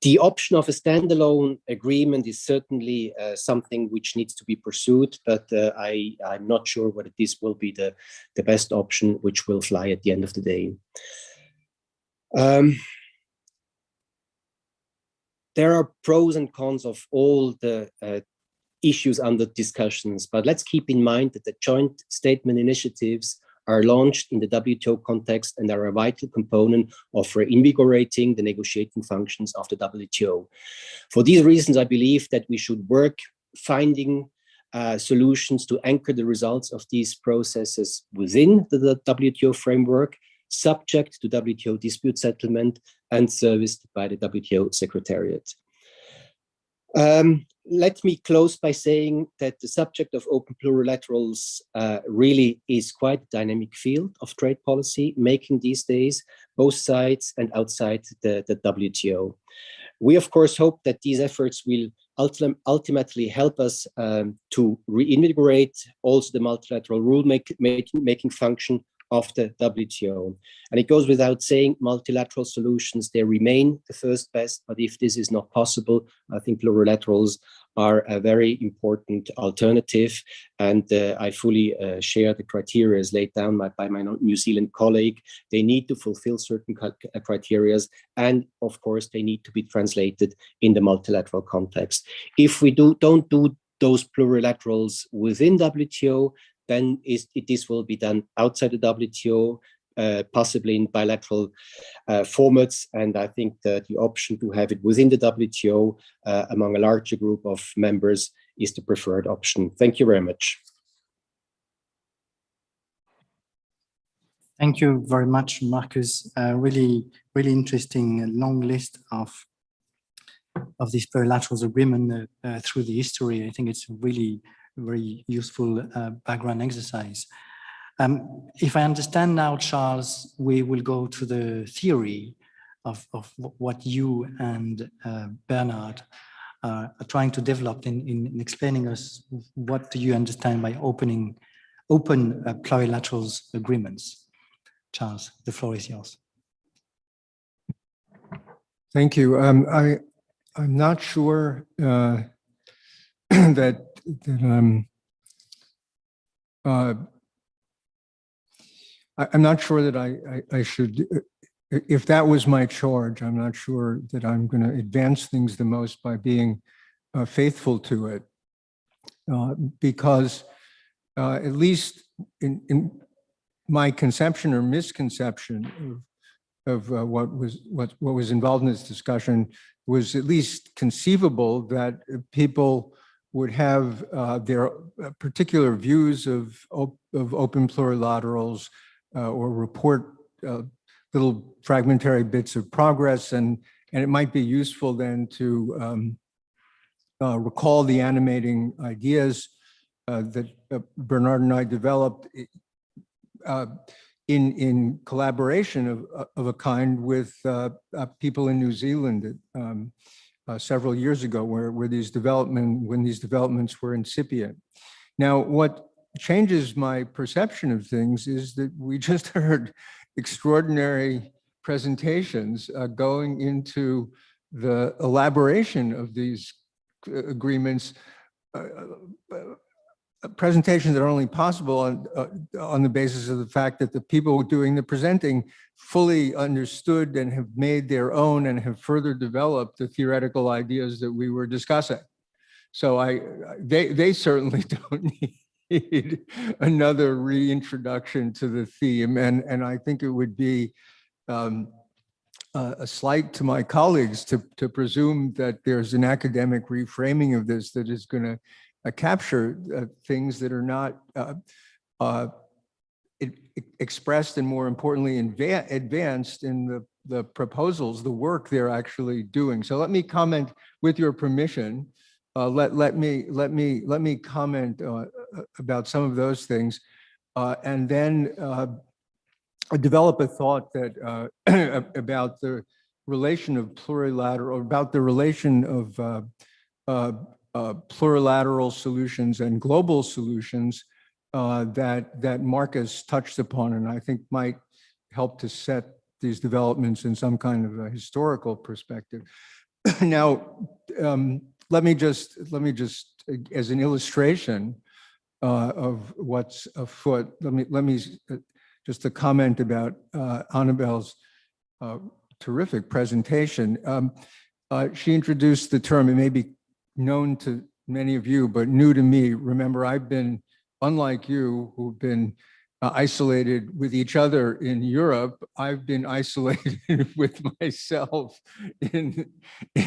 The option of a standalone agreement is certainly something which needs to be pursued, but I'm not sure whether this will be the best option which will fly at the end of the day. There are pros and cons of all the issues under discussions, but let's keep in mind that the joint statement initiatives are launched in the WTO context and are a vital component of reinvigorating the negotiating functions of the WTO. For these reasons, I believe that we should work finding solutions to anchor the results of these processes within the WTO framework, subject to WTO dispute settlement and serviced by the WTO Secretariat. Let me close by saying that the subject of open plurilaterals really is quite a dynamic field of trade policy, making these days both sides and outside the WTO. We, of course, hope that these efforts will ultimately help us to reinvigorate also the multilateral rule-making function of the WTO. And it goes without saying, multilateral solutions, they remain the first best, but if this is not possible, I think plurilaterals are a very important alternative. And I fully share the criteria as laid down by my New Zealand colleague. They need to fulfill certain criteria, and of course, they need to be translated in the multilateral context. If we don't do those plurilaterals within WTO, then this will be done outside the WTO, possibly in bilateral formats. And I think that the option to have it within the WTO among a larger group of members is the preferred option. Thank you very much. Thank you very much, Marcus. Really interesting long list of this plurilaterals agreement through the history. I think it's really very useful background exercise. If I understand now, Charles, we will go to the theory of what you and Bernard are trying to develop in explaining us what do you understand by open plurilaterals agreements. Charles, the floor is yours. Thank you. I'm not sure that I'm not sure that I should, if that was my charge, I'm not sure that I'm going to advance things the most by being faithful to it, because at least in my conception or misconception of what was involved in this discussion was at least conceivable that people would have their particular views of open plurilaterals or report little fragmentary bits of progress, and it might be useful then to recall the animating ideas that Bernard and I developed in collaboration of a kind with people in New Zealand several years ago, when these developments were incipient. Now, what changes my perception of things is that we just heard extraordinary presentations going into the elaboration of these agreements, presentations that are only possible on the basis of the fact that the people doing the presenting fully understood and have made their own and have further developed the theoretical ideas that we were discussing. So they certainly don't need another reintroduction to the theme, and I think it would be a slight to my colleagues to presume that there's an academic reframing of this that is going to capture things that are not expressed and, more importantly, advanced in the proposals, the work they're actually doing. So let me comment, with your permission. Let me comment about some of those things, and then develop a thought that about the relation of plurilateral, about the relation of plurilateral solutions and global solutions that Marcus touched upon, and I think might help to set these developments in some kind of a historical perspective. Now, let me just, as an illustration of what's afoot, let me just a comment about Annabelle's terrific presentation. She introduced the term, it may be known to many of you, but new to me. Remember, I've been, unlike you, who've been isolated with each other in Europe, I've been isolated with myself in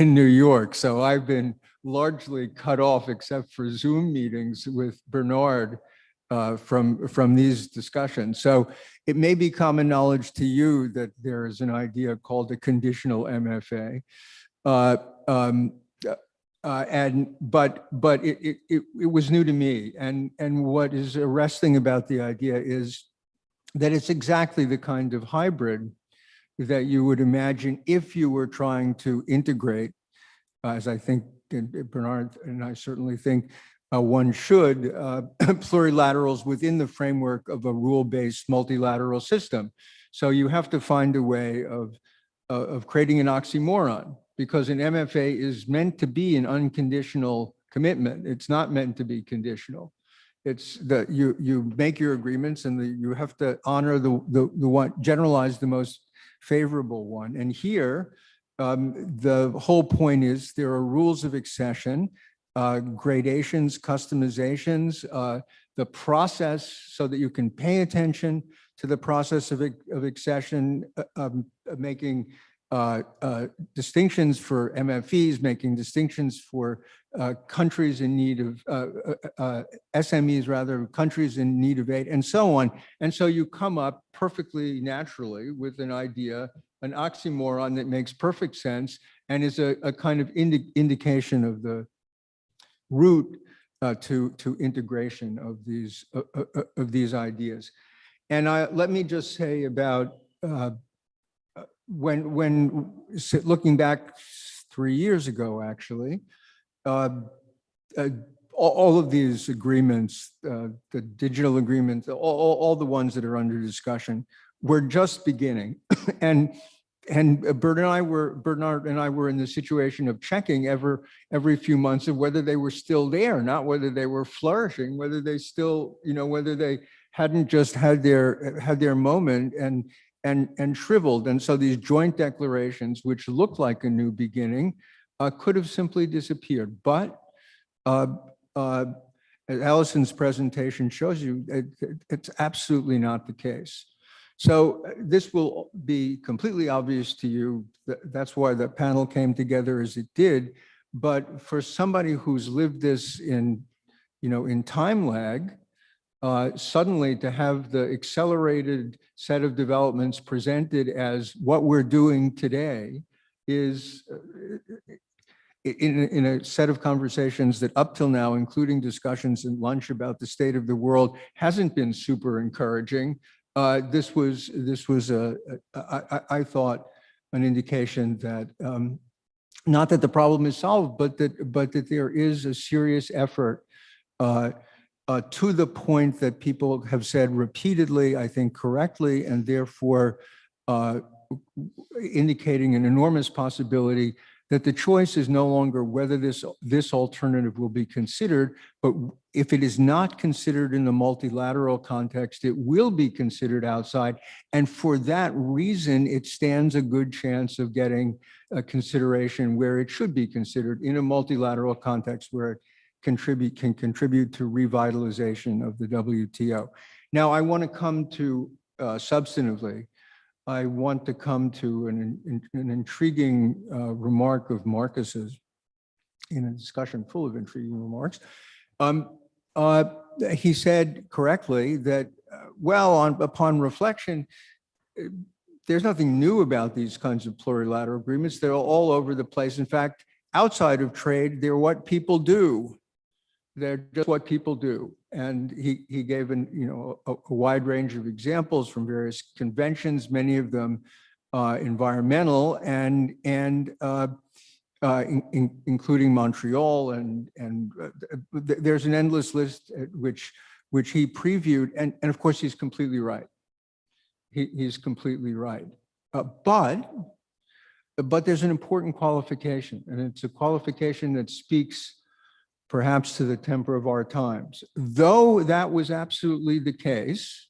New York. So I've been largely cut off, except for Zoom meetings with Bernard, from these discussions. So it may be common knowledge to you that there is an idea called a conditional MFA. But it was new to me. And what is arresting about the idea is that it's exactly the kind of hybrid that you would imagine if you were trying to integrate, as I think Bernard and I certainly think one should, plurilaterals within the framework of a rule-based multilateral system. So you have to find a way of creating an oxymoron, because an MFA is meant to be an unconditional commitment. It's not meant to be conditional. It's that you make your agreements, and you have to honor the one, generalize the most favorable one. And here, the whole point is there are rules of accession, gradations, customizations, the process, so that you can pay attention to the process of accession, making distinctions for MFEs, making distinctions for countries in need of, SMEs rather, countries in need of aid, and so on. And so you come up perfectly naturally with an idea, an oxymoron that makes perfect sense and is a kind of indication of the route to integration of these ideas. And let me just say about when looking back 3 years ago, actually, all of these agreements, the digital agreements, all the ones that are under discussion, were just beginning. And Bernard and I were in the situation of checking every few months of whether they were still there, not whether they were flourishing, whether they still, whether they hadn't just had their moment and shriveled. And so these joint declarations, which looked like a new beginning, could have simply disappeared. But as Allison's presentation shows you, it's absolutely not the case. So this will be completely obvious to you. That's why the panel came together as it did. But for somebody who's lived this in time lag, suddenly to have the accelerated set of developments presented as what we're doing today is in a set of conversations that up till now, including discussions and lunch about the state of the world, hasn't been super encouraging. this was I thought an indication that not that the problem is solved, but that there is a serious effort to the point that people have said repeatedly, I think correctly, and therefore indicating an enormous possibility that the choice is no longer whether this alternative will be considered, but if it is not considered in the multilateral context, it will be considered outside. And for that reason, it stands a good chance of getting a consideration where it should be considered in a multilateral context where it can contribute to revitalization of the WTO. Now, I want to come to substantively, I want to come to an intriguing remark of Marcus's in a discussion full of intriguing remarks. He said correctly that, upon reflection, there's nothing new about these kinds of plurilateral agreements. They're all over the place. In fact, outside of trade, they're what people do. They're just what people do. And he gave a wide range of examples from various conventions, many of them environmental and including Montreal, and there's an endless list which he previewed, and of course he's completely right. He's completely right. But there's an important qualification, and it's a qualification that speaks perhaps to the temper of our times. Though that was absolutely the case,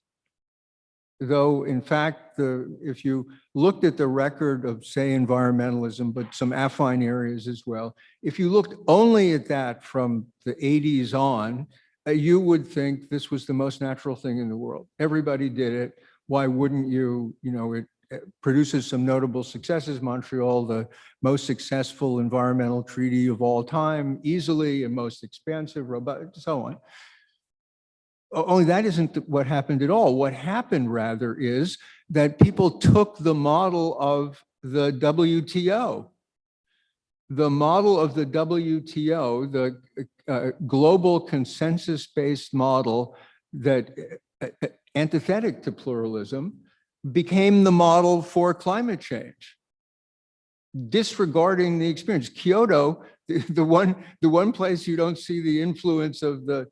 though in fact, if you looked at the record of, say, environmentalism, but some affine areas as well, if you looked only at that from the 80s on, you would think this was the most natural thing in the world. Everybody did it. Why wouldn't you? It produces some notable successes. Montreal, the most successful environmental treaty of all time, easily, and most expansive, robust, so on. Only that isn't what happened at all. What happened rather is that people took the model of the WTO. The model of the WTO, the global consensus-based model that antithetical to pluralism, became the model for climate change, disregarding the experience. Kyoto, the one place you don't see the influence of the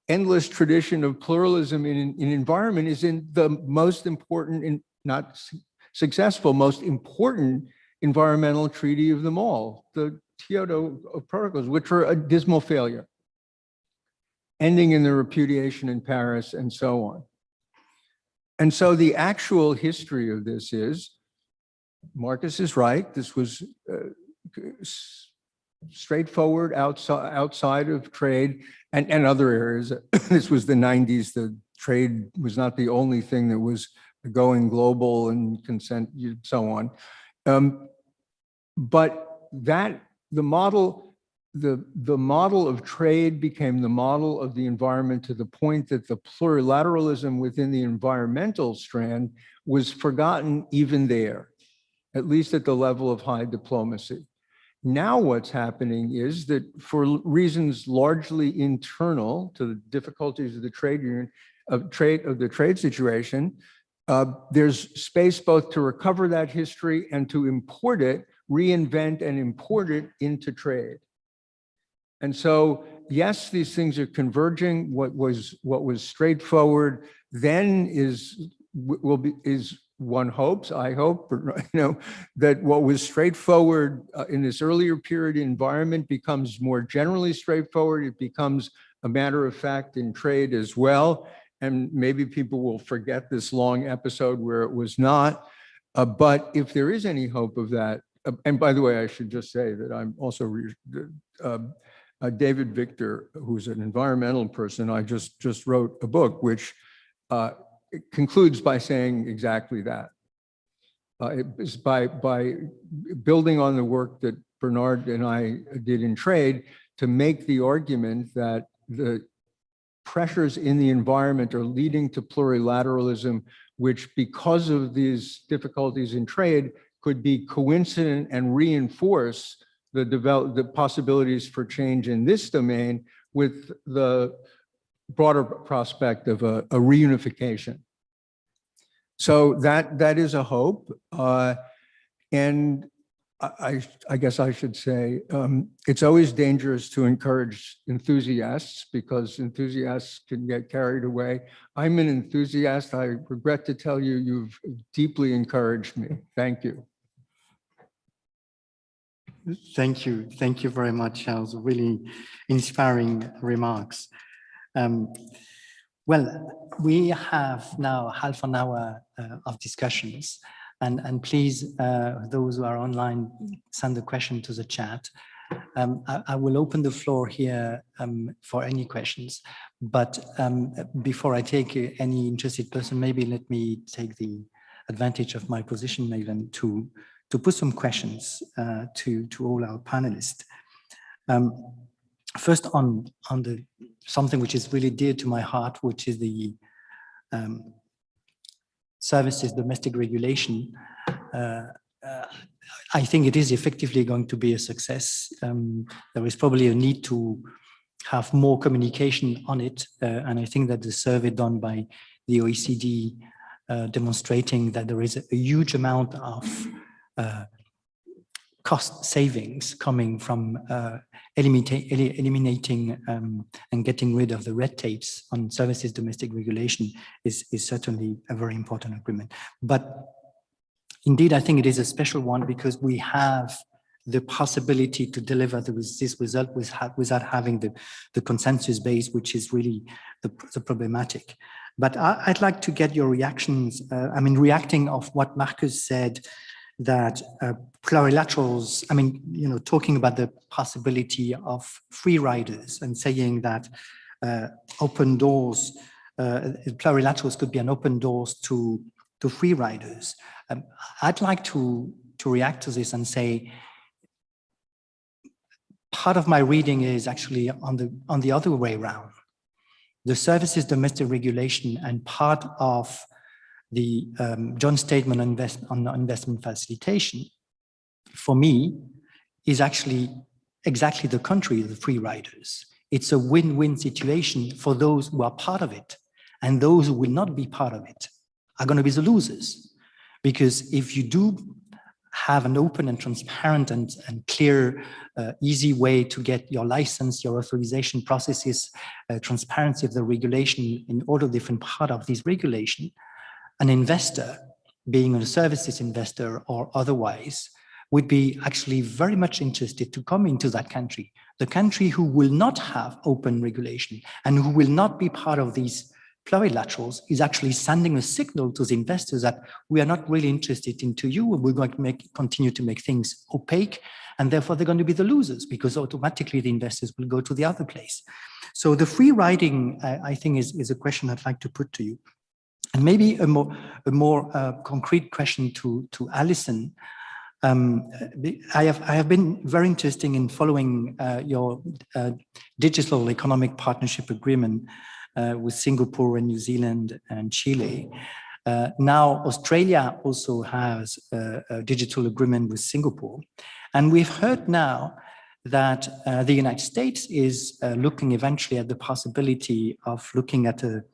endless tradition of pluralism in environment is in the most important, not successful, most important environmental treaty of them all, the Kyoto Protocols, which were a dismal failure, ending in the repudiation in Paris and so on. And so the actual history of this is, Marcus is right, this was straightforward outside of trade and other areas. This was the 90s, the trade was not the only thing that was going global and consent, so on. But that, the model of trade became the model of the environment to the point that the plurilateralism within the environmental strand was forgotten even there, at least at the level of high diplomacy. Now what's happening is that for reasons largely internal to the difficulties of the trade union, of the trade situation, there's space both to recover that history and to import it, reinvent and import it into trade. And so, yes, these things are converging. What was straightforward then is one hopes, I hope, that what was straightforward in this earlier period environment becomes more generally straightforward. It becomes a matter of fact in trade as well. And maybe people will forget this long episode where it was not. But if there is any hope of that, and by the way, I should just say that I'm also David Victor, who's an environmental person, I just wrote a book which concludes by saying exactly that. It is by building on the work that Bernard and I did in trade to make the argument that the pressures in the environment are leading to plurilateralism, which because of these difficulties in trade could be coincident and reinforce the possibilities for change in this domain with the broader prospect of a reunification. So that is a hope. And I guess I should say, it's always dangerous to encourage enthusiasts because enthusiasts can get carried away. I'm an enthusiast. I regret to tell you, you've deeply encouraged me. Thank you. Thank you. Thank you very much, Charles. Really inspiring remarks. Well, we have now half an hour of discussions. And please, those who are online, send a question to the chat. I will open the floor here for any questions. But before I take any interested person, maybe let me take the advantage of my position even to put some questions to all our panelists. First on the something which is really dear to my heart, which is the services domestic regulation. I think it is effectively going to be a success. There is probably a need to have more communication on it. And I think that the survey done by the OECD demonstrating that there is a huge amount of cost savings coming from eliminating and getting rid of the red tapes on services domestic regulation is certainly a very important agreement. But indeed, I think it is a special one because we have the possibility to deliver this result without having the consensus base, which is really the problematic. But I'd like to get your reactions. Reacting of what Marcus said, that plurilaterals, talking about the possibility of free riders and saying that open doors, plurilaterals could be an open doors to free riders. I'd like to react to this and say, part of my reading is actually on the other way around. The services domestic regulation and part of the joint statement on investment facilitation, for me, is actually exactly the contrary of the free riders. It's a win-win situation for those who are part of it, and those who will not be part of it are going to be the losers. Because if you do have an open and transparent and clear, easy way to get your license, your authorization processes, transparency of the regulation in all the different parts of this regulation, an investor, being a services investor or otherwise, would be actually very much interested to come into that country. The country who will not have open regulation and who will not be part of these plurilaterals is actually sending a signal to the investors that we are not really interested into you, and we're going to continue to make things opaque, and therefore they're going to be the losers because automatically the investors will go to the other place. So the free riding, I think, is a question I'd like to put to you. And maybe a more concrete question to Alison. I have been very interested in following your digital economic partnership agreement with Singapore and New Zealand and Chile. Now Australia also has a digital agreement with Singapore. And we've heard now that the United States is looking eventually at the possibility of looking at a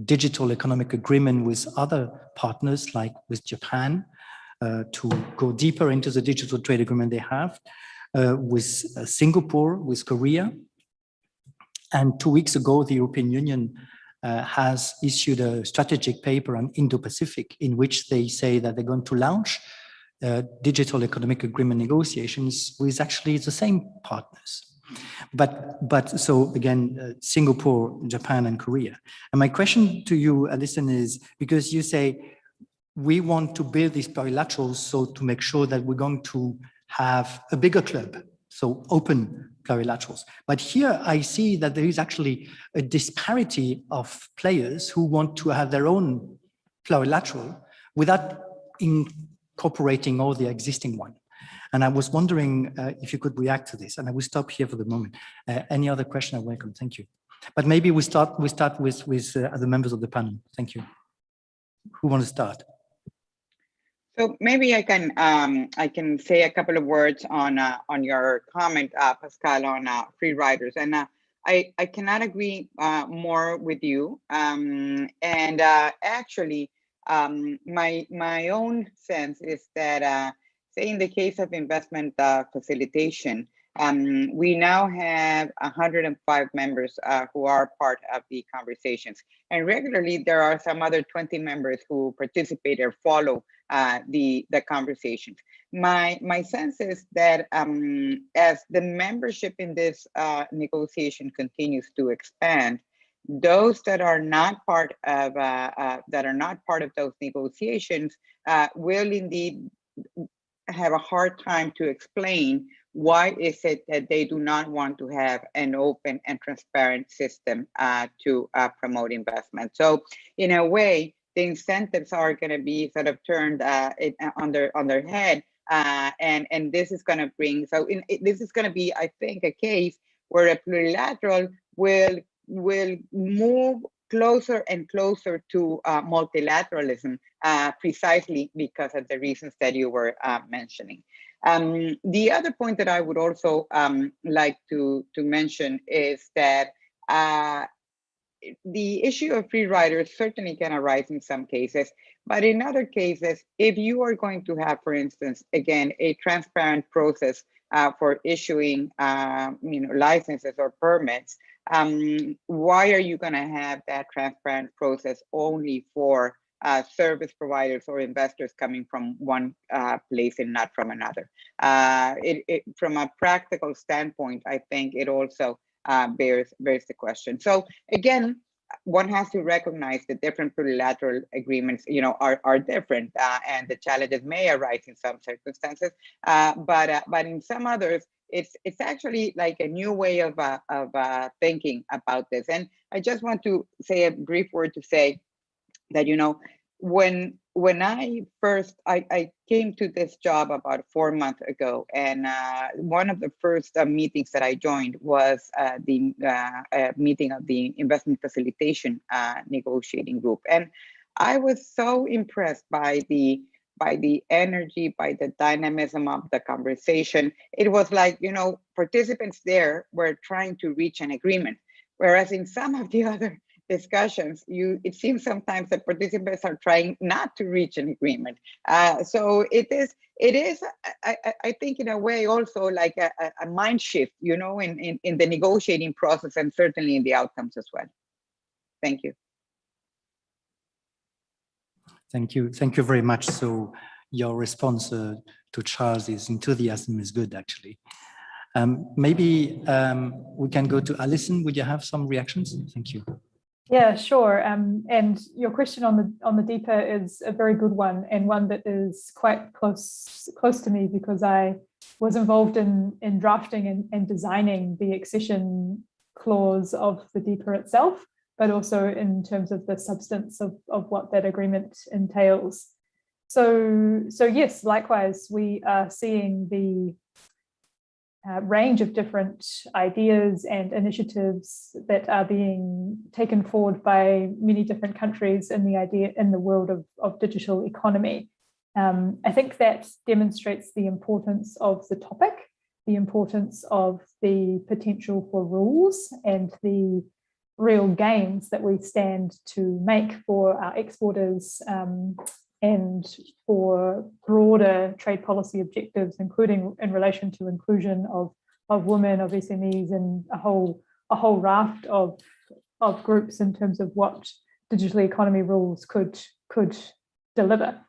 digital economic agreement with other partners, like with Japan, to go deeper into the digital trade agreement they have, with Singapore, with Korea. And 2 weeks ago, the European Union has issued a strategic paper on Indo-Pacific, in which they say that they're going to launch digital economic agreement negotiations with actually the same partners. But so again, Singapore, Japan, and Korea. And my question to you, Alison, is because you say we want to build these plurilaterals so to make sure that we're going to have a bigger club, so open plurilaterals. But here I see that there is actually a disparity of players who want to have their own plurilateral without incorporating all the existing one. And I was wondering if you could react to this, and I will stop here for the moment. Any other question, I welcome. Thank you. But maybe we start with other members of the panel. Thank you. Who wants to start? So maybe I can say a couple of words on your comment, Pascal, on free riders. And I cannot agree more with you. Actually, my own sense is that, say in the case of investment facilitation, we now have 105 members who are part of the conversations. And regularly, there are some other 20 members who participate or follow the conversations. My sense is that as the membership in this negotiation continues to expand, those that are not part of those negotiations will indeed have a hard time to explain why is it that they do not want to have an open and transparent system to promote investment. So in a way, the incentives are going to be sort of turned on their head, and this is going to bring. So this is going to be, I think, a case where a plurilateral will move closer and closer to multilateralism, precisely because of the reasons that you were mentioning. The other point that I would also like to mention is that the issue of free riders certainly can arise in some cases, but in other cases, if you are going to have, for instance, again, a transparent process for issuing licenses or permits, why are you going to have that transparent process only for service providers or investors coming from one place and not from another? From a practical standpoint, I think it also bears the question. So again, one has to recognize that different plurilateral agreements, are different, and the challenges may arise in some circumstances, but in some others, it's actually like a new way of thinking about this. And I just want to say a brief word to say that, when I came to this job about 4 months ago, and one of the first meetings that I joined was the meeting of the investment facilitation negotiating group, and I was so impressed by the energy, by the dynamism of the conversation. It was like, participants there were trying to reach an agreement, whereas in some of the other discussions, it seems sometimes that participants are trying not to reach an agreement. So it is, I think, in a way also like a mind shift, in the negotiating process, and certainly in the outcomes as well. Thank you. Thank you. Thank you very much. So your response to Charles' enthusiasm is good, actually. Maybe we can go to Alison. Would you have some reactions? Thank you. Yeah, sure. And your question on the DEPA is a very good one, and one that is quite close to me, because I was involved in drafting and designing the accession clause of the DEPA itself, but also in terms of the substance of what that agreement entails. So yes, likewise, we are seeing the range of different ideas and initiatives that are being taken forward by many different countries in the world of digital economy. I think that demonstrates the importance of the topic, the importance of the potential for rules, and the real gains that we stand to make for our exporters and for broader trade policy objectives, including in relation to inclusion of women, of SMEs, and a whole raft of groups in terms of what digital economy rules could deliver.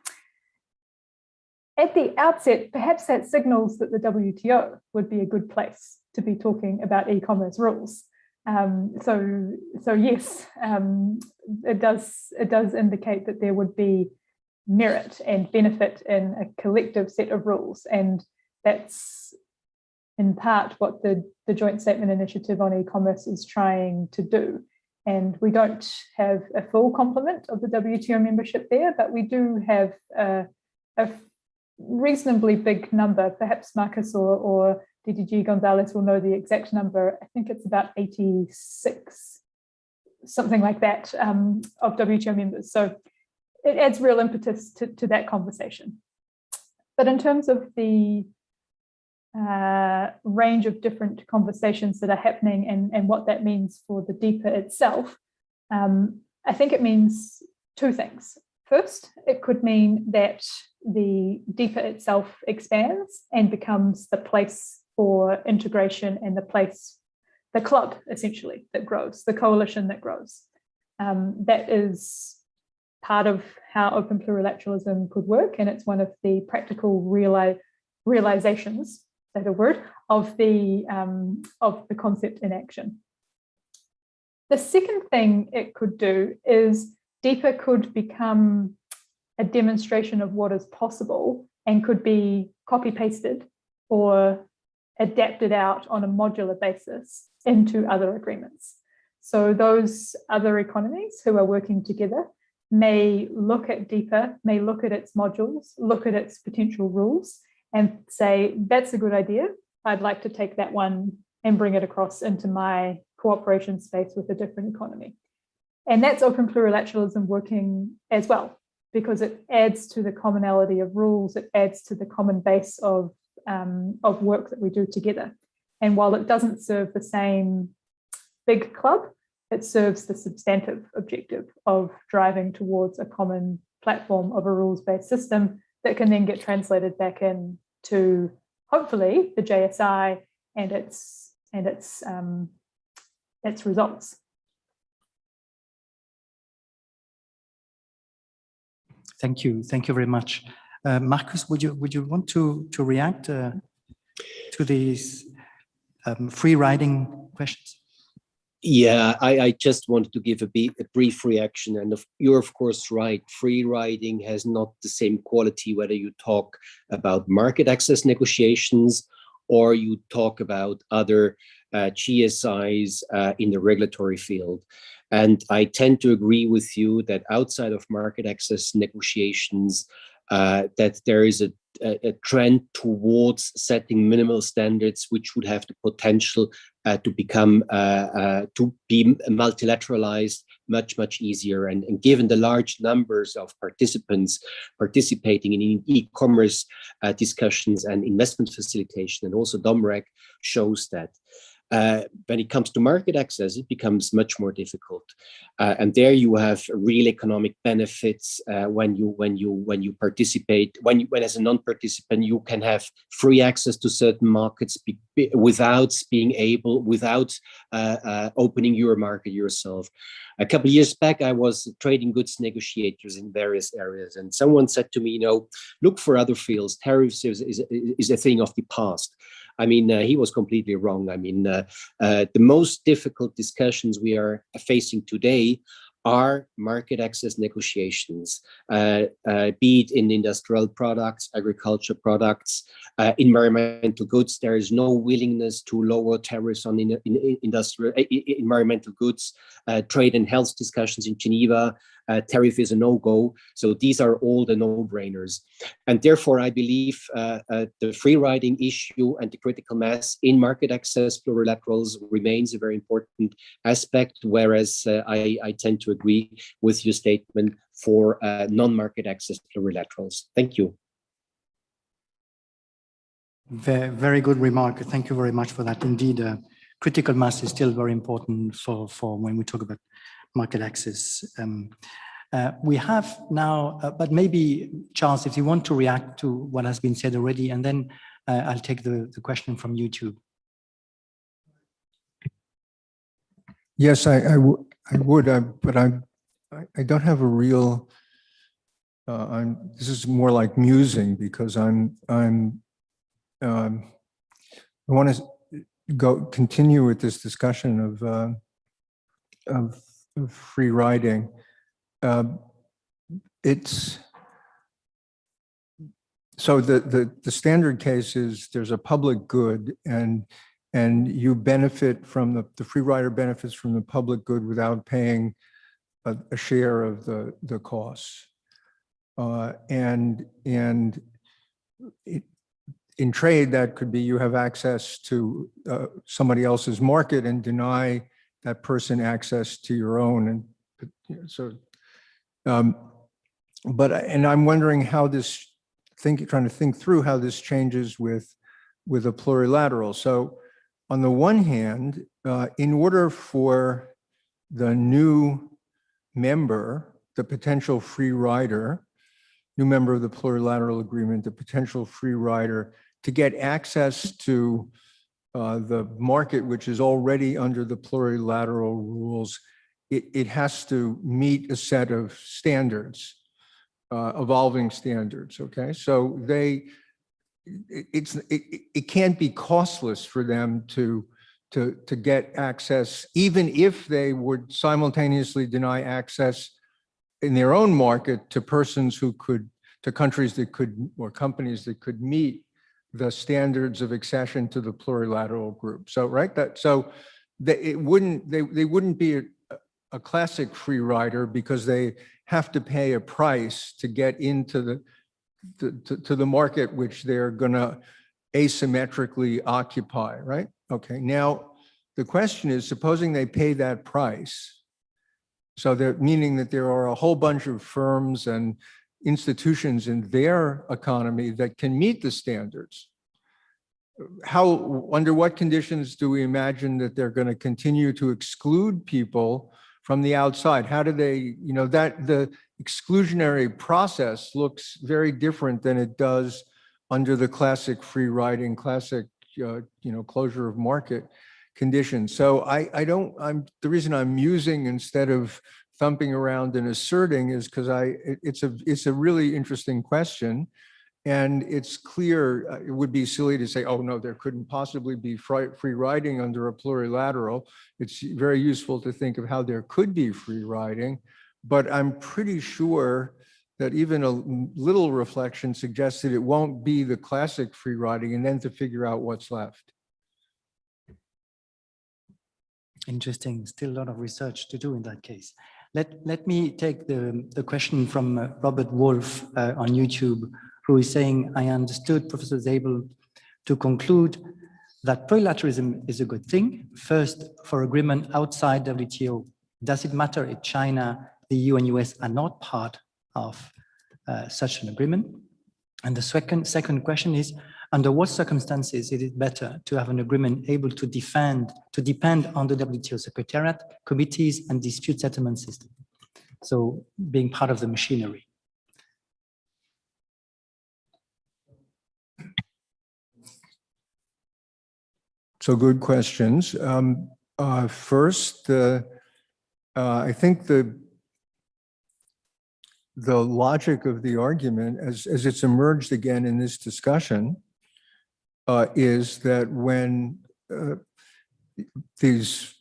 At the outset, perhaps that signals that the WTO would be a good place to be talking about e-commerce rules. So yes, it does indicate that there would be merit and benefit in a collective set of rules, and that's in part what the joint statement initiative on e-commerce is trying to do. And we don't have a full complement of the WTO membership there, but we do have a reasonably big number. Perhaps Marcus or DDG Gonzalez will know the exact number. I think it's about 86, something like that, of WTO members. So it adds real impetus to that conversation. But in terms of the range of different conversations that are happening and what that means for the DEPA itself, I think it means two things. First, it could mean that the DEPA itself expands and becomes the place for integration and the club, essentially, that grows, the coalition that grows. That is part of how open plurilateralism could work, and it's one of the practical realizations, is that a word, of the concept in action. The second thing it could do is DEPA could become a demonstration of what is possible and could be copy-pasted or adapted out on a modular basis into other agreements. So those other economies who are working together may look at DEPA, may look at its modules, look at its potential rules, and say, that's a good idea. I'd like to take that one and bring it across into my cooperation space with a different economy. And that's open plurilateralism working as well, because it adds to the commonality of rules, it adds to the common base of work that we do together. And while it doesn't serve the same big club, it serves the substantive objective of driving towards a common platform of a rules-based system that can then get translated back into, hopefully, the JSI and its results. Thank you very much. Marcus, would you want to react to these free riding questions? Yeah, I just wanted to give a brief reaction, and you're of course right. Free riding has not the same quality whether you talk about market access negotiations or you talk about other GSIs in the regulatory field. And I tend to agree with you that outside of market access negotiations, that there is a trend towards setting minimal standards, which would have the potential to become to be multilateralized much easier. And given the large numbers of participants participating in e-commerce discussions and investment facilitation, and also DOMREC shows that. When it comes to market access, it becomes much more difficult, and there you have real economic benefits when you participate. When as a non-participant, you can have free access to certain markets without opening your market yourself. A couple of years back, I was trading goods negotiators in various areas, and someone said to me, look for other fields. Tariffs is a thing of the past. I mean, he was completely wrong. I mean, the most difficult discussions we are facing today are market access negotiations, be it in industrial products, agriculture products, environmental goods. There is no willingness to lower tariffs on environmental goods. Trade and health discussions in Geneva, tariff is a no-go. So these are all the no-brainers. And therefore, I believe the free riding issue and the critical mass in market access plurilaterals remains a very important aspect, whereas I tend to agree with your statement for non-market access plurilaterals. Thank you. Very good remark. Thank you very much for that. Indeed, critical mass is still very important for when we talk about market access. We have now, but maybe Charles, if you want to react to what has been said already, and then I'll take the question from YouTube. Yes, I would, but I don't have a real. This is more like musing, because I want to continue with this discussion of free riding. It's so the standard case is there's a public good, and you benefit from the free rider benefits from the public good without paying a share of the costs. In trade, that could be you have access to somebody else's market and deny that person access to your own, and so. But I'm wondering how this trying to think through how this changes with with a plurilateral. So on the one hand, in order for the new member, the potential free rider, new member of the plurilateral agreement, the potential free rider, to get access to the market, which is already under the plurilateral rules, it has to meet a set of standards, evolving standards, okay? So it can't be costless for them to get access, even if they would simultaneously deny access in their own market to persons who could, to countries that could, or companies that could meet the standards of accession to the plurilateral group. So, right, they wouldn't be a classic free rider because they have to pay a price to get into the market which they're gonna asymmetrically occupy, right? Okay, now the question is, supposing they pay that price, so that meaning that there are a whole bunch of firms and institutions in their economy that can meet the standards. Under what conditions do we imagine that they're going to continue to exclude people from the outside? How do they, that the exclusionary process looks very different than it does under the classic free riding, classic, closure of market conditions. So the reason I'm musing instead of thumping around and asserting is because it's a really interesting question. And it's clear, it would be silly to say, oh no, there couldn't possibly be free riding under a plurilateral. It's very useful to think of how there could be free riding, but I'm pretty sure that even a little reflection suggests that it won't be the classic free riding, and then to figure out what's left. Interesting, still a lot of research to do in that case. Let me take the question from Robert Wolf on YouTube, who is saying, I understood Professor Zabel to conclude that plurilateralism is a good thing. First, for agreement outside WTO, does it matter if China, the EU and US are not part of such an agreement? And the second question is, under what circumstances is it better to have an agreement able to depend on the WTO Secretariat, committees and dispute settlement system? So being part of the machinery. So good questions. First, I think the logic of the argument, as it's emerged again in this discussion, is that when there's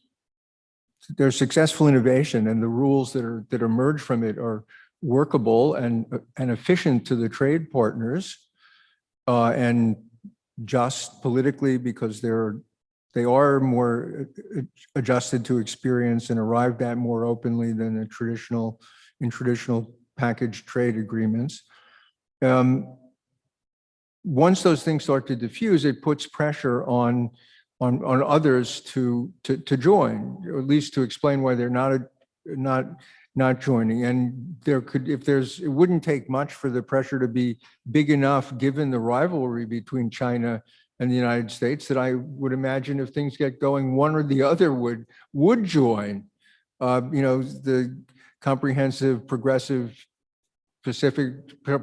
successful innovation and the rules that emerge from it are workable and efficient to the trade partners, and just politically because they are more adjusted to experience and arrived at more openly than in traditional packaged trade agreements. Once those things start to diffuse, it puts pressure on others to join, or at least to explain why they're not joining. And it wouldn't take much for the pressure to be big enough, given the rivalry between China and the United States, that I would imagine if things get going, one or the other would join. The comprehensive, progressive, Pacific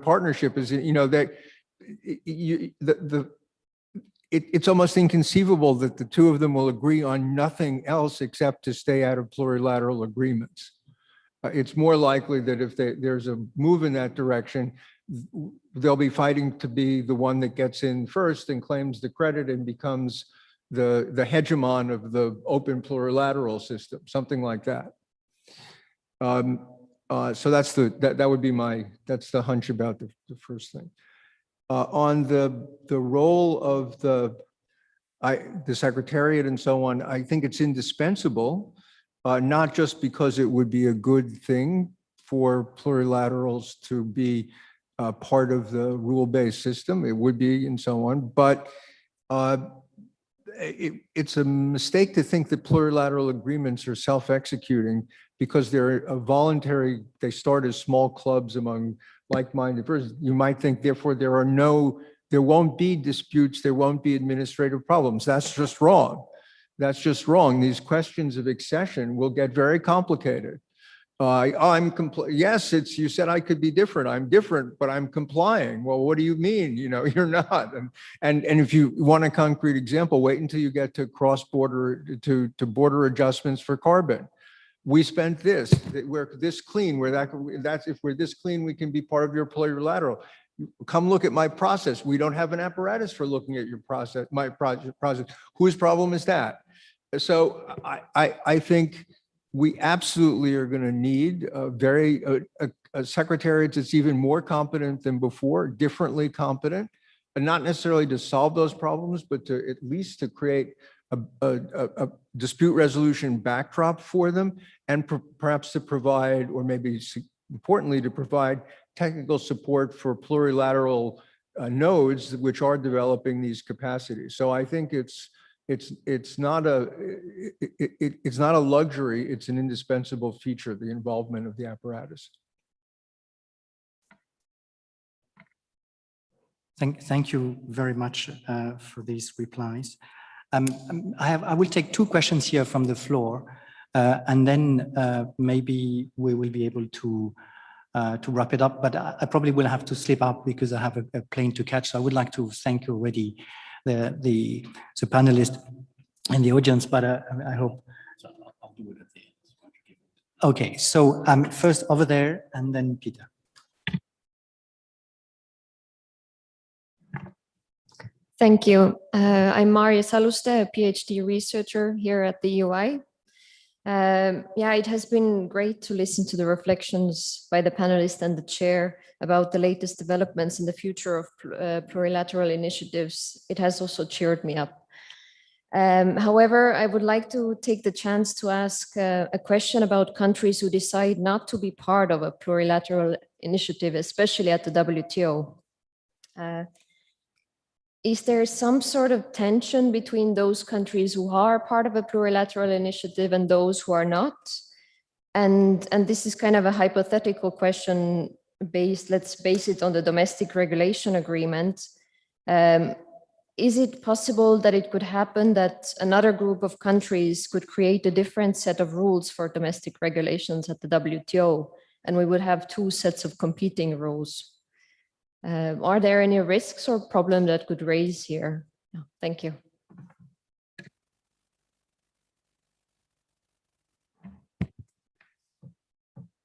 partnership is, that it's almost inconceivable that the two of them will agree on nothing else except to stay out of plurilateral agreements. It's more likely that if there's a move in that direction, they'll be fighting to be the one that gets in first and claims the credit and becomes the hegemon of the open plurilateral system, something like that. So that's that would be that's the hunch about the first thing. On the role of the Secretariat and so on, I think it's indispensable, not just because it would be a good thing for plurilaterals to be part of the rule-based system, it would be and so on, but it's a mistake to think that plurilateral agreements are self-executing because they're voluntary, they start as small clubs among like-minded persons. You might think, therefore, there are no there won't be disputes, there won't be administrative problems. That's just wrong. That's just wrong. These questions of accession will get very complicated. Yes, you said I could be different. I'm different, but I'm complying. Well, what do you mean? You know, you're not. And if you want a concrete example, wait until you get to cross-border, to border adjustments for carbon. We spent this, we're this clean, if we're this clean, we can be part of your plurilateral. Come look at my process. We don't have an apparatus for looking at your process, my project. Whose problem is that? So I think we absolutely are going to need a secretariat that's even more competent than before, differently competent, and not necessarily to solve those problems, but to at least to create a dispute resolution backdrop for them, and perhaps to provide, or maybe importantly, to provide technical support for plurilateral nodes which are developing these capacities. So I think it's not a luxury, it's an indispensable feature, the involvement of the apparatus. Thank you very much for these replies. I will take two questions here from the floor, and then maybe we will be able to wrap it up, but I probably will have to slip up because I have a plane to catch. So I would like to thank you already, the panelists and the audience, but I hope. I'll do it at the end. Okay, so first over there, and then Peter. Thank you. I'm Maria Saluste, a PhD researcher here at the UI. Yeah, it has been great to listen to the reflections by the panelists and the chair about the latest developments in the future of plurilateral initiatives. It has also cheered me up. However, I would like to take the chance to ask a question about countries who decide not to be part of a plurilateral initiative, especially at the WTO. Is there some sort of tension between those countries who are part of a plurilateral initiative and those who are not? And this is kind of a hypothetical question let's base it on the domestic regulation agreement. Is it possible that it could happen that another group of countries could create a different set of rules for domestic regulations at the WTO, and we would have two sets of competing rules? Are there any risks or problems that could raise here? Thank you.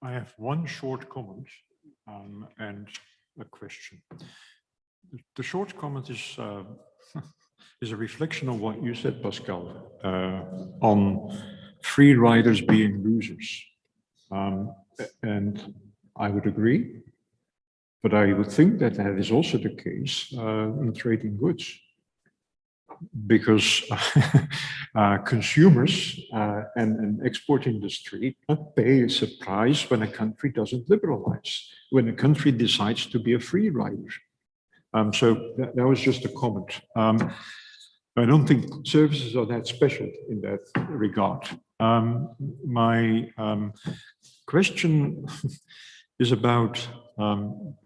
I have one short comment and a question. The short comment is a reflection on what you said, Pascal, on free riders being losers. And I would agree. But I would think that that is also the case in trading goods, because consumers and export industry pay a price when a country doesn't liberalize, when a country decides to be a free rider. So that was just a comment. I don't think services are that special in that regard. My question is about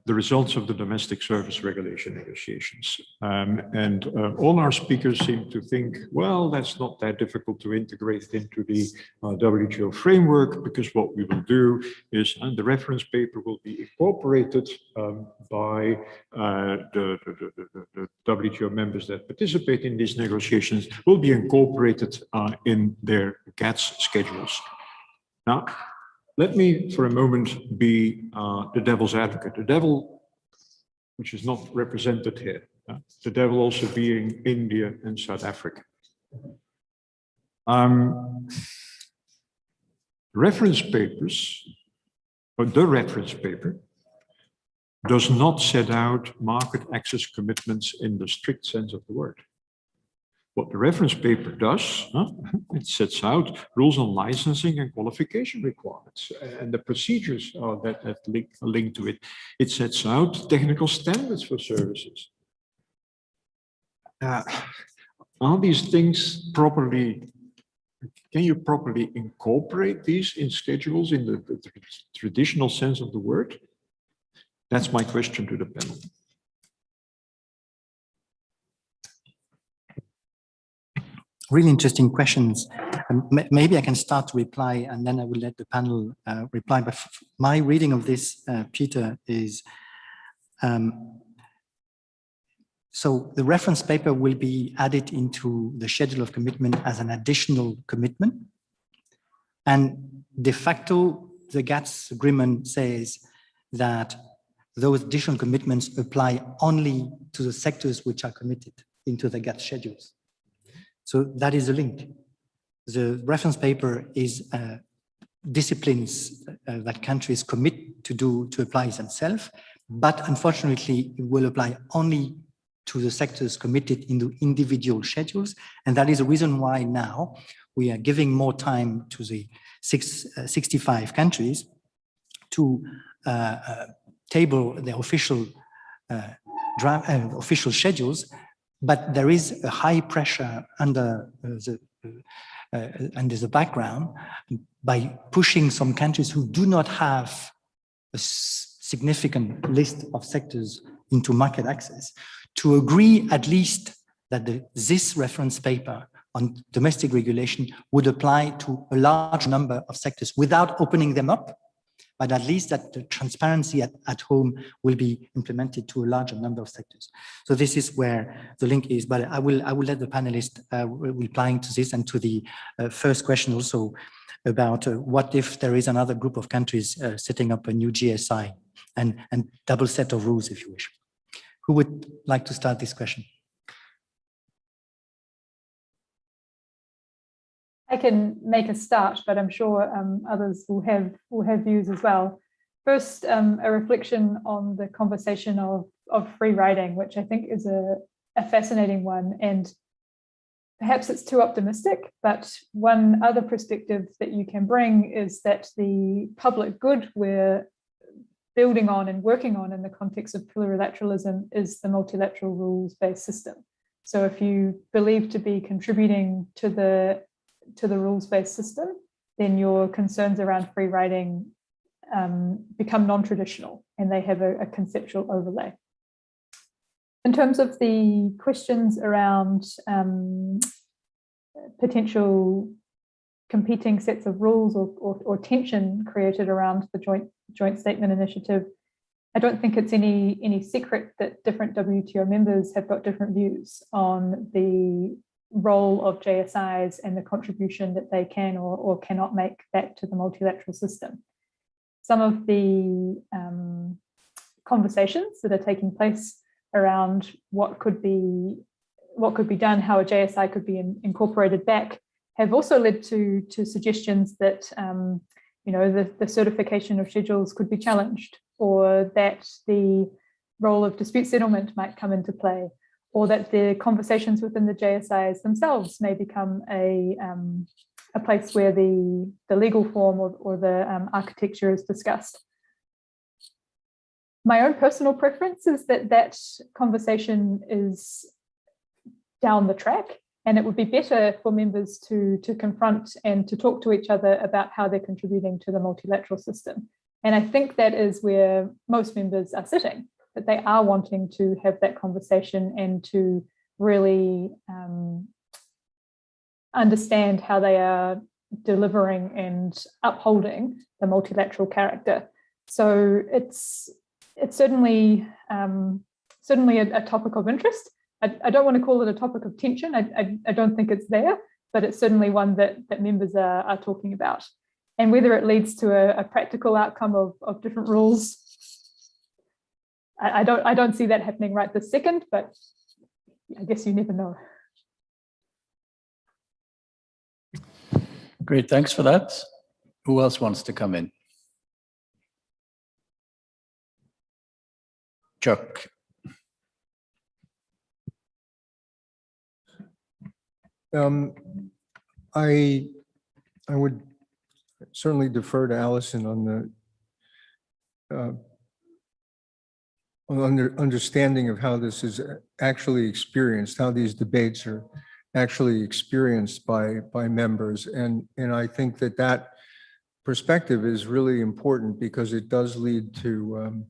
the results of the domestic service regulation negotiations. And all our speakers seem to think, well, that's not that difficult to integrate into the WTO framework, because what we will do is the reference paper will be incorporated by the WTO members that participate in these negotiations, will be incorporated in their GATS schedules. Now, let me, for a moment, be the devil's advocate. The devil, which is not represented here, the devil also being India and South Africa. Reference papers, or the reference paper, does not set out market access commitments in the strict sense of the word. What the reference paper does, it sets out rules on licensing and qualification requirements and the procedures that link to it. It sets out technical standards for services. Are these things properly, can you properly incorporate these in schedules in the traditional sense of the word? That's my question to the panel. really interesting questions. Maybe I can start to reply and then I will let the panel reply. But my reading of this, Peter, is so the reference paper will be added into the schedule of commitment as an additional commitment. And de facto, the GATS agreement says that those additional commitments apply only to the sectors which are committed into the GATS schedules. So that is a link. The reference paper is disciplines that countries commit to apply themselves, but unfortunately, it will apply only to the sectors committed in the individual schedules. And that is the reason why now we are giving more time to the 65 countries to table their official official schedules, but there is a high pressure under the background by pushing some countries who do not have a significant list of sectors into market access to agree at least that this reference paper on domestic regulation would apply to a large number of sectors without opening them up, but at least that the transparency at home will be implemented to a larger number of sectors. So this is where the link is, but I will let the panelists replying to this and to the first question also about what if there is another group of countries setting up a new GSI and double set of rules, if you wish. Who would like to start this question? I can make a start, but I'm sure others will have views as well. First, a reflection on the conversation of free riding, which I think is a fascinating one, and perhaps it's too optimistic, but one other perspective that you can bring is that the public good we're building on and working on in the context of plurilateralism is the multilateral rules-based system. So if you believe to be contributing to the rules-based system, then your concerns around free riding become non-traditional and they have a conceptual overlay. In terms of the questions around potential competing sets of rules or tension created around the joint statement initiative, I don't think it's any secret that different WTO members have got different views on the role of JSIs and the contribution that they can or cannot make back to the multilateral system. Some of the conversations that are taking place around what could be done, how a JSI could be incorporated back, have also led to suggestions that the certification of schedules could be challenged, or that the role of dispute settlement might come into play, or that the conversations within the JSIs themselves may become a place where the legal form or the architecture is discussed. My own personal preference is that conversation is down the track, and it would be better for members to confront and to talk to each other about how they're contributing to the multilateral system. And I think that is where most members are sitting, that they are wanting to have that conversation and to really understand how they are delivering and upholding the multilateral character. So it's certainly a topic of interest. I don't want to call it a topic of tension. I don't think it's there, but it's certainly one that members are talking about. And whether it leads to a practical outcome of different rules, I don't see that happening right this second, but I guess you never know. Great, thanks for that. Who else wants to come in? Chuck. I would certainly defer to Alison on the understanding of how this is actually experienced, how these debates are actually experienced by members, and I think that perspective is really important because it does lead to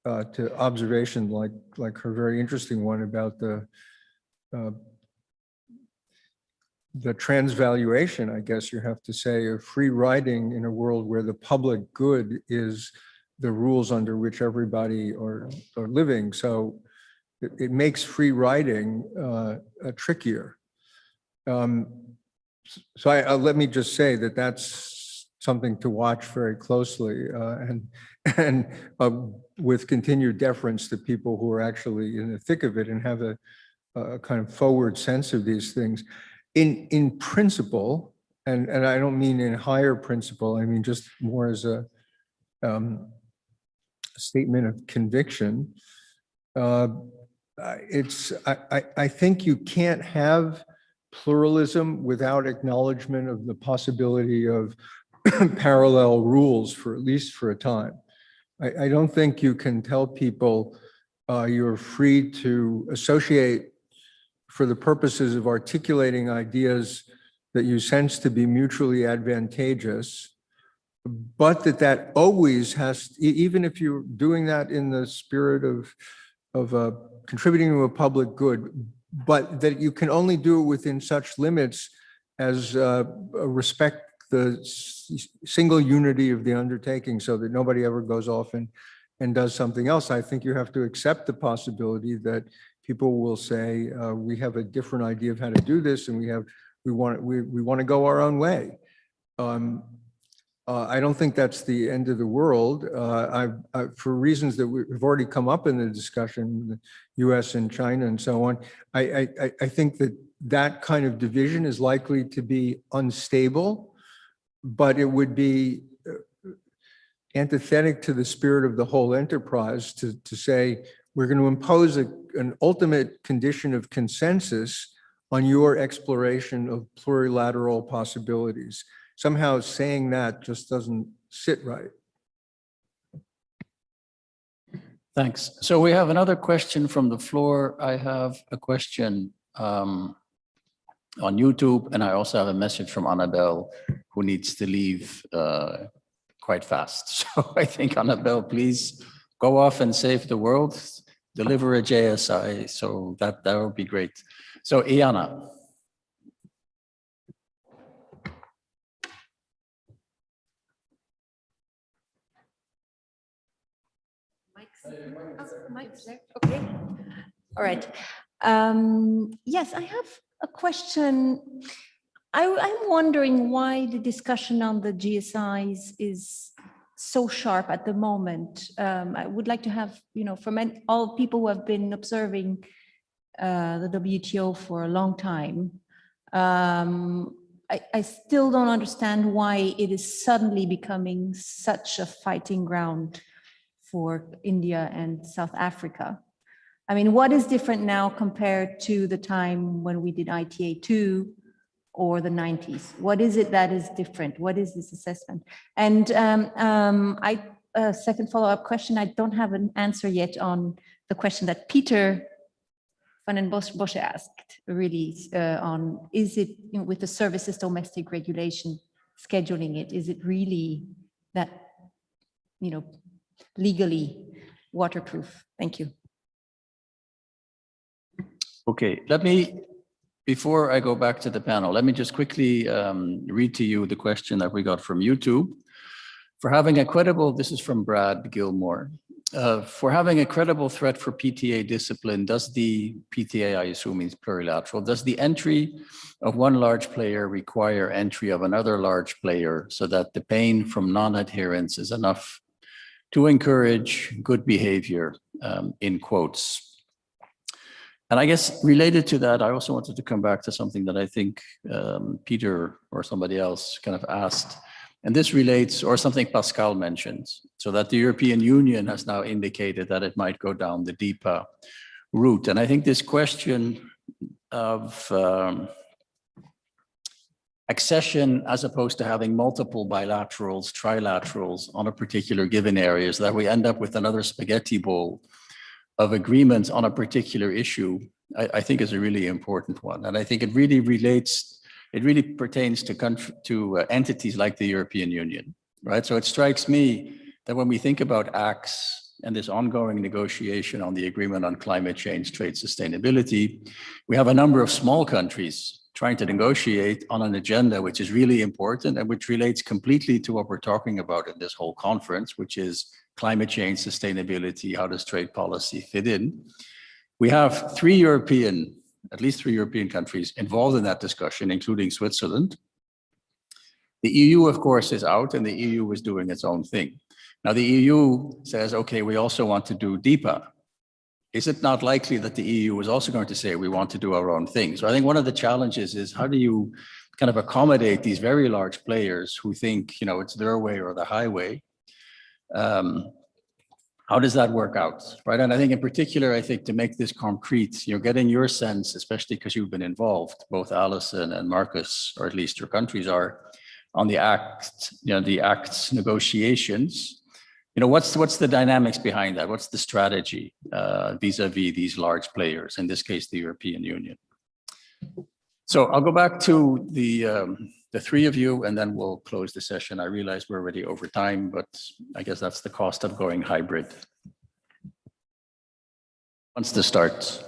observation like her very interesting one about the transvaluation, I guess you have to say, of free riding in a world where the public good is the rules under which everybody are living. So it makes free riding trickier. So let me just say that that's something to watch very closely and with continued deference to people who are actually in the thick of it and have a kind of forward sense of these things. In principle, and I don't mean in higher principle, I mean just more as a statement of conviction. I think you can't have pluralism without acknowledgement of the possibility of parallel rules for at least for a time. I don't think you can tell people you're free to associate for the purposes of articulating ideas that you sense to be mutually advantageous, but that always has, even if you're doing that in the spirit of contributing to a public good, but that you can only do it within such limits as respect the single unity of the undertaking so that nobody ever goes off and does something else. I think you have to accept the possibility that people will say, we have a different idea of how to do this and we want to go our own way. I don't think that's the end of the world. For reasons that have already come up in the discussion, the US and China and so on, I think that kind of division is likely to be unstable, but it would be antithetic to the spirit of the whole enterprise to say, we're going to impose an ultimate condition of consensus on your exploration of plurilateral possibilities. Somehow saying that just doesn't sit right. Thanks. So we have another question from the floor. I have a question on YouTube, and I also have a message from Annabelle, who needs to leave quite fast. So I think, Annabelle, please go off and save the world, deliver a JSI. So that would be great. So Iana. Okay. All right. Yes, I have a question. I'm wondering why the discussion on the GSIs is so sharp at the moment. I would like to have, from all people who have been observing the WTO for a long time, I still don't understand why it is suddenly becoming such a fighting ground for India and South Africa. I mean, what is different now compared to the time when we did ITA 2 or the 90s? What is it that is different? What is this assessment? And second follow-up question, I don't have an answer yet on the question that Peter van den Bosch asked, really, on is it, with the services domestic regulation, scheduling it, is it really that, legally waterproof? Thank you. Okay, before I go back to the panel, let me just quickly read to you the question that we got from YouTube. For having a credible, this is from Brad Gilmore, for having a credible threat for PTA discipline, does the PTA, I assume means plurilateral, does the entry of one large player require entry of another large player so that the pain from non-adherence is enough to encourage good behavior, in quotes? And I guess related to that, I also wanted to come back to something that I think Peter or somebody else kind of asked. And this relates, or something Pascal mentioned, so that the European Union has now indicated that it might go down the DIPA route. And I think this question of accession, as opposed to having multiple bilaterals, trilaterals on a particular given area, so that we end up with another spaghetti bowl of agreements on a particular issue, I think is a really important one. And I think it really relates, it really pertains to entities like the European Union, right? So it strikes me that when we think about acts and this ongoing negotiation on the agreement on climate change, trade, sustainability, we have a number of small countries trying to negotiate on an agenda which is really important and which relates completely to what we're talking about in this whole conference, which is climate change, sustainability, how does trade policy fit in? We have at least three European countries involved in that discussion, including Switzerland. The EU, of course, is out, and the EU is doing its own thing. Now, the EU says, okay, we also want to do DEPA. Is it not likely that the EU is also going to say we want to do our own thing? So I think one of the challenges is how do you kind of accommodate these very large players who think, you know, it's their way or the highway? How does that work out, right? And I think in particular, I think to make this concrete, you know, getting your sense, especially because you've been involved, both Alison and Marcus, or at least your countries are, on the acts negotiations. You know, what's the dynamics behind that? What's the strategy vis-a-vis these large players, in this case, the European Union? So I'll go back to the three of you, and then we'll close the session. I realize we're already over time, but I guess that's the cost of going hybrid. Wants to start?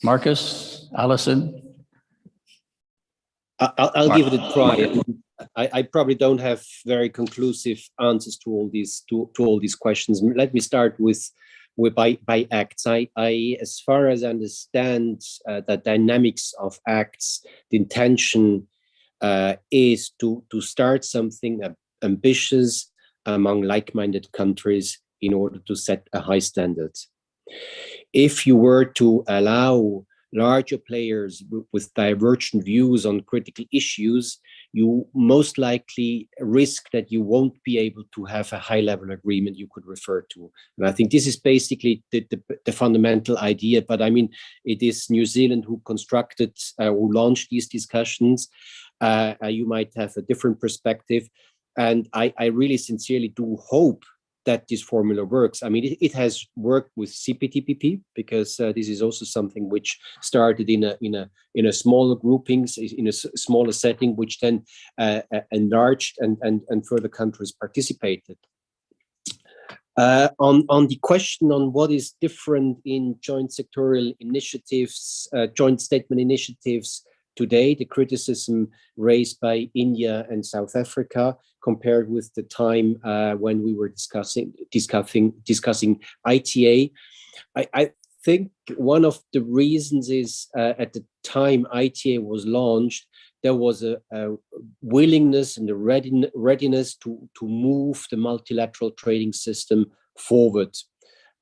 Marcus, Alison? I'll give it a try. I probably don't have very conclusive answers to all these questions. Let me start with by acts. I as far as I understand the dynamics of acts, the intention is to start something ambitious among like-minded countries in order to set a high standard. If you were to allow larger players with divergent views on critical issues, you most likely risk that you won't be able to have a high-level agreement you could refer to. And I think this is basically the fundamental idea. But I mean, it is New Zealand who constructed, who launched these discussions. You might have a different perspective. And I really sincerely do hope that this formula works. I mean, it has worked with CPTPP because this is also something which started in a smaller groupings, in a smaller setting, which then enlarged and further countries participated. On the question on what is different in joint sectorial initiatives, joint statement initiatives today, the criticism raised by India and South Africa compared with the time when we were discussing ITA. I think one of the reasons is at the time ITA was launched, there was a willingness and a readiness to move the multilateral trading system forward.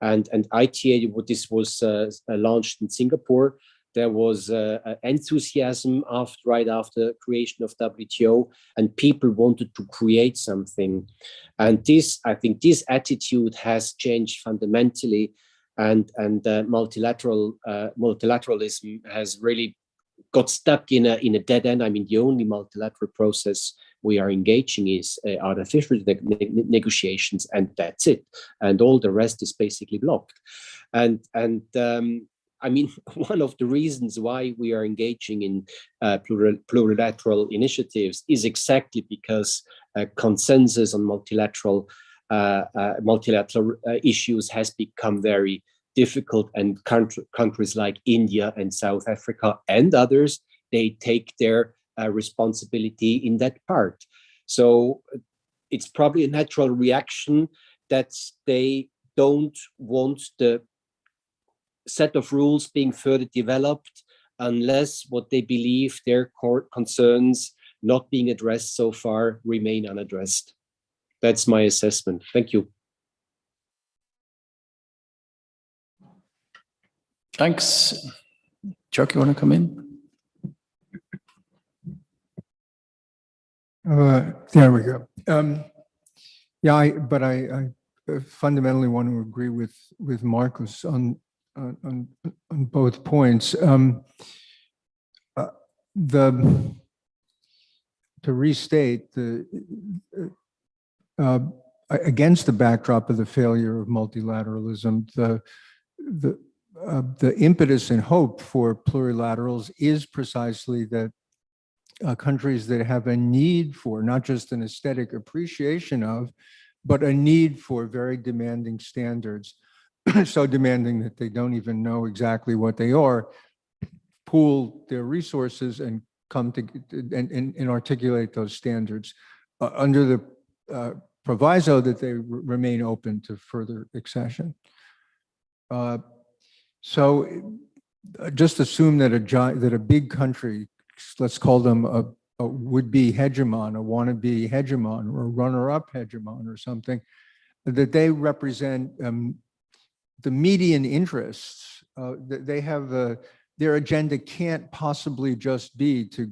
And ITA, this was launched in Singapore. There was enthusiasm right after creation of WTO, and people wanted to create something. And I think this attitude has changed fundamentally, and multilateralism has really got stuck in a dead end. I mean, the only multilateral process we are engaging is artificial negotiations, and that's it. And all the rest is basically blocked. I mean, one of the reasons why we are engaging in plurilateral initiatives is exactly because consensus on multilateral issues has become very difficult, and countries like India and South Africa and others, they take their responsibility in that part. So it's probably a natural reaction that they don't want the set of rules being further developed unless what they believe their core concerns not being addressed so far remain unaddressed. That's my assessment. Thank you. Thanks. Chuck, you want to come in? There we go. But I fundamentally want to agree with Marcus on both points. To restate, against the backdrop of the failure of multilateralism, the impetus and hope for plurilaterals is precisely that countries that have a need for not just an aesthetic appreciation of, but a need for very demanding standards, so demanding that they don't even know exactly what they are, pool their resources and come to and articulate those standards under the proviso that they remain open to further accession. So just assume that a big country, let's call them a would-be hegemon, a wannabe hegemon, or a runner-up hegemon or something, that they represent the median interests. They have their agenda can't possibly just be to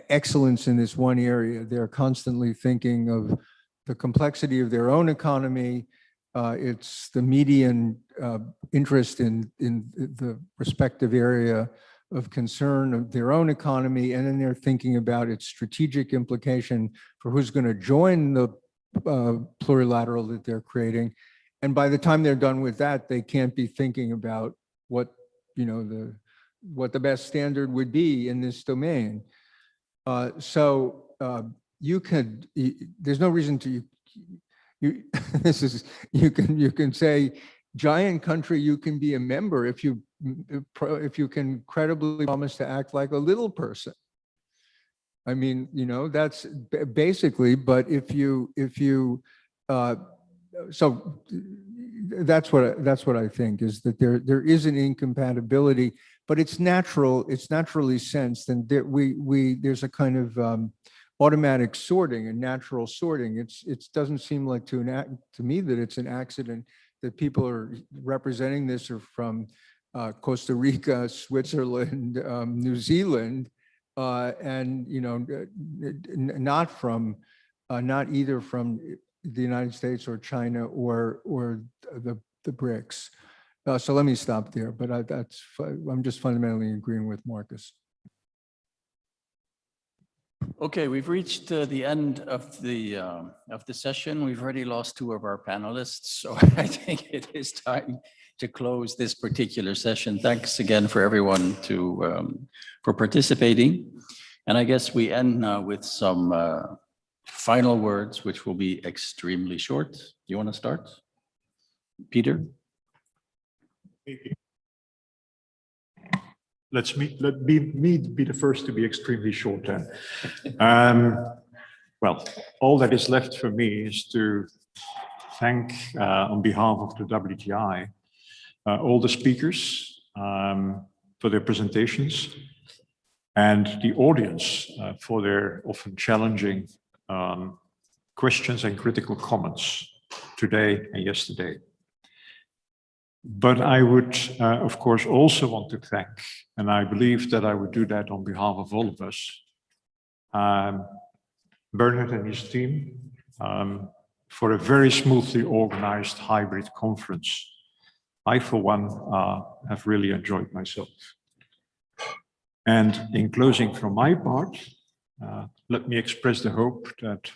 excellence in this one area. They're constantly thinking of the complexity of their own economy. It's the median interest in the respective area of concern of their own economy, and then they're thinking about its strategic implication for who's going to join the plurilateral that they're creating. And by the time they're done with that, they can't be thinking about what the best standard would be in this domain. You could, there's no reason to, you can say, giant country, you can be a member if you can credibly promise to act like a little person. I mean, that's basically, but so that's what I think, is that there is an incompatibility, but it's natural, it's naturally sensed, and there's a kind of automatic sorting and natural sorting. It doesn't seem like to me that it's an accident that people are representing this are from Costa Rica, Switzerland, New Zealand, and not either from the United States or China or the BRICS. So let me stop there, but I'm just fundamentally agreeing with Marcus. Okay, we've reached the end of the session. We've already lost 2 of our panelists, so I think it is time to close this particular session. Thanks again for everyone for participating, and I guess we end now with some final words, which will be extremely short. Do you want to start, Peter? Let me be the first to be extremely short then. Well, all that is left for me is to thank, on behalf of the WTI, all the speakers for their presentations, and the audience for their often challenging questions and critical comments today and yesterday. But I would, of course, also want to thank, and I believe that I would do that on behalf of all of us, Bernard and his team for a very smoothly organized hybrid conference. I, for one, have really enjoyed myself. And in closing from my part, let me express the hope that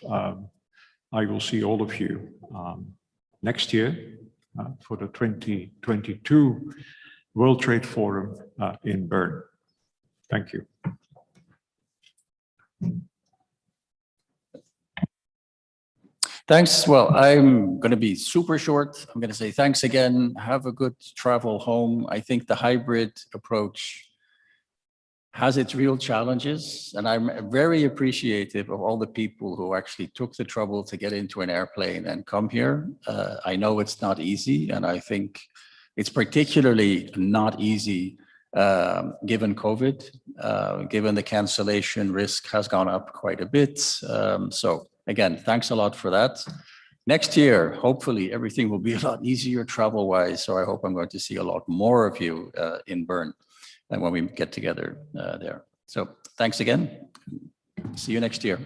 I will see all of you next year for the 2022 World Trade Forum in Bern. Thank you. Thanks. Well, I'm going to be super short. I'm going to say thanks again. Have a good travel home. I think the hybrid approach has its real challenges, and I'm very appreciative of all the people who actually took the trouble to get into an airplane and come here. I know it's not easy, and I think it's particularly not easy given COVID, given the cancellation risk has gone up quite a bit. So again, thanks a lot for that. Next year, hopefully everything will be a lot easier travel-wise, so I hope I'm going to see a lot more of you in Bern and when we get together there. So thanks again. See you next year.